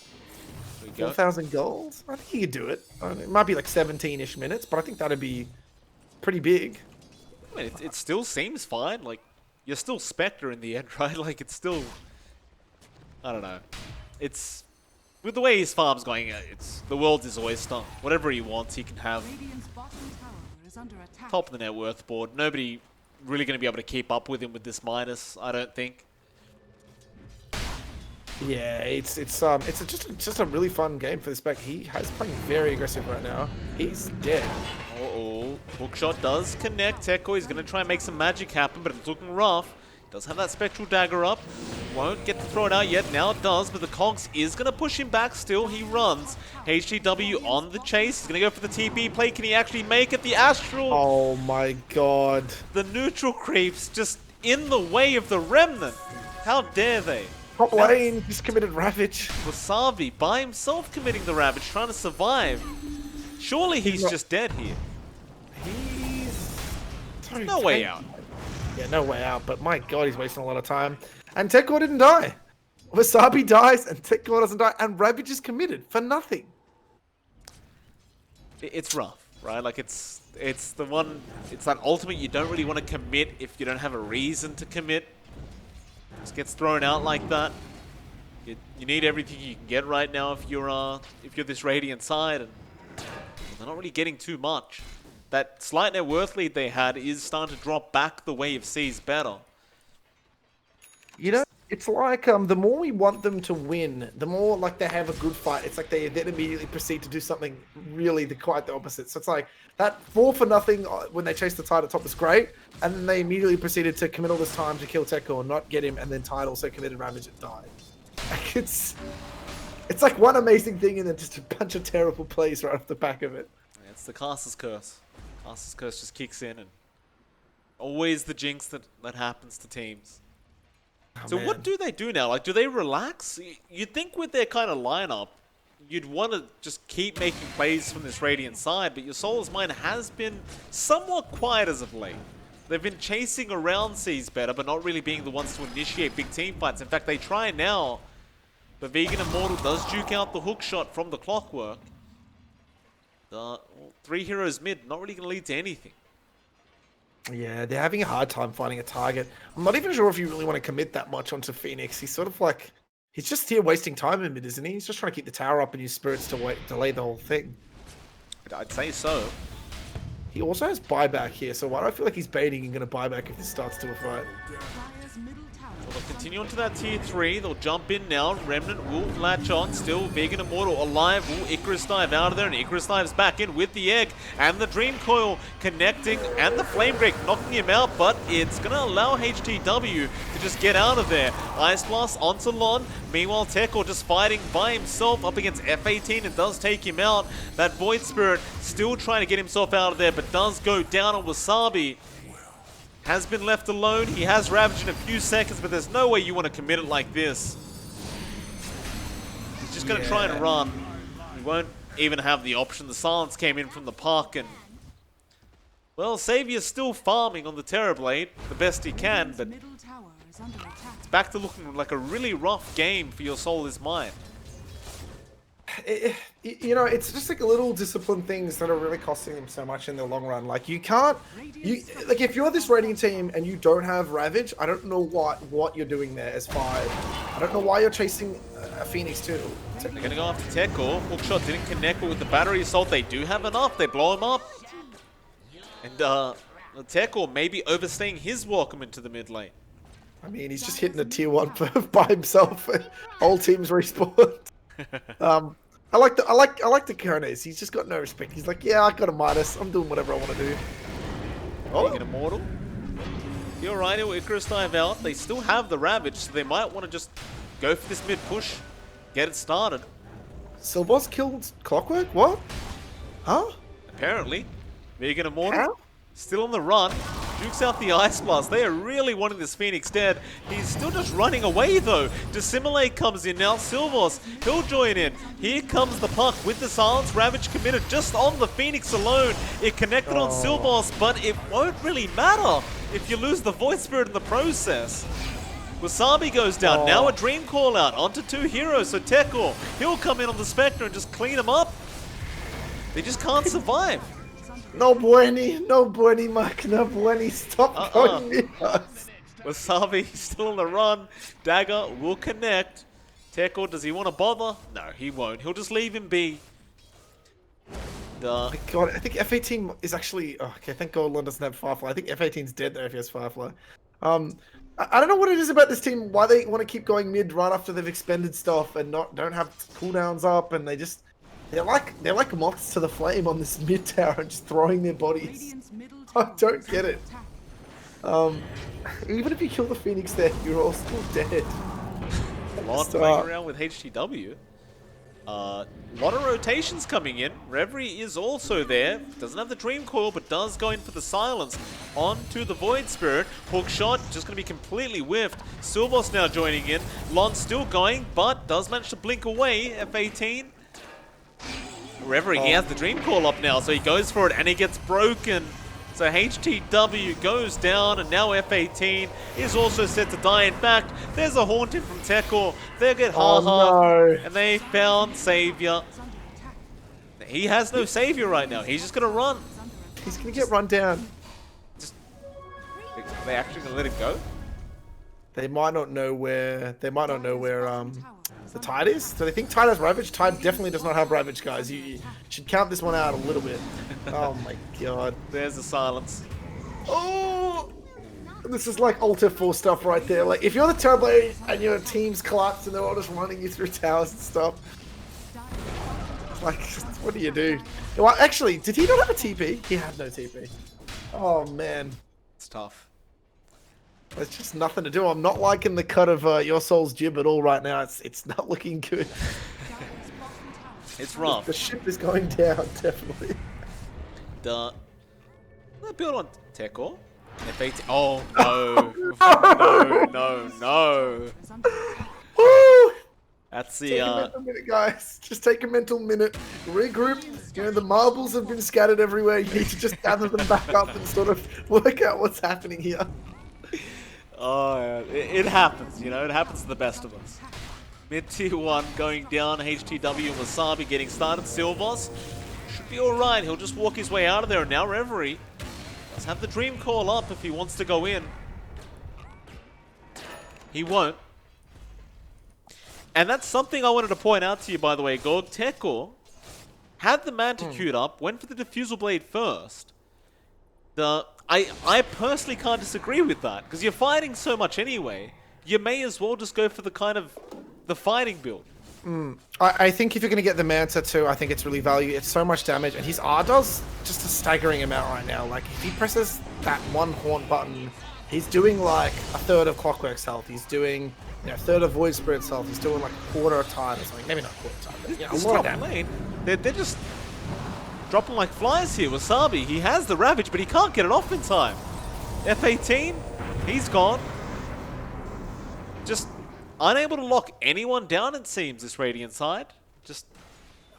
4,000 goals? I think he could do it. I mean, it might be like 17-ish minutes, but I think that'd be pretty big. I mean, it still seems fine. Like, you're still Spectre in the end, right? Like, it's still... I don't know. It's... With the way his farm's going, the world is oyster. Whatever he wants, he can have. Top of the net worth board. Nobody really going to be able to keep up with him with this Midas, I don't think. Yeah, it's just a really fun game for this spec. He is playing very aggressive right now. He's dead. Hookshot does connect. Teko is going to try and make some magic happen, but it's looking rough. Does have that Spectral Dagger up. Won't get to throw it out yet. Now it does, but the Cogs is going to push him back still. He runs. HGW on the chase. He's going to go for the TP play. Can he actually make it? The Astral. Oh my god. The neutral creeps just in the way of the Remnant. How dare they? Top lane, he's committed Ravage. Wasabi by himself committing the Ravage, trying to survive. Surely he's just dead here. Sorry, No way out. Yeah, no way out, but my god, he's wasting a lot of time. And Tekor didn't die. Wasabi dies, and Tekor doesn't die, and Ravage is committed for nothing. It's rough, right? Like it's that ultimate you don't really want to commit if you don't have a reason to commit. Just gets thrown out like that. You need everything you can get right now if you're this Radiant side, and they're not really getting too much. That slight net worth lead they had is starting to drop back the way of C's better. You know, it's like the more we want them to win, the more like they have a good fight. It's like they then immediately proceed to do something really quite the opposite. So it's like that 4-0 when they chased the tide at top was great, and then they immediately proceeded to commit all this time to kill Tekor, not get him, and then tide also committed Ravage and died. Like it's like one amazing thing and then just a bunch of terrible plays right off the back of it. Yeah, it's the Caster's Curse. Caster's Curse just kicks in, and always the jinx that happens to teams. Oh, So man. what do they do now? Like, do they relax? You'd think with their kind of lineup, you'd want to just keep making plays from this Radiant side, but your Soul's Mind has been somewhat quiet as of late. They've been chasing around C's better, but not really being the ones to initiate big team fights. In fact, they try now, but Vegan Immortal does juke out the hook shot from the Clockwork. The 3 heroes mid, not really going to lead to anything. Yeah, they're having a hard time finding a target. I'm not even sure if you really want to commit that much onto Phoenix. He's sort of like, he's just here wasting time in mid, isn't he? He's just trying to keep the tower up and use spirits to delay the whole thing. I'd say so. He also has buyback here, so why do I feel like he's baiting and going to buy back if this starts to a fight? Dire's middle tower They'll continue on to that tier 3. They'll jump in now. Remnant will latch on. Still, Vegan Immortal alive. Will Icarus dive out of there? And Icarus dives back in with the egg. And the Dream Coil connecting. And the Flame Break knocking him out. But it's going to allow HTW to just get out of there. Ice Blast onto Lon. Meanwhile, Tekor just fighting by himself up against F18 and does take him out. That Void Spirit still trying to get himself out of there, but does go down on Wasabi. Has been left alone. He has Ravage in a few seconds, but there's no way you want to commit it like this. He's just going to try and run. He won't even have the option. The silence came in from the park, and well, Saviour's still farming on the Terrorblade the best he can, but middle tower is under attack. it's back to looking like a really rough game for your Soul is Mine. You know, it's just like little discipline things that are really costing them so much in the long run. Like you can't, like if you're this rating team and you don't have Ravage, I don't know what you're doing there as 5. I don't know why you're chasing a Phoenix too. They're going to go after Tekor. Hookshot didn't connect, but with the battery assault, they do have enough. They blow him up. And Tekor may be overstaying his welcome into the mid lane. I mean, he's just hitting a tier 1 by himself. Whole team's respawned. I like the Kones. He's just got no respect. He's like, yeah, I got a Midas. I'm doing whatever I want to do. Oh, Vegan Immortal. You're right, Icarus dive out. They still have the Ravage, so they might want to just go for this mid push, get it started. Silboss killed Clockwork? What? Huh? Apparently, Vegan Immortal How? still on the run. Jukes out the Ice Blast. They are really wanting this Phoenix dead. He's still just running away though. Dissimilate comes in now. Silvos, he'll join in. Here comes the puck with the silence. Ravage committed just on the Phoenix alone. It connected on Silvos, but it won't really matter if you lose the Void Spirit in the process. Wasabi goes down. Now a Dream Call out onto 2 heroes. So Tekor, he'll come in on the Spectre and just clean them up. They just can't survive. No bueni, Mike, no bueni. Stop going near us. Wasabi still on the run. Dagger will connect. Tekor, does he want to bother? No, he won't. He'll just leave him be. My God, I think F18 is actually... Oh, okay, thank God Lon doesn't have Firefly. I think F18's dead there if he has Firefly. I don't know what it is about this team, why they want to keep going mid right after they've expended stuff and don't have cooldowns up, and they just... They're like moths to the flame on this mid tower and just throwing their bodies. Radiant's middle I tower don't is get under it. attack. Even if you kill the Phoenix there, you're all still dead. Lon playing around with HTW. Lot of rotations coming in. Reverie is also there. Doesn't have the Dream Coil, but does go in for the silence. Onto the Void Spirit. Hook shot, just going to be completely whiffed. Silvos now joining in. Lon still going, but does manage to blink away. F18. Reverie, he has the Dream Coil up now, so he goes for it, and he gets broken. So HTW goes down, and now F18 is also set to die. In fact, there's a haunting from Tekor. They get no. and they found Savior. He has no Savior right now. He's just gonna run. He's gonna get run down. They actually gonna let it go? They might not know where. The Tide is. So they think Tide has Ravage. Tide definitely does not have Ravage, guys. You should count this one out a little bit. Oh my god. There's the silence. Oh, this is like Alt F4 stuff right there. Like if you're the Turbo and your team's collapsed and they're all just running you through towers and stuff. Like, what do you do? Well, actually, did he not have a TP? He had no TP. Oh man. It's tough. There's just nothing to do. I'm not liking the cut of Your Soul's jib at all right now. It's not looking good. It's rough. The ship is going down, definitely. Build on Tekor. F18. Oh no. no. Woo! That's Take the a mental minute, guys. Just take a mental minute. Regroup. You know, the marbles have been scattered everywhere. You need to just gather them back up and sort of work out what's happening here. Oh, yeah. It happens, you know, it happens to the best of us. Mid tier 1 going down, HTW and Wasabi getting started. Silvos should be alright, he'll just walk his way out of there. And now Reverie does have the Dream Call up if he wants to go in. He won't. And that's something I wanted to point out to you, by the way, Gorg. Tekor had the Manta queued up, went for the Diffusal Blade first. I personally can't disagree with that, because you're fighting so much anyway. You may as well just go for the kind of the fighting build. I think if you're going to get the Manta too, I think it's really value. It's so much damage, and his R does just a staggering amount right now. Like, if he presses that one Haunt button, he's doing like a third of Clockwork's health. He's doing, you know, a third of Void Spirit's health. He's doing like a quarter of time or something. Maybe not a quarter of time, but you know, a lot of damage. Lane, they're just dropping like flies here. Wasabi, he has the Ravage, but he can't get it off in time. F18, he's gone. Just unable to lock anyone down, it seems, this Radiant side. Just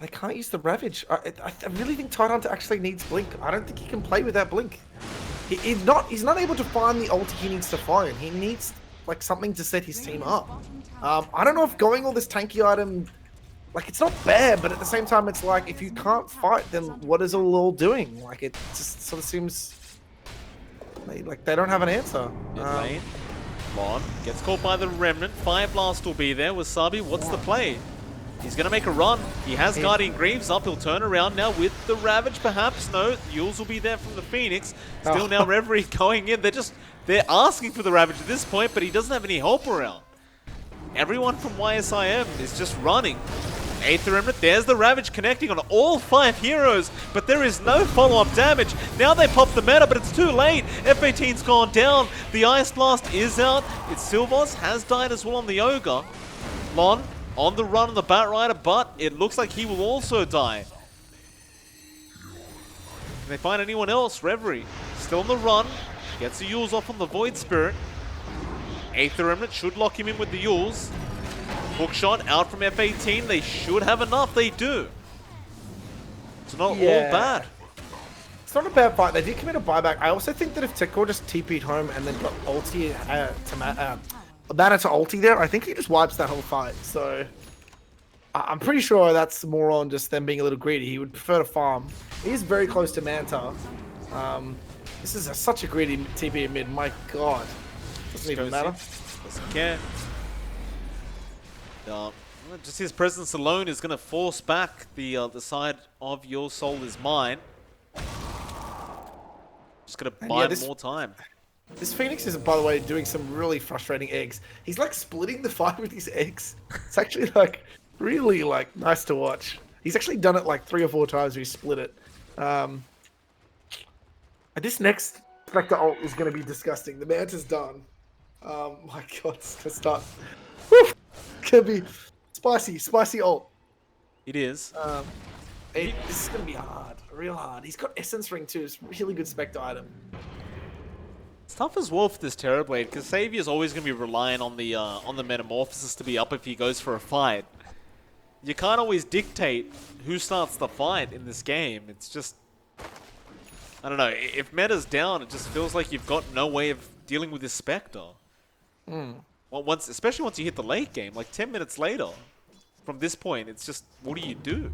they can't use the Ravage. I really think Tidehunter actually needs Blink. I don't think he can play with that Blink. He's not able to find the ulti he needs to find. He needs like something to set his team up. I don't know if going all this tanky item, like, it's not bad, but at the same time, it's like, if you can't fight, then what is it all doing? Like, it just sort of seems like they don't have an answer. Mid lane. Lon gets caught by the Remnant. Fire Blast will be there. Wasabi, what's the play? He's going to make a run. He has Guardian Greaves up. He'll turn around now with the Ravage, perhaps. No, Yules will be there from the Phoenix. Still now Reverie going in. They're asking for the Ravage at this point, but he doesn't have any help around. Everyone from YSIM is just running. 8th Remnant, there's the Ravage connecting on all 5 heroes, but there is no follow-up damage. Now they pop the meta, but it's too late. F18's gone down. The Ice Blast is out. It's Silvos, has died as well on the Ogre. Lon on the run on the Batrider, but it looks like he will also die. Can they find anyone else? Reverie still on the run. Gets the Yules off on the Void Spirit. 8th Remnant should lock him in with the Yules. Hookshot out from F18. They should have enough. They do. It's not all bad. It's not a bad fight. They did commit a buyback. I also think that if Tekor just TP'd home and then got ulti Mana to ulti there, I think he just wipes that whole fight. So I'm pretty sure that's more on just them being a little greedy. He would prefer to farm. He is very close to Manta. This is such a greedy TP in mid. My God. Doesn't even matter. Doesn't care. Just his presence alone is going to force back the side of Your Soul is Mine. Just going to buy more time. This Phoenix is, by the way, doing some really frustrating eggs. He's like splitting the fight with his eggs. It's actually like really like nice to watch. He's actually done it like 3 or 4 times where he split it. And this next Spectre ult is going to be disgusting. The Manta's done. My God, it's gonna start. Whew, gonna be spicy ult. It is. This is gonna be hard, real hard. He's got Essence Ring too. It's a really good Spectre item. It's tough as well for this Terrorblade because Saviour's always going to be relying on the Metamorphosis to be up if he goes for a fight. You can't always dictate who starts the fight in this game. It's just, I don't know. If meta's down, it just feels like you've got no way of dealing with this Spectre. Well, especially once you hit the late game, like 10 minutes later, from this point, it's just, what do you do?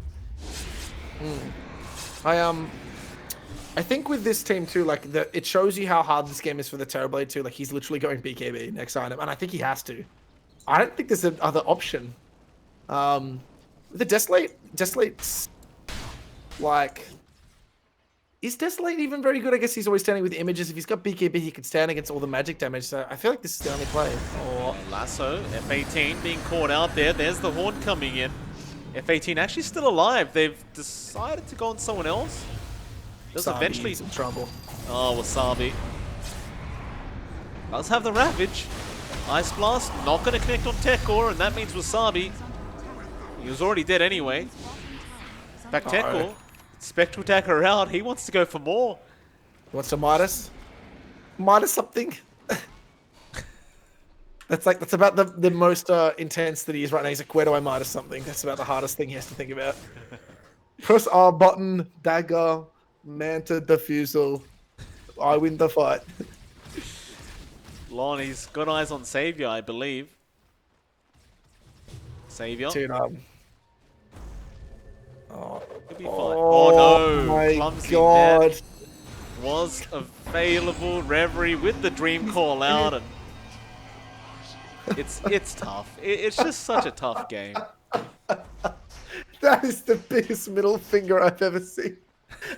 I think with this team too, like it shows you how hard this game is for the Terrorblade too. Like he's literally going BKB next item, and I think he has to. I don't think there's another option. The Desolate's like, is Desolate even very good? I guess he's always standing with images. If he's got BKB, he could stand against all the magic damage. So I feel like this is the only play. Oh, Lasso, F18 being caught out there. There's the Horn coming in. F18 actually still alive. They've decided to go on someone else. Does eventually in trouble. Oh, Wasabi. Does have the Ravage. Ice Blast not going to connect on Tekor, and that means Wasabi. He was already dead anyway. Back Tekor. Spectral Attacker out. He wants to go for more. He wants to Midas? Midas something? That's about the most intense that he is right now. He's like, where do I Midas something? That's about the hardest thing he has to think about. Press R button, dagger, Manta, Diffusal. I win the fight. Lon, he's got eyes on Savior, I believe. Savior. Dude, Could be fine. Oh no! My Clumsy God. net was available. Reverie with the Dream Call out, and it's tough. It's just such a tough game. That is the biggest middle finger I've ever seen.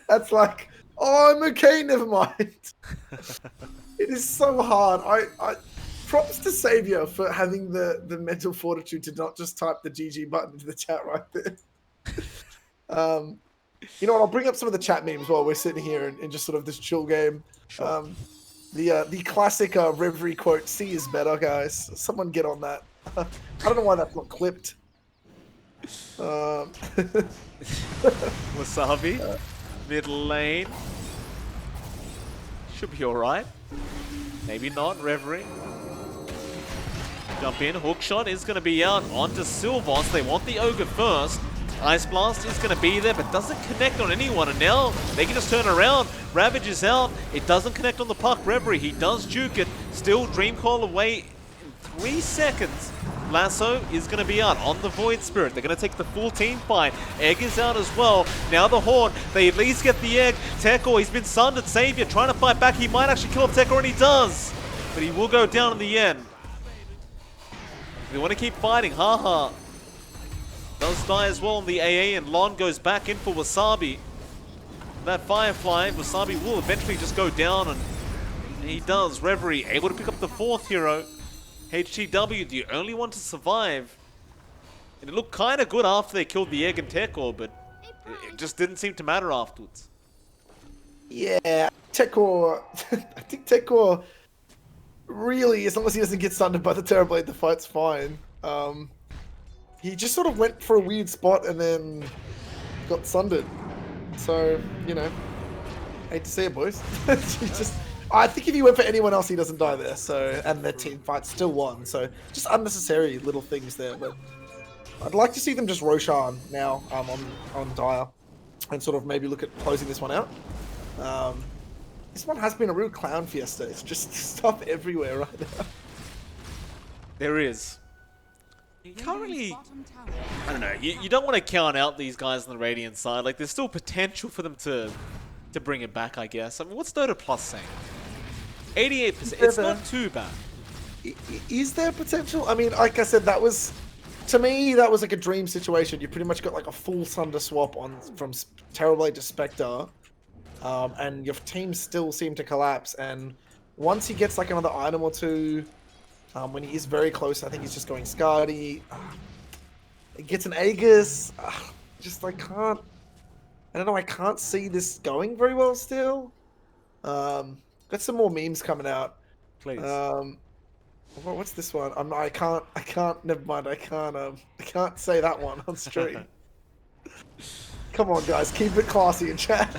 That's like, oh, I'm okay, never mind. It is so hard. I props to Savior for having the mental fortitude to not just type the GG button into the chat right there. You know what? I'll bring up some of the chat memes while we're sitting here in just sort of this chill game. Sure. The classic Reverie quote, "C is better, guys." Someone get on that. I don't know why that's not clipped. Wasabi, mid lane. Should be alright. Maybe not, Reverie. Jump in, hook shot is going to be out onto Sylvos. They want the Ogre first. Ice Blast is going to be there, but doesn't connect on anyone. And now they can just turn around. Ravage is out. It doesn't connect on the puck. Reverie, he does juke it. Still Dream Call away in 3 seconds. Lasso is going to be out on the Void Spirit. They're going to take the full team fight. Egg is out as well. Now the Horn. They at least get the Egg. Tekor, he's been sundered. Savior trying to fight back. He might actually kill off Tekor, and he does. But he will go down in the end. They want to keep fighting. Haha. Does die as well on the AA, and Lon goes back in for Wasabi. That Firefly, Wasabi will eventually just go down, and he does. Reverie able to pick up the 4th hero. HTW, the only one to survive. And it looked kind of good after they killed the Egg and Tekor, but it just didn't seem to matter afterwards. Yeah, Tekor. I think Tekor really, as long as he doesn't get sundered by the Terrorblade, the fight's fine. He just sort of went for a weird spot and then got sundered. So, you know, hate to see it, boys. I think if he went for anyone else, he doesn't die there. So, and the team fight still won. So, just unnecessary little things there. But I'd like to see them just Roshan now on Dire and sort of maybe look at closing this one out. This one has been a real clown fiesta. It's just stuff everywhere right now. There is. Currently, I don't know, you don't want to count out these guys on the Radiant side. Like, there's still potential for them to bring it back, I guess. I mean, what's Dota Plus saying? 88%. It's not too bad. Is there potential? I mean, like I said, that was, to me, that was like a dream situation. You pretty much got like a full Sunder swap on from Terrorblade to Spectre, and your team still seem to collapse. And once he gets like another item or two, when he is very close, I think he's just going Scardy. He gets an Aegis. Just I don't know, I can't see this going very well still. Got Got some more memes coming out. Please. What's this one? I can't. Never mind. I can't say that one on stream. Come on, guys, keep it classy in chat.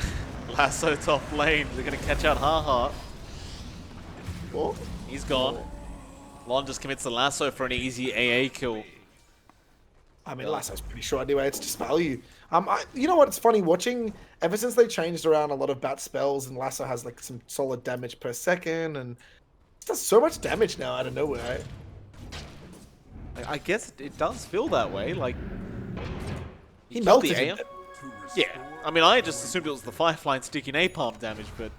Lasso top lane. They're gonna catch out Haha. Oh. He's gone. Lon just commits the lasso for an easy AA kill. I mean, Lasso's pretty sure anyway. It's just value. You know what? It's funny watching. Ever since they changed around a lot of bat spells, and Lasso has like some solid damage per second, and it does so much damage now out of nowhere. I guess it does feel that way. Like He melted the him. Yeah, I mean, I just assumed it was the Firefly sticking napalm damage, but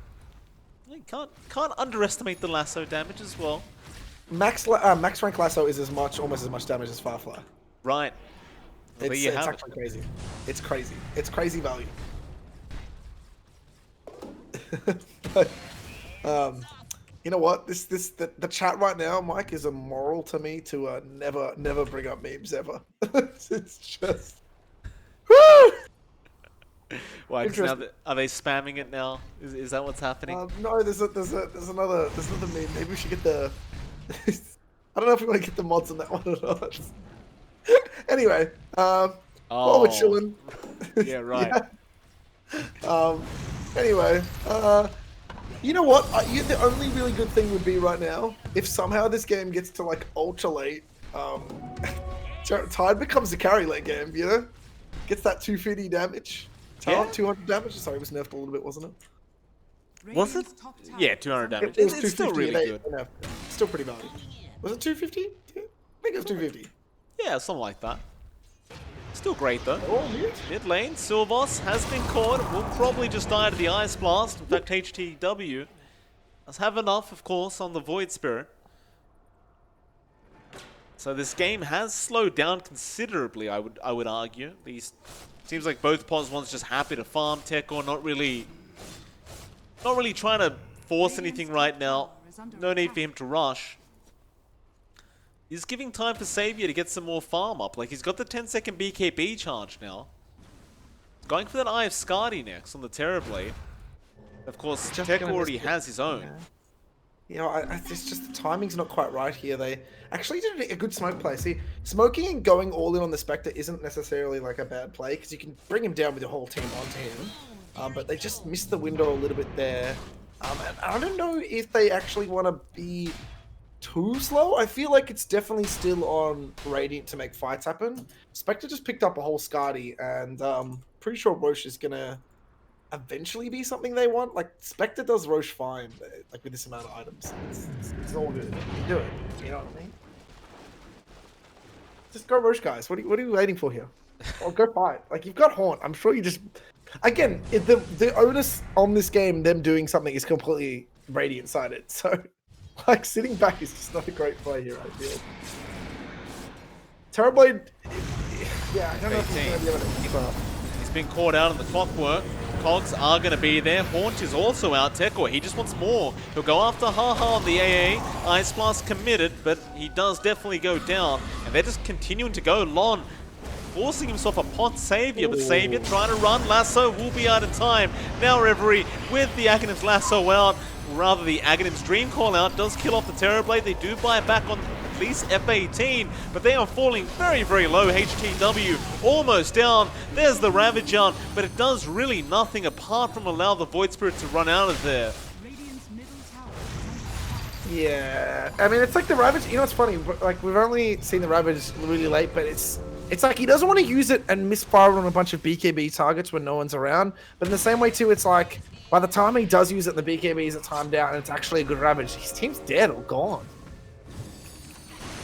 you can't underestimate the lasso damage as well. Max rank Lasso is almost as much damage as Firefly. Right. Well, It's actually crazy. It's crazy. It's crazy value. But, you know what? The chat right now, Mike, is immoral to me to never bring up memes ever. It's just. Woo! Why? 'Cause now are they spamming it now? Is that what's happening? No, there's another meme. Maybe we should get the. I don't know if we want to get the mods on that one or not. Anyway, while we're chilling. Yeah, right. Yeah. Anyway, you know what? The only really good thing would be right now if somehow this game gets to like ultra late. Tide becomes a carry late game. You know, gets that 250 damage. Yeah. 200 damage. Sorry, it was nerfed a little bit, wasn't it? Was it? Radiant's top tower Yeah, is 200 under damage. It was It's still 250 really and good. Still pretty valuable. Was it 250? Yeah, I think it was 250. Yeah, something like that. Still great though. Oh, yeah. Mid lane, Silvos has been caught. Will probably just die to the Ice Blast. In fact, HTW does have enough, of course, on the Void Spirit. So this game has slowed down considerably, I would argue. These seems like both pos one's just happy to farm tech or not really trying to force anything right now. No need for him to rush. He's giving time for Savior to get some more farm up. Like, he's got the 10-second BKB charge now. Going for that Eye of Skadi next on the Terrorblade. Of course, Tech already has his own. Yeah. You know, it's just the timing's not quite right here. They actually did a good smoke play. See, smoking and going all in on the Spectre isn't necessarily like a bad play because you can bring him down with your whole team onto him. But they just missed the window a little bit there. And I don't know if they actually want to be too slow. I feel like it's definitely still on Radiant to make fights happen. Spectre just picked up a whole Skadi, and pretty sure Roche is gonna eventually be something they want. Like, Spectre does Roche fine, like with this amount of items. It's all good. You do it. You know what I mean? Just go Roche, guys. What are you waiting for here? Or go fight. Like, you've got Haunt. I'm sure you just. Again, the onus on this game, them doing something, is completely Radiant sided. So. Like, sitting back is just not a great play here, I feel. Terrorblade, yeah, I don't know if he's going to be able to keep up. He's been caught out on the clockwork. Cogs are going to be there. Haunt is also out. Tekor, he just wants more. He'll go after Haha on the AA. Ice Blast committed, but he does definitely go down. And they're just continuing to go. Lon forcing himself upon Savior, but Savior trying to run. Lasso will be out in time. Now Reverie with the Aghanim's Lasso out. Rather, the Aghanim's Dream Call out does kill off the Terrorblade. They do buy back on at least F18, but they are falling very, very low. HTW almost down. There's the Ravage out, but it does really nothing apart from allow the Void Spirit to run out of there. Radiant's middle tower is under Yeah, I mean, it's like the Ravage, you know what's funny? Like, we've only seen the Ravage really late, but it's like he doesn't want to use it and misfire on a bunch of BKB targets when no one's around. But in the same way, too, it's like, by the time he does use it, the BKBs are timed out, and it's actually a good Ravage. His team's dead or gone.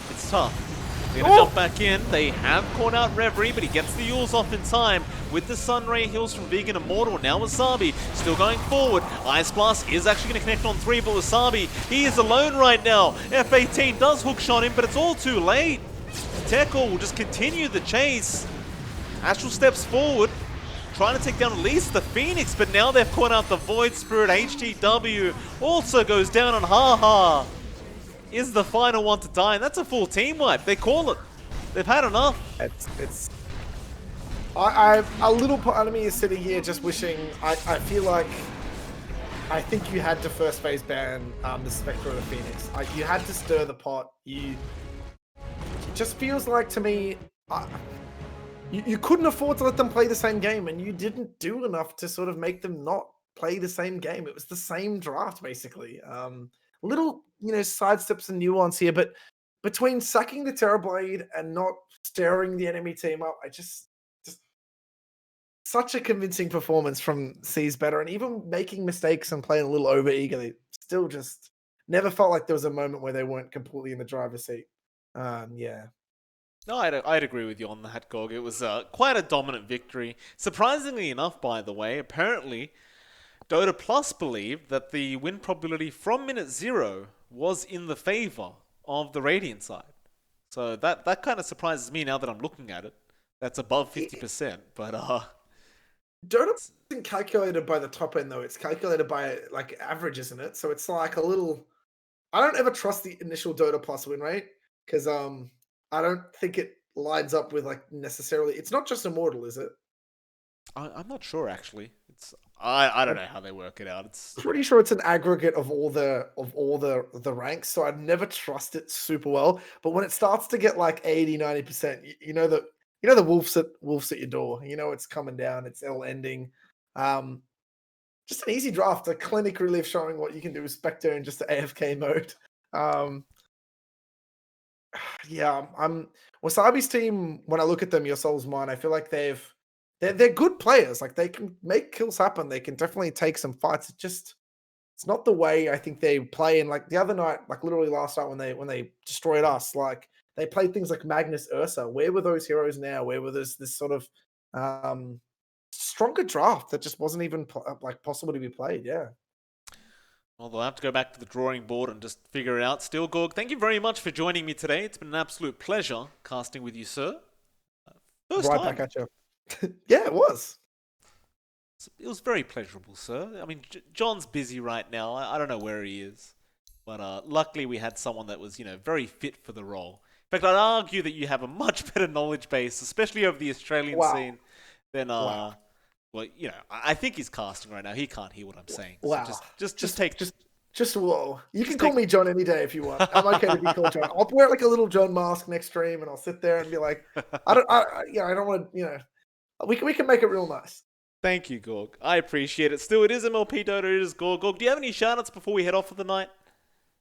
It's tough. They're going to jump back in. They have caught out Reverie, but he gets the Yules off in time with the Sunray Heals from Vegan Immortal. Now Wasabi still going forward. Ice Blast is actually going to connect on 3, but Wasabi, he is alone right now. F18 does hookshot him, but it's all too late. Tekor will just continue the chase. Astral steps forward, trying to take down at least the Phoenix, but now they've caught out the Void Spirit. HTW also goes down on Haha. Is the final one to die, and that's a full team wipe. They call it. They've had enough. It's. A little part of me is sitting here just wishing. I feel like I think you had to first phase ban the Spectre of the Phoenix. You had to stir the pot. It just feels like to me, you couldn't afford to let them play the same game, and you didn't do enough to sort of make them not play the same game. It was the same draft basically. Little sidesteps and nuance here, but between sacking the Terrorblade and not stirring the enemy team up, I just such a convincing performance from C's better, and even making mistakes and playing a little over eagerly, still just never felt like there was a moment where they weren't completely in the driver's seat. Yeah. No, I'd agree with you on that, Gog. It was quite a dominant victory. Surprisingly enough, by the way, apparently, Dota Plus believed that the win probability from minute 0 was in the favor of the Radiant side. So that kind of surprises me now that I'm looking at it. That's above 50%, but Dota isn't calculated by the top end though. It's calculated by like average, isn't it? So it's like a little. I don't ever trust the initial Dota Plus win rate because I don't think it lines up with like necessarily. It's not just Immortal, is it? I'm not sure actually. I don't know how they work it out. It's Pretty sure it's an aggregate of all the ranks, so I'd never trust it super well. But when it starts to get like 80-90%, you know the wolves at your door. You know it's coming down. It's L ending. Just an easy draft, a clinic relief showing what you can do with Spectre in just the AFK mode. Yeah, I'm Wasabi's team. When I look at them, Your Soul's Mine, I feel like they're good players. Like they can make kills happen. They can definitely take some fights. It's not the way I think they play. And like the other night, like literally last night when they destroyed us, like they played things like Magnus Ursa. Where were those heroes now? Where were this sort of stronger draft that just wasn't even like possible to be played? Yeah. Although I have to go back to the drawing board and just figure it out. Still, Gorg, thank you very much for joining me today. It's been an absolute pleasure casting with you, sir. First Right time. back at you. Yeah, it was. It was very pleasurable, sir. I mean, John's busy right now. I don't know where he is. But luckily we had someone that was, very fit for the role. In fact, I'd argue that you have a much better knowledge base, especially over the Australian scene, than, Wow. well, I think he's casting right now. He can't hear what I'm saying. Wow. So just take... Just whoa. You can call me John any day if you want. I'm okay to be called John. I'll wear like a little John mask next stream and I'll sit there and be like, I don't want to, we can make it real nice. Thank you, Gorg. I appreciate it. Still, it is MLP Dota, it is Gorg. Gorg, do you have any shoutouts before we head off for the night?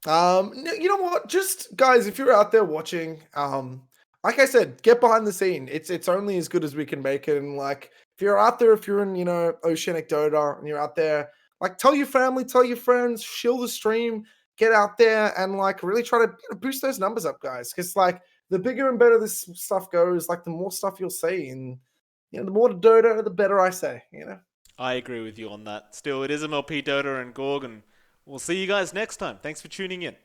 You know what? Just guys, if you're out there watching, like I said, get behind the scene. It's only as good as we can make it. And like, if you're out there, if you're in, Oceanic Dota and you're out there, like tell your family, tell your friends, shill the stream, get out there and like really try to boost those numbers up, guys. Because like the bigger and better this stuff goes, like the more stuff you'll see, and the more Dota, the better, I say. I agree with you on that. Still, it is MLP Dota and Gorg, and we'll see you guys next time. Thanks for tuning in.